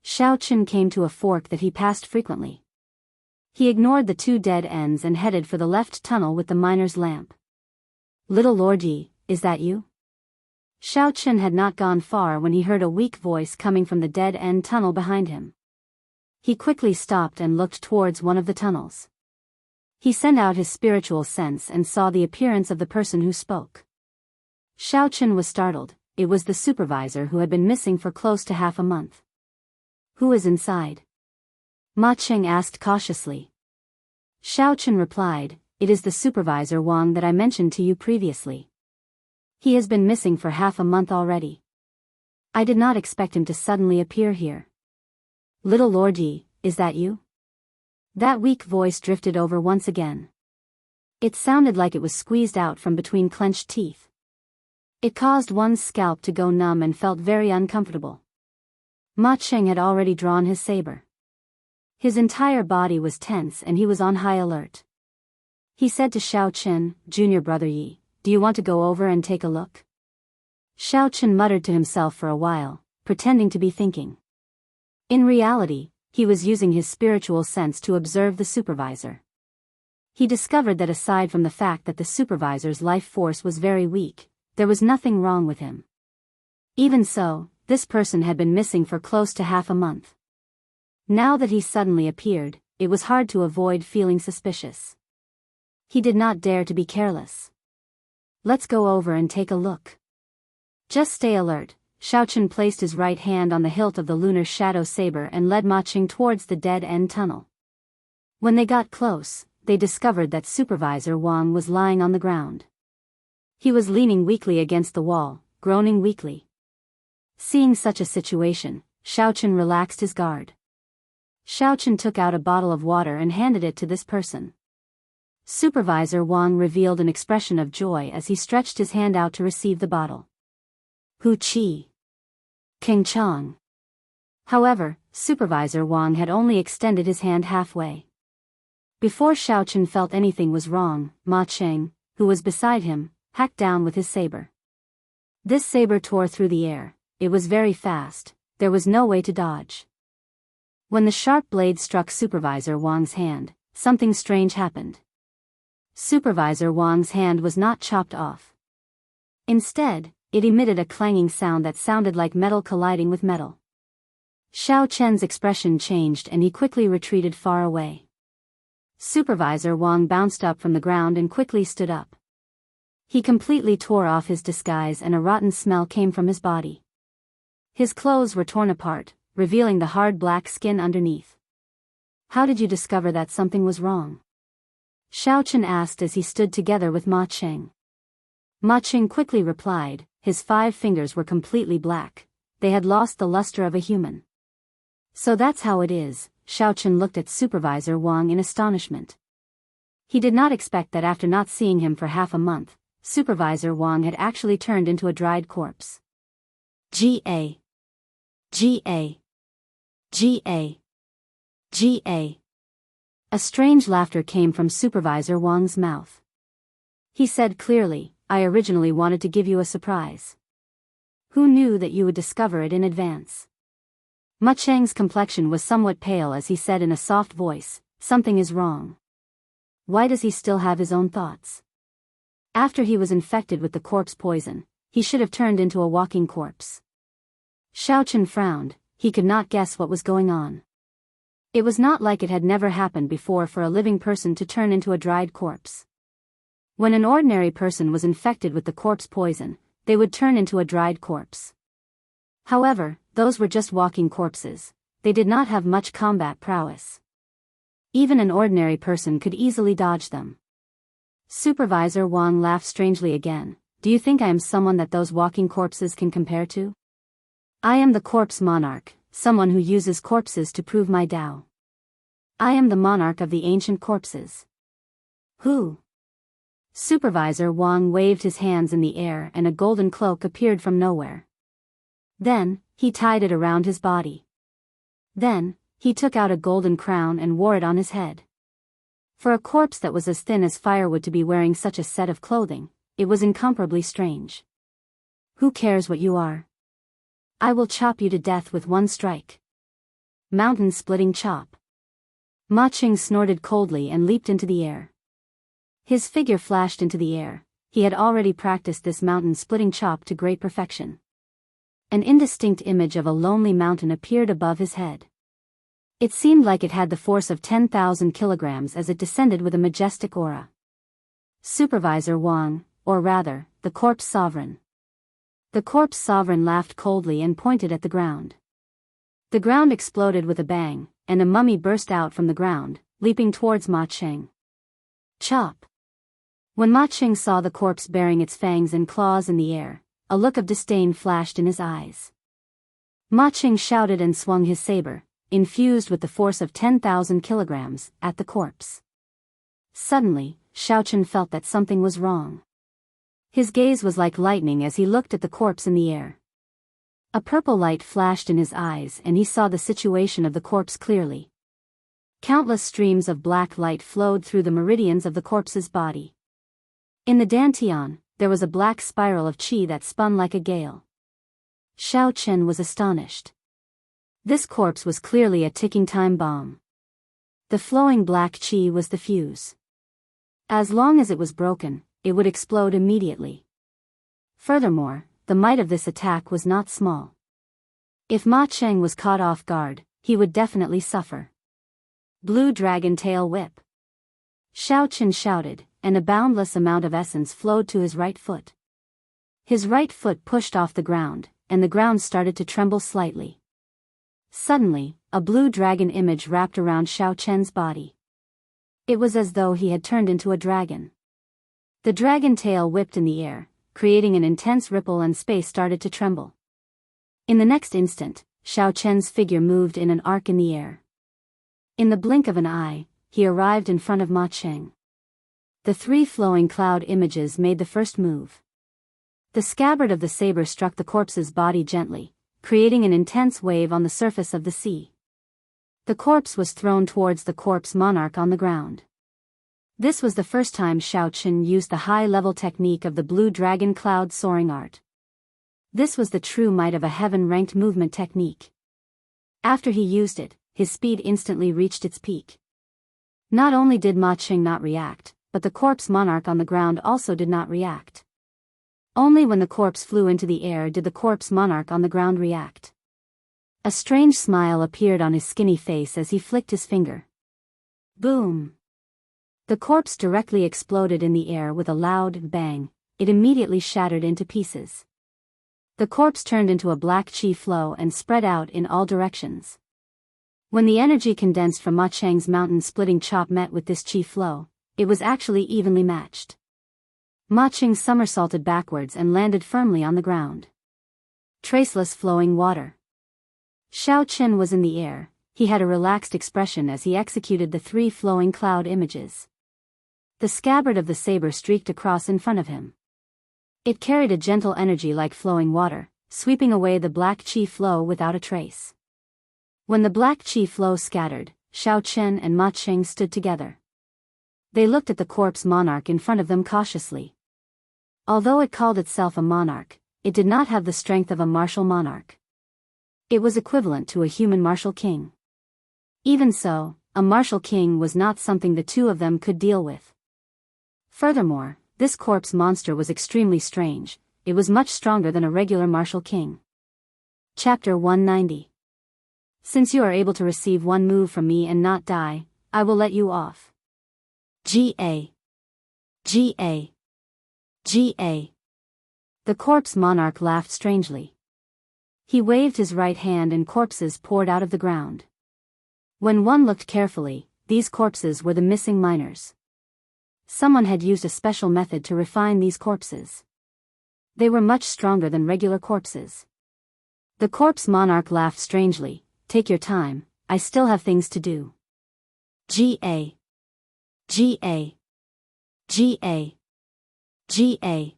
Xiao Chen came to a fork that he passed frequently. He ignored the two dead ends and headed for the left tunnel with the miner's lamp. "Little Lord Yi, is that you?" Xiao Chen had not gone far when he heard a weak voice coming from the dead-end tunnel behind him. He quickly stopped and looked towards one of the tunnels. He sent out his spiritual sense and saw the appearance of the person who spoke. Xiao Chen was startled. It was the supervisor who had been missing for close to half a month. "Who is inside?" Ma Cheng asked cautiously. Xiao Chen replied, "It is the supervisor Wang that I mentioned to you previously. He has been missing for half a month already. I did not expect him to suddenly appear here." "Little Lord Yi, is that you?" That weak voice drifted over once again. It sounded like it was squeezed out from between clenched teeth. It caused one's scalp to go numb and felt very uncomfortable. Ma Cheng had already drawn his saber. His entire body was tense and he was on high alert. He said to Xiao Chen, "Junior brother Yi, do you want to go over and take a look?" Xiao Chen muttered to himself for a while, pretending to be thinking. In reality, he was using his spiritual sense to observe the supervisor. He discovered that aside from the fact that the supervisor's life force was very weak, there was nothing wrong with him. Even so, this person had been missing for close to half a month. Now that he suddenly appeared, it was hard to avoid feeling suspicious. He did not dare to be careless. "Let's go over and take a look." "Just stay alert." Xiao Chen placed his right hand on the hilt of the lunar shadow saber and led Ma Cheng towards the dead-end tunnel. When they got close, they discovered that Supervisor Wang was lying on the ground. He was leaning weakly against the wall, groaning weakly. Seeing such a situation, Xiao Chen relaxed his guard. Xiao Chen took out a bottle of water and handed it to this person. Supervisor Wang revealed an expression of joy as he stretched his hand out to receive the bottle. "Hu Qi. King Chang." However, Supervisor Wang had only extended his hand halfway. Before Xiao Chen felt anything was wrong, Ma Cheng, who was beside him, hacked down with his saber. This saber tore through the air. It was very fast. There was no way to dodge. When the sharp blade struck Supervisor Wang's hand, something strange happened. Supervisor Wang's hand was not chopped off. Instead, it emitted a clanging sound that sounded like metal colliding with metal. Xiao Chen's expression changed and he quickly retreated far away. Supervisor Wang bounced up from the ground and quickly stood up. He completely tore off his disguise and a rotten smell came from his body. His clothes were torn apart, revealing the hard black skin underneath. "How did you discover that something was wrong?" Xiao Chen asked as he stood together with Ma Cheng. Ma Cheng quickly replied, his 5 fingers were completely black. They had lost the luster of a human. "So that's how it is." Xiao Chen looked at Supervisor Wang in astonishment. He did not expect that after not seeing him for half a month, Supervisor Wang had actually turned into a dried corpse. G.A. G.A. G.A. G.A. A strange laughter came from Supervisor Wang's mouth. He said clearly, "I originally wanted to give you a surprise. Who knew that you would discover it in advance?" Ma Cheng's complexion was somewhat pale as he said in a soft voice, "Something is wrong. Why does he still have his own thoughts? After he was infected with the corpse poison, he should have turned into a walking corpse." Xiao Chen frowned. He could not guess what was going on. It was not like it had never happened before for a living person to turn into a dried corpse. When an ordinary person was infected with the corpse poison, they would turn into a dried corpse. However, those were just walking corpses. They did not have much combat prowess. Even an ordinary person could easily dodge them. Supervisor Wang laughed strangely again. Do you think I am someone that those walking corpses can compare to? I am the corpse monarch, someone who uses corpses to prove my Tao. I am the monarch of the ancient corpses. Who? Supervisor Wang waved his hands in the air and a golden cloak appeared from nowhere. Then, he tied it around his body. Then, he took out a golden crown and wore it on his head. For a corpse that was as thin as firewood to be wearing such a set of clothing, it was incomparably strange. Who cares what you are? I will chop you to death with one strike. Mountain-splitting chop. Ma Qing snorted coldly and leaped into the air. His figure flashed into the air. He had already practiced this mountain-splitting chop to great perfection. An indistinct image of a lonely mountain appeared above his head. It seemed like it had the force of 10,000 kilograms as it descended with a majestic aura. Supervisor Wang, or rather, the corpse sovereign. The corpse sovereign laughed coldly and pointed at the ground. The ground exploded with a bang, and a mummy burst out from the ground, leaping towards Ma Qing. Chop! When Ma Qing saw the corpse bearing its fangs and claws in the air, a look of disdain flashed in his eyes. Ma Qing shouted and swung his saber, infused with the force of 10,000 kilograms, at the corpse. Suddenly, Xiaochen felt that something was wrong. His gaze was like lightning as he looked at the corpse in the air. A purple light flashed in his eyes and he saw the situation of the corpse clearly. Countless streams of black light flowed through the meridians of the corpse's body. In the dantian, there was a black spiral of qi that spun like a gale. Xiaochen was astonished. This corpse was clearly a ticking time bomb. The flowing black qi was the fuse. As long as it was broken, it would explode immediately. Furthermore, the might of this attack was not small. If Ma Qing was caught off guard, he would definitely suffer. Blue Dragon Tail Whip. Xiaochen shouted, and a boundless amount of essence flowed to his right foot. His right foot pushed off the ground, and the ground started to tremble slightly. Suddenly, a blue dragon image wrapped around Xiaochen's body. It was as though he had turned into a dragon. The dragon tail whipped in the air, creating an intense ripple and space started to tremble. In the next instant, Xiaochen's figure moved in an arc in the air. In the blink of an eye, he arrived in front of Ma Qing. The three flowing cloud images made the first move. The scabbard of the saber struck the corpse's body gently, creating an intense wave on the surface of the sea. The corpse was thrown towards the corpse monarch on the ground. This was the first time Xiaochen used the high-level technique of the blue dragon cloud soaring art. This was the true might of a heaven-ranked movement technique. After he used it, his speed instantly reached its peak. Not only did Ma Qing not react, but the corpse monarch on the ground also did not react. Only when the corpse flew into the air did the corpse monarch on the ground react. A strange smile appeared on his skinny face as he flicked his finger. Boom! The corpse directly exploded in the air with a loud bang. It immediately shattered into pieces. The corpse turned into a black qi flow and spread out in all directions. When the energy condensed from Ma Qing's mountain-splitting chop met with this qi flow, it was actually evenly matched. Ma Qing somersaulted backwards and landed firmly on the ground. Traceless flowing water. Xiaochen was in the air. He had a relaxed expression as he executed the three flowing cloud images. The scabbard of the saber streaked across in front of him. It carried a gentle energy like flowing water, sweeping away the black qi flow without a trace. When the black qi flow scattered, Xiaochen and Ma Qing stood together. They looked at the corpse monarch in front of them cautiously. Although it called itself a monarch, it did not have the strength of a martial monarch. It was equivalent to a human martial king. Even so, a martial king was not something the two of them could deal with. Furthermore, this corpse monster was extremely strange. It was much stronger than a regular martial king. Chapter 190. Since you are able to receive one move from me and not die, I will let you off. G.A. G.A. G.A. The corpse monarch laughed strangely. He waved his right hand and corpses poured out of the ground. When one looked carefully, these corpses were the missing miners. Someone had used a special method to refine these corpses. They were much stronger than regular corpses. The corpse monarch laughed strangely. Take your time, I still have things to do. G.A. G.A. G.A. G.A.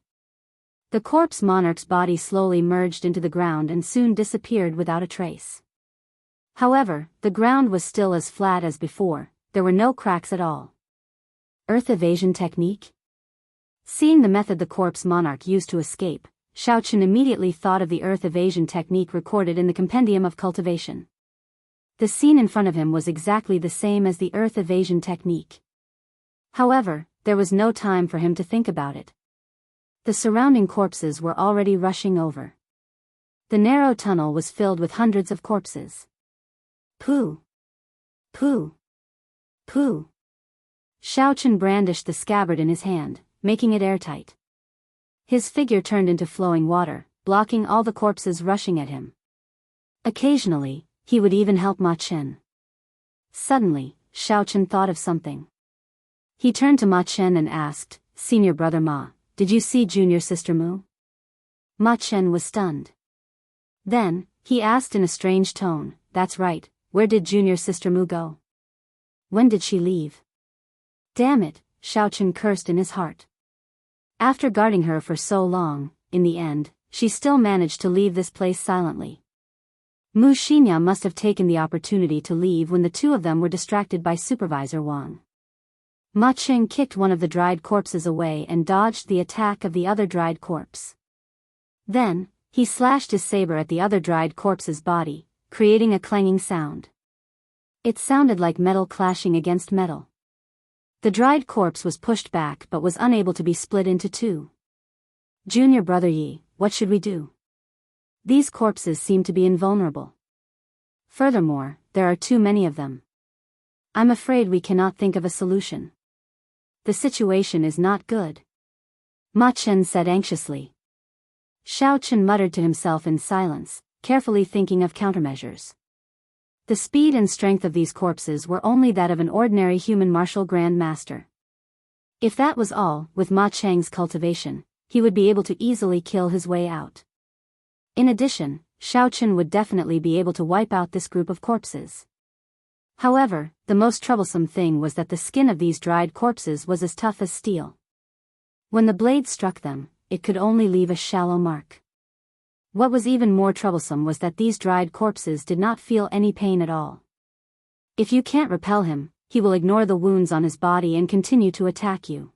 The corpse monarch's body slowly merged into the ground and soon disappeared without a trace. However, the ground was still as flat as before, there were no cracks at all. Earth evasion technique? Seeing the method the corpse monarch used to escape, Xiaochen immediately thought of the earth evasion technique recorded in the Compendium of Cultivation. The scene in front of him was exactly the same as the earth evasion technique. However, there was no time for him to think about it. The surrounding corpses were already rushing over. The narrow tunnel was filled with hundreds of corpses. Pooh! Pooh! Pooh! Xiaochen brandished the scabbard in his hand, making it airtight. His figure turned into flowing water, blocking all the corpses rushing at him. Occasionally, he would even help Ma Chen. Suddenly, Xiaochen thought of something. He turned to Ma Chen and asked, "Senior brother Ma, did you see junior sister Mu?" Ma Chen was stunned. Then, he asked in a strange tone, "That's right, where did junior sister Mu go? When did she leave?" Damn it, Xiaochen cursed in his heart. After guarding her for so long, in the end, she still managed to leave this place silently. Mu Xinya must have taken the opportunity to leave when the two of them were distracted by Supervisor Wang. Ma Cheng kicked one of the dried corpses away and dodged the attack of the other dried corpse. Then, he slashed his saber at the other dried corpse's body, creating a clanging sound. It sounded like metal clashing against metal. The dried corpse was pushed back but was unable to be split into two. "Junior brother Yi, what should we do? These corpses seem to be invulnerable. Furthermore, there are too many of them. I'm afraid we cannot think of a solution. The situation is not good," Ma Chen said anxiously. Xiaochen muttered to himself in silence, carefully thinking of countermeasures. The speed and strength of these corpses were only that of an ordinary human martial grand master. If that was all, with Ma Cheng's cultivation, he would be able to easily kill his way out. In addition, Xiaochen would definitely be able to wipe out this group of corpses. However, the most troublesome thing was that the skin of these dried corpses was as tough as steel. When the blade struck them, it could only leave a shallow mark. What was even more troublesome was that these dried corpses did not feel any pain at all. If you can't repel him, he will ignore the wounds on his body and continue to attack you.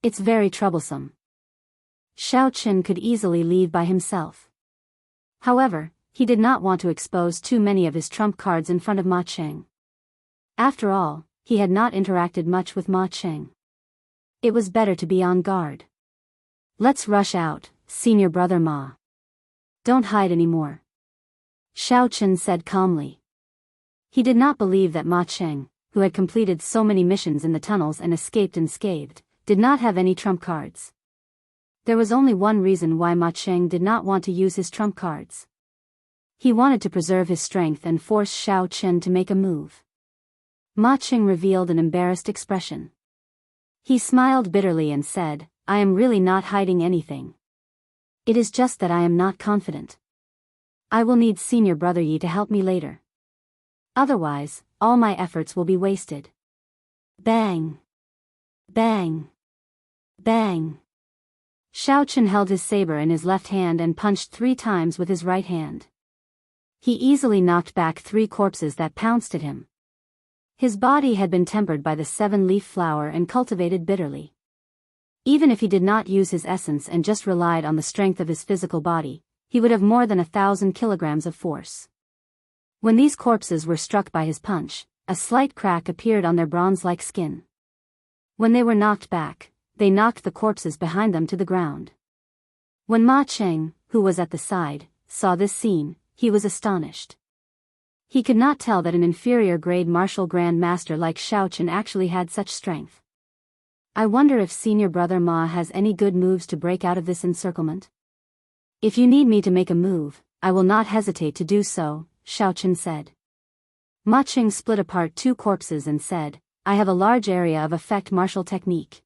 It's very troublesome. Xiaochen could easily leave by himself. However, he did not want to expose too many of his trump cards in front of Ma Cheng. After all, he had not interacted much with Ma Cheng. It was better to be on guard. "Let's rush out, senior brother Ma. Don't hide anymore," Xiaochen said calmly. He did not believe that Ma Cheng, who had completed so many missions in the tunnels and escaped unscathed, did not have any trump cards. There was only one reason why Ma Cheng did not want to use his trump cards. He wanted to preserve his strength and force Xiaochen to make a move. Ma Cheng revealed an embarrassed expression. He smiled bitterly and said, "I am really not hiding anything. It is just that I am not confident. I will need senior brother Yi to help me later. Otherwise, all my efforts will be wasted." Bang! Bang! Bang! Xiaochen held his saber in his left hand and punched 3 times with his right hand. He easily knocked back 3 corpses that pounced at him. His body had been tempered by the 7-leaf flower and cultivated bitterly. Even if he did not use his essence and just relied on the strength of his physical body, he would have more than 1,000 kilograms of force. When these corpses were struck by his punch, a slight crack appeared on their bronze-like skin. When they were knocked back, they knocked the corpses behind them to the ground. When Ma Cheng, who was at the side, saw this scene, he was astonished. He could not tell that an inferior-grade martial grand master like Xiaochen actually had such strength. "I wonder if senior brother Ma has any good moves to break out of this encirclement? If you need me to make a move, I will not hesitate to do so," Xiaochen said. Ma Cheng split apart 2 corpses and said, "I have a large area of effect martial technique.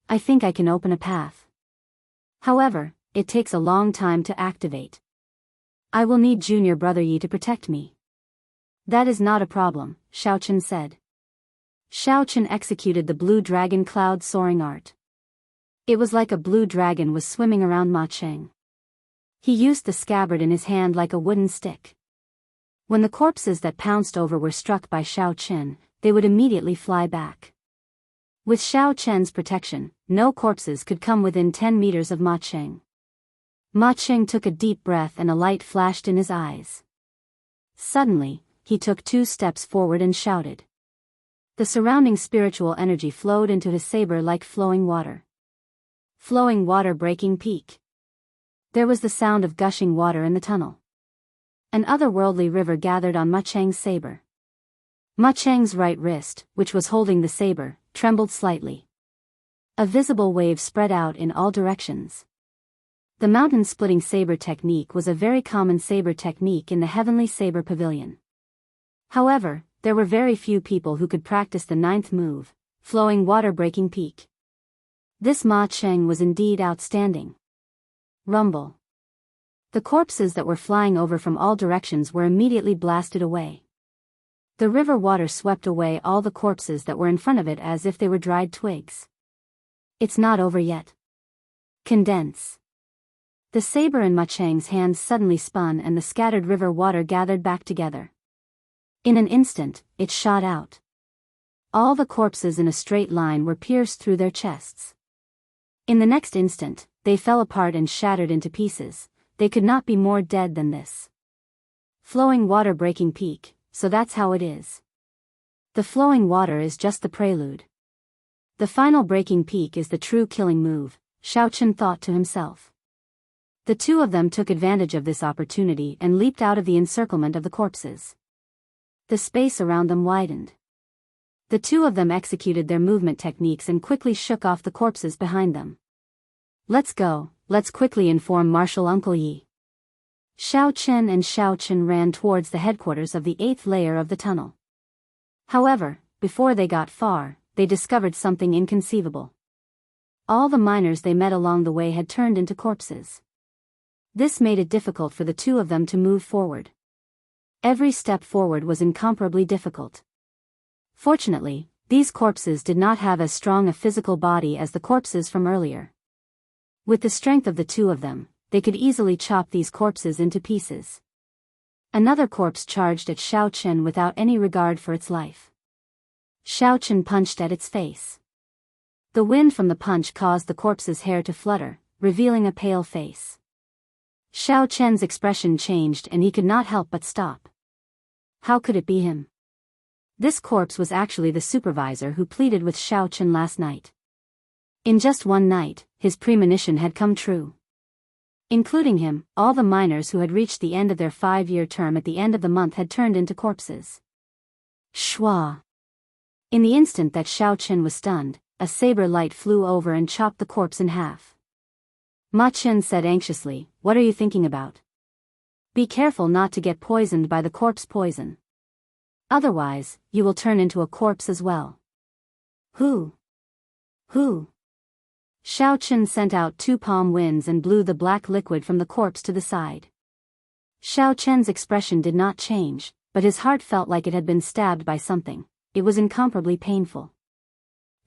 I think I can open a path." However, it takes a long time to activate. I will need Junior Brother Yi to protect me. That is not a problem, Xiao Chen said. Xiao Chen executed the blue dragon cloud soaring art. It was like a blue dragon was swimming around Ma Cheng. He used the scabbard in his hand like a wooden stick. When the corpses that pounced over were struck by Xiao Chen, they would immediately fly back. With Xiao Chen's protection, no corpses could come within 10 meters of Ma Cheng. Ma Cheng took a deep breath and a light flashed in his eyes. Suddenly, he took 2 steps forward and shouted. The surrounding spiritual energy flowed into his saber like flowing water. Flowing water breaking peak. There was the sound of gushing water in the tunnel. An otherworldly river gathered on Ma Cheng's saber. Ma Cheng's right wrist, which was holding the saber, trembled slightly. A visible wave spread out in all directions. The mountain-splitting saber technique was a very common saber technique in the Heavenly Saber Pavilion. However, there were very few people who could practice the 9th move, flowing water breaking peak. This Ma Cheng was indeed outstanding. Rumble. The corpses that were flying over from all directions were immediately blasted away. The river water swept away all the corpses that were in front of it as if they were dried twigs. It's not over yet. Condense. The saber in Ma Cheng's hands suddenly spun and the scattered river water gathered back together. In an instant, it shot out. All the corpses in a straight line were pierced through their chests. In the next instant, they fell apart and shattered into pieces. They could not be more dead than this. Flowing water breaking peak, so that's how it is. The flowing water is just the prelude. The final breaking peak is the true killing move, Xiao Chen thought to himself. The 2 of them took advantage of this opportunity and leaped out of the encirclement of the corpses. The space around them widened. The 2 of them executed their movement techniques and quickly shook off the corpses behind them. Let's go, let's quickly inform Marshal Uncle Yi. Xiao Chen and Xiao Chen ran towards the headquarters of the 8th layer of the tunnel. However, before they got far, they discovered something inconceivable. All the miners they met along the way had turned into corpses. This made it difficult for the 2 of them to move forward. Every step forward was incomparably difficult. Fortunately, these corpses did not have as strong a physical body as the corpses from earlier. With the strength of the 2 of them, they could easily chop these corpses into pieces. Another corpse charged at Xiao Chen without any regard for its life. Xiao Chen punched at its face. The wind from the punch caused the corpse's hair to flutter, revealing a pale face. Xiao Chen's expression changed and he could not help but stop. How could it be him? This corpse was actually the supervisor who pleaded with Xiao Chen last night. In just one night, his premonition had come true. Including him, all the miners who had reached the end of their 5-year term at the end of the month had turned into corpses. Shwa! In the instant that Xiao Chen was stunned, a saber light flew over and chopped the corpse in half. Ma Chen said anxiously, "What are you thinking about? Be careful not to get poisoned by the corpse poison. Otherwise, you will turn into a corpse as well." Who? Xiao Chen sent out 2 palm winds and blew the black liquid from the corpse to the side. Xiao Chen's expression did not change, but his heart felt like it had been stabbed by something. It was incomparably painful.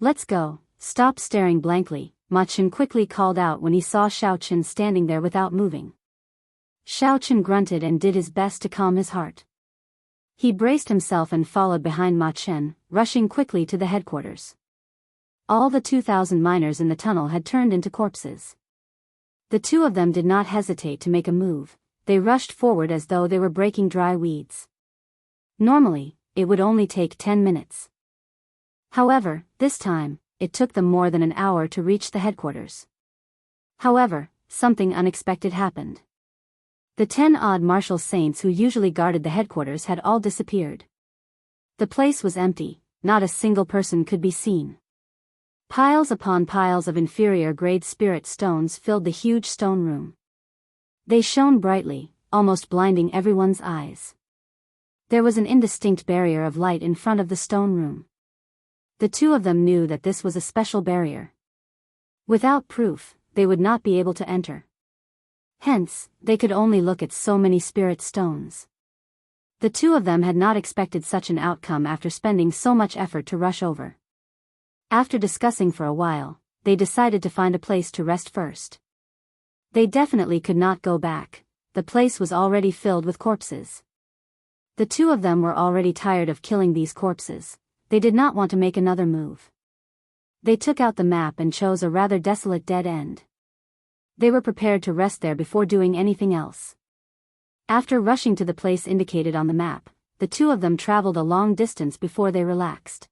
"Let's go, stop staring blankly," Ma Chen quickly called out when he saw Xiao Chen standing there without moving. Xiao Chen grunted and did his best to calm his heart. He braced himself and followed behind Ma Chen, rushing quickly to the headquarters. All the 2,000 miners in the tunnel had turned into corpses. The 2 of them did not hesitate to make a move. They rushed forward as though they were breaking dry weeds. Normally, it would only take 10 minutes. However, this time, it took them more than an hour to reach the headquarters. However, something unexpected happened. The 10-odd martial saints who usually guarded the headquarters had all disappeared. The place was empty, not a single person could be seen. Piles upon piles of inferior-grade spirit stones filled the huge stone room. They shone brightly, almost blinding everyone's eyes. There was an indistinct barrier of light in front of the stone room. The 2 of them knew that this was a special barrier. Without proof, they would not be able to enter. Hence, they could only look at so many spirit stones. The two of them had not expected such an outcome after spending so much effort to rush over. After discussing for a while, they decided to find a place to rest first. They definitely could not go back. The place was already filled with corpses. The two of them were already tired of killing these corpses. They did not want to make another move. They took out the map and chose a rather desolate dead end. They were prepared to rest there before doing anything else. After rushing to the place indicated on the map, the two of them traveled a long distance before they relaxed.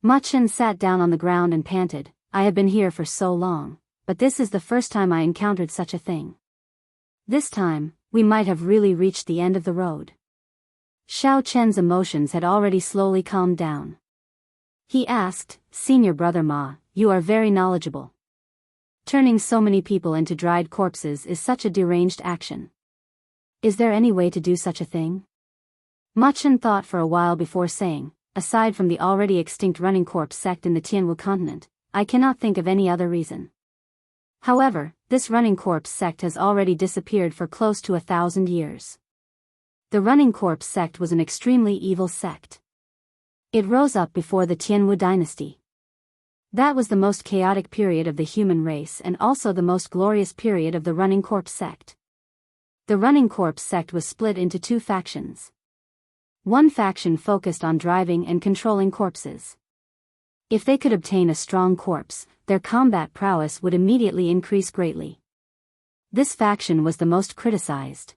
Machen sat down on the ground and panted, "I have been here for so long, but this is the first time I encountered such a thing. This time, we might have really reached the end of the road." Xiao Chen's emotions had already slowly calmed down. He asked, "Senior brother Ma, you are very knowledgeable. Turning so many people into dried corpses is such a deranged action. Is there any way to do such a thing?" Machen thought for a while before saying, "Aside from the already extinct running corpse sect in the Tianwu continent, I cannot think of any other reason. However, this running corpse sect has already disappeared for close to 1,000 years. The running corpse sect was an extremely evil sect. It rose up before the Tianwu dynasty. That was the most chaotic period of the human race and also the most glorious period of the running corpse sect. The running corpse sect was split into two factions. One faction focused on driving and controlling corpses. If they could obtain a strong corpse, their combat prowess would immediately increase greatly. This faction was the most criticized.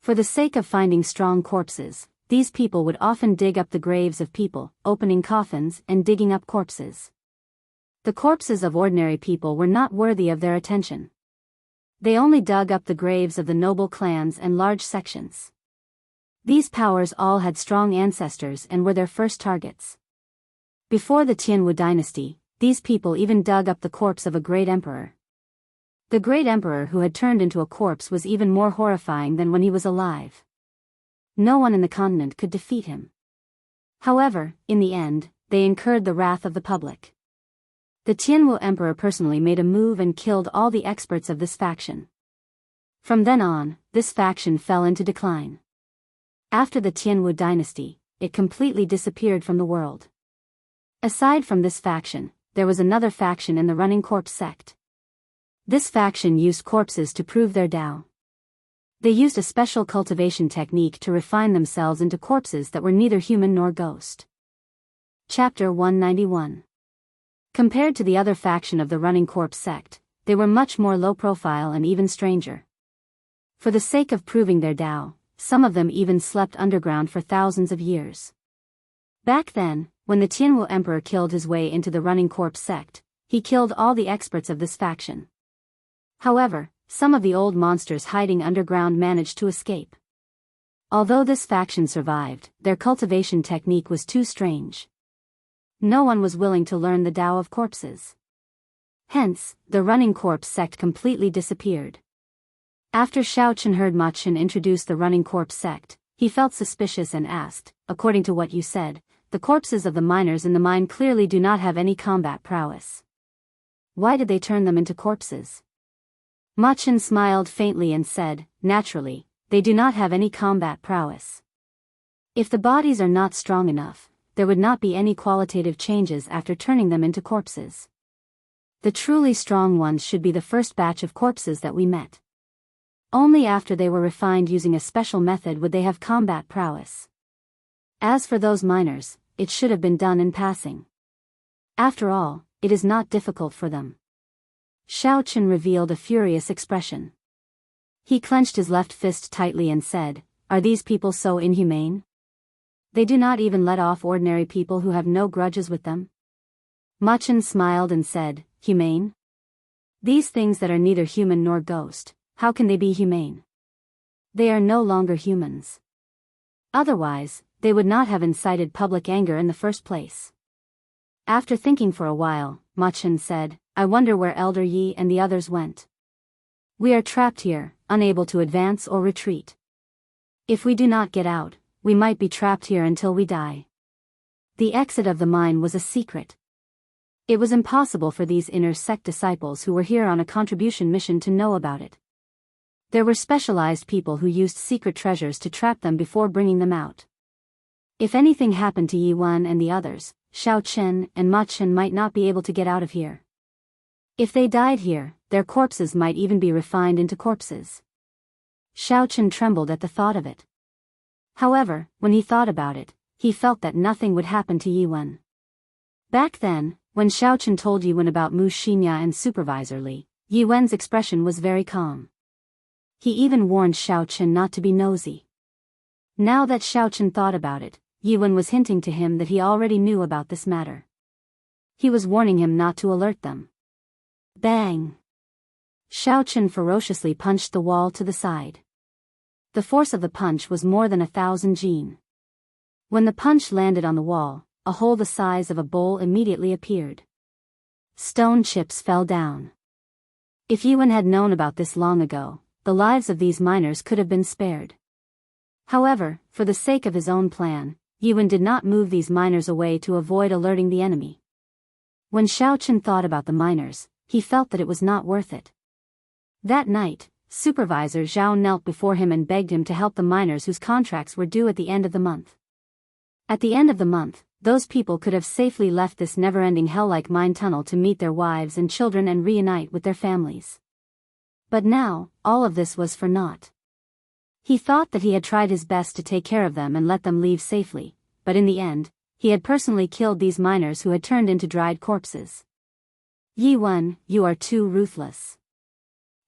For the sake of finding strong corpses, these people would often dig up the graves of people, opening coffins and digging up corpses. The corpses of ordinary people were not worthy of their attention. They only dug up the graves of the noble clans and large sections. These powers all had strong ancestors and were their first targets. Before the Tianwu dynasty, these people even dug up the corpse of a great emperor. The great emperor who had turned into a corpse was even more horrifying than when he was alive. No one in the continent could defeat him. However, in the end, they incurred the wrath of the public. The Tianwu emperor personally made a move and killed all the experts of this faction. From then on, this faction fell into decline. After the Tianwu dynasty, it completely disappeared from the world. Aside from this faction, there was another faction in the running corpse sect. This faction used corpses to prove their Tao. They used a special cultivation technique to refine themselves into corpses that were neither human nor ghost. Chapter 191. Compared to the other faction of the running corpse sect, they were much more low profile and even stranger. For the sake of proving their Tao, some of them even slept underground for thousands of years. Back then, when the Tianwu emperor killed his way into the running corpse sect, he killed all the experts of this faction. However, some of the old monsters hiding underground managed to escape. Although this faction survived, their cultivation technique was too strange. No one was willing to learn the Tao of corpses. Hence, the running corpse sect completely disappeared. After Xiao Chen heard Machen introduce the running corpse sect, he felt suspicious and asked, "According to what you said, the corpses of the miners in the mine clearly do not have any combat prowess. Why did they turn them into corpses?" Machen smiled faintly and said, "Naturally, they do not have any combat prowess. If the bodies are not strong enough, there would not be any qualitative changes after turning them into corpses. The truly strong ones should be the first batch of corpses that we met. Only after they were refined using a special method would they have combat prowess. As for those miners, it should have been done in passing. After all, it is not difficult for them." Xiao Chen revealed a furious expression. He clenched his left fist tightly and said, "Are these people so inhumane? They do not even let off ordinary people who have no grudges with them?" Machen smiled and said, "Humane? These things that are neither human nor ghost, how can they be humane? They are no longer humans. Otherwise, they would not have incited public anger in the first place." After thinking for a while, Machen said, "I wonder where Elder Yi and the others went. We are trapped here, unable to advance or retreat. If we do not get out, we might be trapped here until we die." The exit of the mine was a secret. It was impossible for these inner sect disciples who were here on a contribution mission to know about it. There were specialized people who used secret treasures to trap them before bringing them out. If anything happened to Yi Wen and the others, Xiao Chen and Ma Chen might not be able to get out of here. If they died here, their corpses might even be refined into corpses. Xiao Chen trembled at the thought of it. However, when he thought about it, he felt that nothing would happen to Yi Wen. Back then, when Xiao Chen told Yi Wen about Mu Xinya and Supervisor Li, Yi Wen's expression was very calm. He even warned Xiao Chen not to be nosy. Now that Xiao Chen thought about it, Yi Wen was hinting to him that he already knew about this matter. He was warning him not to alert them. Bang! Xiao Chen ferociously punched the wall to the side. The force of the punch was more than 1,000 jin. When the punch landed on the wall, a hole the size of a bowl immediately appeared. Stone chips fell down. If Yi Wen had known about this long ago, the lives of these miners could have been spared. However, for the sake of his own plan, Yi Wen did not move these miners away to avoid alerting the enemy. When Xiao Chen thought about the miners, he felt that it was not worth it. That night, Supervisor Zhao knelt before him and begged him to help the miners whose contracts were due at the end of the month. At the end of the month, those people could have safely left this never-ending hell-like mine tunnel to meet their wives and children and reunite with their families. But now, all of this was for naught. He thought that he had tried his best to take care of them and let them leave safely, but in the end, he had personally killed these miners who had turned into dried corpses. Yi Wen, you are too ruthless.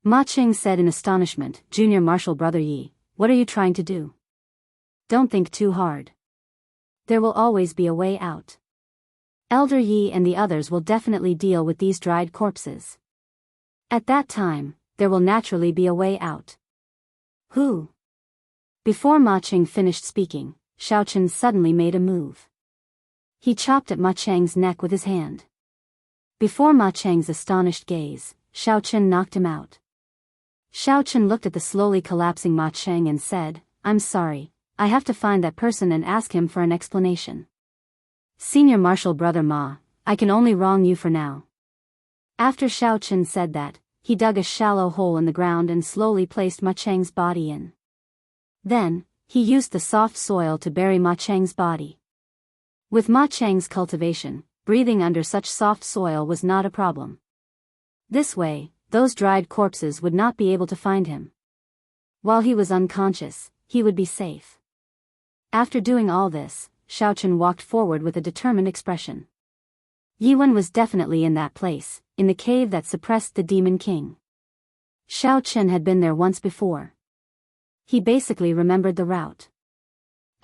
Ma Qing said in astonishment, Junior Marshal Brother Yi, what are you trying to do? Don't think too hard. There will always be a way out. Elder Yi and the others will definitely deal with these dried corpses. At that time, there will naturally be a way out. Who? Before Ma Qing finished speaking, Xiao Chen suddenly made a move. He chopped at Ma Cheng's neck with his hand. Before Ma Cheng's astonished gaze, Xiao Chen knocked him out. Xiao Chen looked at the slowly collapsing Ma Cheng and said, I'm sorry, I have to find that person and ask him for an explanation. Senior Marshal Brother Ma, I can only wrong you for now. After Xiao Chen said that, he dug a shallow hole in the ground and slowly placed Ma Cheng's body in. Then, he used the soft soil to bury Ma Cheng's body. With Ma Cheng's cultivation, breathing under such soft soil was not a problem. This way, those dried corpses would not be able to find him. While he was unconscious, he would be safe. After doing all this, Xiao Chen walked forward with a determined expression. Yi Wen was definitely in that place, in the cave that suppressed the Demon King. Xiao Chen had been there once before. He basically remembered the route.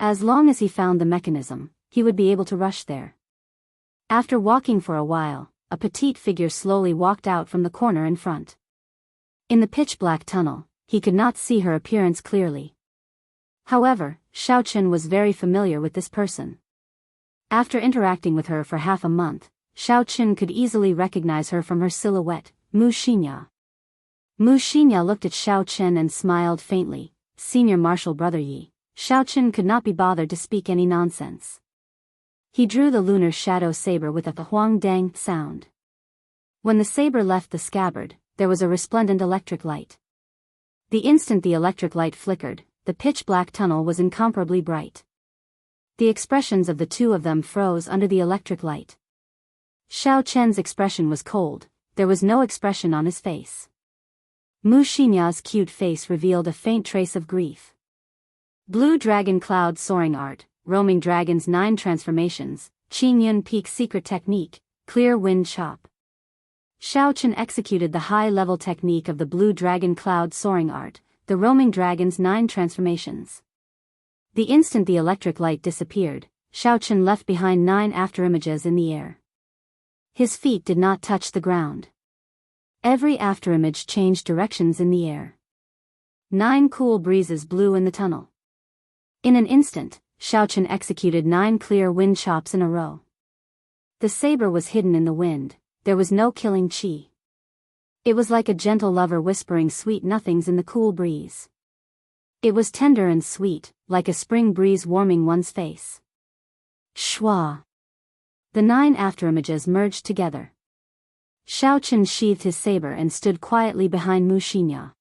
As long as he found the mechanism, he would be able to rush there. After walking for a while, a petite figure slowly walked out from the corner in front. In the pitch-black tunnel, he could not see her appearance clearly. However, Xiao Chen was very familiar with this person. After interacting with her for half a month, Xiao Chen could easily recognize her from her silhouette, Mu Xinya. Mu Xinya looked at Xiao Chen and smiled faintly. Senior Marshal Brother Yi, Xiao Chen could not be bothered to speak any nonsense. He drew the lunar shadow saber with a huang dang sound. When the saber left the scabbard, there was a resplendent electric light. The instant the electric light flickered, the pitch-black tunnel was incomparably bright. The expressions of the two of them froze under the electric light. Xiao Chen's expression was cold, there was no expression on his face. Mu Xinya's cute face revealed a faint trace of grief. Blue Dragon Cloud Soaring Art, Roaming Dragon's 9 Transformations, Qin Yun Peak Secret Technique, Clear Wind Chop. Xiao Chen executed the high-level technique of the Blue Dragon Cloud Soaring Art, the Roaming Dragon's 9 Transformations. The instant the electric light disappeared, Xiao Chen left behind 9 afterimages in the air. His feet did not touch the ground. Every afterimage changed directions in the air. 9 cool breezes blew in the tunnel. In an instant, Xiao Chen executed 9 clear wind chops in a row. The saber was hidden in the wind, there was no killing chi. It was like a gentle lover whispering sweet nothings in the cool breeze. It was tender and sweet, like a spring breeze warming one's face. Shwa! The 9 afterimages merged together. Xiao Chen sheathed his saber and stood quietly behind Mu Xinya.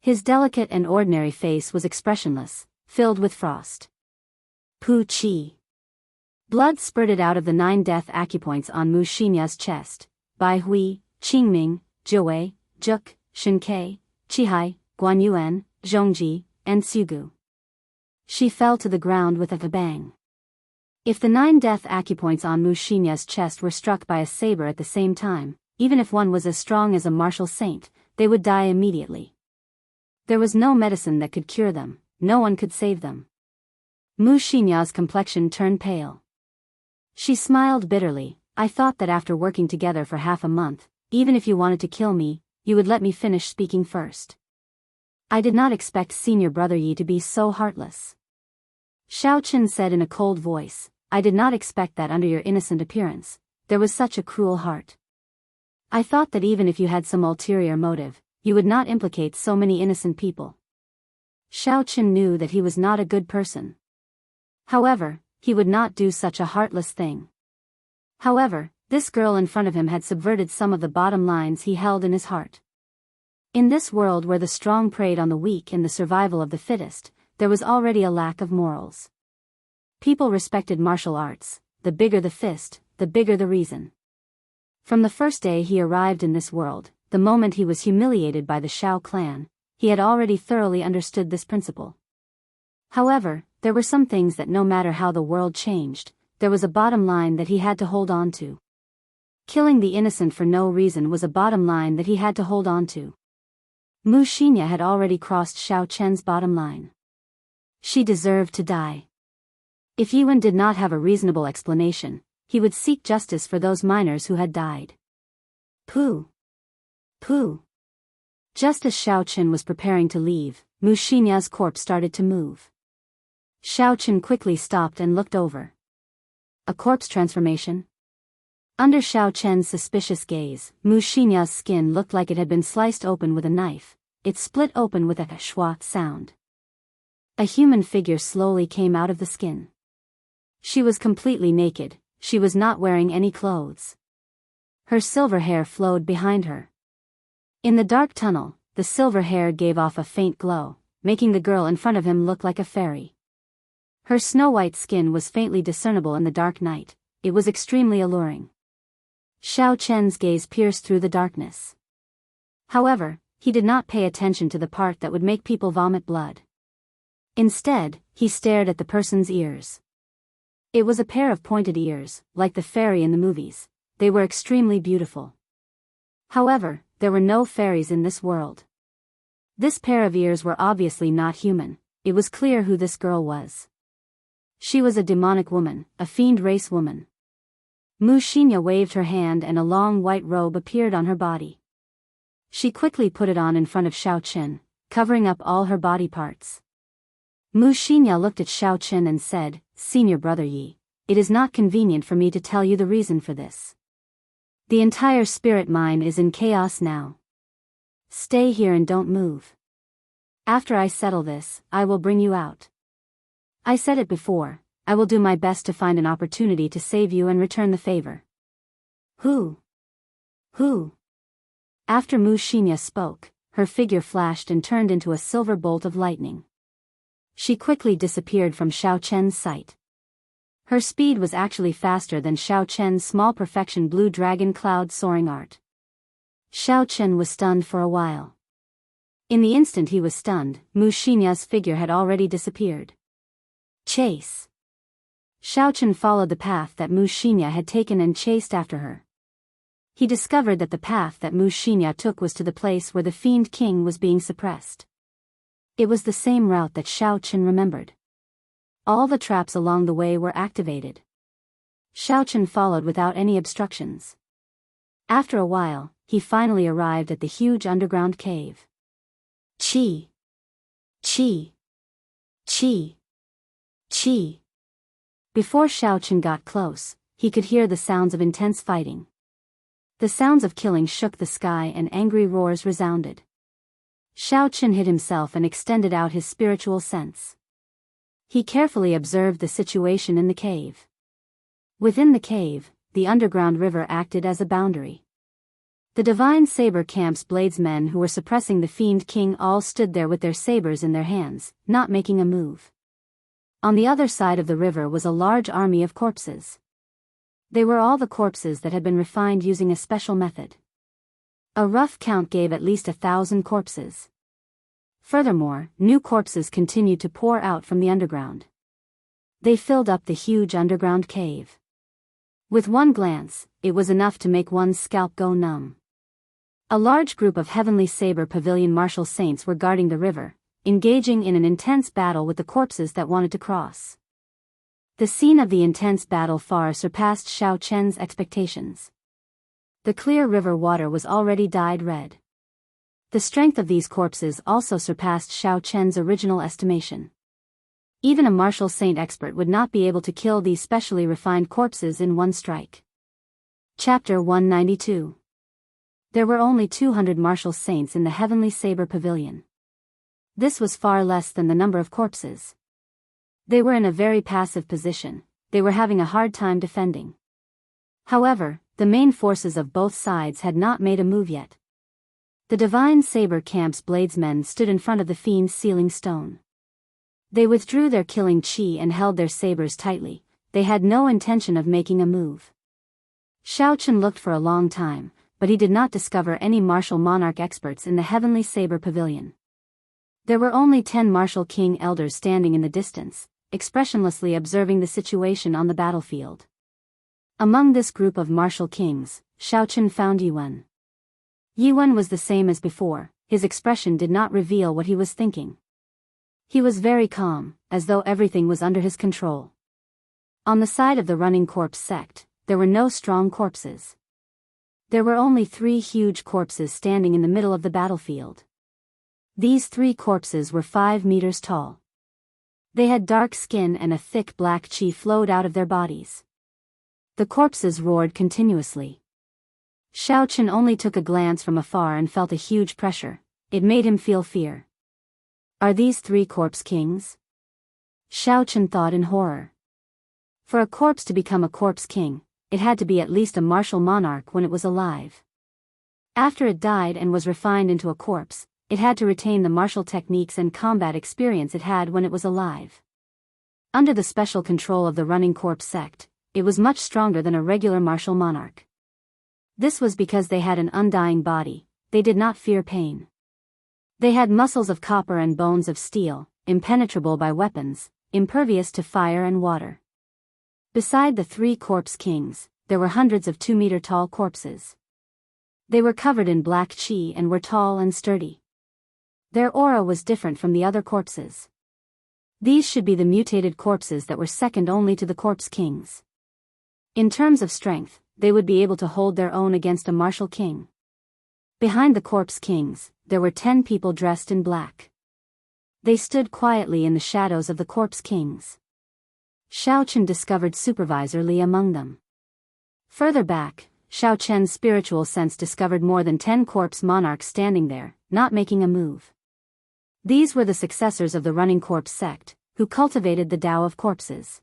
His delicate and ordinary face was expressionless, filled with frost. Pu Chi. Blood spurted out of the 9 death acupoints on Mu Xinya's chest. Bai Hui, Qingming, Jiwei, Juk, Shinkei, Qihai, Guanyuan, Zhongji, and Sugu. She fell to the ground with a bang. If the 9 death acupoints on Mu Xinya's chest were struck by a saber at the same time, even if one was as strong as a martial saint, they would die immediately. There was no medicine that could cure them, no one could save them. Mu Xinya's complexion turned pale. She smiled bitterly. I thought that after working together for half a month, even if you wanted to kill me, you would let me finish speaking first. I did not expect Senior Brother Yi to be so heartless. Xiao Qin said in a cold voice, I did not expect that under your innocent appearance, there was such a cruel heart. I thought that even if you had some ulterior motive, you would not implicate so many innocent people. Xiao Qin knew that he was not a good person. However, he would not do such a heartless thing. However, this girl in front of him had subverted some of the bottom lines he held in his heart. In this world where the strong preyed on the weak and the survival of the fittest, there was already a lack of morals. People respected martial arts. The bigger the fist, the bigger the reason. From the first day he arrived in this world, the moment he was humiliated by the Shao clan, he had already thoroughly understood this principle. However, there were some things that no matter how the world changed, there was a bottom line that he had to hold on to. Killing the innocent for no reason was a bottom line that he had to hold on to. Mu Xinya had already crossed Xiao Chen's bottom line. She deserved to die. If Yuan did not have a reasonable explanation, he would seek justice for those miners who had died. Pooh! Pooh! Just as Xiao Chen was preparing to leave, Mu Xinya's corpse started to move. Xiao Chen quickly stopped and looked over. A corpse transformation? Under Xiao Chen's suspicious gaze, Mu Xinya's skin looked like it had been sliced open with a knife. It split open with a schwa sound. A human figure slowly came out of the skin. She was completely naked, she was not wearing any clothes. Her silver hair flowed behind her. In the dark tunnel, the silver hair gave off a faint glow, making the girl in front of him look like a fairy. Her snow-white skin was faintly discernible in the dark night. It was extremely alluring. Xiao Chen's gaze pierced through the darkness. However, he did not pay attention to the part that would make people vomit blood. Instead, he stared at the person's ears. It was a pair of pointed ears, like the fairy in the movies. They were extremely beautiful. However, there were no fairies in this world. This pair of ears were obviously not human. It was clear who this girl was. She was a demonic woman, a fiend race woman. Mu Xinya waved her hand and a long white robe appeared on her body. She quickly put it on in front of Xiao Chen, covering up all her body parts. Mu Xinya looked at Xiao Chen and said, Senior Brother Yi, it is not convenient for me to tell you the reason for this. The entire spirit mine is in chaos now. Stay here and don't move. After I settle this, I will bring you out. I said it before, I will do my best to find an opportunity to save you and return the favor. Who? After Mu Xinya spoke, her figure flashed and turned into a silver bolt of lightning. She quickly disappeared from Xiao Chen's sight. Her speed was actually faster than Xiao Chen's small perfection blue dragon cloud soaring art. Xiao Chen was stunned for a while. In the instant he was stunned, Mu Xinya's figure had already disappeared. Chase. Xiao Chen followed the path that Mu Xinya had taken and chased after her. He discovered that the path that Mu Xinya took was to the place where the Fiend King was being suppressed. It was the same route that Xiao Chen remembered. All the traps along the way were activated. Xiao Chen followed without any obstructions. After a while, he finally arrived at the huge underground cave. Chi! Chi! Chi! Chi! Before Xiao Chen got close, he could hear the sounds of intense fighting. The sounds of killing shook the sky and angry roars resounded. Xiao Chen hid himself and extended out his spiritual sense. He carefully observed the situation in the cave. Within the cave, the underground river acted as a boundary. The divine saber camp's bladesmen who were suppressing the fiend king all stood there with their sabers in their hands, not making a move. On the other side of the river was a large army of corpses. They were all the corpses that had been refined using a special method. A rough count gave at least 1,000 corpses. Furthermore, new corpses continued to pour out from the underground. They filled up the huge underground cave. With one glance, it was enough to make one's scalp go numb. A large group of Heavenly Saber Pavilion martial saints were guarding the river, engaging in an intense battle with the corpses that wanted to cross. The scene of the intense battle far surpassed Xiao Chen's expectations. The clear river water was already dyed red. The strength of these corpses also surpassed Xiao Chen's original estimation. Even a martial saint expert would not be able to kill these specially refined corpses in one strike. Chapter 192. There were only 200 martial saints in the Heavenly Saber Pavilion. This was far less than the number of corpses. They were in a very passive position, they were having a hard time defending. However, the main forces of both sides had not made a move yet. The divine saber camp's bladesmen stood in front of the fiend's sealing stone. They withdrew their killing chi and held their sabers tightly. They had no intention of making a move. Xiao Chen looked for a long time, but he did not discover any martial monarch experts in the Heavenly Saber Pavilion. There were only 10 martial king elders standing in the distance, expressionlessly observing the situation on the battlefield. Among this group of martial kings, Xiao Chen found Yuan. Yuan was the same as before, his expression did not reveal what he was thinking. He was very calm, as though everything was under his control. On the side of the running corpse sect, there were no strong corpses. There were only 3 huge corpses standing in the middle of the battlefield. These 3 corpses were 5 meters tall. They had dark skin and a thick black chi flowed out of their bodies. The corpses roared continuously. Xiao Chen only took a glance from afar and felt a huge pressure. It made him feel fear. Are these 3 corpse kings? Xiao Chen thought in horror. For a corpse to become a corpse king, it had to be at least a martial monarch when it was alive. After it died and was refined into a corpse, it had to retain the martial techniques and combat experience it had when it was alive. Under the special control of the running corpse sect, it was much stronger than a regular martial monarch. This was because they had an undying body, they did not fear pain. They had muscles of copper and bones of steel, impenetrable by weapons, impervious to fire and water. Beside the 3 corpse kings, there were hundreds of 2-meter-tall corpses. They were covered in black chi and were tall and sturdy. Their aura was different from the other corpses. These should be the mutated corpses that were second only to the corpse kings. In terms of strength, they would be able to hold their own against a martial king. Behind the corpse kings, there were 10 people dressed in black. They stood quietly in the shadows of the corpse kings. Xiao Chen discovered Supervisor Li among them. Further back, Xiao Chen's spiritual sense discovered more than 10 corpse monarchs standing there, not making a move. These were the successors of the running corpse sect, who cultivated the Tao of corpses.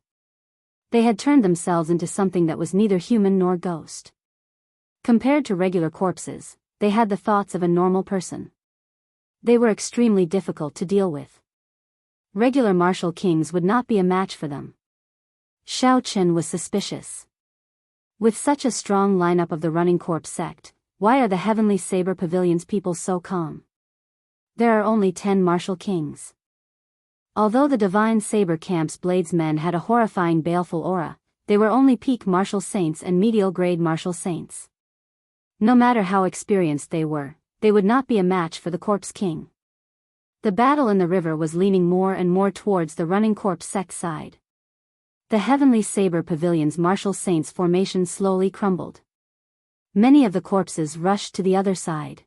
They had turned themselves into something that was neither human nor ghost. Compared to regular corpses, they had the thoughts of a normal person. They were extremely difficult to deal with. Regular martial kings would not be a match for them. Xiao Chen was suspicious. With such a strong lineup of the running corpse sect, why are the Heavenly Saber Pavilion's people so calm? There are only 10 martial kings. Although the divine saber camp's bladesmen had a horrifying baleful aura, they were only peak martial saints and medial grade martial saints. No matter how experienced they would not be a match for the corpse king. The battle in the river was leaning more and more towards the running corpse sect side. The Heavenly Saber Pavilion's martial saints' formation slowly crumbled. Many of the corpses rushed to the other side.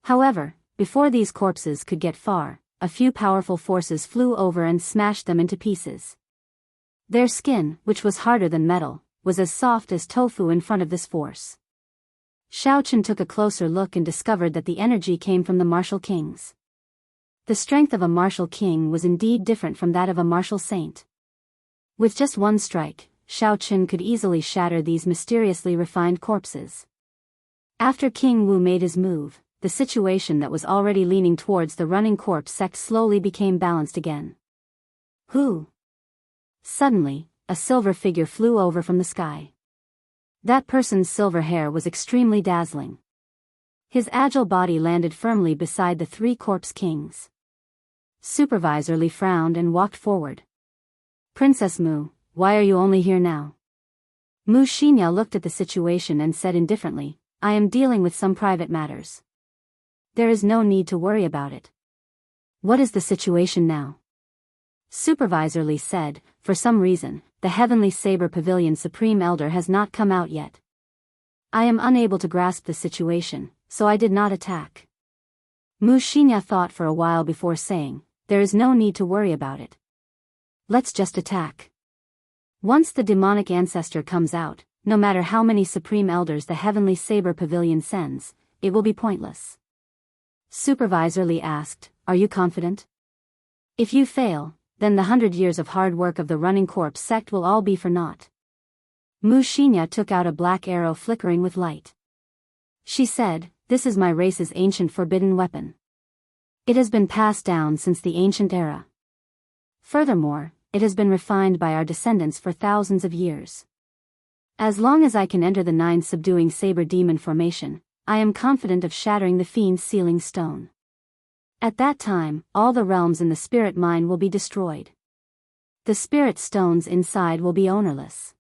However, before these corpses could get far, a few powerful forces flew over and smashed them into pieces. Their skin, which was harder than metal, was as soft as tofu in front of this force. Xiao Chen took a closer look and discovered that the energy came from the martial kings. The strength of a martial king was indeed different from that of a martial saint. With just one strike, Xiao Chen could easily shatter these mysteriously refined corpses. After King Wu made his move, the situation that was already leaning towards the running corpse sect slowly became balanced again. Who? Suddenly, a silver figure flew over from the sky. That person's silver hair was extremely dazzling. His agile body landed firmly beside the three corpse kings. Supervisor Li frowned and walked forward. Princess Mu, why are you only here now? Mu Xinya looked at the situation and said indifferently, I am dealing with some private matters. There is no need to worry about it. What is the situation now? Supervisor Li said, for some reason, the Heavenly Saber Pavilion Supreme Elder has not come out yet. I am unable to grasp the situation, so I did not attack. Mu Xinya thought for a while before saying, there is no need to worry about it. Let's just attack. Once the demonic ancestor comes out, no matter how many Supreme Elders the Heavenly Saber Pavilion sends, it will be pointless. Supervisor Li asked, are you confident? If you fail, then the 100 years of hard work of the running corpse sect will all be for naught. Mu Xinya took out a black arrow flickering with light. She said, this is my race's ancient forbidden weapon. It has been passed down since the ancient era. Furthermore, it has been refined by our descendants for thousands of years. As long as I can enter the 9 subduing saber demon formation, I am confident of shattering the fiend's sealing stone. At that time, all the realms in the spirit mine will be destroyed. The spirit stones inside will be ownerless.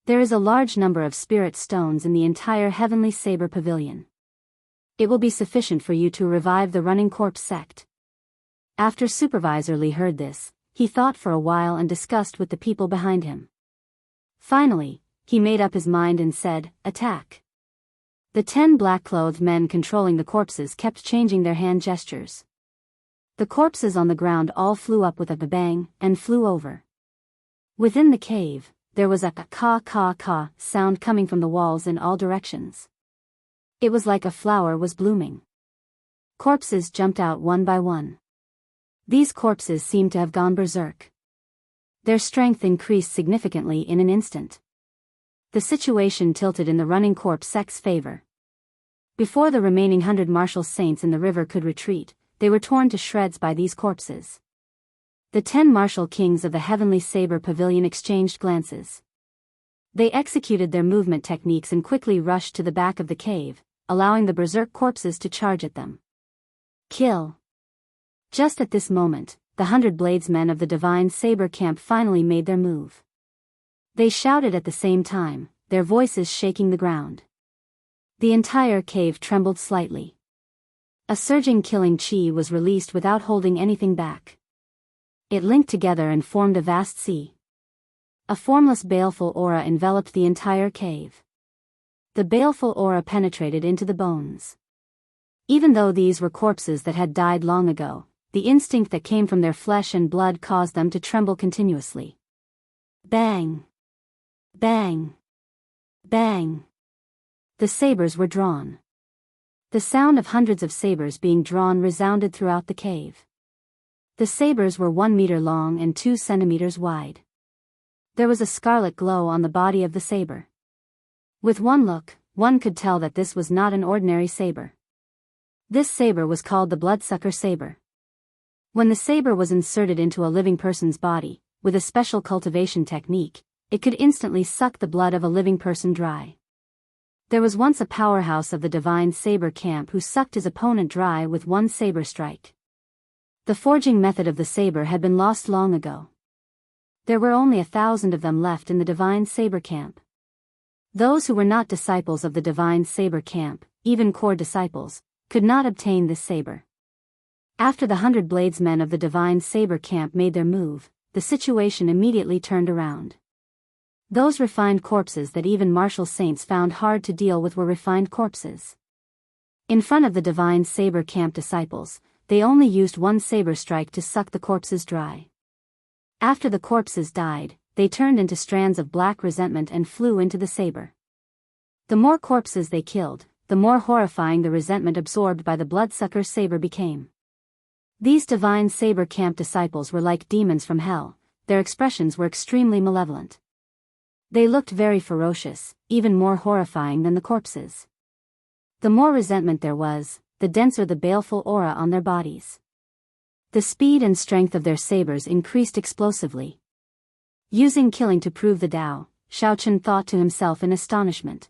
There is a large number of spirit stones in the entire Heavenly Saber Pavilion. It will be sufficient for you to revive the running corpse sect. After Supervisor Li heard this, he thought for a while and discussed with the people behind him. Finally, he made up his mind and said, attack. The 10 black-clothed men controlling the corpses kept changing their hand gestures. The corpses on the ground all flew up with a bang and flew over. Within the cave, there was a ka-ka-ka sound coming from the walls in all directions. It was like a flower was blooming. Corpses jumped out one by one. These corpses seemed to have gone berserk. Their strength increased significantly in an instant. The situation tilted in the running corpse sect's favor. Before the remaining 100 martial saints in the river could retreat, they were torn to shreds by these corpses. The 10 martial kings of the Heavenly Saber Pavilion exchanged glances. They executed their movement techniques and quickly rushed to the back of the cave, allowing the berserk corpses to charge at them. Kill! Just at this moment, the 100 bladesmen of the Divine Saber camp finally made their move. They shouted at the same time, their voices shaking the ground. The entire cave trembled slightly. A surging killing chi was released without holding anything back. It linked together and formed a vast sea. A formless baleful aura enveloped the entire cave. The baleful aura penetrated into the bones. Even though these were corpses that had died long ago, the instinct that came from their flesh and blood caused them to tremble continuously. Bang! Bang! Bang! The sabers were drawn. The sound of hundreds of sabers being drawn resounded throughout the cave. The sabers were 1 meter long and 2 centimeters wide. There was a scarlet glow on the body of the saber. With one look, one could tell that this was not an ordinary saber. This saber was called the bloodsucker saber. When the saber was inserted into a living person's body, with a special cultivation technique, it could instantly suck the blood of a living person dry. There was once a powerhouse of the Divine Saber camp who sucked his opponent dry with one saber strike. The forging method of the saber had been lost long ago. There were only 1,000 of them left in the Divine Saber camp. Those who were not disciples of the Divine Saber camp, even core disciples, could not obtain this saber. After the 100 bladesmen of the Divine Saber camp made their move, the situation immediately turned around. Those refined corpses that even martial saints found hard to deal with were refined corpses. In front of the Divine Saber camp disciples, they only used one saber strike to suck the corpses dry. After the corpses died, they turned into strands of black resentment and flew into the saber. The more corpses they killed, the more horrifying the resentment absorbed by the bloodsucker saber became. These Divine Saber camp disciples were like demons from hell, their expressions were extremely malevolent. They looked very ferocious, even more horrifying than the corpses. The more resentment there was, the denser the baleful aura on their bodies. The speed and strength of their sabers increased explosively. Using killing to prove the Tao, Shaochen thought to himself in astonishment.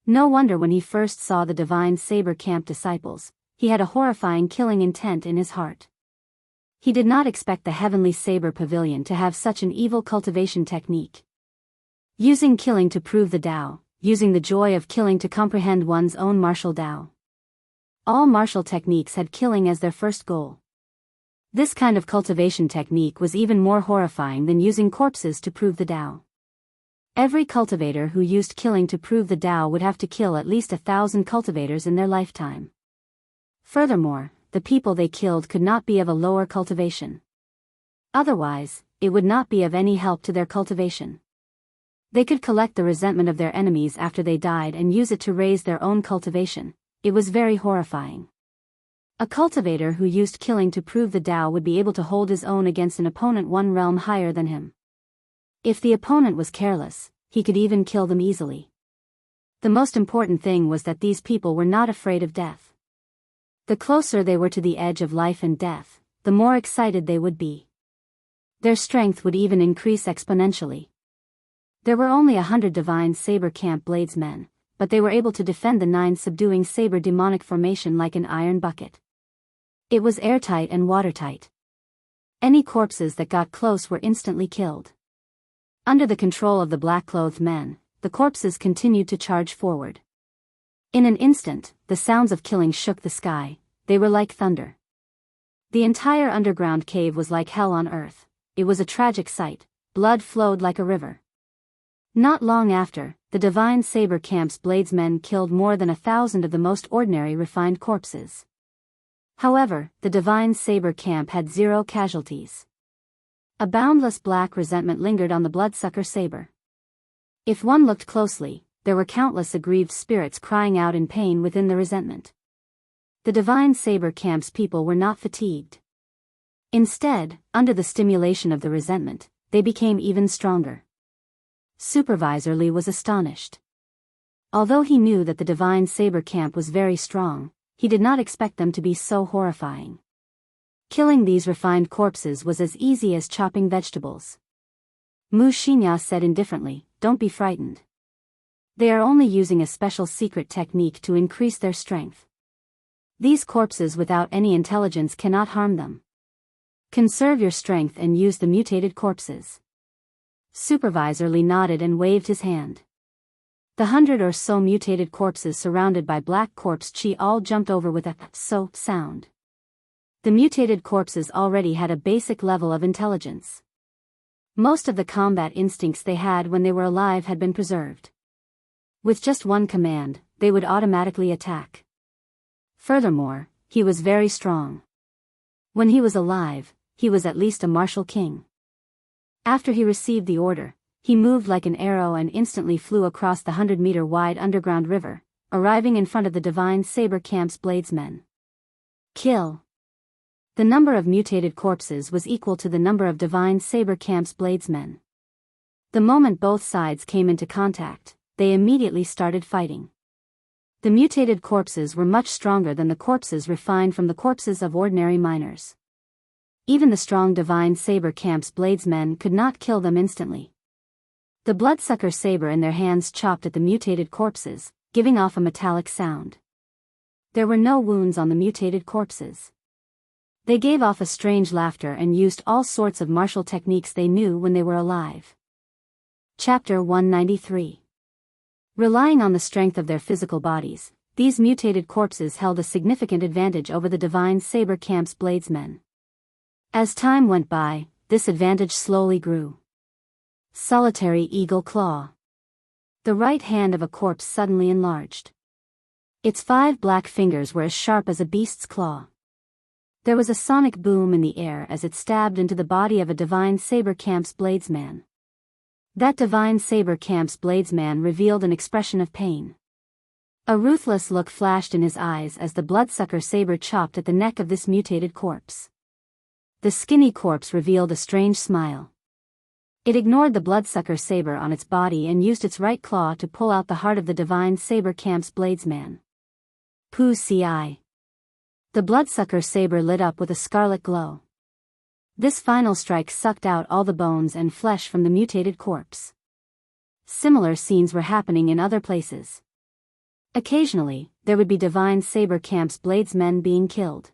No wonder when he first saw the divine saber camp disciples, he had a horrifying killing intent in his heart. He did not expect the heavenly saber pavilion to have such an evil cultivation technique. Using killing to prove the Tao, using the joy of killing to comprehend one's own martial Tao. All martial techniques had killing as their first goal. This kind of cultivation technique was even more horrifying than using corpses to prove the Tao. Every cultivator who used killing to prove the Tao would have to kill at least 1,000 cultivators in their lifetime. Furthermore, the people they killed could not be of a lower cultivation. Otherwise, it would not be of any help to their cultivation. They could collect the resentment of their enemies after they died and use it to raise their own cultivation. It was very horrifying. A cultivator who used killing to prove the Tao would be able to hold his own against an opponent one realm higher than him. If the opponent was careless, he could even kill them easily. The most important thing was that these people were not afraid of death. The closer they were to the edge of life and death, the more excited they would be. Their strength would even increase exponentially. There were only 100 divine saber camp bladesmen, but they were able to defend the 9 subduing saber demonic formation like an iron bucket. It was airtight and watertight. Any corpses that got close were instantly killed. Under the control of the black-clothed men, the corpses continued to charge forward. In an instant, the sounds of killing shook the sky. They were like thunder. The entire underground cave was like hell on earth. It was a tragic sight. Blood flowed like a river. Not long after, the divine saber camp's bladesmen killed more than 1,000 of the most ordinary refined corpses. However, the divine saber camp had 0 casualties. A boundless black resentment lingered on the bloodsucker saber. If one looked closely, there were countless aggrieved spirits crying out in pain within the resentment. The divine saber camp's people were not fatigued. Instead, under the stimulation of the resentment, they became even stronger. Supervisor Li was astonished. Although he knew that the divine saber camp was very strong, he did not expect them to be so horrifying. Killing these refined corpses was as easy as chopping vegetables. Mu Xinya said indifferently, "Don't be frightened. They are only using a special secret technique to increase their strength. These corpses without any intelligence cannot harm them. Conserve your strength and use the mutated corpses." Supervisor Li nodded and waved his hand. The 100 or so mutated corpses surrounded by black corpse chi all jumped over with a so sound. The mutated corpses already had a basic level of intelligence. Most of the combat instincts they had when they were alive had been preserved. With just one command, they would automatically attack. Furthermore, he was very strong. When he was alive, he was at least a martial king. After he received the order, he moved like an arrow and instantly flew across the 100-meter-wide underground river, arriving in front of the divine saber camp's bladesmen. Kill. The number of mutated corpses was equal to the number of divine saber camp's bladesmen. The moment both sides came into contact, they immediately started fighting. The mutated corpses were much stronger than the corpses refined from the corpses of ordinary miners. Even the strong divine saber camp's bladesmen could not kill them instantly. The bloodsucker saber in their hands chopped at the mutated corpses, giving off a metallic sound. There were no wounds on the mutated corpses. They gave off a strange laughter and used all sorts of martial techniques they knew when they were alive. Chapter 193. Relying on the strength of their physical bodies, these mutated corpses held a significant advantage over the divine saber camp's bladesmen. As time went by, this advantage slowly grew. Solitary eagle claw. The right hand of a corpse suddenly enlarged. Its 5 black fingers were as sharp as a beast's claw. There was a sonic boom in the air as it stabbed into the body of a divine saber camp's bladesman. That divine saber camp's bladesman revealed an expression of pain. A ruthless look flashed in his eyes as the bloodsucker saber chopped at the neck of this mutated corpse. The skinny corpse revealed a strange smile. It ignored the bloodsucker saber on its body and used its right claw to pull out the heart of the divine saber camp's bladesman. Pu Ci. The bloodsucker saber lit up with a scarlet glow. This final strike sucked out all the bones and flesh from the mutated corpse. Similar scenes were happening in other places. Occasionally, there would be divine saber camp's bladesmen being killed.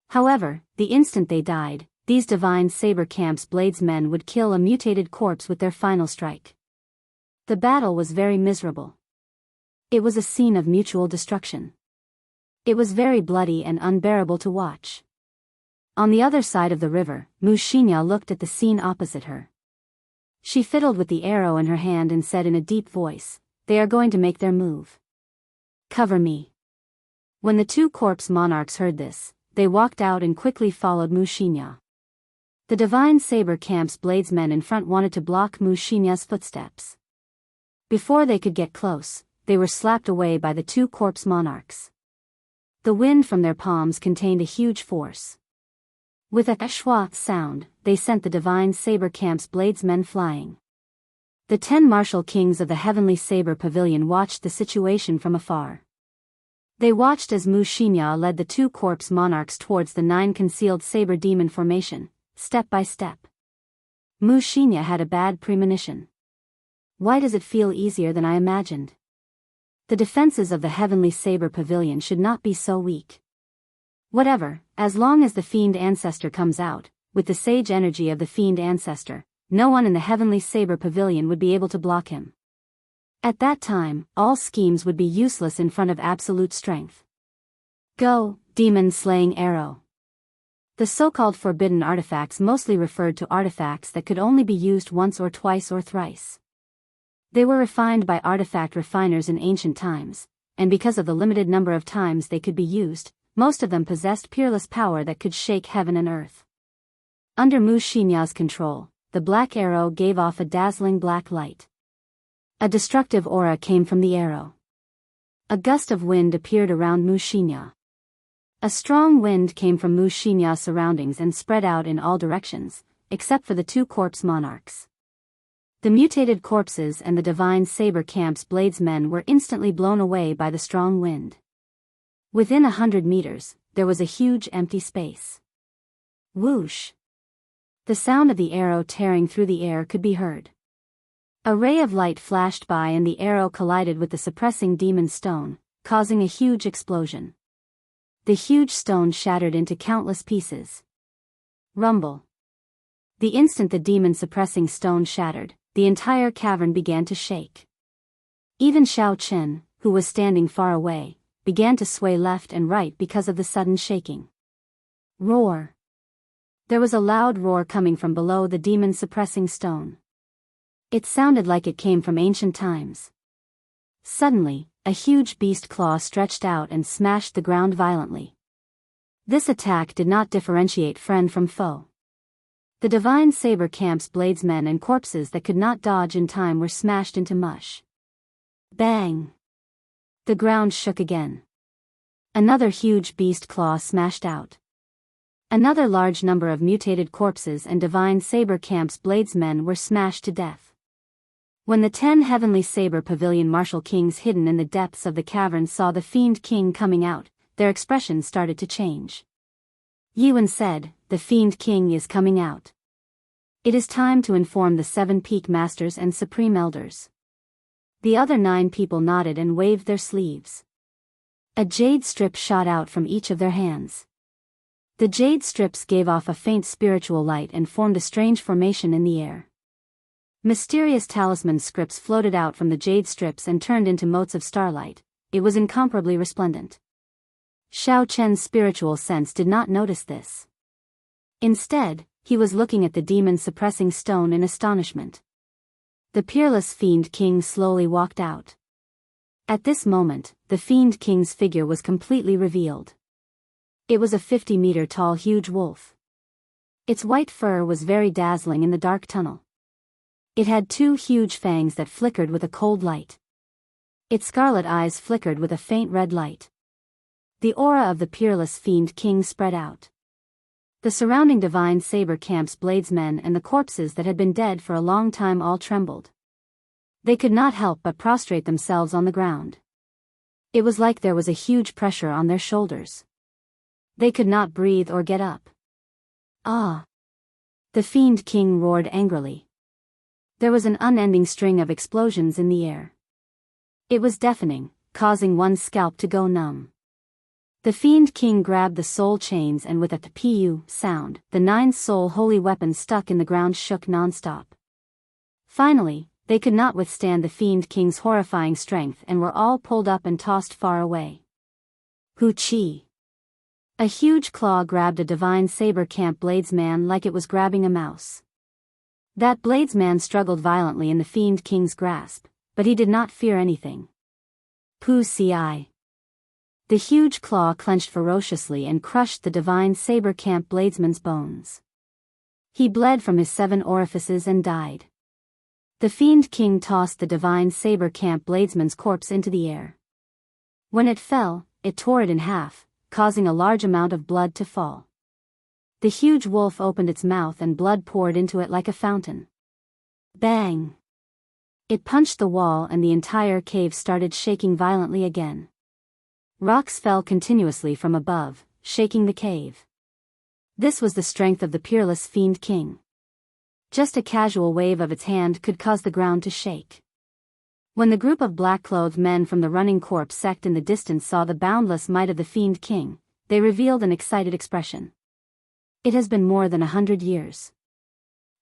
However, the instant they died, these divine saber camp's bladesmen would kill a mutated corpse with their final strike. The battle was very miserable. It was a scene of mutual destruction. It was very bloody and unbearable to watch. On the other side of the river, Mushinya looked at the scene opposite her. She fiddled with the arrow in her hand and said in a deep voice, "They are going to make their move. Cover me." When the two corpse monarchs heard this, they walked out and quickly followed Mushinya. The divine saber camp's bladesmen in front wanted to block Mushinya's footsteps. Before they could get close, they were slapped away by the two corpse monarchs. The wind from their palms contained a huge force. With a schwa sound, they sent the divine saber camp's bladesmen flying. The 10 martial kings of the heavenly saber pavilion watched the situation from afar. They watched as Mushinya led the two corpse monarchs towards the 9 concealed saber demon formation, step by step. Mushinya had a bad premonition. Why does it feel easier than I imagined? The defenses of the heavenly saber pavilion should not be so weak. Whatever, as long as the fiend ancestor comes out, with the sage energy of the fiend ancestor, no one in the heavenly saber pavilion would be able to block him. At that time, all schemes would be useless in front of absolute strength. Go, demon-slaying arrow. The so-called forbidden artifacts mostly referred to artifacts that could only be used once or twice or thrice. They were refined by artifact refiners in ancient times, and because of the limited number of times they could be used, most of them possessed peerless power that could shake heaven and earth. Under Mushinya's control, the black arrow gave off a dazzling black light. A destructive aura came from the arrow. A gust of wind appeared around Mushinya. A strong wind came from Mushinya's surroundings and spread out in all directions, except for the two corpse monarchs. The mutated corpses and the divine saber camp's bladesmen were instantly blown away by the strong wind. Within 100 meters, there was a huge empty space. Whoosh! The sound of the arrow tearing through the air could be heard. A ray of light flashed by and the arrow collided with the suppressing demon stone, causing a huge explosion. The huge stone shattered into countless pieces. Rumble. The instant the demon-suppressing stone shattered, the entire cavern began to shake. Even Xiao Chen, who was standing far away, began to sway left and right because of the sudden shaking. Roar. There was a loud roar coming from below the demon-suppressing stone. It sounded like it came from ancient times. Suddenly, a huge beast claw stretched out and smashed the ground violently. This attack did not differentiate friend from foe. The divine saber camp's bladesmen and corpses that could not dodge in time were smashed into mush. Bang! The ground shook again. Another huge beast claw smashed out. Another large number of mutated corpses and divine saber camp's bladesmen were smashed to death. When the 10 heavenly saber pavilion martial kings hidden in the depths of the cavern saw the fiend king coming out, their expressions started to change. Yuan said, "The fiend king is coming out. It is time to inform the 7 peak masters and supreme elders." The other 9 people nodded and waved their sleeves. A jade strip shot out from each of their hands. The jade strips gave off a faint spiritual light and formed a strange formation in the air. Mysterious talisman scripts floated out from the jade strips and turned into motes of starlight. It was incomparably resplendent. Xiao Chen's spiritual sense did not notice this. Instead, he was looking at the demon-suppressing stone in astonishment. The peerless fiend king slowly walked out. At this moment, the fiend king's figure was completely revealed. It was a 50-meter-tall huge wolf. Its white fur was very dazzling in the dark tunnel. It had 2 huge fangs that flickered with a cold light. Its scarlet eyes flickered with a faint red light. The aura of the peerless fiend king spread out. The surrounding divine saber camp's bladesmen and the corpses that had been dead for a long time all trembled. They could not help but prostrate themselves on the ground. It was like there was a huge pressure on their shoulders. They could not breathe or get up. Ah! The Fiend King roared angrily. There was an unending string of explosions in the air. It was deafening, causing one's scalp to go numb. The Fiend King grabbed the soul chains, and with a pu sound, the 9 soul holy weapons stuck in the ground shook non-stop. Finally, they could not withstand the Fiend King's horrifying strength and were all pulled up and tossed far away. Hoo-chee! A huge claw grabbed a divine saber camp bladesman like it was grabbing a mouse. That bladesman struggled violently in the Fiend King's grasp, but he did not fear anything. Poo-ci! The huge claw clenched ferociously and crushed the divine saber camp bladesman's bones. He bled from his 7 orifices and died. The Fiend King tossed the divine saber camp bladesman's corpse into the air. When it fell, it tore it in half, causing a large amount of blood to fall. The huge wolf opened its mouth and blood poured into it like a fountain. Bang! It punched the wall and the entire cave started shaking violently again. Rocks fell continuously from above, shaking the cave. This was the strength of the peerless Fiend King. Just a casual wave of its hand could cause the ground to shake. When the group of black-clothed men from the running corpse sect in the distance saw the boundless might of the Fiend King, they revealed an excited expression. It has been more than 100 years.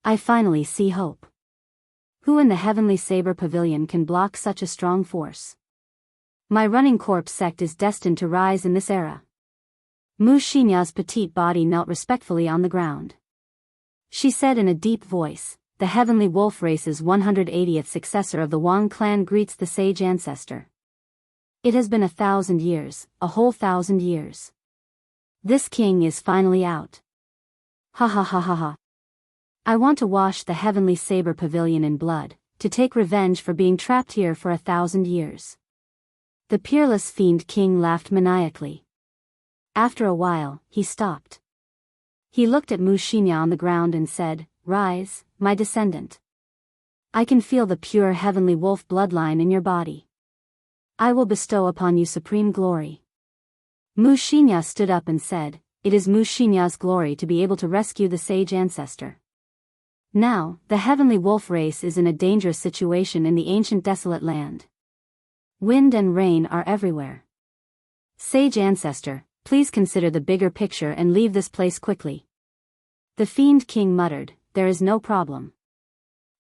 I finally see hope. Who in the Heavenly Saber Pavilion can block such a strong force? My running corpse sect is destined to rise in this era. Mushinya's petite body knelt respectfully on the ground. She said in a deep voice, "The Heavenly Wolf Race's 180th successor of the Wang clan greets the sage ancestor. It has been 1,000 years, a whole 1,000 years. This king is finally out. Ha ha ha ha ha. I want to wash the Heavenly Saber Pavilion in blood, to take revenge for being trapped here for 1,000 years." The peerless Fiend King laughed maniacally. After a while, he stopped. He looked at Mushinya on the ground and said, "Rise, my descendant. I can feel the pure heavenly wolf bloodline in your body. I will bestow upon you supreme glory." Mushinya stood up and said, "It is Mushinya's glory to be able to rescue the sage ancestor. Now, the heavenly wolf race is in a dangerous situation in the ancient desolate land. Wind and rain are everywhere. Sage ancestor, please consider the bigger picture and leave this place quickly." The Fiend King muttered, "There is no problem.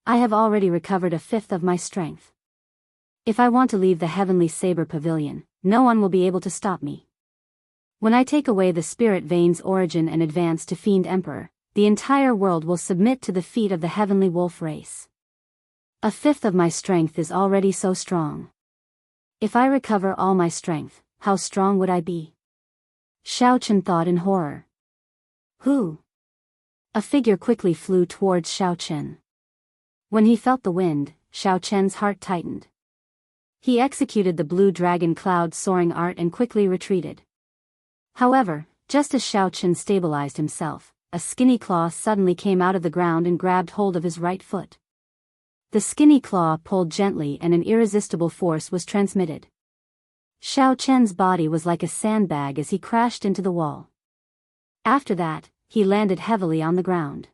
I have already recovered 1/5 of my strength. If I want to leave the Heavenly Saber Pavilion, no one will be able to stop me. When I take away the Spirit Vein's origin and advance to Fiend Emperor, the entire world will submit to the feet of the Heavenly Wolf race. 1/5 of my strength is already so strong. If I recover all my strength, how strong would I be?" Xiao Chen thought in horror. Who? A figure quickly flew towards Xiao Chen. When he felt the wind, Xiao Chen's heart tightened. He executed the blue dragon cloud soaring art and quickly retreated. However, just as Xiao Chen stabilized himself, a skinny claw suddenly came out of the ground and grabbed hold of his right foot. The skinny claw pulled gently and an irresistible force was transmitted. Xiao Chen's body was like a sandbag as he crashed into the wall. After that, he landed heavily on the ground.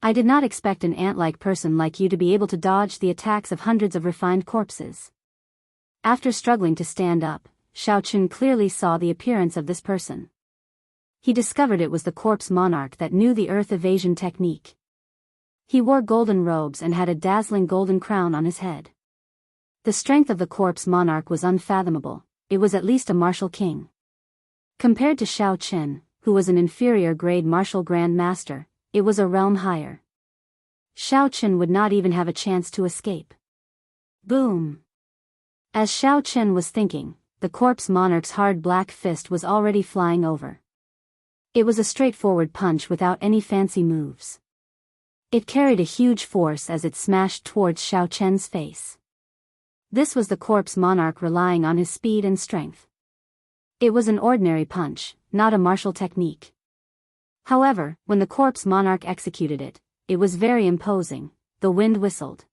I did not expect an ant-like person like you to be able to dodge the attacks of hundreds of refined corpses. After struggling to stand up, Xiao Chen clearly saw the appearance of this person. He discovered it was the corpse monarch that knew the earth evasion technique. He wore golden robes and had a dazzling golden crown on his head. The strength of the corpse monarch was unfathomable. It was at least a martial king. Compared to Xiao Chen, who was an inferior grade martial grand master, it was a realm higher. Xiao Chen would not even have a chance to escape. Boom! As Xiao Chen was thinking, the corpse monarch's hard black fist was already flying over. It was a straightforward punch without any fancy moves. It carried a huge force as it smashed towards Xiao Chen's face. This was the corpse monarch relying on his speed and strength. It was an ordinary punch, not a martial technique. However, when the corpse monarch executed it, it was very imposing. The wind whistled.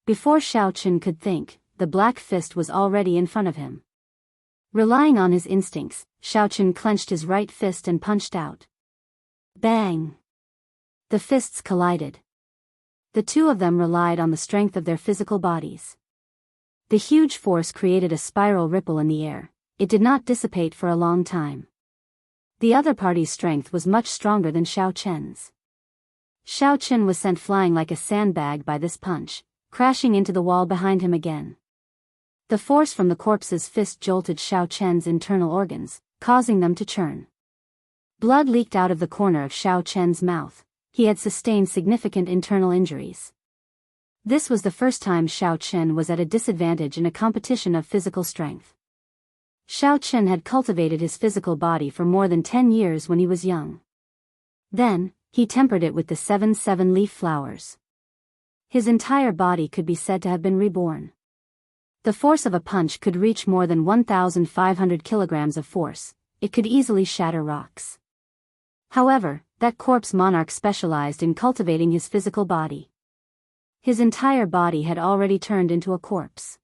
Before Xiao Chen could think, the black fist was already in front of him. Relying on his instincts, Xiaochen clenched his right fist and punched out. Bang! The fists collided. The two of them relied on the strength of their physical bodies. The huge force created a spiral ripple in the air. It did not dissipate for a long time. The other party's strength was much stronger than Xiaochen's. Xiaochen was sent flying like a sandbag by this punch, crashing into the wall behind him again. The force from the corpse's fist jolted Xiaochen's internal organs, causing them to churn. Blood leaked out of the corner of Xiaochen's mouth. He had sustained significant internal injuries. This was the first time Xiaochen was at a disadvantage in a competition of physical strength. Xiaochen had cultivated his physical body for more than 10 years when he was young. Then, he tempered it with the 7-leaf flowers. His entire body could be said to have been reborn. The force of a punch could reach more than 1,500 kilograms of force. It could easily shatter rocks. However, that corpse monarch specialized in cultivating his physical body. His entire body had already turned into a corpse.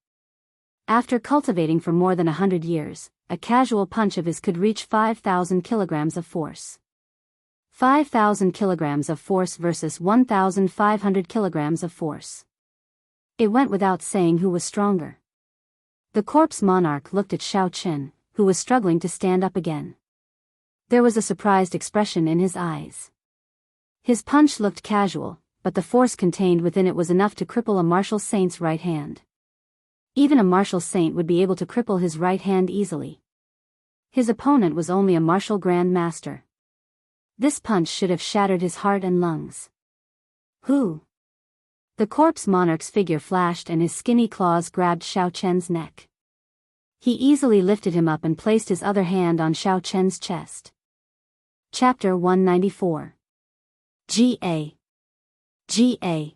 After cultivating for more than 100 years, a casual punch of his could reach 5,000 kilograms of force. 5,000 kilograms of force versus 1,500 kilograms of force. It went without saying who was stronger. The corpse monarch looked at Xiaochen, who was struggling to stand up again. There was a surprised expression in his eyes. His punch looked casual, but the force contained within it was enough to cripple a martial saint's right hand. Even a martial saint would be able to cripple his right hand easily. His opponent was only a martial grand master. This punch should have shattered his heart and lungs. Who? The corpse monarch's figure flashed and his skinny claws grabbed Xiaochen's neck. He easily lifted him up and placed his other hand on Xiaochen's chest. Chapter 194. G.A. G.A.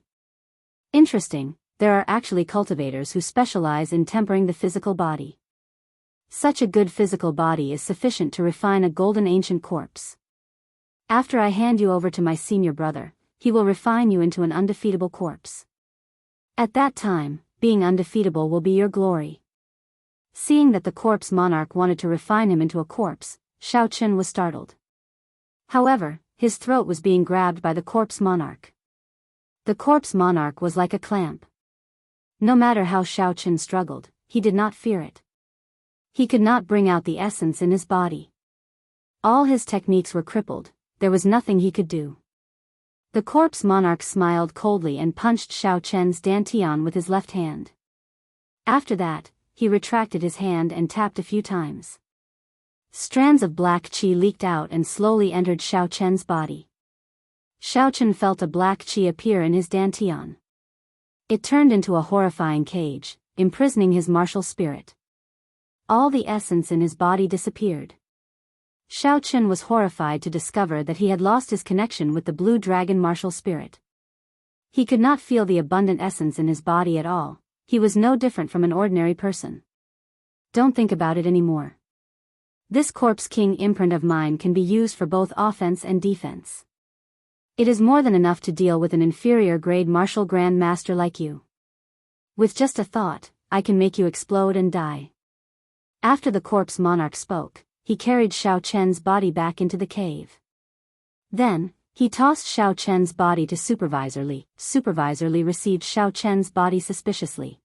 Interesting, there are actually cultivators who specialize in tempering the physical body. Such a good physical body is sufficient to refine a golden ancient corpse. After I hand you over to my senior brother, he will refine you into an undefeatable corpse. At that time, being undefeatable will be your glory. Seeing that the corpse monarch wanted to refine him into a corpse, Xiaochen was startled. However, his throat was being grabbed by the corpse monarch. The corpse monarch was like a clamp. No matter how Xiaochen struggled, he did not fear it. He could not bring out the essence in his body. All his techniques were crippled, there was nothing he could do. The corpse monarch smiled coldly and punched Xiaochen's dantian with his left hand. After that, he retracted his hand and tapped a few times. Strands of black qi leaked out and slowly entered Xiaochen's body. Xiaochen felt a black qi appear in his dantian. It turned into a horrifying cage, imprisoning his martial spirit. All the essence in his body disappeared. Xiaochen was horrified to discover that he had lost his connection with the blue dragon martial spirit. He could not feel the abundant essence in his body at all. He was no different from an ordinary person. Don't think about it anymore. This corpse king imprint of mine can be used for both offense and defense. It is more than enough to deal with an inferior grade martial grand master like you. With just a thought, I can make you explode and die. After the corpse monarch spoke, he carried Xiaochen's body back into the cave. Then, he tossed Xiaochen's body to Supervisor Li received Xiaochen's body suspiciously.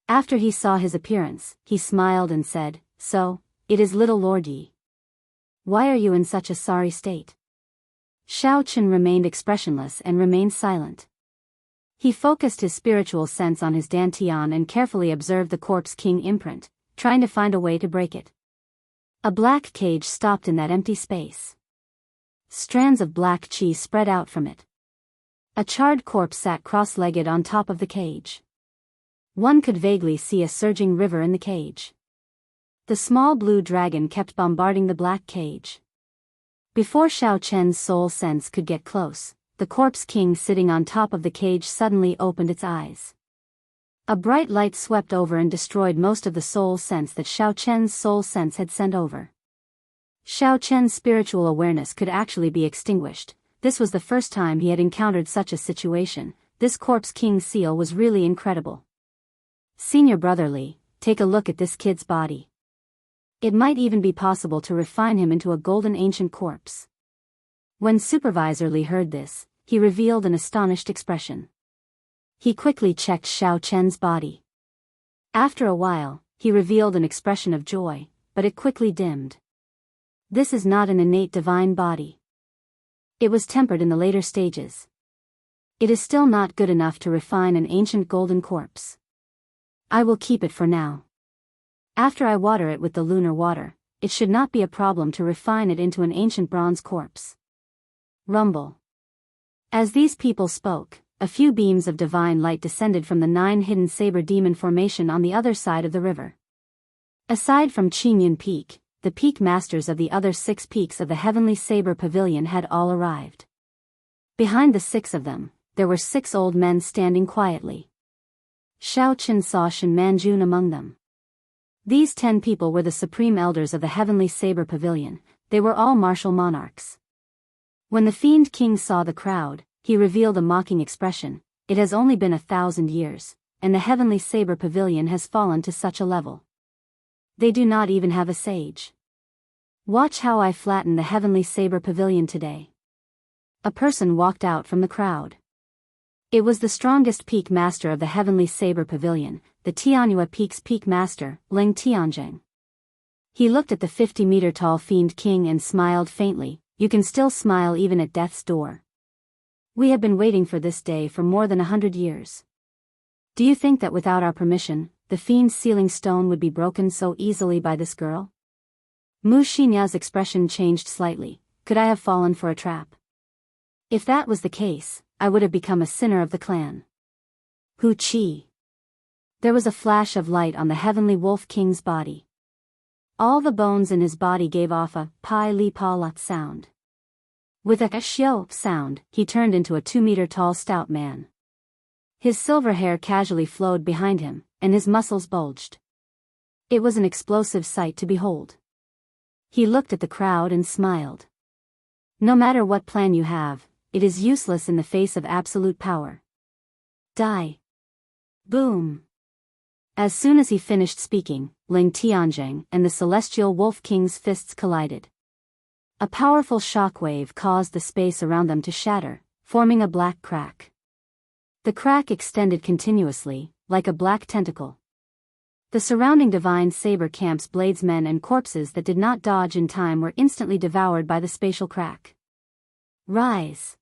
After he saw his appearance, he smiled and said, "So, it is little Lord Yi. Why are you in such a sorry state?" Xiaochen remained expressionless and remained silent. He focused his spiritual sense on his dantian and carefully observed the corpse king imprint, trying to find a way to break it. A black cage stopped in that empty space. Strands of black qi spread out from it. A charred corpse sat cross-legged on top of the cage. One could vaguely see a surging river in the cage. The small blue dragon kept bombarding the black cage. Before Xiaochen's soul sense could get close, the corpse king sitting on top of the cage suddenly opened its eyes. A bright light swept over and destroyed most of the soul sense that Xiaochen's soul sense had sent over. Xiaochen's spiritual awareness could actually be extinguished. This was the first time he had encountered such a situation. This corpse king's seal was really incredible. Senior brother Li, take a look at this kid's body. It might even be possible to refine him into a golden ancient corpse. When Supervisor Li heard this, he revealed an astonished expression. He quickly checked Xiao Chen's body. After a while, he revealed an expression of joy, but it quickly dimmed. This is not an innate divine body. It was tempered in the later stages. It is still not good enough to refine an ancient golden corpse. I will keep it for now. After I water it with the lunar water, it should not be a problem to refine it into an ancient bronze corpse. Rumble. As these people spoke, a few beams of divine light descended from the 9 hidden saber demon formation on the other side of the river. Aside from Qingyun Peak, the peak masters of the other 6 peaks of the Heavenly Saber Pavilion had all arrived. Behind the 6 of them, there were 6 old men standing quietly. Xiao Chen saw Shen Manjun among them. These 10 people were the supreme elders of the Heavenly Saber Pavilion. They were all martial monarchs. When the Fiend King saw the crowd, he revealed a mocking expression. It has only been 1,000 years, and the Heavenly Saber Pavilion has fallen to such a level. They do not even have a sage. Watch how I flatten the Heavenly Saber Pavilion today. A person walked out from the crowd. It was the strongest peak master of the Heavenly Saber Pavilion, the Tianyue Peak's peak master, Ling Tianjing. He looked at the 50-meter-tall Fiend King and smiled faintly. You can still smile even at death's door. We have been waiting for this day for more than 100 years. Do you think that without our permission, the Fiend's sealing stone would be broken so easily by this girl? Mu Xinya's expression changed slightly. Could I have fallen for a trap? If that was the case, I would have become a sinner of the clan. Hu Qi. There was a flash of light on the Heavenly Wolf King's body. All the bones in his body gave off a pai li pa lat sound. With a xiao sound, he turned into a 2-meter-tall stout man. His silver hair casually flowed behind him, and his muscles bulged. It was an explosive sight to behold. He looked at the crowd and smiled. No matter what plan you have, it is useless in the face of absolute power. Die. Boom. As soon as he finished speaking, Ling Tianjing and the Celestial Wolf King's fists collided. A powerful shockwave caused the space around them to shatter, forming a black crack. The crack extended continuously, like a black tentacle. The surrounding divine saber camp's bladesmen and corpses that did not dodge in time were instantly devoured by the spatial crack. Rise.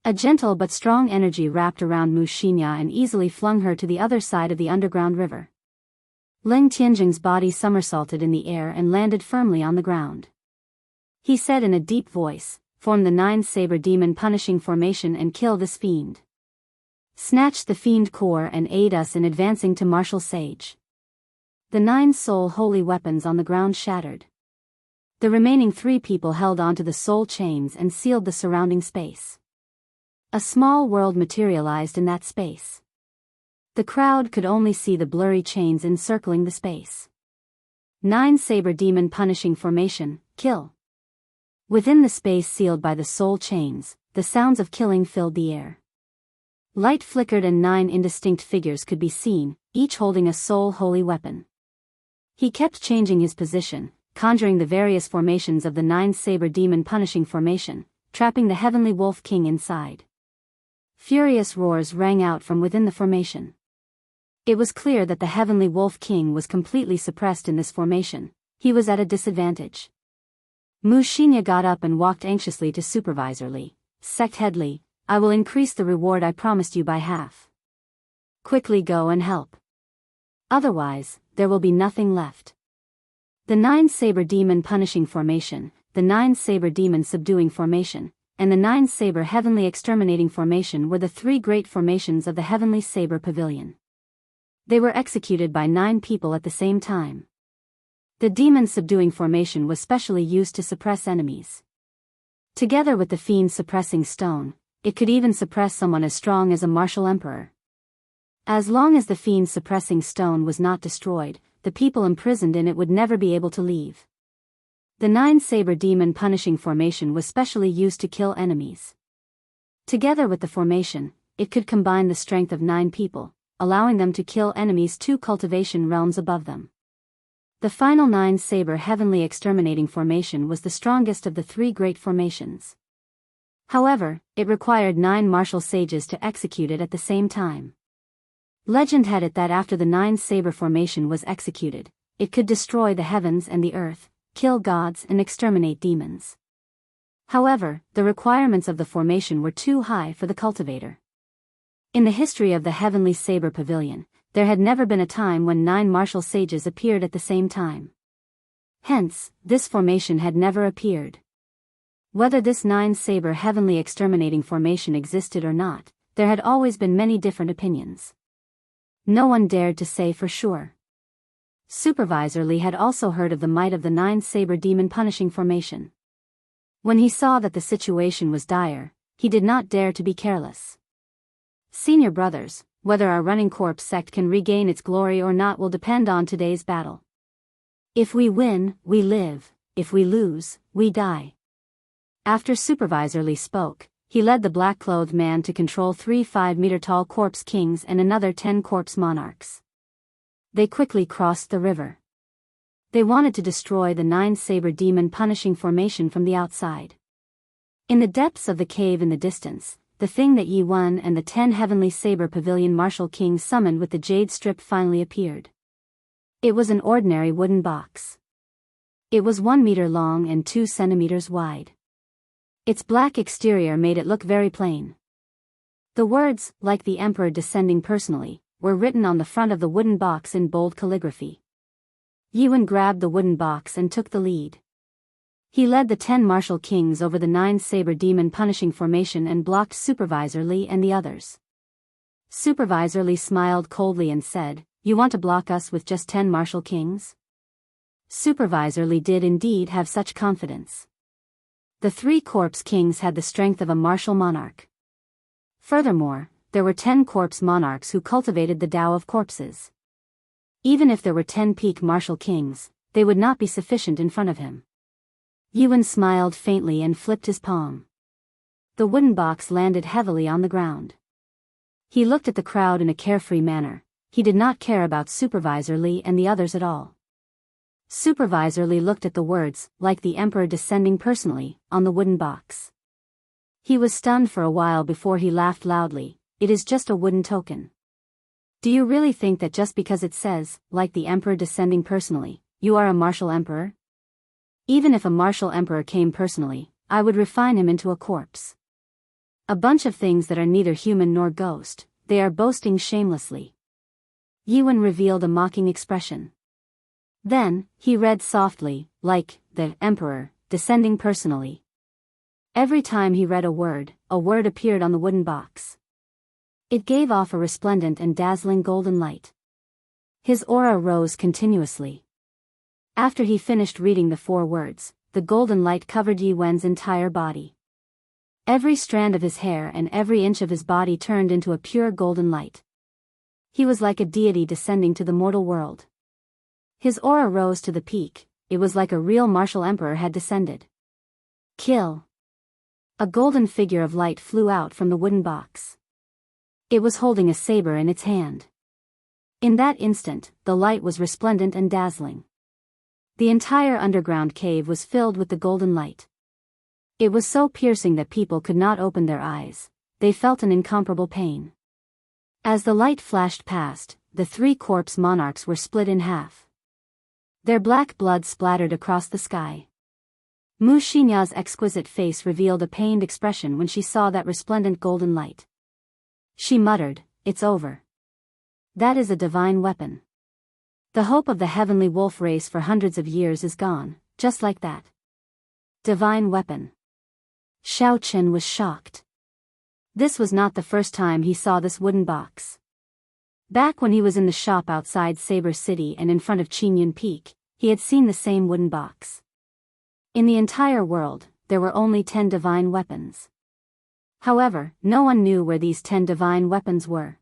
A gentle but strong energy wrapped around Mu Xinya and easily flung her to the other side of the underground river. Ling Tianjing's body somersaulted in the air and landed firmly on the ground. He said in a deep voice, "Form the 9 saber demon punishing formation and kill this fiend. Snatch the fiend core and aid us in advancing to martial sage." The 9 soul holy weapons on the ground shattered. The remaining 3 people held onto the soul chains and sealed the surrounding space. A small world materialized in that space. The crowd could only see the blurry chains encircling the space. 9 saber demon punishing formation, kill. Within the space sealed by the soul chains, the sounds of killing filled the air. Light flickered and 9 indistinct figures could be seen, each holding a soul holy weapon. He kept changing his position, conjuring the various formations of the 9 saber demon punishing formation, trapping the Heavenly Wolf King inside. Furious roars rang out from within the formation. It was clear that the Heavenly Wolf King was completely suppressed in this formation. He was at a disadvantage. Mu Xinya got up and walked anxiously to Supervisor Li. "Sect Head Li, I will increase the reward I promised you by half. Quickly go and help. Otherwise, there will be nothing left." The 9 saber demon punishing formation, the 9 saber demon subduing formation, and the 9 saber heavenly exterminating formation were the 3 great formations of the Heavenly Saber Pavilion. They were executed by 9 people at the same time. The demon subduing formation was specially used to suppress enemies. Together with the fiend suppressing stone, it could even suppress someone as strong as a martial emperor. As long as the fiend suppressing stone was not destroyed, the people imprisoned in it would never be able to leave. The 9 saber demon punishing formation was specially used to kill enemies. Together with the formation, it could combine the strength of 9 people, allowing them to kill enemies 2 cultivation realms above them. The final 9-saber heavenly exterminating formation was the strongest of the 3 great formations. However, it required 9 martial sages to execute it at the same time. Legend had it that after the 9-saber formation was executed, it could destroy the heavens and the earth, kill gods and exterminate demons. However, the requirements of the formation were too high for the cultivator. In the history of the Heavenly Saber Pavilion, there had never been a time when 9 martial sages appeared at the same time. Hence, this formation had never appeared. Whether this 9-saber heavenly exterminating formation existed or not, there had always been many different opinions. No one dared to say for sure. Supervisor Lee had also heard of the might of the 9-saber demon punishing formation. When he saw that the situation was dire, he did not dare to be careless. Senior brothers, whether our running corpse sect can regain its glory or not will depend on today's battle. If we win, we live; if we lose, we die. After Supervisor Lee spoke, he led the black-clothed man to control 3 5-meter-tall corpse kings and another 10 corpse monarchs. They quickly crossed the river. They wanted to destroy the 9-saber demon punishing formation from the outside. In the depths of the cave in the distance, the thing that Yi Wen and the 10 heavenly saber pavilion martial kings summoned with the jade strip finally appeared. It was an ordinary wooden box. It was 1 meter long and 2 centimeters wide. Its black exterior made it look very plain. The words, "like the emperor descending personally," were written on the front of the wooden box in bold calligraphy. Yi Wen grabbed the wooden box and took the lead. He led the 10 martial kings over the 9-saber demon punishing formation and blocked Supervisor Lee and the others. Supervisor Lee smiled coldly and said, "You want to block us with just 10 martial kings?" Supervisor Lee did indeed have such confidence. The 3 corpse kings had the strength of a martial monarch. Furthermore, there were 10 corpse monarchs who cultivated the Tao of corpses. Even if there were 10 peak martial kings, they would not be sufficient in front of him. Yi Wen smiled faintly and flipped his palm. The wooden box landed heavily on the ground. He looked at the crowd in a carefree manner. He did not care about Supervisor Lee and the others at all. Supervisor Lee looked at the words, "like the emperor descending personally," on the wooden box. He was stunned for a while before he laughed loudly. "It is just a wooden token. Do you really think that just because it says, 'like the emperor descending personally,' you are a martial emperor? Even if a martial emperor came personally, I would refine him into a corpse. A bunch of things that are neither human nor ghost, they are boasting shamelessly." Yi Wen revealed a mocking expression. Then, he read softly, "like the emperor descending personally." Every time he read a word appeared on the wooden box. It gave off a resplendent and dazzling golden light. His aura rose continuously. After he finished reading the 4 words, the golden light covered Yi Wen's entire body. Every strand of his hair and every inch of his body turned into a pure golden light. He was like a deity descending to the mortal world. His aura rose to the peak. It was like a real martial emperor had descended. Kill! A golden figure of light flew out from the wooden box. It was holding a saber in its hand. In that instant, the light was resplendent and dazzling. The entire underground cave was filled with the golden light. It was so piercing that people could not open their eyes. They felt an incomparable pain. As the light flashed past, the 3 corpse monarchs were split in half. Their black blood splattered across the sky. Mu Xinya's exquisite face revealed a pained expression when she saw that resplendent golden light. She muttered, "It's over. That is a divine weapon. The hope of the heavenly wolf race for hundreds of years is gone, just like that. Divine weapon." Xiao Chen was shocked. This was not the first time he saw this wooden box. Back when he was in the shop outside Saber City and in front of Qingyun Peak, he had seen the same wooden box. In the entire world, there were only 10 divine weapons. However, no one knew where these 10 divine weapons were.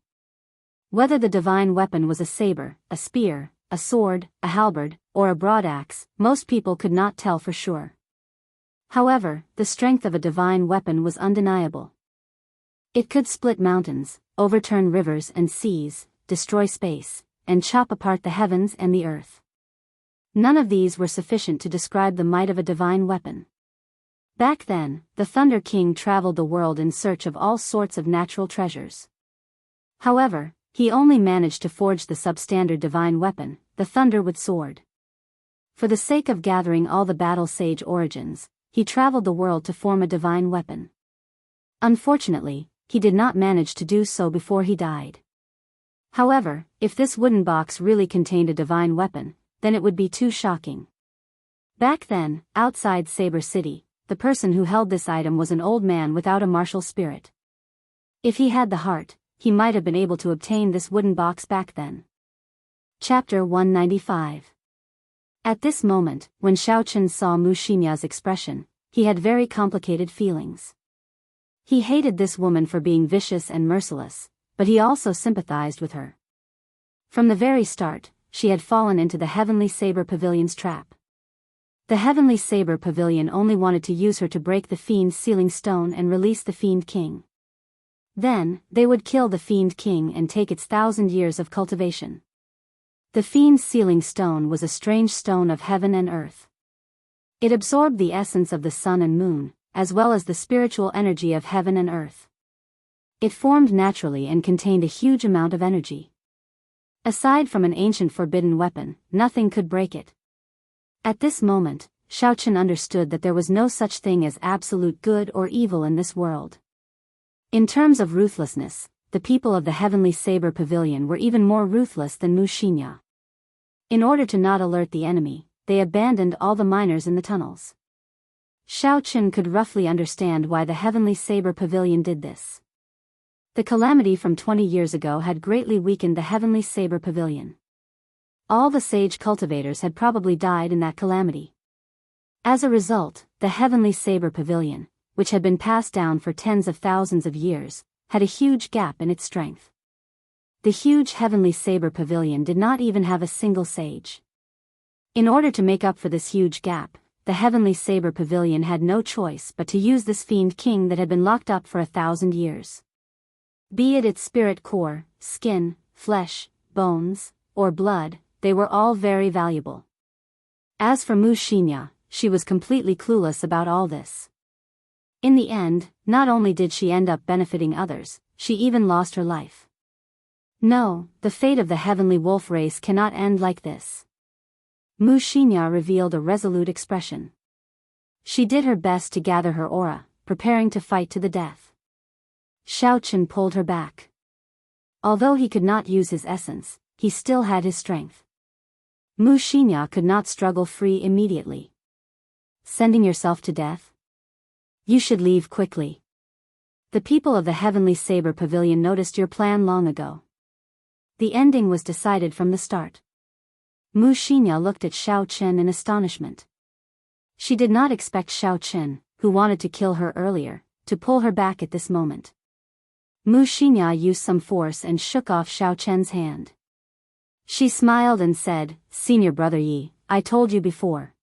Whether the divine weapon was a saber, a spear, a sword, a halberd, or a broadaxe, most people could not tell for sure. However, the strength of a divine weapon was undeniable. It could split mountains, overturn rivers and seas, destroy space, and chop apart the heavens and the earth. None of these were sufficient to describe the might of a divine weapon. Back then, the Thunder King traveled the world in search of all sorts of natural treasures. However, he only managed to forge the substandard divine weapon, the thunder-with sword. For the sake of gathering all the battle sage origins, he traveled the world to form a divine weapon. Unfortunately, he did not manage to do so before he died. However, if this wooden box really contained a divine weapon, then it would be too shocking. Back then, outside Saber City, the person who held this item was an old man without a martial spirit. If he had the heart, he might have been able to obtain this wooden box back then. Chapter 195. At this moment, when Xiaochen saw Mu Xinya's expression, he had very complicated feelings. He hated this woman for being vicious and merciless, but he also sympathized with her. From the very start, she had fallen into the Heavenly Saber Pavilion's trap. The Heavenly Saber Pavilion only wanted to use her to break the Fiend's sealing stone and release the Fiend King. Then, they would kill the Fiend King and take its 1,000 years of cultivation. The Fiend's sealing stone was a strange stone of heaven and earth. It absorbed the essence of the sun and moon, as well as the spiritual energy of heaven and earth. It formed naturally and contained a huge amount of energy. Aside from an ancient forbidden weapon, nothing could break it. At this moment, Xiaochen understood that there was no such thing as absolute good or evil in this world. In terms of ruthlessness, the people of the Heavenly Saber Pavilion were even more ruthless than Mu Xinya. In order to not alert the enemy, they abandoned all the miners in the tunnels. Xiaochen could roughly understand why the Heavenly Saber Pavilion did this. The calamity from 20 years ago had greatly weakened the Heavenly Saber Pavilion. All the sage cultivators had probably died in that calamity. As a result, the Heavenly Saber Pavilion, which had been passed down for tens of thousands of years, had a huge gap in its strength. The huge Heavenly Saber Pavilion did not even have a single sage. In order to make up for this huge gap, the Heavenly Saber Pavilion had no choice but to use this Fiend King that had been locked up for 1,000 years. Be it its spirit core, skin, flesh, bones, or blood, they were all very valuable. As for Mu Xinya, she was completely clueless about all this. In the end, not only did she end up benefiting others, she even lost her life. No, the fate of the heavenly wolf race cannot end like this. Mu Xinya revealed a resolute expression. She did her best to gather her aura, preparing to fight to the death. Xiaochen pulled her back. Although he could not use his essence, he still had his strength. Mu Xinya could not struggle free immediately. Sending yourself to death? You should leave quickly. The people of the Heavenly Saber Pavilion noticed your plan long ago. The ending was decided from the start. Mu Xinya looked at Xiaochen in astonishment. She did not expect Xiaochen, who wanted to kill her earlier, to pull her back at this moment. Mu Xinya used some force and shook off Xiaochen's hand. She smiled and said, "Senior brother Yi, I told you before.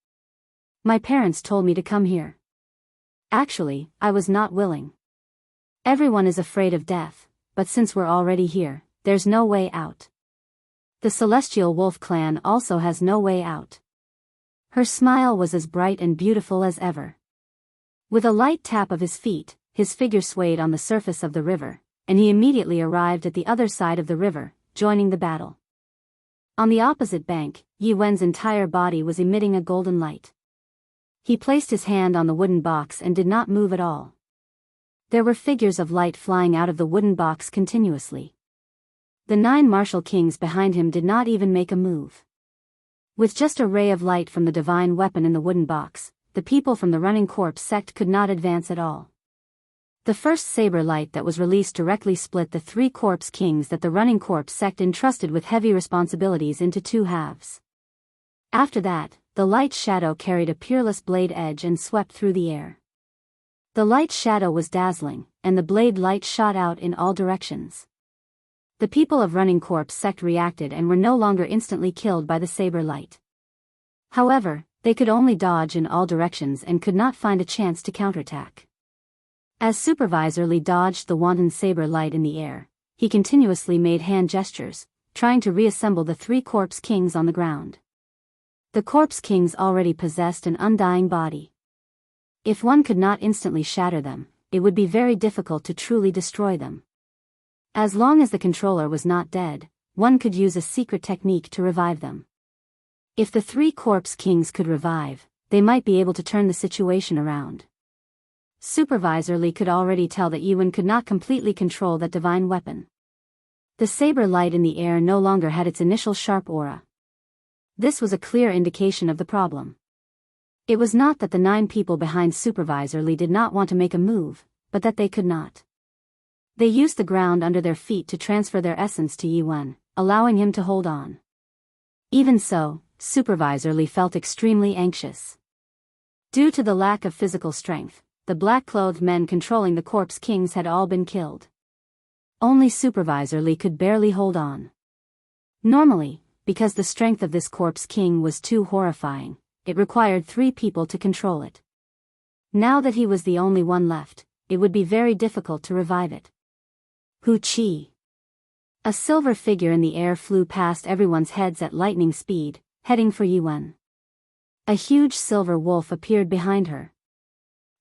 My parents told me to come here. Actually, I was not willing. Everyone is afraid of death, but since we're already here, there's no way out. The Celestial Wolf clan also has no way out." Her smile was as bright and beautiful as ever. With a light tap of his feet, his figure swayed on the surface of the river, and he immediately arrived at the other side of the river, joining the battle. On the opposite bank, Yi Wen's entire body was emitting a golden light. He placed his hand on the wooden box and did not move at all. There were figures of light flying out of the wooden box continuously. The 9 martial kings behind him did not even make a move. With just a ray of light from the divine weapon in the wooden box, the people from the Running Corpse sect could not advance at all. The first saber light that was released directly split the 3 corpse kings that the Running Corpse sect entrusted with heavy responsibilities into 2 halves. After that, the light shadow carried a peerless blade edge and swept through the air. The light shadow was dazzling, and the blade light shot out in all directions. The people of Running Corpse sect reacted and were no longer instantly killed by the saber light. However, they could only dodge in all directions and could not find a chance to counterattack. As Supervisor Li dodged the wanton saber light in the air, he continuously made hand gestures, trying to reassemble the 3 corpse kings on the ground. The Corpse Kings already possessed an undying body. If one could not instantly shatter them, it would be very difficult to truly destroy them. As long as the controller was not dead, one could use a secret technique to revive them. If the 3 Corpse Kings could revive, they might be able to turn the situation around. Supervisor Lee could already tell that Yuan could not completely control that divine weapon. The saber light in the air no longer had its initial sharp aura. This was a clear indication of the problem. It was not that the 9 people behind Supervisor Lee did not want to make a move, but that they could not. They used the ground under their feet to transfer their essence to Yuan, allowing him to hold on. Even so, Supervisor Lee felt extremely anxious. Due to the lack of physical strength, the black-clothed men controlling the Corpse Kings had all been killed. Only Supervisor Lee could barely hold on. Normally, because the strength of this Corpse King was too horrifying, it required 3 people to control it. Now that he was the only one left, it would be very difficult to revive it. Hu Chi. A silver figure in the air flew past everyone's heads at lightning speed, heading for Yuan. A huge silver wolf appeared behind her.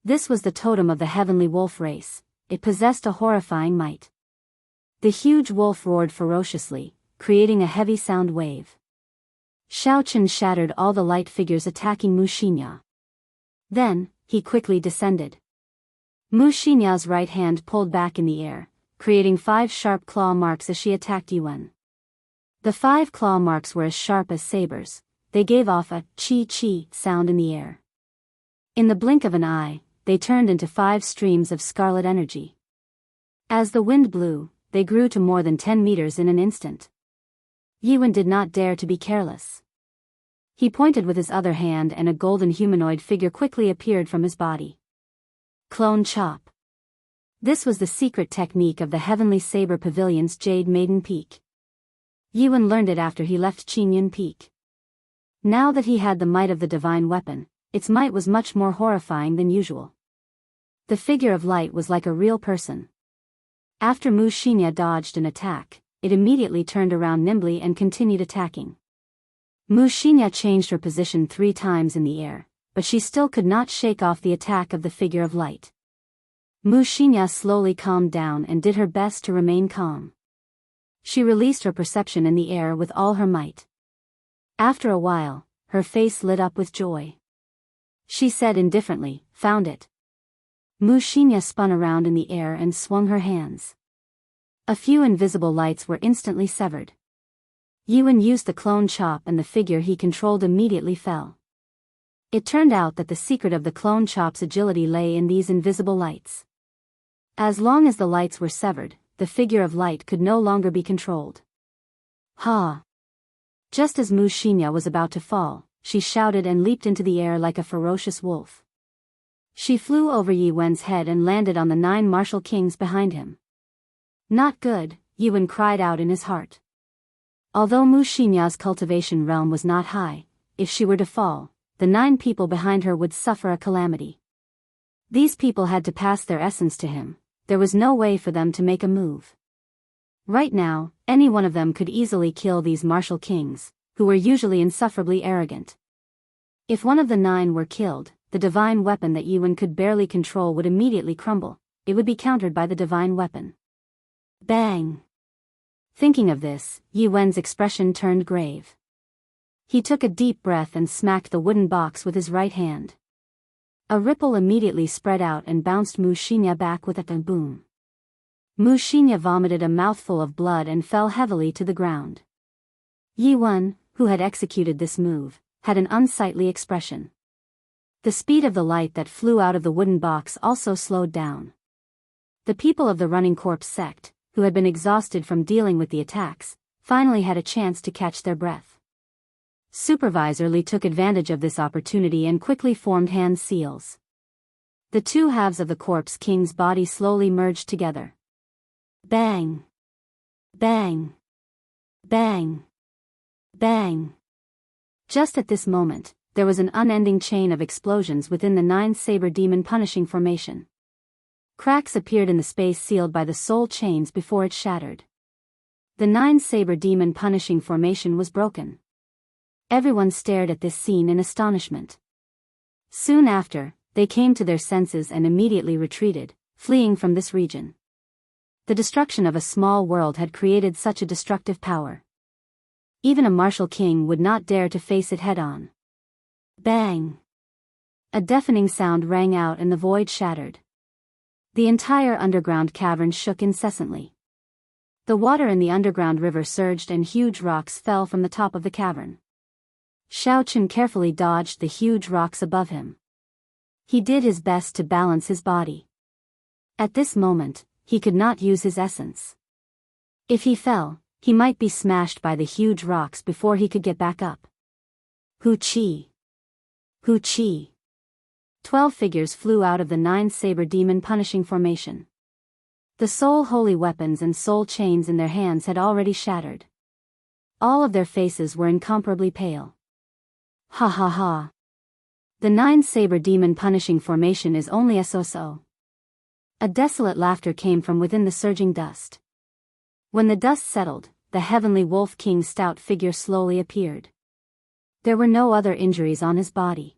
This was the totem of the heavenly wolf race. It possessed a horrifying might. The huge wolf roared ferociously, creating a heavy sound wave. Xiao Chen shattered all the light figures attacking Mu Xinya. Then, he quickly descended. Mu Xinya's right hand pulled back in the air, creating 5 sharp claw marks as she attacked Yuan. The 5 claw marks were as sharp as sabers. They gave off a chi-chi sound in the air. In the blink of an eye, they turned into 5 streams of scarlet energy. As the wind blew, they grew to more than 10 meters in an instant. Yuan did not dare to be careless. He pointed with his other hand and a golden humanoid figure quickly appeared from his body. Clone Chop. This was the secret technique of the Heavenly Saber Pavilion's Jade Maiden Peak. Yuan learned it after he left Qingyun Peak. Now that he had the might of the divine weapon, its might was much more horrifying than usual. The figure of light was like a real person. After Mu Xinya dodged an attack, it immediately turned around nimbly and continued attacking. Mu Xinya changed her position 3 times in the air, but she still could not shake off the attack of the figure of light. Mu Xinya slowly calmed down and did her best to remain calm. She released her perception in the air with all her might. After a while, her face lit up with joy. She said indifferently, "Found it." Mu Xinya spun around in the air and swung her hands. A few invisible lights were instantly severed. Yuan used the clone chop and the figure he controlled immediately fell. It turned out that the secret of the clone chop's agility lay in these invisible lights. As long as the lights were severed, the figure of light could no longer be controlled. Ha! Just as Mu Xinya was about to fall, she shouted and leaped into the air like a ferocious wolf. She flew over Yuan's head and landed on the 9 martial kings behind him. Not good, Yuan cried out in his heart. Although Mu Xinya's cultivation realm was not high, if she were to fall, the 9 people behind her would suffer a calamity. These people had to pass their essence to him. There was no way for them to make a move. Right now, any one of them could easily kill these martial kings, who were usually insufferably arrogant. If one of the 9 were killed, the divine weapon that Yuan could barely control would immediately crumble. It would be countered by the divine weapon. Bang! Thinking of this, Yuan's expression turned grave. He took a deep breath and smacked the wooden box with his right hand. A ripple immediately spread out and bounced Mu Xinya back with a boom. Mu Xinya vomited a mouthful of blood and fell heavily to the ground. Yuan, who had executed this move, had an unsightly expression. The speed of the light that flew out of the wooden box also slowed down. The people of the Running Corpse sect, who had been exhausted from dealing with the attacks, finally had a chance to catch their breath. Supervisor Lee took advantage of this opportunity and quickly formed hand seals. The 2 halves of the Corpse King's body slowly merged together. Bang! Bang! Bang! Bang! Just at this moment, there was an unending chain of explosions within the 9 saber demon punishing formation. Cracks appeared in the space sealed by the soul chains before it shattered. The 9 saber demon punishing formation was broken. Everyone stared at this scene in astonishment. Soon after, they came to their senses and immediately retreated, fleeing from this region. The destruction of a small world had created such a destructive power. Even a martial king would not dare to face it head-on. Bang! A deafening sound rang out and the void shattered. The entire underground cavern shook incessantly. The water in the underground river surged and huge rocks fell from the top of the cavern. Xiao Chen carefully dodged the huge rocks above him. He did his best to balance his body. At this moment, he could not use his essence. If he fell, he might be smashed by the huge rocks before he could get back up. Hu Qi! Hu Qi! 12 figures flew out of the 9 saber demon punishing formation. The soul holy weapons and soul chains in their hands had already shattered. All of their faces were incomparably pale. Ha ha ha! The 9 saber demon punishing formation is only a so-so. A desolate laughter came from within the surging dust. When the dust settled, the heavenly wolf king's stout figure slowly appeared. There were no other injuries on his body.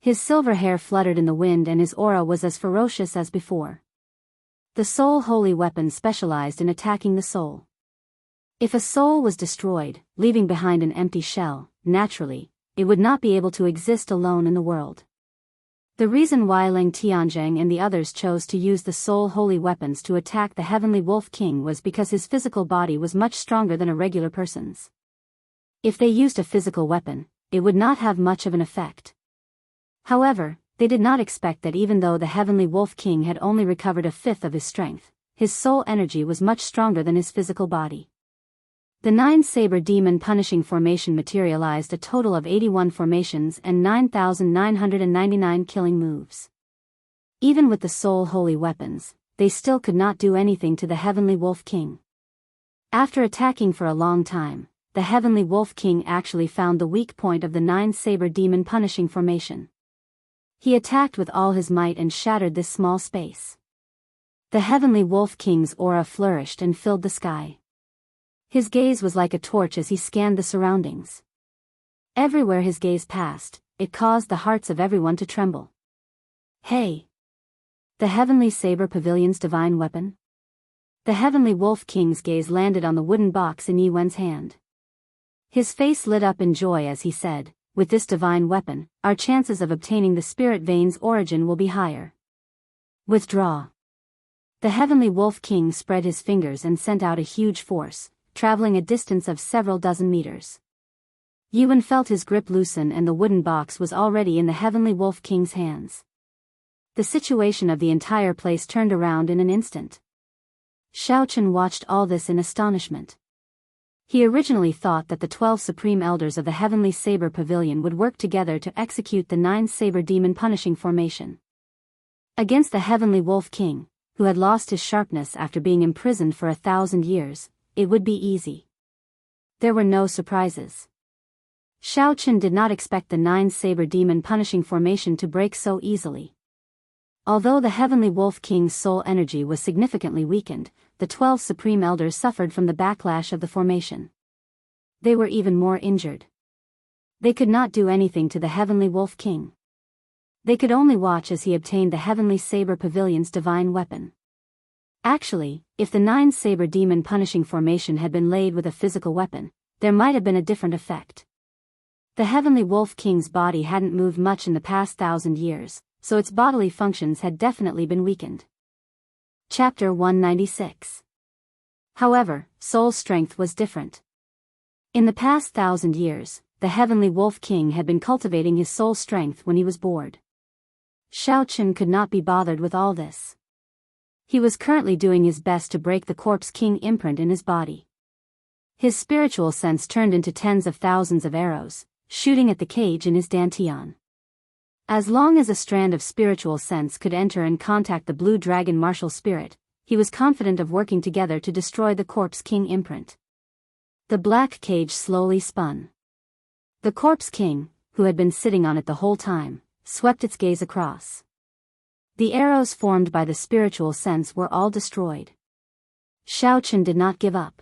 His silver hair fluttered in the wind and his aura was as ferocious as before. The soul holy weapon specialized in attacking the soul. If a soul was destroyed, leaving behind an empty shell, naturally, it would not be able to exist alone in the world. The reason why Ling Tianzheng and the others chose to use the soul holy weapons to attack the heavenly wolf king was because his physical body was much stronger than a regular person's. If they used a physical weapon, it would not have much of an effect. However, they did not expect that even though the heavenly wolf king had only recovered a fifth of his strength, his soul energy was much stronger than his physical body. The 9 saber demon punishing formation materialized a total of 81 formations and 9,999 killing moves. Even with the soul holy weapons, they still could not do anything to the heavenly wolf king. After attacking for a long time, the heavenly wolf king actually found the weak point of the 9 saber demon punishing formation. He attacked with all his might and shattered this small space. The heavenly wolf king's aura flourished and filled the sky. His gaze was like a torch as he scanned the surroundings. Everywhere his gaze passed, it caused the hearts of everyone to tremble. Hey! The heavenly saber pavilion's divine weapon? The heavenly wolf king's gaze landed on the wooden box in Yi Wen's hand. His face lit up in joy as he said, "With this divine weapon, our chances of obtaining the spirit vein's origin will be higher." Withdraw. The heavenly wolf king spread his fingers and sent out a huge force, traveling a distance of several dozen meters. Yi Wen felt his grip loosen and the wooden box was already in the heavenly wolf king's hands. The situation of the entire place turned around in an instant. Xiao Chen watched all this in astonishment. He originally thought that the 12 supreme elders of the heavenly saber pavilion would work together to execute the 9 saber demon punishing formation. Against the heavenly wolf king, who had lost his sharpness after being imprisoned for 1,000 years, it would be easy. There were no surprises. Xiao Chen did not expect the 9 saber demon punishing formation to break so easily. Although the heavenly wolf king's soul energy was significantly weakened, the 12 supreme elders suffered from the backlash of the formation. They were even more injured. They could not do anything to the heavenly wolf king. They could only watch as he obtained the heavenly saber pavilion's divine weapon. Actually, if the 9 saber demon punishing formation had been laid with a physical weapon, there might have been a different effect. The heavenly wolf king's body hadn't moved much in the past 1,000 years, so its bodily functions had definitely been weakened. Chapter 196. However, soul strength was different. In the past 1,000 years, the heavenly wolf king had been cultivating his soul strength when he was bored. Xiao Chen could not be bothered with all this. He was currently doing his best to break the corpse king imprint in his body. His spiritual sense turned into tens of thousands of arrows, shooting at the cage in his dantian. As long as a strand of spiritual sense could enter and contact the blue dragon martial spirit, he was confident of working together to destroy the corpse king imprint. The black cage slowly spun. The corpse king, who had been sitting on it the whole time, swept its gaze across. The arrows formed by the spiritual sense were all destroyed. Xiao Chen did not give up.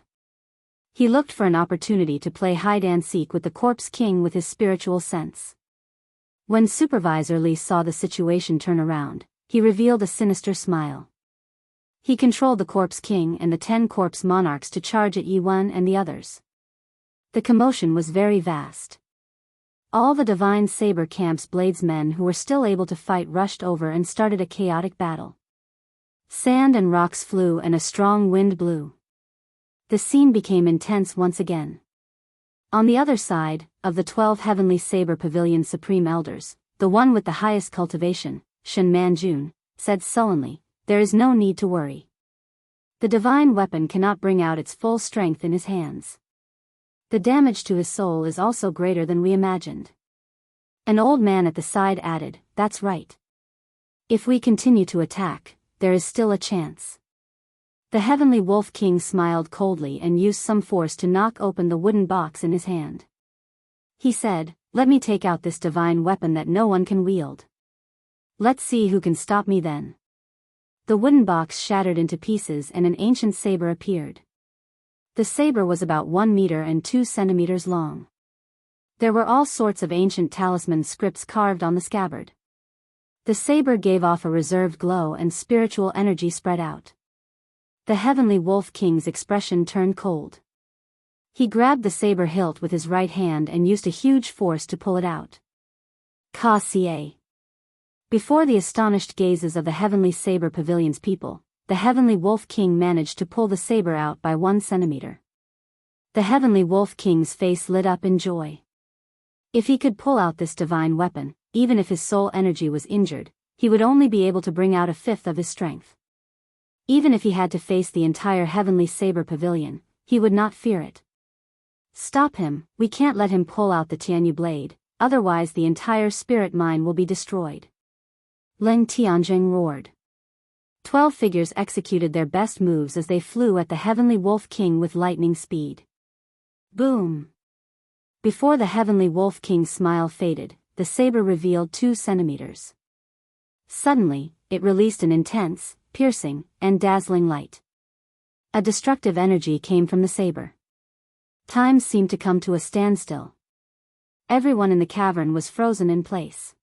He looked for an opportunity to play hide-and-seek with the Corpse King with his spiritual sense. When Supervisor Lee saw the situation turn around, he revealed a sinister smile. He controlled the Corpse King and the 10 Corpse Monarchs to charge at Yi-1 and the others. The commotion was very vast. All the Divine Saber Camp's bladesmen who were still able to fight rushed over and started a chaotic battle. Sand and rocks flew and a strong wind blew. The scene became intense once again. On the other side, of the 12 Heavenly Saber Pavilion's Supreme Elders, the one with the highest cultivation, Shen Manjun, said sullenly, "There is no need to worry. The divine weapon cannot bring out its full strength in his hands. The damage to his soul is also greater than we imagined." An old man at the side added, "That's right. If we continue to attack, there is still a chance." The Heavenly Wolf King smiled coldly and used some force to knock open the wooden box in his hand. He said, "Let me take out this divine weapon that no one can wield. Let's see who can stop me then." The wooden box shattered into pieces and an ancient saber appeared. The saber was about 1 meter and 2 centimeters long. There were all sorts of ancient talisman scripts carved on the scabbard. The saber gave off a reserved glow and spiritual energy spread out. The Heavenly Wolf King's expression turned cold. He grabbed the saber hilt with his right hand and used a huge force to pull it out. Ka-ca. Before the astonished gazes of the Heavenly Saber Pavilion's people, the Heavenly Wolf King managed to pull the saber out by 1 centimeter. The Heavenly Wolf King's face lit up in joy. If he could pull out this divine weapon, even if his soul energy was injured, he would only be able to bring out 1/5 of his strength. Even if he had to face the entire Heavenly Saber Pavilion, he would not fear it. "Stop him, we can't let him pull out the Tianyu blade, otherwise the entire spirit mine will be destroyed." Leng Tianjing roared. 12 figures executed their best moves as they flew at the Heavenly Wolf King with lightning speed. Boom! Before the Heavenly Wolf King's smile faded, the saber revealed 2 centimeters. Suddenly, it released an intense, piercing, and dazzling light. A destructive energy came from the saber. Time seemed to come to a standstill. Everyone in the cavern was frozen in place.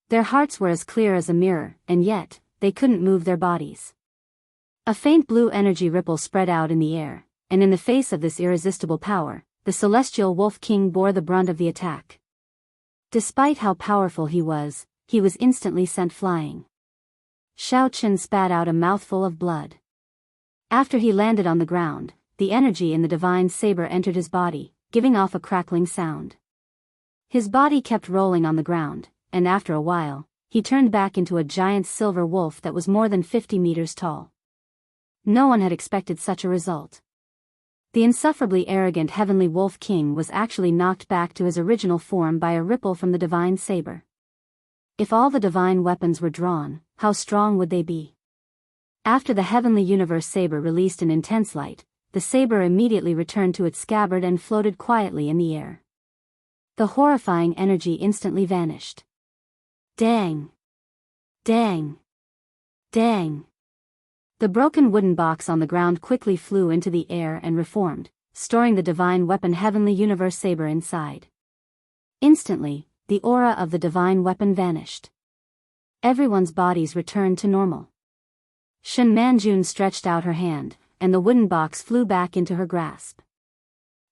Their hearts were as clear as a mirror, and yet, they couldn't move their bodies. A faint blue energy ripple spread out in the air, and in the face of this irresistible power, the Celestial Wolf King bore the brunt of the attack. Despite how powerful he was instantly sent flying. Shao Chen spat out a mouthful of blood. After he landed on the ground, the energy in the divine saber entered his body, giving off a crackling sound. His body kept rolling on the ground, and after a while, he turned back into a giant silver wolf that was more than 50 meters tall. No one had expected such a result. The insufferably arrogant Heavenly Wolf King was actually knocked back to his original form by a ripple from the divine saber. If all the divine weapons were drawn, how strong would they be? After the Heavenly Universe saber released an intense light, the saber immediately returned to its scabbard and floated quietly in the air. The horrifying energy instantly vanished. Dang! Dang! Dang! The broken wooden box on the ground quickly flew into the air and reformed, storing the divine weapon Heavenly Universe saber inside. Instantly, the aura of the divine weapon vanished. Everyone's bodies returned to normal. Shen Manjun stretched out her hand, and the wooden box flew back into her grasp.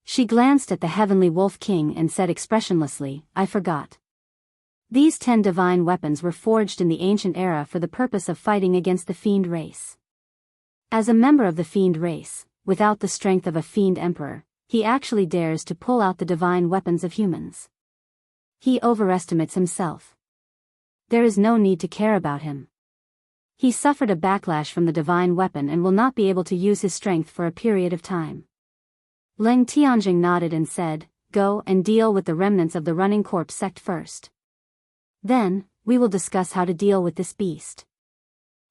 She glanced at the Heavenly Wolf King and said expressionlessly, "I forgot. These 10 divine weapons were forged in the ancient era for the purpose of fighting against the fiend race. As a member of the fiend race, without the strength of a fiend emperor, he actually dares to pull out the divine weapons of humans. He overestimates himself. There is no need to care about him. He suffered a backlash from the divine weapon and will not be able to use his strength for a period of time." Leng Tianjing nodded and said, "Go and deal with the remnants of the running corpse sect first. Then, we will discuss how to deal with this beast."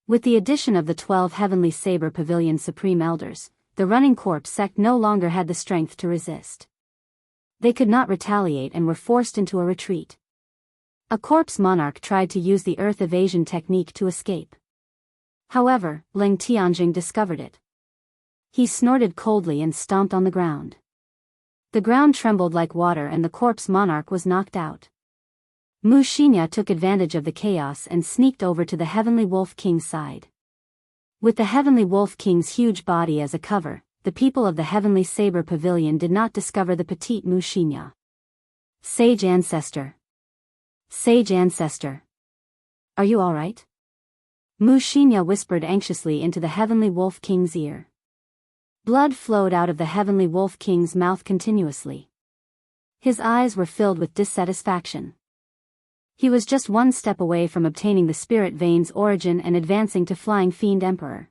With the addition of the 12 Heavenly Saber Pavilion Supreme Elders, the running corpse sect no longer had the strength to resist. They could not retaliate and were forced into a retreat. A corpse monarch tried to use the earth evasion technique to escape. However, Leng Tianjing discovered it. He snorted coldly and stomped on the ground. The ground trembled like water and the corpse monarch was knocked out. Mushinya took advantage of the chaos and sneaked over to the Heavenly Wolf King's side. With the Heavenly Wolf King's huge body as a cover, the people of the Heavenly Saber Pavilion did not discover the petite Mushinya. Sage Ancestor. Sage Ancestor. Are you all right? Mushinya whispered anxiously into the Heavenly Wolf King's ear. Blood flowed out of the Heavenly Wolf King's mouth continuously. His eyes were filled with dissatisfaction. He was just one step away from obtaining the Spirit Vein's origin and advancing to Flying Fiend Emperor.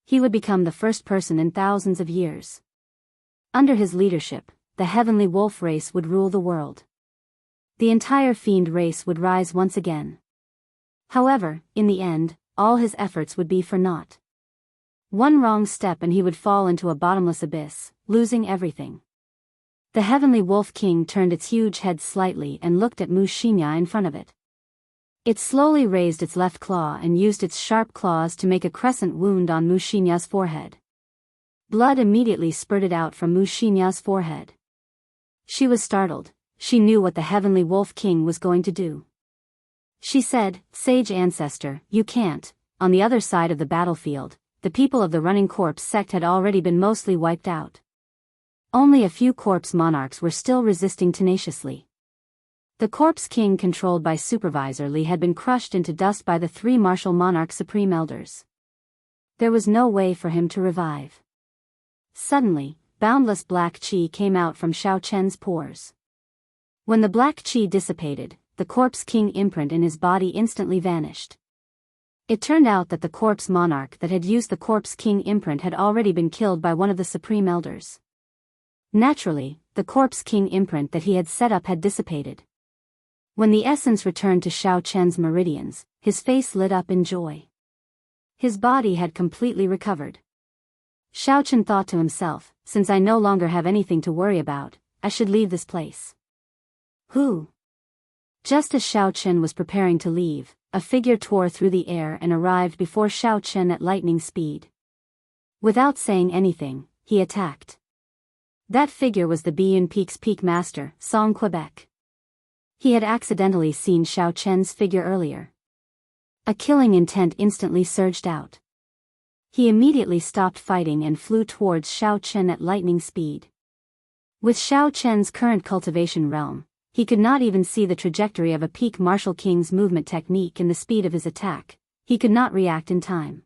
He would become the first person in thousands of years. Under his leadership, the Heavenly Wolf race would rule the world. The entire Fiend race would rise once again. However, in the end, all his efforts would be for naught. One wrong step and he would fall into a bottomless abyss, losing everything. The Heavenly Wolf King turned its huge head slightly and looked at Mushinya in front of it. It slowly raised its left claw and used its sharp claws to make a crescent wound on Mushinya's forehead. Blood immediately spurted out from Mushinya's forehead. She was startled. She knew what the Heavenly Wolf King was going to do. She said, "Sage Ancestor, you can't." On the other side of the battlefield, the people of the Running Corpse sect had already been mostly wiped out. Only a few corpse monarchs were still resisting tenaciously. The Corpse King controlled by Supervisor Lee had been crushed into dust by the three martial monarch supreme elders. There was no way for him to revive. Suddenly, boundless black chi came out from Xiao Chen's pores. When the black chi dissipated, the Corpse King imprint in his body instantly vanished. It turned out that the corpse monarch that had used the Corpse King imprint had already been killed by one of the supreme elders. Naturally, the Corpse King imprint that he had set up had dissipated. When the essence returned to Xiao Chen's meridians, his face lit up in joy. His body had completely recovered. Xiao Chen thought to himself, since I no longer have anything to worry about, I should leave this place. Who? Just as Xiao Chen was preparing to leave, a figure tore through the air and arrived before Xiao Chen at lightning speed. Without saying anything, he attacked. That figure was the Biyun Peak's peak master, Song Quebec. He had accidentally seen Xiao Chen's figure earlier. A killing intent instantly surged out. He immediately stopped fighting and flew towards Xiao Chen at lightning speed. With Xiao Chen's current cultivation realm, he could not even see the trajectory of a peak martial king's movement technique and the speed of his attack. He could not react in time.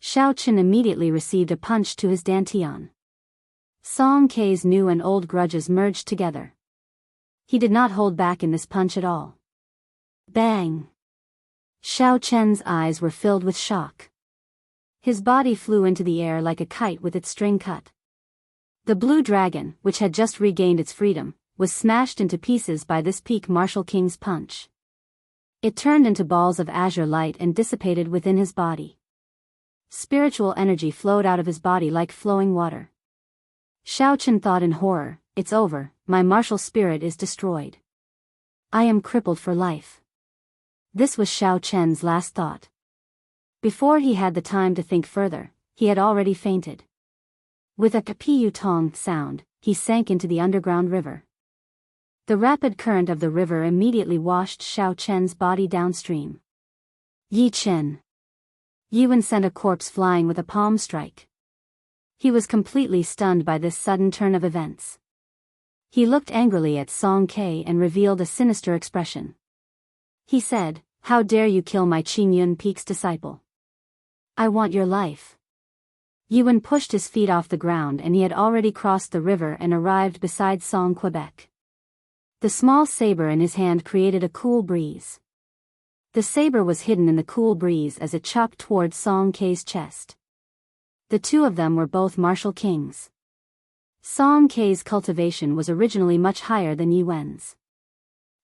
Xiao Chen immediately received a punch to his dantian. Song Kei's new and old grudges merged together. He did not hold back in this punch at all. Bang! Xiao Chen's eyes were filled with shock. His body flew into the air like a kite with its string cut. The blue dragon, which had just regained its freedom, was smashed into pieces by this peak martial king's punch. It turned into balls of azure light and dissipated within his body. Spiritual energy flowed out of his body like flowing water. Xiao Chen thought in horror, "It's over, my martial spirit is destroyed. I am crippled for life." This was Xiao Chen's last thought. Before he had the time to think further, he had already fainted. With a kapiyu tong sound, he sank into the underground river. The rapid current of the river immediately washed Xiao Chen's body downstream. Yi Chen. Yuan sent a corpse flying with a palm strike. He was completely stunned by this sudden turn of events. He looked angrily at Song Kei and revealed a sinister expression. He said, "How dare you kill my Qingyun Peak's disciple? I want your life." Yuan pushed his feet off the ground and he had already crossed the river and arrived beside Song Quebec. The small saber in his hand created a cool breeze. The saber was hidden in the cool breeze as it chopped towards Song Kei's chest. The two of them were both martial kings. Song Kei's cultivation was originally much higher than Yuan's.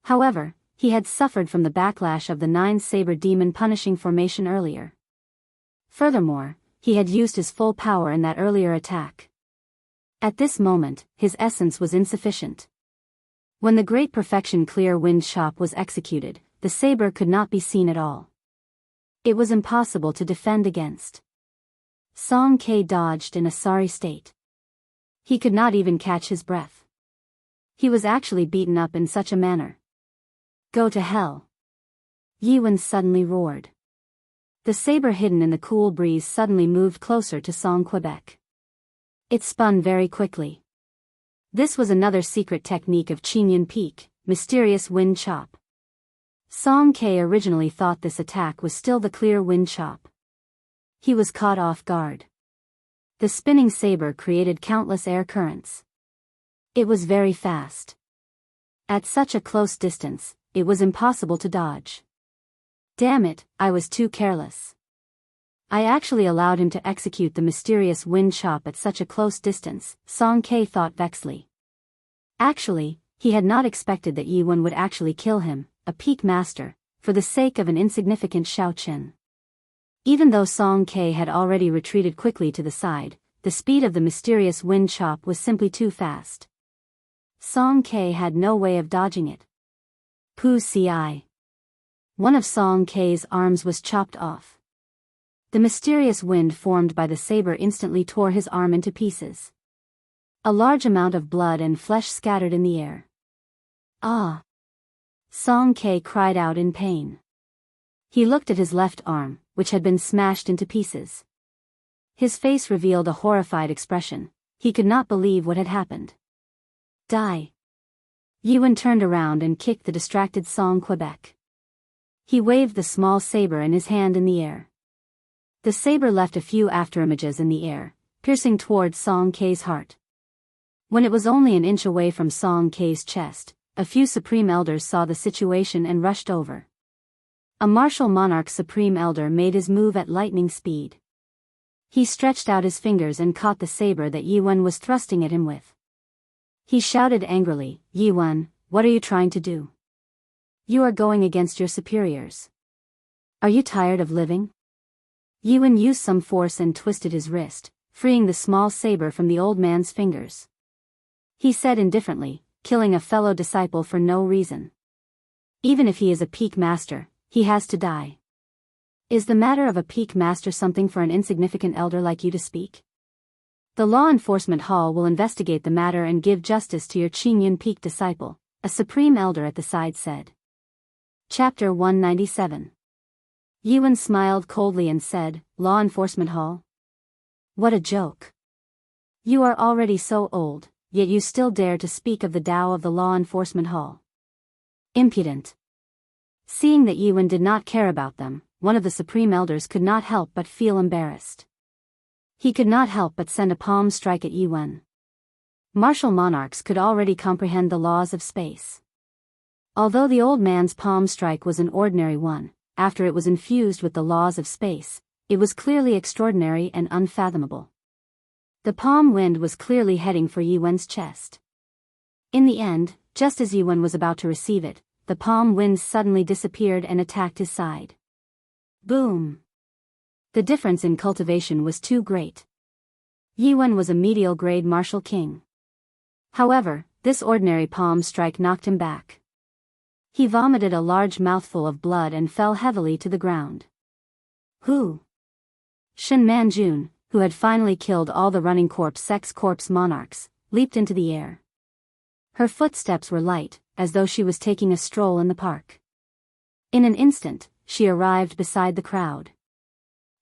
However, he had suffered from the backlash of the 9-saber demon punishing formation earlier. Furthermore, he had used his full power in that earlier attack. At this moment, his essence was insufficient. When the Great Perfection Clear Wind Chop was executed, the saber could not be seen at all. It was impossible to defend against. Song K dodged in a sorry state. He could not even catch his breath. He was actually beaten up in such a manner. Go to hell! Yiwen suddenly roared. The saber hidden in the cool breeze suddenly moved closer to Song Quebec. It spun very quickly. This was another secret technique of Qingyun Peak, mysterious wind chop. Song K originally thought this attack was still the clear wind chop. He was caught off guard. The spinning saber created countless air currents. It was very fast. At such a close distance, it was impossible to dodge. Damn it, I was too careless. I actually allowed him to execute the mysterious wind chop at such a close distance, Song K thought vexedly. Actually, he had not expected that Yiwen would actually kill him, a peak master, for the sake of an insignificant Xiaoqin. Even though Song K had already retreated quickly to the side, the speed of the mysterious wind chop was simply too fast. Song K had no way of dodging it. Pu ci. One of Song K's arms was chopped off. The mysterious wind formed by the saber instantly tore his arm into pieces. A large amount of blood and flesh scattered in the air. Ah! Song K cried out in pain. He looked at his left arm, which had been smashed into pieces. His face revealed a horrified expression. He could not believe what had happened. Die! Yiwen turned around and kicked the distracted Song Quebec. He waved the small saber in his hand in the air. The saber left a few afterimages in the air, piercing towards Song K's heart. When it was only an inch away from Song K's chest, a few Supreme Elders saw the situation and rushed over. A martial monarch Supreme Elder made his move at lightning speed. He stretched out his fingers and caught the saber that Yiwen was thrusting at him with. He shouted angrily, Yiwen, what are you trying to do? You are going against your superiors. Are you tired of living? Yiwen used some force and twisted his wrist, freeing the small saber from the old man's fingers. He said indifferently, killing a fellow disciple for no reason. Even if he is a peak master, he has to die. Is the matter of a peak master something for an insignificant elder like you to speak? The Law Enforcement Hall will investigate the matter and give justice to your Qingyun Peak disciple, a Supreme Elder at the side said. Chapter 197. Yiwen smiled coldly and said, Law Enforcement Hall? What a joke. You are already so old, yet you still dare to speak of the Tao of the Law Enforcement Hall. Impudent. Seeing that Yiwen did not care about them, one of the Supreme Elders could not help but feel embarrassed. He could not help but send a palm strike at Yiwen. Martial monarchs could already comprehend the laws of space. Although the old man's palm strike was an ordinary one, after it was infused with the laws of space, it was clearly extraordinary and unfathomable. The palm wind was clearly heading for Yiwen's chest. In the end, just as Yiwen was about to receive it, the palm wind suddenly disappeared and attacked his side. Boom! The difference in cultivation was too great. Yiwen was a medial grade martial king. However, this ordinary palm strike knocked him back. He vomited a large mouthful of blood and fell heavily to the ground. Who? Shen Manjun, who had finally killed all the running sex corpse monarchs, leaped into the air. Her footsteps were light, as though she was taking a stroll in the park. In an instant, she arrived beside the crowd.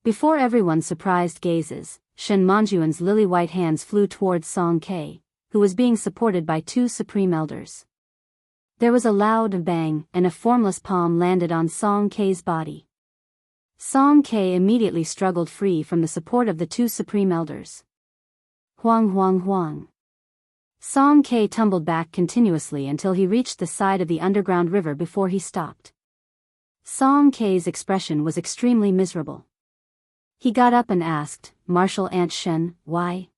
Before everyone's surprised gazes, Shen Manjuan's lily-white hands flew towards Song K, who was being supported by two Supreme Elders. There was a loud bang, and a formless palm landed on Song K's body. Song K immediately struggled free from the support of the two Supreme Elders. Huang huang huang. Song K tumbled back continuously until he reached the side of the underground river before he stopped. Song K's expression was extremely miserable. He got up and asked, Martial Aunt Shen, why?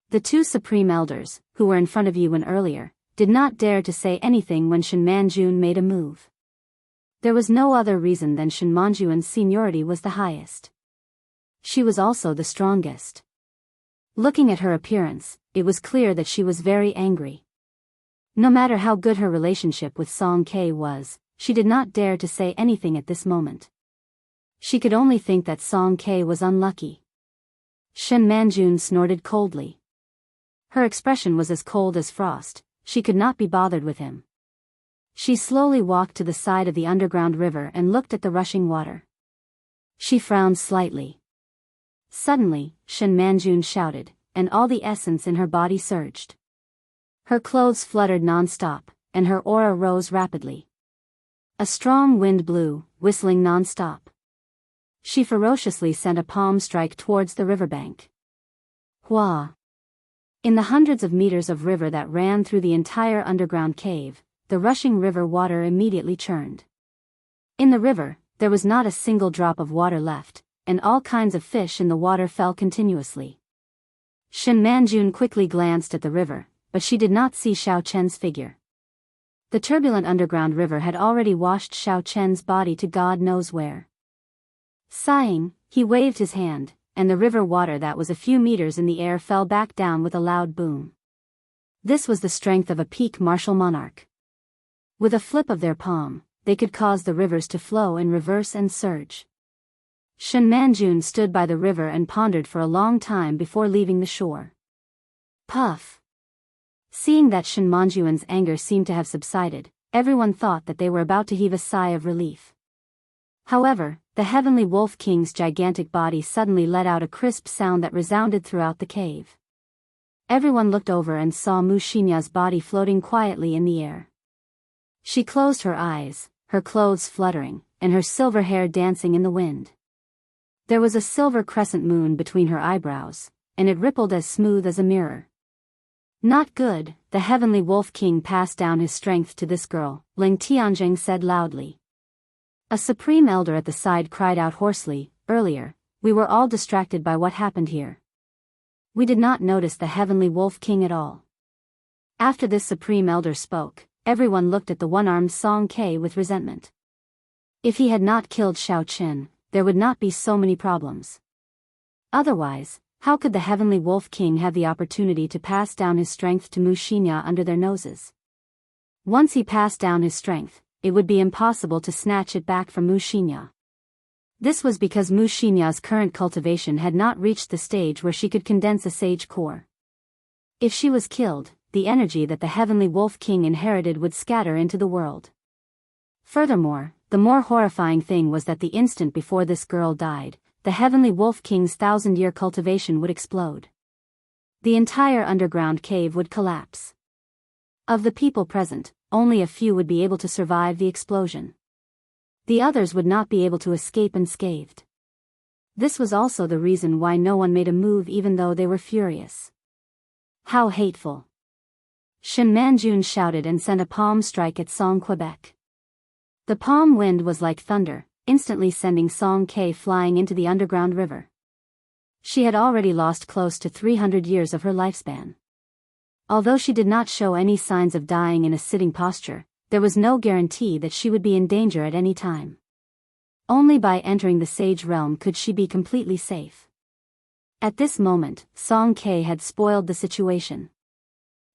The two Supreme Elders, who were in front of Yiwen earlier, did not dare to say anything when Shen Manjun made a move. There was no other reason than Shen Manjuan's seniority was the highest. She was also the strongest. Looking at her appearance, it was clear that she was very angry. No matter how good her relationship with Song K was, she did not dare to say anything at this moment. She could only think that Song K was unlucky. Shen Manjun snorted coldly. Her expression was as cold as frost. She could not be bothered with him. She slowly walked to the side of the underground river and looked at the rushing water. She frowned slightly. Suddenly, Shen Manjun shouted, and all the essence in her body surged. Her clothes fluttered non-stop, and her aura rose rapidly. A strong wind blew, whistling non-stop. She ferociously sent a palm strike towards the riverbank. Hua! In the hundreds of meters of river that ran through the entire underground cave, the rushing river water immediately churned. In the river, there was not a single drop of water left, and all kinds of fish in the water fell continuously. Shen Manjun quickly glanced at the river, but she did not see Xiao Chen's figure. The turbulent underground river had already washed Xiao Chen's body to God knows where. Sighing, he waved his hand, and the river water that was a few meters in the air fell back down with a loud boom. This was the strength of a peak martial monarch. With a flip of their palm, they could cause the rivers to flow in reverse and surge. Shen Manjun stood by the river and pondered for a long time before leaving the shore. Puff! Seeing that Shen Manjun's anger seemed to have subsided, everyone thought that they were about to heave a sigh of relief. However, the Heavenly Wolf King's gigantic body suddenly let out a crisp sound that resounded throughout the cave. Everyone looked over and saw Mu Xinya's body floating quietly in the air. She closed her eyes, her clothes fluttering, and her silver hair dancing in the wind. There was a silver crescent moon between her eyebrows, and it rippled as smooth as a mirror. Not good, the Heavenly Wolf King passed down his strength to this girl, Ling Tianjing said loudly. A supreme elder at the side cried out hoarsely, earlier, we were all distracted by what happened here. We did not notice the Heavenly Wolf King at all. After this supreme elder spoke, everyone looked at the one-armed Song Ke with resentment. If he had not killed Xiao Chen, there would not be so many problems. Otherwise, how could the Heavenly Wolf King have the opportunity to pass down his strength to Mu Xinya under their noses? Once he passed down his strength, it would be impossible to snatch it back from Mu Xinya. This was because Mu Xinya's current cultivation had not reached the stage where she could condense a sage core. If she was killed, the energy that the Heavenly Wolf King inherited would scatter into the world. Furthermore, the more horrifying thing was that the instant before this girl died, the Heavenly Wolf King's 1,000-year cultivation would explode. The entire underground cave would collapse. Of the people present, only a few would be able to survive the explosion. The others would not be able to escape unscathed. This was also the reason why no one made a move even though they were furious. How hateful! Shen Manjun shouted and sent a palm strike at Song Quebec. The palm wind was like thunder, instantly sending Song Ke flying into the underground river. She had already lost close to 300 years of her lifespan. Although she did not show any signs of dying in a sitting posture, there was no guarantee that she would be in danger at any time. Only by entering the sage realm could she be completely safe. At this moment, Song Ke had spoiled the situation.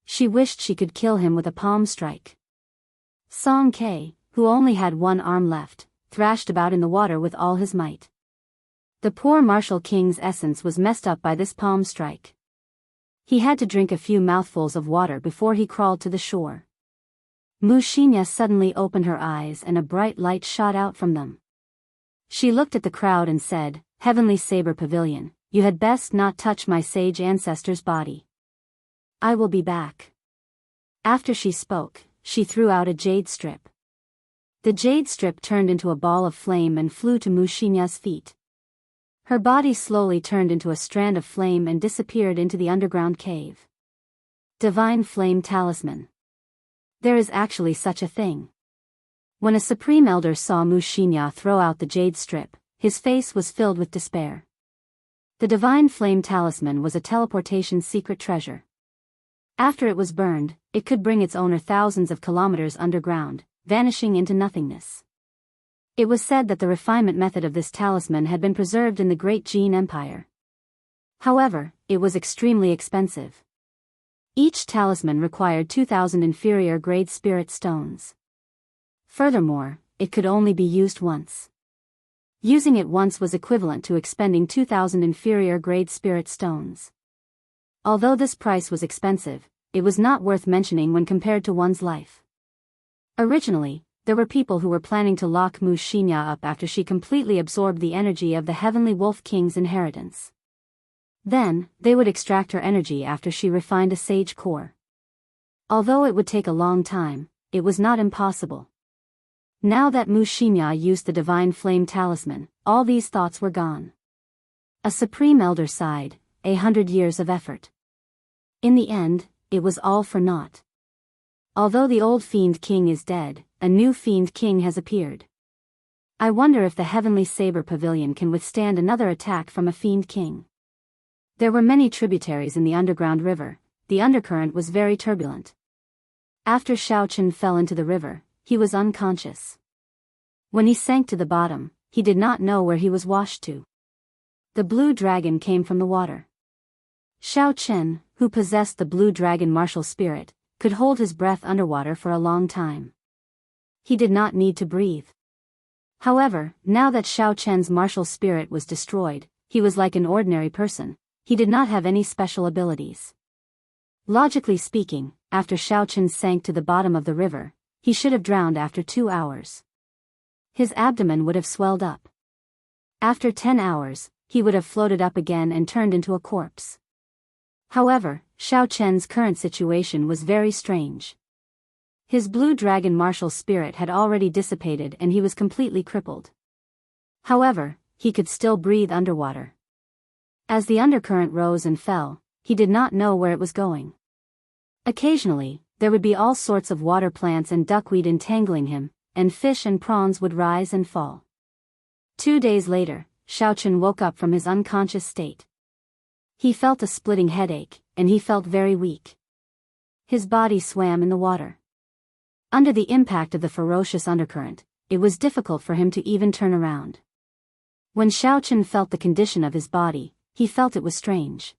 She wished she could kill him with a palm strike. Song Ke, who only had one arm left, thrashed about in the water with all his might. The poor martial king's essence was messed up by this palm strike. He had to drink a few mouthfuls of water before he crawled to the shore. Mu Xinya suddenly opened her eyes and a bright light shot out from them. She looked at the crowd and said, Heavenly Saber Pavilion, you had best not touch my sage ancestor's body. I will be back. After she spoke, she threw out a jade strip. The jade strip turned into a ball of flame and flew to Mu Xinya's feet. Her body slowly turned into a strand of flame and disappeared into the underground cave. Divine Flame Talisman. There is actually such a thing. When a supreme elder saw Mu Xinya throw out the jade strip, his face was filled with despair. The Divine Flame Talisman was a teleportation secret treasure. After it was burned, it could bring its owner thousands of kilometers underground, vanishing into nothingness. It was said that the refinement method of this talisman had been preserved in the Great Jin Empire. However, it was extremely expensive. Each talisman required 2,000 inferior-grade spirit stones. Furthermore, it could only be used once. Using it once was equivalent to expending 2,000 inferior-grade spirit stones. Although this price was expensive, it was not worth mentioning when compared to one's life. Originally, there were people who were planning to lock Mu Xinya up after she completely absorbed the energy of the Heavenly Wolf King's inheritance. Then, they would extract her energy after she refined a sage core. Although it would take a long time, it was not impossible. Now that Mu Xinya used the Divine Flame Talisman, all these thoughts were gone. A Supreme Elder sighed, 100 years of effort. In the end, it was all for naught. Although the old Fiend King is dead, a new Fiend King has appeared. I wonder if the Heavenly Saber Pavilion can withstand another attack from a Fiend King. There were many tributaries in the underground river. The undercurrent was very turbulent. After Xiao Chen fell into the river, he was unconscious. When he sank to the bottom, he did not know where he was washed to. The blue dragon came from the water. Xiao Chen, who possessed the blue dragon martial spirit, could hold his breath underwater for a long time. He did not need to breathe. However, now that Xiao Chen's martial spirit was destroyed, he was like an ordinary person. He did not have any special abilities. Logically speaking, after Xiao Chen sank to the bottom of the river, he should have drowned after 2 hours. His abdomen would have swelled up. After 10 hours, he would have floated up again and turned into a corpse. However, Xiao Chen's current situation was very strange. His blue dragon martial spirit had already dissipated and he was completely crippled. However, he could still breathe underwater. As the undercurrent rose and fell, he did not know where it was going. Occasionally, there would be all sorts of water plants and duckweed entangling him, and fish and prawns would rise and fall. 2 days later, Xiao Chen woke up from his unconscious state. He felt a splitting headache, and he felt very weak. His body swam in the water. Under the impact of the ferocious undercurrent, it was difficult for him to even turn around. When Xiao Chen felt the condition of his body, he felt it was strange.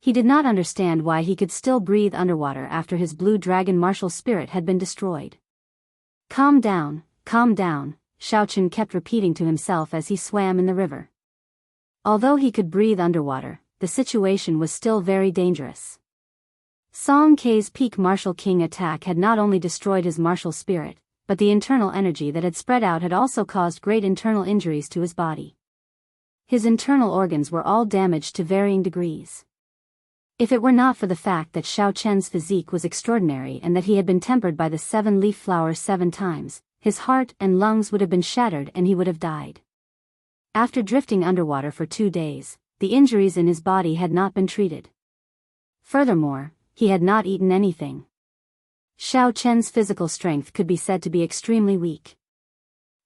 He did not understand why he could still breathe underwater after his blue dragon martial spirit had been destroyed. Calm down, Xiao Chen kept repeating to himself as he swam in the river. Although he could breathe underwater, the situation was still very dangerous. Song Kei's peak martial king attack had not only destroyed his martial spirit, but the internal energy that had spread out had also caused great internal injuries to his body. His internal organs were all damaged to varying degrees. If it were not for the fact that Xiao Chen's physique was extraordinary and that he had been tempered by the 7-leaf flower 7 times, his heart and lungs would have been shattered and he would have died. After drifting underwater for 2 days, the injuries in his body had not been treated. Furthermore, he had not eaten anything. Xiao Chen's physical strength could be said to be extremely weak.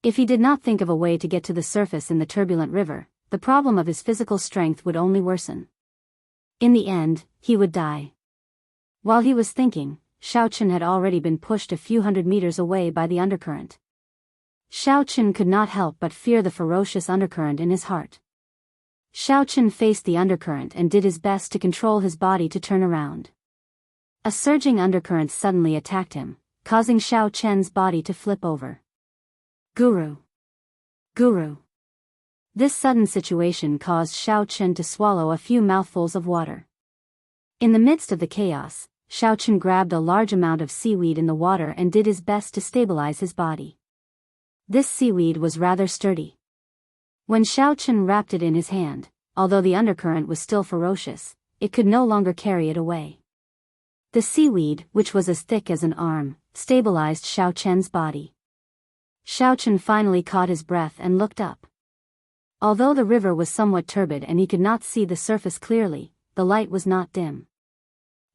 If he did not think of a way to get to the surface in the turbulent river, the problem of his physical strength would only worsen. In the end, he would die. While he was thinking, Xiao Chen had already been pushed a few hundred meters away by the undercurrent. Xiao Chen could not help but fear the ferocious undercurrent in his heart. Xiao Chen faced the undercurrent and did his best to control his body to turn around. A surging undercurrent suddenly attacked him, causing Xiao Chen's body to flip over. Guru! Guru! This sudden situation caused Xiao Chen to swallow a few mouthfuls of water. In the midst of the chaos, Xiao Chen grabbed a large amount of seaweed in the water and did his best to stabilize his body. This seaweed was rather sturdy. When Xiao Chen wrapped it in his hand, although the undercurrent was still ferocious, it could no longer carry it away. The seaweed, which was as thick as an arm, stabilized Xiao Chen's body. Xiao Chen finally caught his breath and looked up. Although the river was somewhat turbid and he could not see the surface clearly, the light was not dim.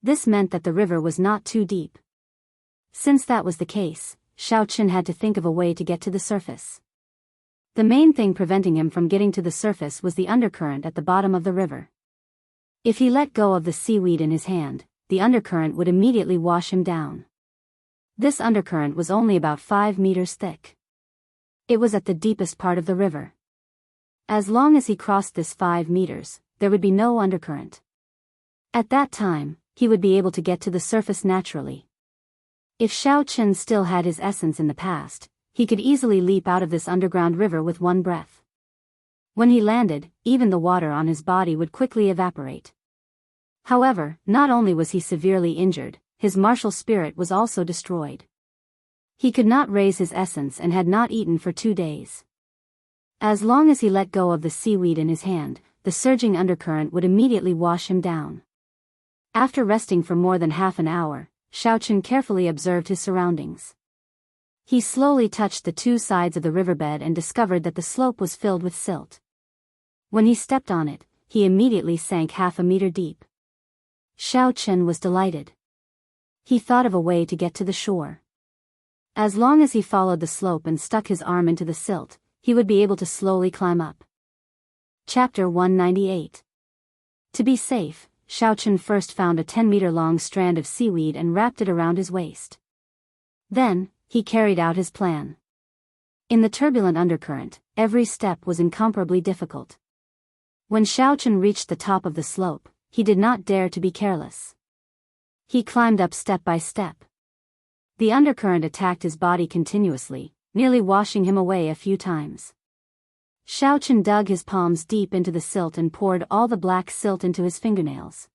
This meant that the river was not too deep. Since that was the case, Xiao Chen had to think of a way to get to the surface. The main thing preventing him from getting to the surface was the undercurrent at the bottom of the river. If he let go of the seaweed in his hand, the undercurrent would immediately wash him down. This undercurrent was only about 5 meters thick. It was at the deepest part of the river. As long as he crossed this 5 meters, there would be no undercurrent. At that time, he would be able to get to the surface naturally. If Xiao Chen still had his essence in the past, he could easily leap out of this underground river with one breath. When he landed, even the water on his body would quickly evaporate. However, not only was he severely injured, his martial spirit was also destroyed. He could not raise his essence and had not eaten for 2 days. As long as he let go of the seaweed in his hand, the surging undercurrent would immediately wash him down. After resting for more than half an hour, Xiaochen carefully observed his surroundings. He slowly touched the 2 sides of the riverbed and discovered that the slope was filled with silt. When he stepped on it, he immediately sank half a meter deep. Xiaochen was delighted. He thought of a way to get to the shore. As long as he followed the slope and stuck his arm into the silt, he would be able to slowly climb up. Chapter 198. To be safe, Xiaochen first found a 10-meter-long strand of seaweed and wrapped it around his waist. Then, he carried out his plan. In the turbulent undercurrent, every step was incomparably difficult. When Xiaochen reached the top of the slope, he did not dare to be careless. He climbed up step by step. The undercurrent attacked his body continuously, nearly washing him away a few times. Xiaochen dug his palms deep into the silt and poured all the black silt into his fingernails.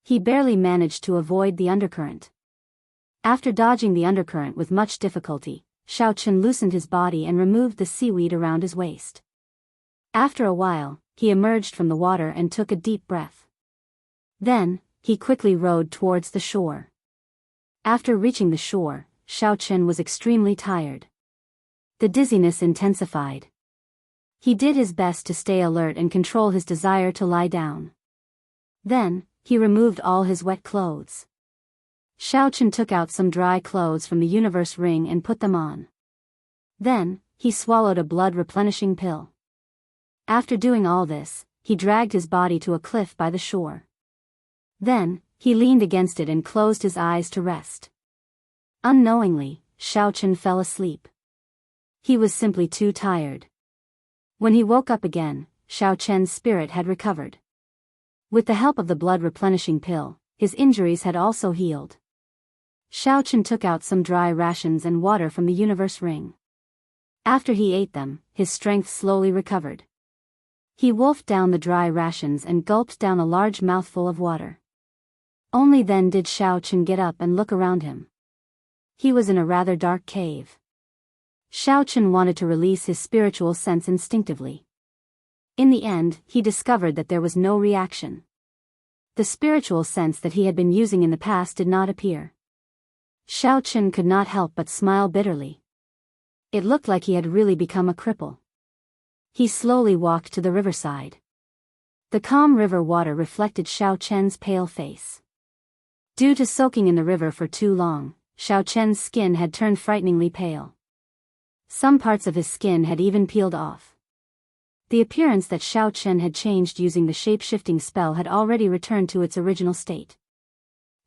He barely managed to avoid the undercurrent. After dodging the undercurrent with much difficulty, Xiaochen loosened his body and removed the seaweed around his waist. After a while, he emerged from the water and took a deep breath. Then, he quickly rowed towards the shore. After reaching the shore, Xiaochen was extremely tired. The dizziness intensified. He did his best to stay alert and control his desire to lie down. Then, he removed all his wet clothes. Xiaochen took out some dry clothes from the universe ring and put them on. Then, he swallowed a blood-replenishing pill. After doing all this, he dragged his body to a cliff by the shore. Then, he leaned against it and closed his eyes to rest. Unknowingly, Xiaochen fell asleep. He was simply too tired. When he woke up again, Xiaochen's spirit had recovered. With the help of the blood-replenishing pill, his injuries had also healed. Xiaochen took out some dry rations and water from the universe ring. After he ate them, his strength slowly recovered. He wolfed down the dry rations and gulped down a large mouthful of water. Only then did Xiaochen get up and look around him. He was in a rather dark cave. Xiaochen wanted to release his spiritual sense instinctively. In the end, he discovered that there was no reaction. The spiritual sense that he had been using in the past did not appear. Xiaochen could not help but smile bitterly. It looked like he had really become a cripple. He slowly walked to the riverside. The calm river water reflected Xiaochen's pale face. Due to soaking in the river for too long, Xiaochen's skin had turned frighteningly pale. Some parts of his skin had even peeled off. The appearance that Xiaochen had changed using the shape-shifting spell had already returned to its original state.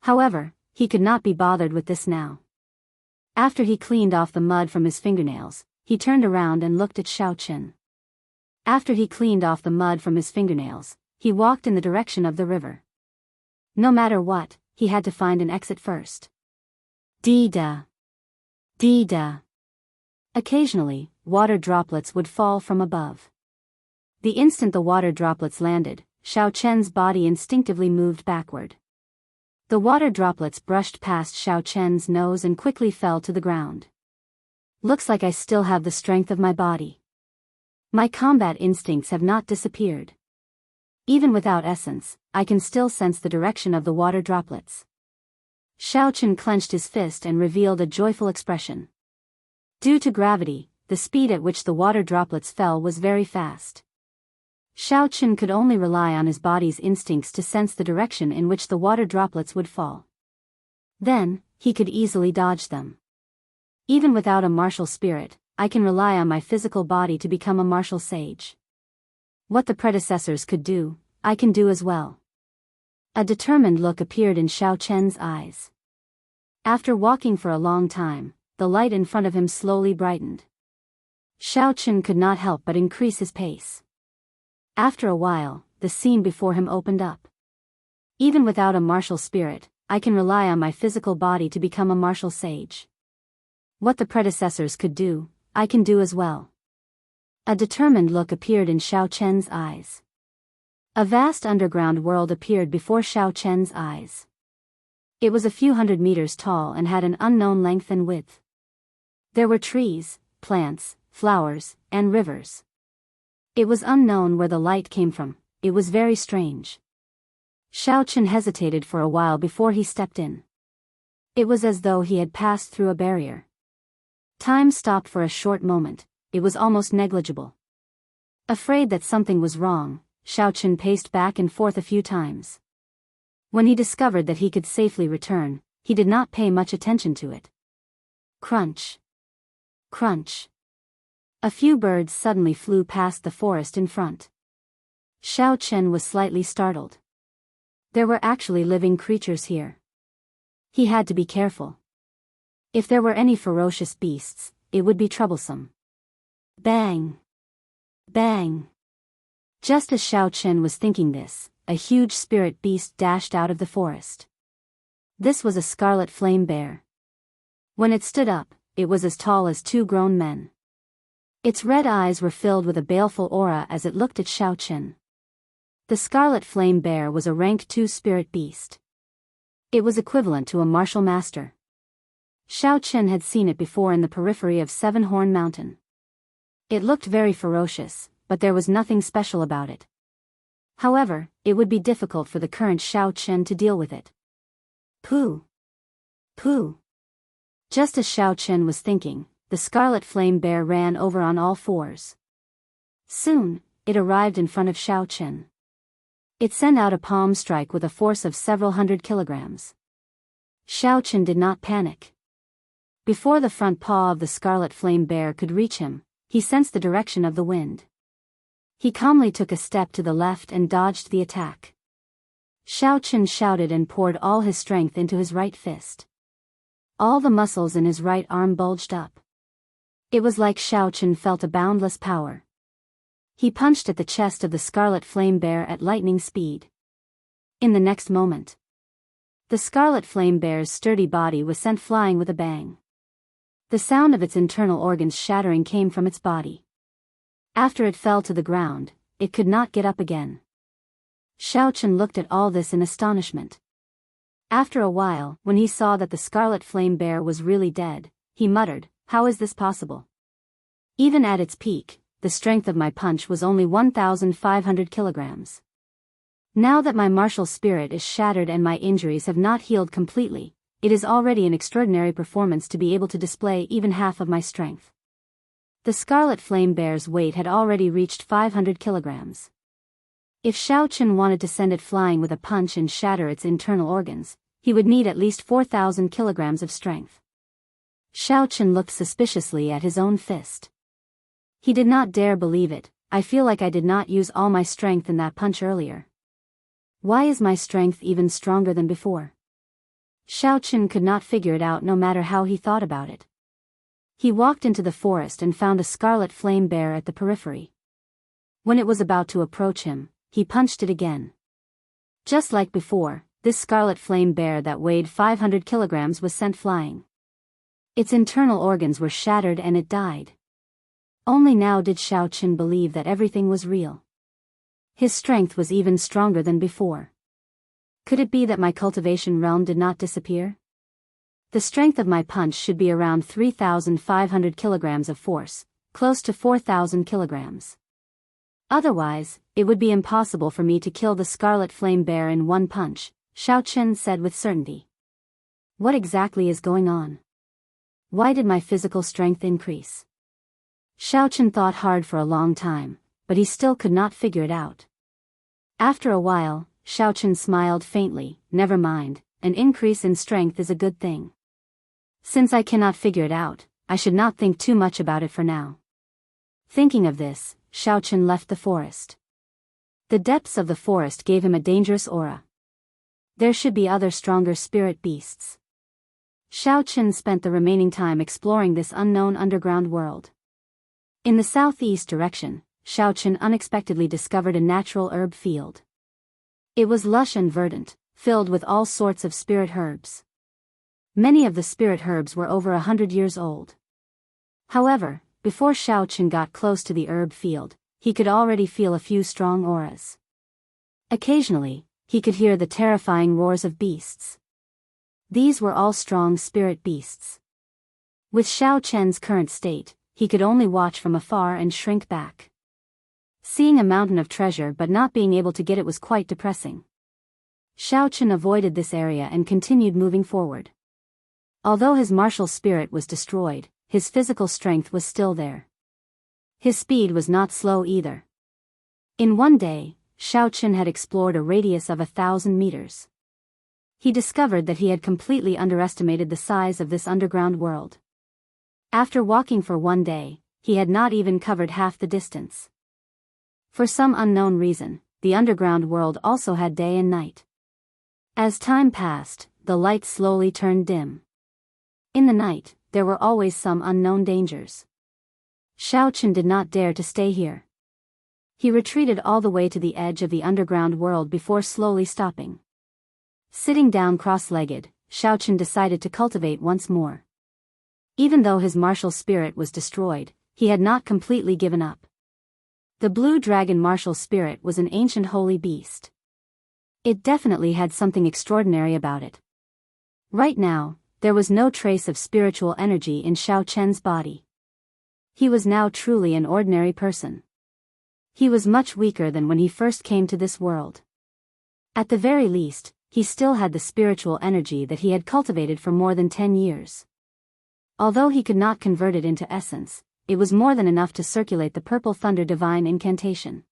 However, he could not be bothered with this now. After he cleaned off the mud from his fingernails, he turned around and looked at Xiaochen. After he cleaned off the mud from his fingernails, he walked in the direction of the river. No matter what, he had to find an exit first. Dee-da. Dee-da. Occasionally, water droplets would fall from above. The instant the water droplets landed, Xiaochen's body instinctively moved backward. The water droplets brushed past Xiaochen's nose and quickly fell to the ground. Looks like I still have the strength of my body. My combat instincts have not disappeared. Even without essence, I can still sense the direction of the water droplets. Xiaochen clenched his fist and revealed a joyful expression. Due to gravity, the speed at which the water droplets fell was very fast. Xiaochen could only rely on his body's instincts to sense the direction in which the water droplets would fall. Then, he could easily dodge them. Even without a martial spirit, I can rely on my physical body to become a martial sage. What the predecessors could do, I can do as well. A determined look appeared in Xiaochen's eyes. After walking for a long time, the light in front of him slowly brightened. Xiaochen could not help but increase his pace. After a while, the scene before him opened up. Even without a martial spirit, I can rely on my physical body to become a martial sage. What the predecessors could do, I can do as well. A determined look appeared in Xiao Chen's eyes. A vast underground world appeared before Xiao Chen's eyes. It was a few hundred meters tall and had an unknown length and width. There were trees, plants, flowers, and rivers. It was unknown where the light came from. It was very strange. Xiao Chen hesitated for a while before he stepped in. It was as though he had passed through a barrier. Time stopped for a short moment. It was almost negligible. Afraid that something was wrong, Xiao Chen paced back and forth a few times. When he discovered that he could safely return, he did not pay much attention to it. Crunch. Crunch. A few birds suddenly flew past the forest in front. Xiao Chen was slightly startled. There were actually living creatures here. He had to be careful. If there were any ferocious beasts, it would be troublesome. Bang! Bang! Just as Xiao Chen was thinking this, a huge spirit beast dashed out of the forest. This was a scarlet flame bear. When it stood up, it was as tall as two grown men. Its red eyes were filled with a baleful aura as it looked at Xiao Chen. The scarlet flame bear was a rank 2 spirit beast. It was equivalent to a martial master. Xiao Chen had seen it before in the periphery of Seven Horn Mountain. It looked very ferocious, but there was nothing special about it. However, it would be difficult for the current Xiao Chen to deal with it. Pooh! Pooh! Just as Xiao Chen was thinking, the scarlet flame bear ran over on all fours. Soon, it arrived in front of Xiao Chen. It sent out a palm strike with a force of several hundred kilograms. Xiao Chen did not panic. Before the front paw of the scarlet flame bear could reach him, he sensed the direction of the wind. He calmly took a step to the left and dodged the attack. Xiao Chen shouted and poured all his strength into his right fist. All the muscles in his right arm bulged up. It was like Xiao Chen felt a boundless power. He punched at the chest of the scarlet flame bear at lightning speed. In the next moment, the scarlet flame bear's sturdy body was sent flying with a bang. The sound of its internal organs shattering came from its body. After it fell to the ground, it could not get up again. Xiao Chen looked at all this in astonishment. After a while, when he saw that the scarlet flame bear was really dead, he muttered, "How is this possible? Even at its peak, the strength of my punch was only 1,500 kilograms. Now that my martial spirit is shattered and my injuries have not healed completely, it is already an extraordinary performance to be able to display even half of my strength." The scarlet flame bear's weight had already reached 500 kilograms. If Xiao Chen wanted to send it flying with a punch and shatter its internal organs, he would need at least 4,000 kilograms of strength. Xiao Chen looked suspiciously at his own fist. He did not dare believe it. "I feel like I did not use all my strength in that punch earlier. Why is my strength even stronger than before?" Xiao Chen could not figure it out no matter how he thought about it. He walked into the forest and found a scarlet flame bear at the periphery. When it was about to approach him, he punched it again. Just like before, this scarlet flame bear that weighed 500 kilograms was sent flying. Its internal organs were shattered and it died. Only now did Xiao Chen believe that everything was real. His strength was even stronger than before. Could it be that my cultivation realm did not disappear? The strength of my punch should be around 3,500 kilograms of force, close to 4,000 kilograms. Otherwise, it would be impossible for me to kill the scarlet flame bear in one punch, Xiao Chen said with certainty. What exactly is going on? Why did my physical strength increase? Xiao Chen thought hard for a long time, but he still could not figure it out. After a while, Xiao Chen smiled faintly. "Never mind, an increase in strength is a good thing. Since I cannot figure it out, I should not think too much about it for now." Thinking of this, Xiao Chen left the forest. The depths of the forest gave him a dangerous aura. There should be other stronger spirit beasts. Xiao Chen spent the remaining time exploring this unknown underground world. In the southeast direction, Xiao Chen unexpectedly discovered a natural herb field. It was lush and verdant, filled with all sorts of spirit herbs. Many of the spirit herbs were over 100 years old. However, before Xiao Chen got close to the herb field, he could already feel a few strong auras. Occasionally, he could hear the terrifying roars of beasts. These were all strong spirit beasts. With Xiao Chen's current state, he could only watch from afar and shrink back. Seeing a mountain of treasure but not being able to get it was quite depressing. Xiao Chen avoided this area and continued moving forward. Although his martial spirit was destroyed, his physical strength was still there. His speed was not slow either. In one day, Xiao Chen had explored a radius of 1,000 meters. He discovered that he had completely underestimated the size of this underground world. After walking for one day, he had not even covered half the distance. For some unknown reason, the underground world also had day and night. As time passed, the light slowly turned dim. In the night, there were always some unknown dangers. Xiao Chen did not dare to stay here. He retreated all the way to the edge of the underground world before slowly stopping. Sitting down cross-legged, Xiao Chen decided to cultivate once more. Even though his martial spirit was destroyed, he had not completely given up. The blue dragon martial spirit was an ancient holy beast. It definitely had something extraordinary about it. Right now, there was no trace of spiritual energy in Xiao Chen's body. He was now truly an ordinary person. He was much weaker than when he first came to this world. At the very least, he still had the spiritual energy that he had cultivated for more than 10 years. Although he could not convert it into essence, it was more than enough to circulate the Purple Thunder Divine Incantation.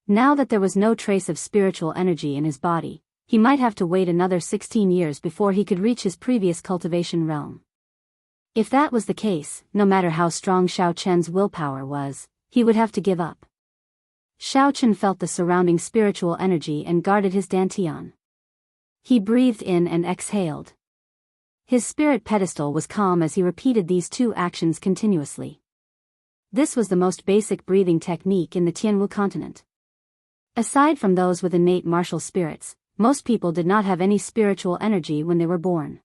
Now that there was no trace of spiritual energy in his body, he might have to wait another 16 years before he could reach his previous cultivation realm. If that was the case, no matter how strong Xiao Chen's willpower was, he would have to give up. Xiao Chen felt the surrounding spiritual energy and guarded his dantian. He breathed in and exhaled. His spirit pedestal was calm as he repeated these two actions continuously. This was the most basic breathing technique in the Tianwu continent. Aside from those with innate martial spirits, most people did not have any spiritual energy when they were born.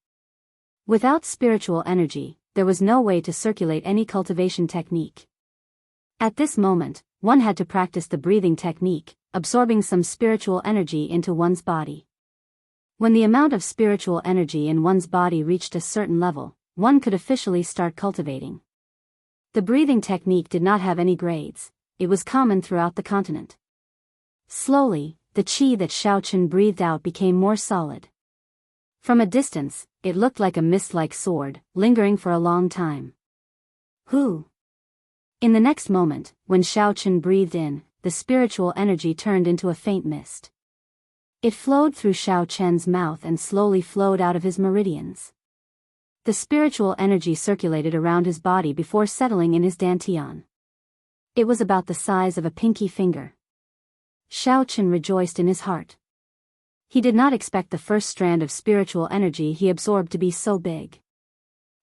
Without spiritual energy, there was no way to circulate any cultivation technique. At this moment, one had to practice the breathing technique, absorbing some spiritual energy into one's body. When the amount of spiritual energy in one's body reached a certain level, one could officially start cultivating. The breathing technique did not have any grades, it was common throughout the continent. Slowly, the qi that Xiao Chen breathed out became more solid. From a distance, it looked like a mist-like sword, lingering for a long time. Who? In the next moment, when Xiao Chen breathed in, the spiritual energy turned into a faint mist. It flowed through Xiao Chen's mouth and slowly flowed out of his meridians. The spiritual energy circulated around his body before settling in his dantian. It was about the size of a pinky finger. Xiao Chen rejoiced in his heart. He did not expect the first strand of spiritual energy he absorbed to be so big.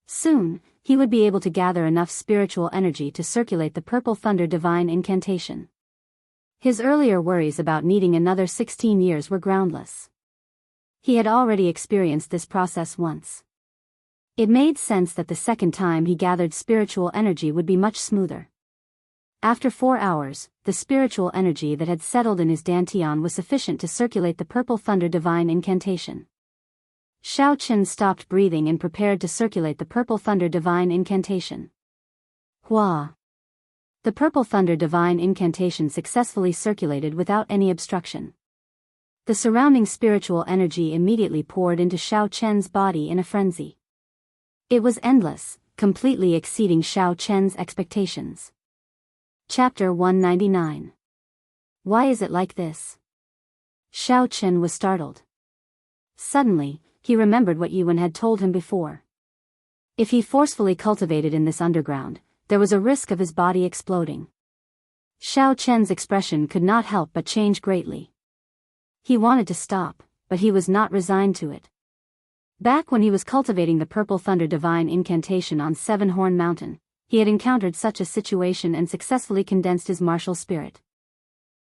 Soon, he would be able to gather enough spiritual energy to circulate the Purple Thunder Divine Incantation. His earlier worries about needing another 16 years were groundless. He had already experienced this process once. It made sense that the second time he gathered spiritual energy would be much smoother. After 4 hours, the spiritual energy that had settled in his dantian was sufficient to circulate the Purple Thunder Divine Incantation. Xiao Chen stopped breathing and prepared to circulate the Purple Thunder Divine Incantation. Hua! The Purple Thunder Divine Incantation successfully circulated without any obstruction. The surrounding spiritual energy immediately poured into Xiao Chen's body in a frenzy. It was endless, completely exceeding Xiao Chen's expectations. Chapter 199. Why is it like this? Xiao Chen was startled. Suddenly, he remembered what Yuan had told him before. If he forcefully cultivated in this underground, there was a risk of his body exploding. Xiao Chen's expression could not help but change greatly. He wanted to stop, but he was not resigned to it. Back when he was cultivating the Purple Thunder Divine Incantation on Seven Horn Mountain, he had encountered such a situation and successfully condensed his martial spirit.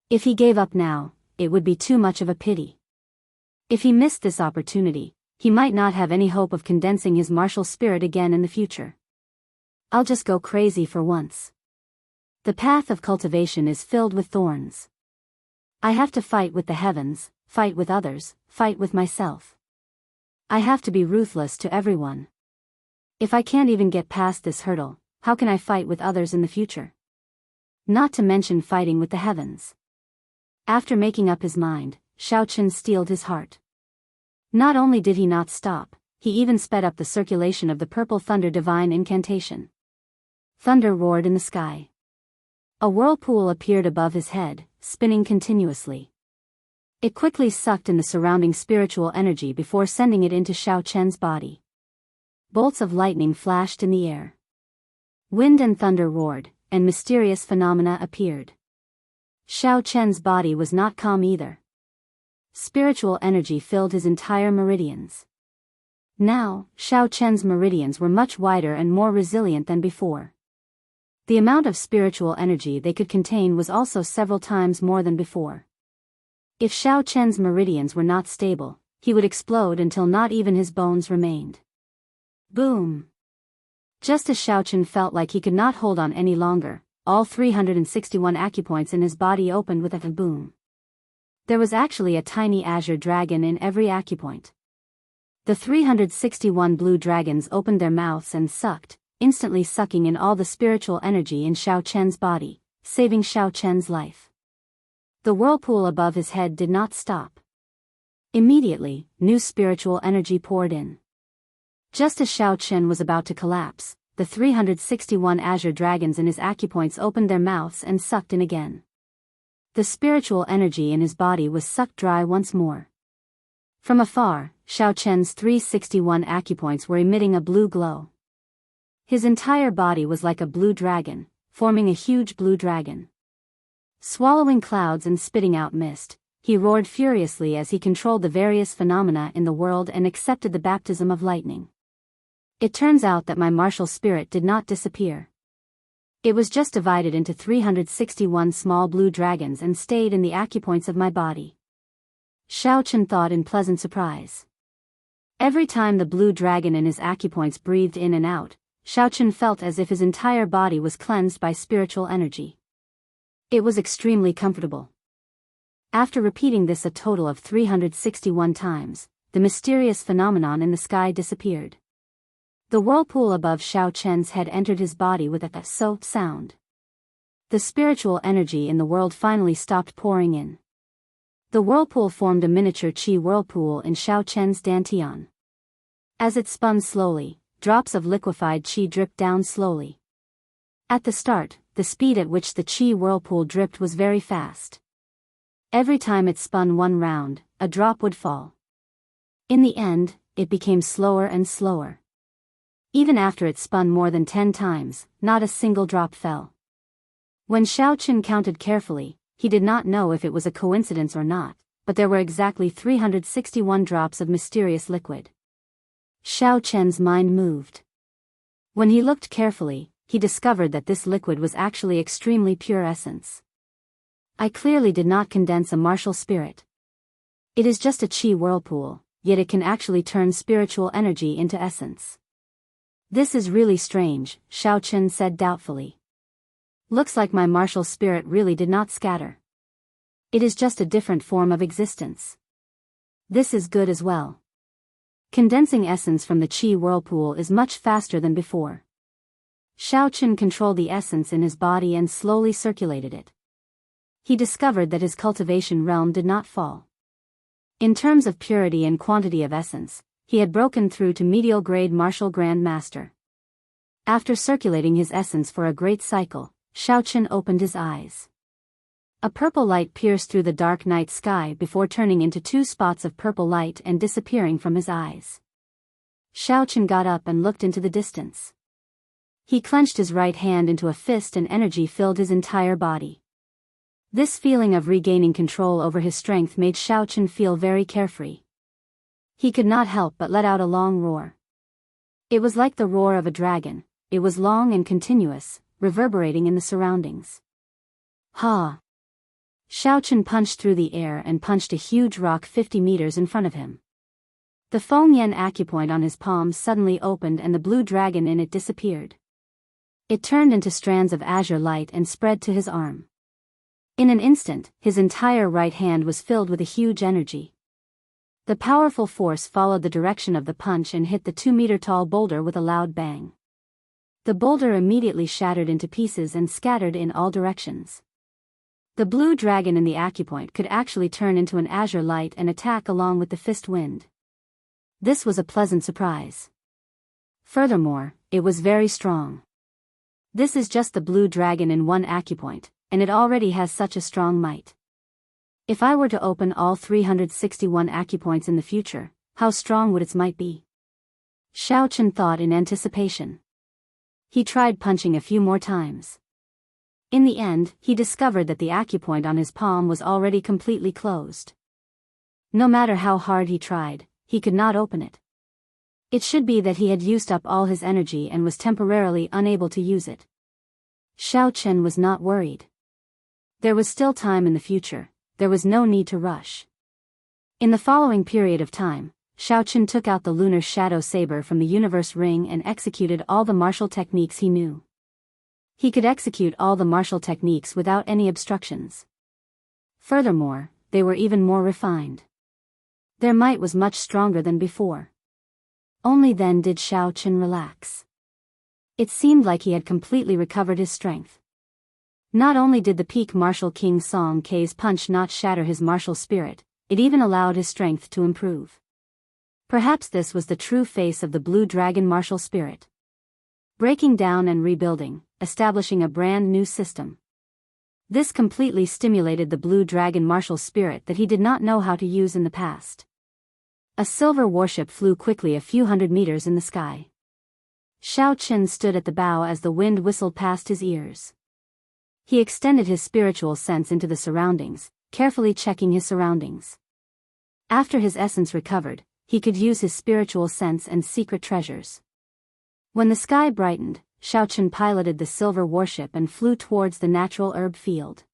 If he gave up now, it would be too much of a pity. If he missed this opportunity, he might not have any hope of condensing his martial spirit again in the future. I'll just go crazy for once. The path of cultivation is filled with thorns. I have to fight with the heavens, fight with others, fight with myself. I have to be ruthless to everyone. If I can't even get past this hurdle, how can I fight with others in the future? Not to mention fighting with the heavens. After making up his mind, Xiaochen steeled his heart. Not only did he not stop, he even sped up the circulation of the purple thunder divine incantation. Thunder roared in the sky. A whirlpool appeared above his head, spinning continuously. It quickly sucked in the surrounding spiritual energy before sending it into Xiaochen's body. Bolts of lightning flashed in the air. Wind and thunder roared, and mysterious phenomena appeared. Xiaochen's body was not calm either. Spiritual energy filled his entire meridians. Now, Xiaochen's meridians were much wider and more resilient than before. The amount of spiritual energy they could contain was also several times more than before. If Xiaochen's meridians were not stable, he would explode until not even his bones remained. Boom! Just as Xiaochen felt like he could not hold on any longer, all 361 acupoints in his body opened with a boom. There was actually a tiny azure dragon in every acupoint. The 361 blue dragons opened their mouths and sucked, instantly sucking in all the spiritual energy in Xiaochen's body, saving Xiaochen's life. The whirlpool above his head did not stop. Immediately, new spiritual energy poured in. Just as Xiaochen was about to collapse, the 361 azure dragons in his acupoints opened their mouths and sucked in again. The spiritual energy in his body was sucked dry once more. From afar, Xiaochen's 361 acupoints were emitting a blue glow. His entire body was like a blue dragon, forming a huge blue dragon. Swallowing clouds and spitting out mist, he roared furiously as he controlled the various phenomena in the world and accepted the baptism of lightning. It turns out that my martial spirit did not disappear. It was just divided into 361 small blue dragons and stayed in the acupoints of my body. Xiaochen thought in pleasant surprise. Every time the blue dragon in his acupoints breathed in and out, Xiaochen felt as if his entire body was cleansed by spiritual energy. It was extremely comfortable. After repeating this a total of 361 times, the mysterious phenomenon in the sky disappeared. The whirlpool above Xiaochen's head entered his body with a so sound. The spiritual energy in the world finally stopped pouring in. The whirlpool formed a miniature qi whirlpool in Xiaochen's dantian. As it spun slowly, drops of liquefied qi dripped down slowly. At the start, the speed at which the qi whirlpool dripped was very fast. Every time it spun one round, a drop would fall. In the end, it became slower and slower. Even after it spun more than 10 times, not a single drop fell. When Xiaochen counted carefully, he did not know if it was a coincidence or not, but there were exactly 361 drops of mysterious liquid. Xiaochen's mind moved. When he looked carefully, he discovered that this liquid was actually extremely pure essence. I clearly did not condense a martial spirit. It is just a qi whirlpool, yet it can actually turn spiritual energy into essence. This is really strange, Xiaochen said doubtfully. Looks like my martial spirit really did not scatter. It is just a different form of existence. This is good as well. Condensing essence from the qi whirlpool is much faster than before. Xiaochen controlled the essence in his body and slowly circulated it. He discovered that his cultivation realm did not fall. In terms of purity and quantity of essence, he had broken through to medial grade martial grand master. After circulating his essence for a great cycle, Xiaochen opened his eyes. A purple light pierced through the dark night sky before turning into 2 spots of purple light and disappearing from his eyes. Xiaochen got up and looked into the distance. He clenched his right hand into a fist and energy filled his entire body. This feeling of regaining control over his strength made Xiaochen feel very carefree. He could not help but let out a long roar. It was like the roar of a dragon. It was long and continuous, reverberating in the surroundings. Ha! Xiaochen punched through the air and punched a huge rock 50 meters in front of him. The Feng Yen acupoint on his palm suddenly opened and the blue dragon in it disappeared. It turned into strands of azure light and spread to his arm. In an instant, his entire right hand was filled with a huge energy. The powerful force followed the direction of the punch and hit the 2-meter-tall boulder with a loud bang. The boulder immediately shattered into pieces and scattered in all directions. The blue dragon in the acupoint could actually turn into an azure light and attack along with the fist wind. This was a pleasant surprise. Furthermore, it was very strong. This is just the blue dragon in one acupoint, and it already has such a strong might. If I were to open all 361 acupoints in the future, how strong would its might be? Xiao Chen thought in anticipation. He tried punching a few more times. In the end, he discovered that the acupoint on his palm was already completely closed. No matter how hard he tried, he could not open it. It should be that he had used up all his energy and was temporarily unable to use it. Xiao Chen was not worried. There was still time in the future, there was no need to rush. In the following period of time, Xiao Chen took out the lunar shadow saber from the universe ring and executed all the martial techniques he knew. He could execute all the martial techniques without any obstructions. Furthermore, they were even more refined. Their might was much stronger than before. Only then did Xiao Chen relax. It seemed like he had completely recovered his strength. Not only did the peak martial King Song K's punch not shatter his martial spirit, it even allowed his strength to improve. Perhaps this was the true face of the blue dragon martial spirit. Breaking down and rebuilding, establishing a brand new system. This completely stimulated the blue dragon martial spirit that he did not know how to use in the past. A silver warship flew quickly a few hundred meters in the sky. Xiao Chen stood at the bow as the wind whistled past his ears. He extended his spiritual sense into the surroundings, carefully checking his surroundings. After his essence recovered, he could use his spiritual sense and secret treasures. When the sky brightened, Xiao Chen piloted the silver warship and flew towards the natural herb field.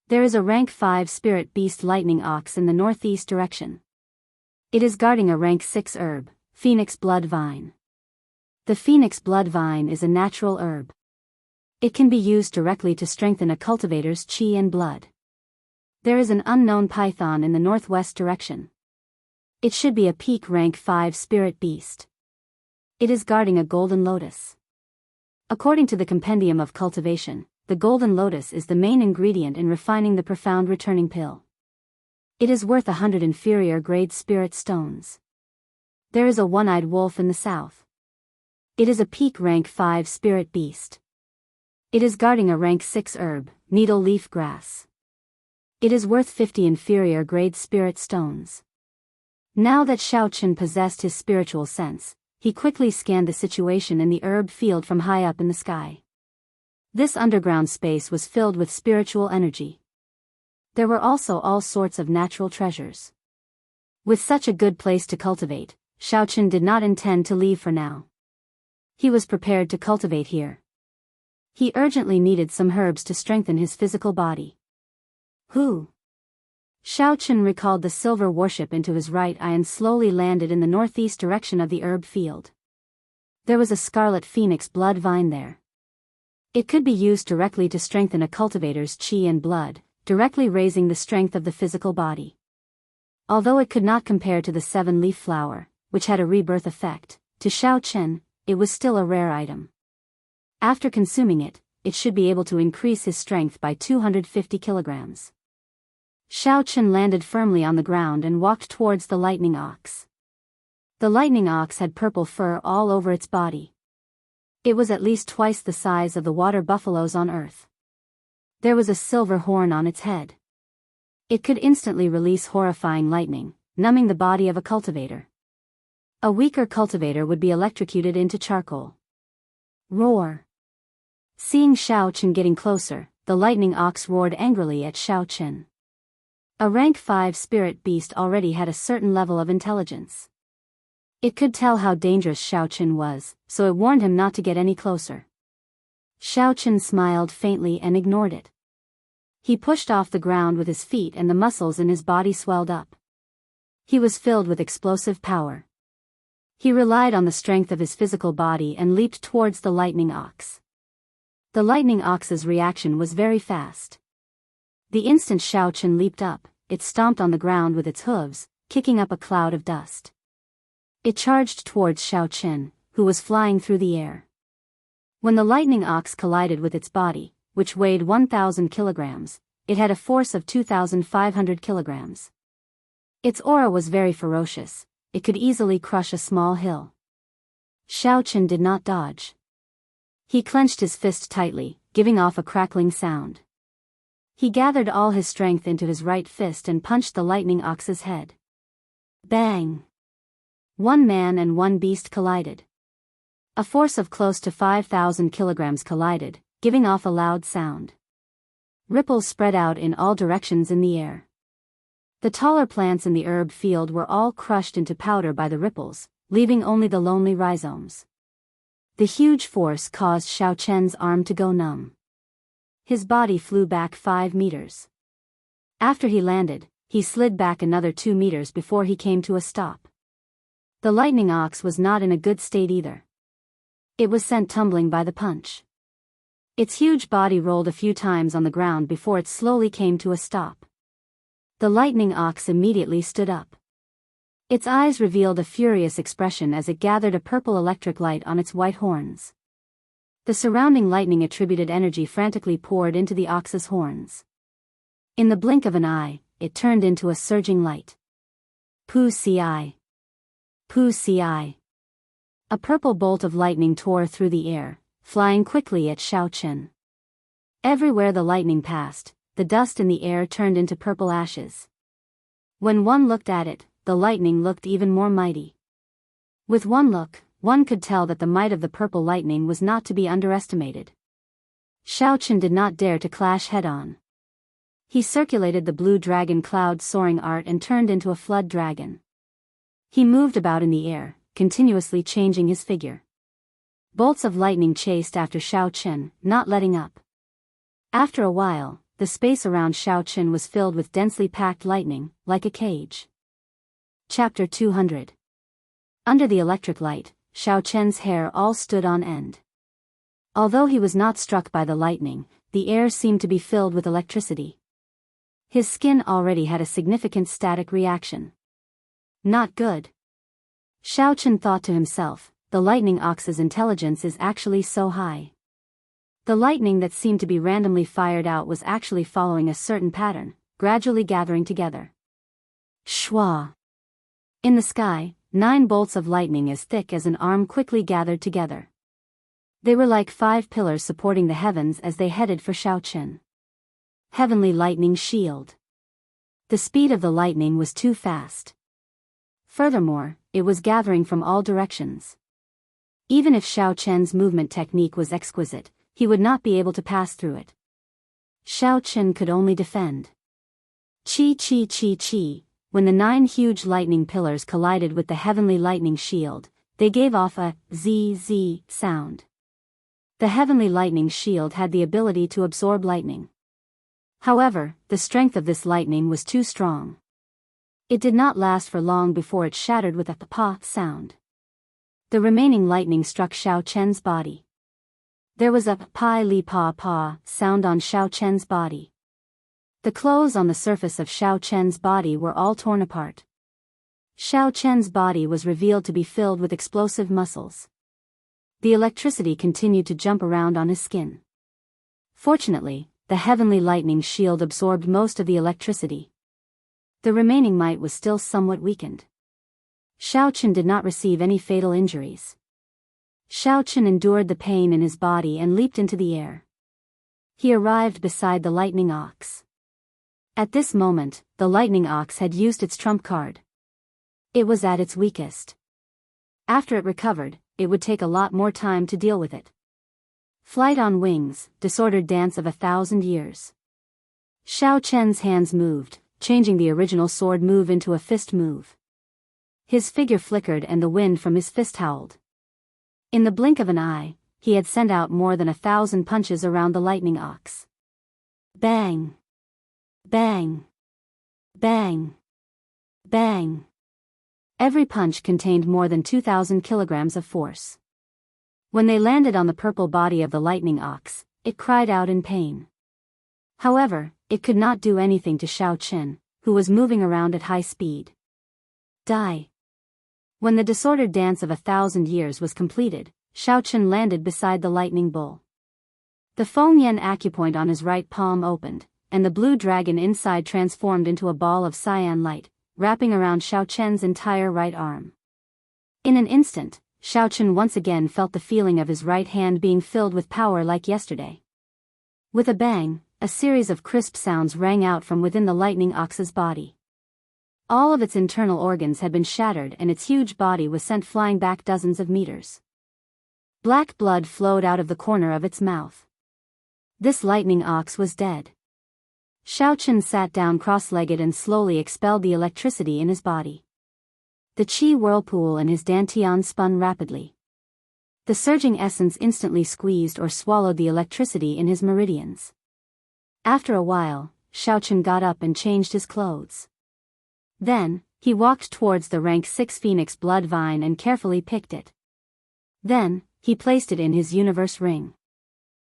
There is a rank 5 spirit beast lightning ox in the northeast direction. It is guarding a rank 6 herb, phoenix blood vine. The phoenix blood vine is a natural herb. It can be used directly to strengthen a cultivator's chi and blood. There is an unknown python in the northwest direction. It should be a peak rank 5 spirit beast. It is guarding a golden lotus. According to the Compendium of Cultivation, the golden lotus is the main ingredient in refining the profound returning pill. It is worth 100 inferior grade spirit stones. There is a one-eyed wolf in the south. It is a peak rank 5 spirit beast. It is guarding a rank 6 herb, needle leaf grass. It is worth 50 inferior grade spirit stones. Now that Xiao Chen possessed his spiritual sense, he quickly scanned the situation in the herb field from high up in the sky. This underground space was filled with spiritual energy. There were also all sorts of natural treasures. With such a good place to cultivate, Xiao Chen did not intend to leave for now. He was prepared to cultivate here. He urgently needed some herbs to strengthen his physical body. Who? Xiao Chen recalled the silver warship into his right eye and slowly landed in the northeast direction of the herb field. There was a scarlet phoenix blood vine there. It could be used directly to strengthen a cultivator's chi and blood, directly raising the strength of the physical body. Although it could not compare to the 7-leaf flower, which had a rebirth effect, to Xiao Chen, it was still a rare item. After consuming it, it should be able to increase his strength by 250 kilograms. Xiao Chen landed firmly on the ground and walked towards the lightning ox. The lightning ox had purple fur all over its body. It was at least twice the size of the water buffaloes on Earth. There was a silver horn on its head. It could instantly release horrifying lightning, numbing the body of a cultivator. A weaker cultivator would be electrocuted into charcoal. Roar! Seeing Xiao Chen getting closer, the lightning ox roared angrily at Xiao Chen. A rank 5 spirit beast already had a certain level of intelligence. It could tell how dangerous Xiao Chen was, so it warned him not to get any closer. Xiao Chen smiled faintly and ignored it. He pushed off the ground with his feet and the muscles in his body swelled up. He was filled with explosive power. He relied on the strength of his physical body and leaped towards the lightning ox. The lightning ox's reaction was very fast. The instant Xiao Chen leaped up, it stomped on the ground with its hooves, kicking up a cloud of dust. It charged towards Xiao Chen, who was flying through the air. When the lightning ox collided with its body, which weighed 1,000 kilograms, it had a force of 2,500 kilograms. Its aura was very ferocious, it could easily crush a small hill. Xiao Chen did not dodge. He clenched his fist tightly, giving off a crackling sound. He gathered all his strength into his right fist and punched the lightning ox's head. Bang! One man and one beast collided. A force of close to 5,000 kilograms collided, giving off a loud sound. Ripples spread out in all directions in the air. The taller plants in the herb field were all crushed into powder by the ripples, leaving only the lonely rhizomes. The huge force caused Xiao Chen's arm to go numb. His body flew back 5 meters. After he landed, he slid back another 2 meters before he came to a stop. The lightning ox was not in a good state either. It was sent tumbling by the punch. Its huge body rolled a few times on the ground before it slowly came to a stop. The lightning ox immediately stood up. Its eyes revealed a furious expression as it gathered a purple electric light on its white horns. The surrounding lightning attributed energy frantically poured into the ox's horns. In the blink of an eye, it turned into a surging light. Pu ci. Pu ci. A purple bolt of lightning tore through the air, flying quickly at Xiao Chen. Everywhere the lightning passed, the dust in the air turned into purple ashes. When one looked at it, the lightning looked even more mighty. With one look, one could tell that the might of the purple lightning was not to be underestimated. Xiao Chen did not dare to clash head-on. He circulated the blue dragon cloud soaring art and turned into a flood dragon. He moved about in the air, continuously changing his figure. Bolts of lightning chased after Xiao Chen, not letting up. After a while, the space around Xiao Chen was filled with densely packed lightning, like a cage. Chapter 200. Under the electric light, Xiao Chen's hair all stood on end. Although he was not struck by the lightning, the air seemed to be filled with electricity. His skin already had a significant static reaction. Not good. Xiao Chen thought to himself, the lightning ox's intelligence is actually so high. The lightning that seemed to be randomly fired out was actually following a certain pattern, gradually gathering together. Shwa! In the sky, 9 bolts of lightning as thick as an arm quickly gathered together. They were like 5 pillars supporting the heavens as they headed for Xiao Chen. Heavenly lightning shield. The speed of the lightning was too fast. Furthermore, it was gathering from all directions. Even if Xiao Chen's movement technique was exquisite, he would not be able to pass through it. Xiao Chen could only defend. Chi chi chi chi. When the 9 huge lightning pillars collided with the heavenly lightning shield, they gave off a zzz sound. The heavenly lightning shield had the ability to absorb lightning. However, the strength of this lightning was too strong. It did not last for long before it shattered with a pa sound. The remaining lightning struck Xiao Chen's body. There was a pi li pa pa sound on Xiao Chen's body. The clothes on the surface of Xiao Chen's body were all torn apart. Xiao Chen's body was revealed to be filled with explosive muscles. The electricity continued to jump around on his skin. Fortunately, the heavenly lightning shield absorbed most of the electricity. The remaining might was still somewhat weakened. Xiao Chen did not receive any fatal injuries. Xiao Chen endured the pain in his body and leaped into the air. He arrived beside the lightning ox. At this moment, the lightning ox had used its trump card. It was at its weakest. After it recovered, it would take a lot more time to deal with it. Flight on wings, disordered dance of 1,000 years. Xiao Chen's hands moved, changing the original sword move into a fist move. His figure flickered and the wind from his fist howled. In the blink of an eye, he had sent out more than 1,000 punches around the lightning ox. Bang! Bang! Bang! Bang! Every punch contained more than 2,000 kilograms of force. When they landed on the purple body of the lightning ox, it cried out in pain. However, it could not do anything to Xiao Qin, who was moving around at high speed. Die. When the disordered dance of 1,000 years was completed, Xiao Qin landed beside the lightning bull. The Feng Yen acupoint on his right palm opened, and the blue dragon inside transformed into a ball of cyan light, wrapping around Xiao Qin's entire right arm. In an instant, Xiao Qin once again felt the feeling of his right hand being filled with power like yesterday. With a bang, a series of crisp sounds rang out from within the lightning ox's body. All of its internal organs had been shattered and its huge body was sent flying back dozens of meters. Black blood flowed out of the corner of its mouth. This lightning ox was dead. Xiao Qin sat down cross-legged and slowly expelled the electricity in his body. The qi whirlpool in his dantian spun rapidly. The surging essence instantly squeezed or swallowed the electricity in his meridians. After a while, Xiao Qin got up and changed his clothes. Then, he walked towards the rank 6 phoenix blood vine and carefully picked it. Then, he placed it in his universe ring.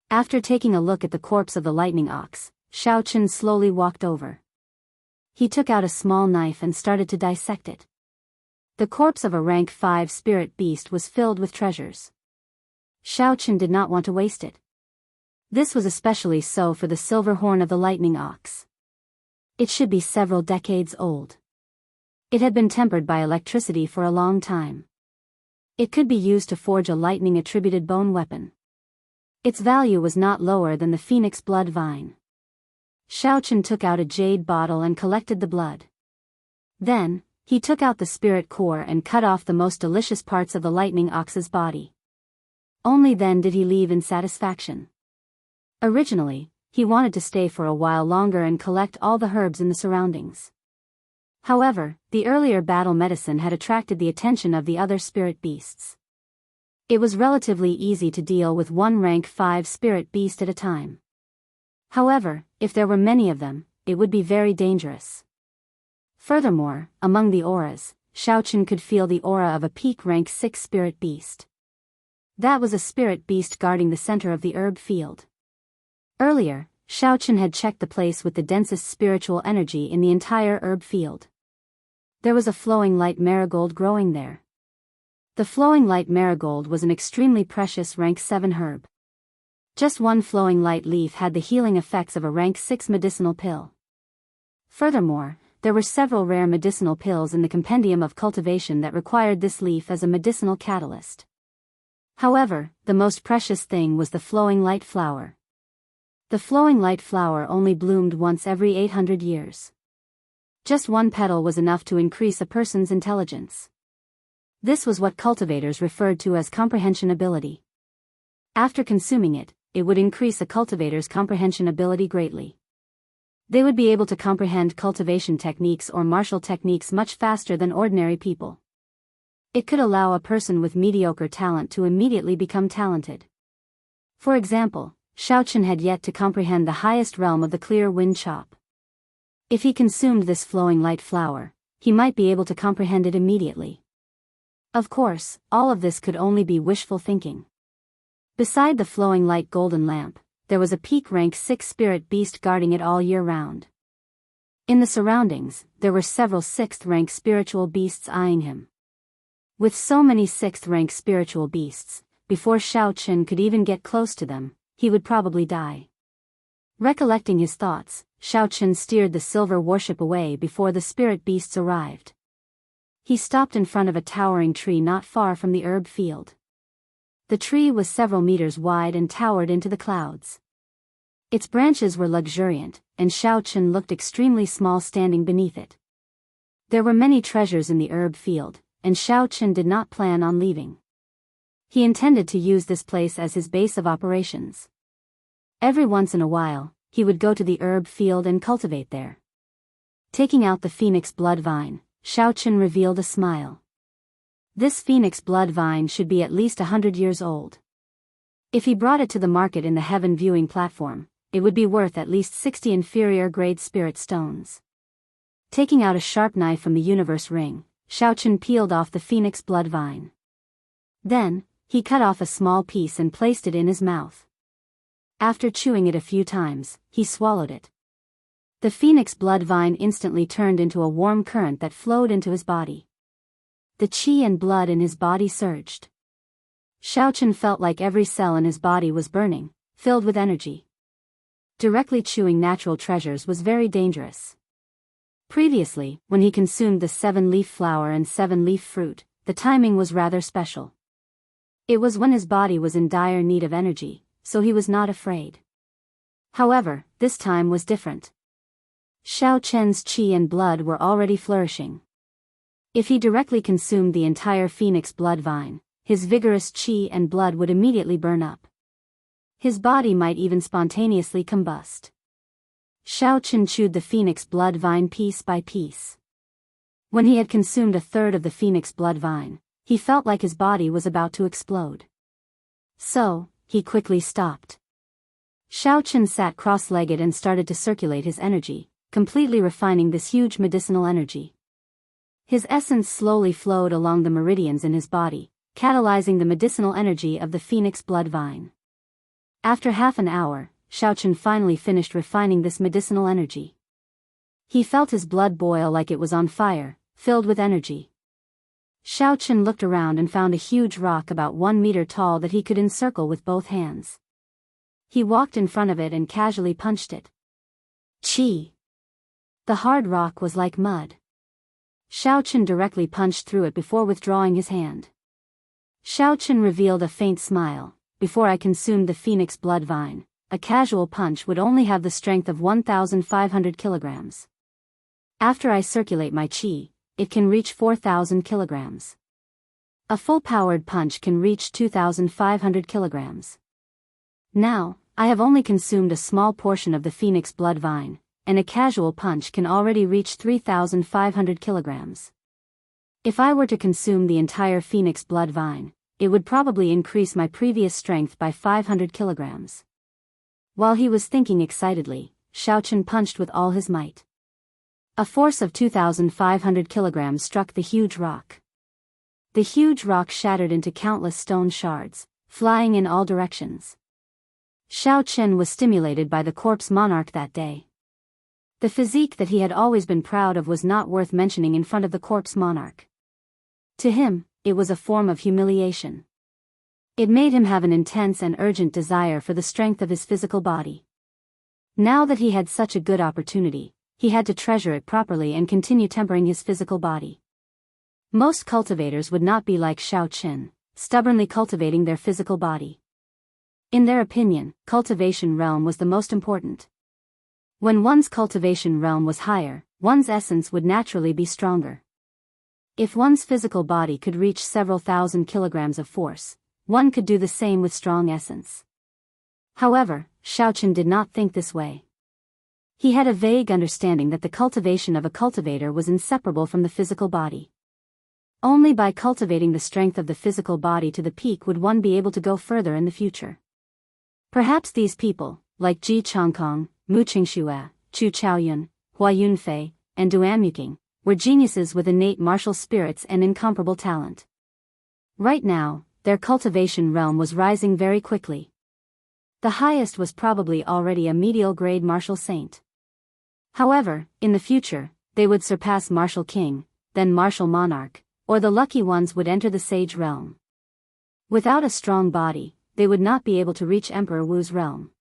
After taking a look at the corpse of the lightning ox, Xiao Qin slowly walked over. He took out a small knife and started to dissect it. The corpse of a rank 5 spirit beast was filled with treasures. Xiao Qin did not want to waste it. This was especially so for the silver horn of the lightning ox. It should be several decades old. It had been tempered by electricity for a long time. It could be used to forge a lightning-attributed bone weapon. Its value was not lower than the phoenix blood vine. Xiao Qin took out a jade bottle and collected the blood. Then, he took out the spirit core and cut off the most delicious parts of the lightning ox's body. Only then did he leave in satisfaction. Originally, he wanted to stay for a while longer and collect all the herbs in the surroundings. However, the earlier battle medicine had attracted the attention of the other spirit beasts. It was relatively easy to deal with one rank 5 spirit beast at a time. However, if there were many of them, it would be very dangerous. Furthermore, among the auras, Xiao Qin could feel the aura of a peak rank 6 spirit beast. That was a spirit beast guarding the center of the herb field. Earlier, Xiao Qin had checked the place with the densest spiritual energy in the entire herb field. There was a flowing light marigold growing there. The flowing light marigold was an extremely precious rank 7 herb. Just one flowing light leaf had the healing effects of a rank 6 medicinal pill. Furthermore, there were several rare medicinal pills in the compendium of cultivation that required this leaf as a medicinal catalyst. However, the most precious thing was the flowing light flower. The flowing light flower only bloomed once every 800 years. Just one petal was enough to increase a person's intelligence. This was what cultivators referred to as comprehension ability. After consuming it, it would increase a cultivator's comprehension ability greatly. They would be able to comprehend cultivation techniques or martial techniques much faster than ordinary people. It could allow a person with mediocre talent to immediately become talented. For example, Xiao Qin had yet to comprehend the highest realm of the clear wind chop. If he consumed this flowing light flower, he might be able to comprehend it immediately. Of course, all of this could only be wishful thinking. Beside the flowing light golden lamp, there was a peak rank 6 spirit beast guarding it all year round. In the surroundings, there were several 6th rank spiritual beasts eyeing him. With so many 6th rank spiritual beasts, before Xiao Qin could even get close to them, he would probably die. Recollecting his thoughts, Xiao Qin steered the silver warship away before the spirit beasts arrived. He stopped in front of a towering tree not far from the herb field. The tree was several meters wide and towered into the clouds. Its branches were luxuriant, and Xiao Qin looked extremely small standing beneath it. There were many treasures in the herb field, and Xiao Qin did not plan on leaving. He intended to use this place as his base of operations. Every once in a while, he would go to the herb field and cultivate there. Taking out the phoenix blood vine, Xiao Qin revealed a smile. This phoenix blood vine should be at least 100 years old. If he brought it to the market in the heaven viewing platform, it would be worth at least 60 inferior grade spirit stones. Taking out a sharp knife from the universe ring, Xiao Qin peeled off the phoenix blood vine. Then, he cut off a small piece and placed it in his mouth. After chewing it a few times, he swallowed it. The phoenix blood vine instantly turned into a warm current that flowed into his body. The qi and blood in his body surged. Xiaochen felt like every cell in his body was burning, filled with energy. Directly chewing natural treasures was very dangerous. Previously, when he consumed the 7-leaf flower and 7-leaf fruit, the timing was rather special. It was when his body was in dire need of energy, so he was not afraid. However, this time was different. Xiao Chen's qi and blood were already flourishing. If he directly consumed the entire phoenix blood vine, his vigorous qi and blood would immediately burn up. His body might even spontaneously combust. Xiao Chen chewed the phoenix blood vine piece by piece. When he had consumed a third of the phoenix blood vine, he felt like his body was about to explode. So, he quickly stopped. Xiao Chen sat cross-legged and started to circulate his energy, completely refining this huge medicinal energy. His essence slowly flowed along the meridians in his body, catalyzing the medicinal energy of the phoenix blood vine. After half an hour, Xiao Chen finally finished refining this medicinal energy. He felt his blood boil like it was on fire, filled with energy. Xiao Chen looked around and found a huge rock about 1 meter tall that he could encircle with both hands. He walked in front of it and casually punched it. Qi! The hard rock was like mud. Xiao Chen directly punched through it before withdrawing his hand. Xiao Chen revealed a faint smile. Before I consumed the phoenix blood vine, a casual punch would only have the strength of 1,500 kilograms. After I circulate my qi, it can reach 4,000 kilograms. A full-powered punch can reach 2,500 kilograms. Now, I have only consumed a small portion of the phoenix blood vine, and a casual punch can already reach 3,500 kilograms. If I were to consume the entire phoenix blood vine, it would probably increase my previous strength by 500 kilograms. While he was thinking excitedly, Xiao Chen punched with all his might. A force of 2,500 kilograms struck the huge rock. The huge rock shattered into countless stone shards, flying in all directions. Xiao Chen was stimulated by the corpse monarch that day. The physique that he had always been proud of was not worth mentioning in front of the corpse monarch. To him, it was a form of humiliation. It made him have an intense and urgent desire for the strength of his physical body. Now that he had such a good opportunity, he had to treasure it properly and continue tempering his physical body. Most cultivators would not be like Xiao Chen, stubbornly cultivating their physical body. In their opinion, cultivation realm was the most important. When one's cultivation realm was higher, one's essence would naturally be stronger. If one's physical body could reach several thousand kilograms of force, one could do the same with strong essence. However, Xiao Chen did not think this way. He had a vague understanding that the cultivation of a cultivator was inseparable from the physical body. Only by cultivating the strength of the physical body to the peak would one be able to go further in the future. Perhaps these people, like Ji Changkong, Mu Qingxue, Chu Chaoyun, Hua Yunfei, and Duan Muqing, were geniuses with innate martial spirits and incomparable talent. Right now, their cultivation realm was rising very quickly. The highest was probably already a medial grade martial saint. However, in the future, they would surpass martial king, then martial monarch, or the lucky ones would enter the sage realm. Without a strong body, they would not be able to reach Emperor Wu's realm.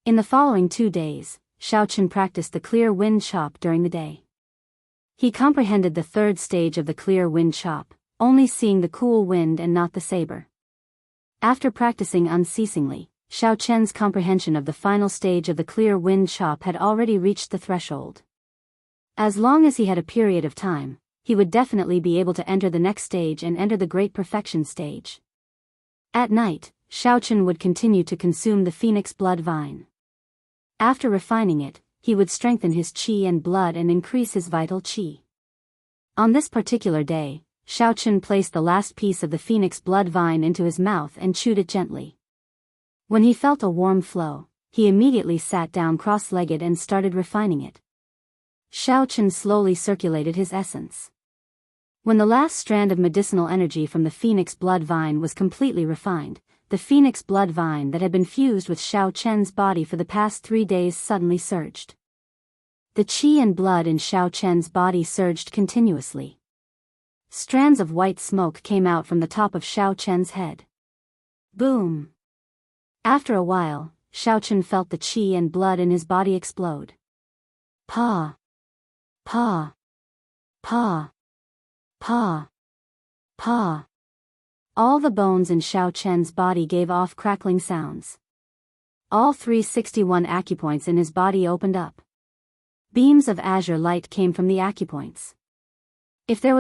In the following 2 days, Xiao Chen practiced the clear wind chop during the day. He comprehended the third stage of the clear wind chop, only seeing the cool wind and not the saber. After practicing unceasingly, Xiao Chen's comprehension of the final stage of the clear wind chop had already reached the threshold. As long as he had a period of time, he would definitely be able to enter the next stage and enter the great perfection stage. At night, Xiao Chen would continue to consume the phoenix blood vine. After refining it, he would strengthen his qi and blood and increase his vital qi. On this particular day, Xiao Chen placed the last piece of the phoenix blood vine into his mouth and chewed it gently. When he felt a warm flow, he immediately sat down cross-legged and started refining it. Xiao Chen slowly circulated his essence. When the last strand of medicinal energy from the phoenix blood vine was completely refined, the phoenix blood vine that had been fused with Xiao Chen's body for the past 3 days suddenly surged. The qi and blood in Xiao Chen's body surged continuously. Strands of white smoke came out from the top of Xiao Chen's head. Boom! After a while, Xiao Chen felt the qi and blood in his body explode. Pa! Pa! Pa! Pa! Pa! All the bones in Xiao Chen's body gave off crackling sounds. All 361 acupoints in his body opened up. Beams of azure light came from the acupoints. If there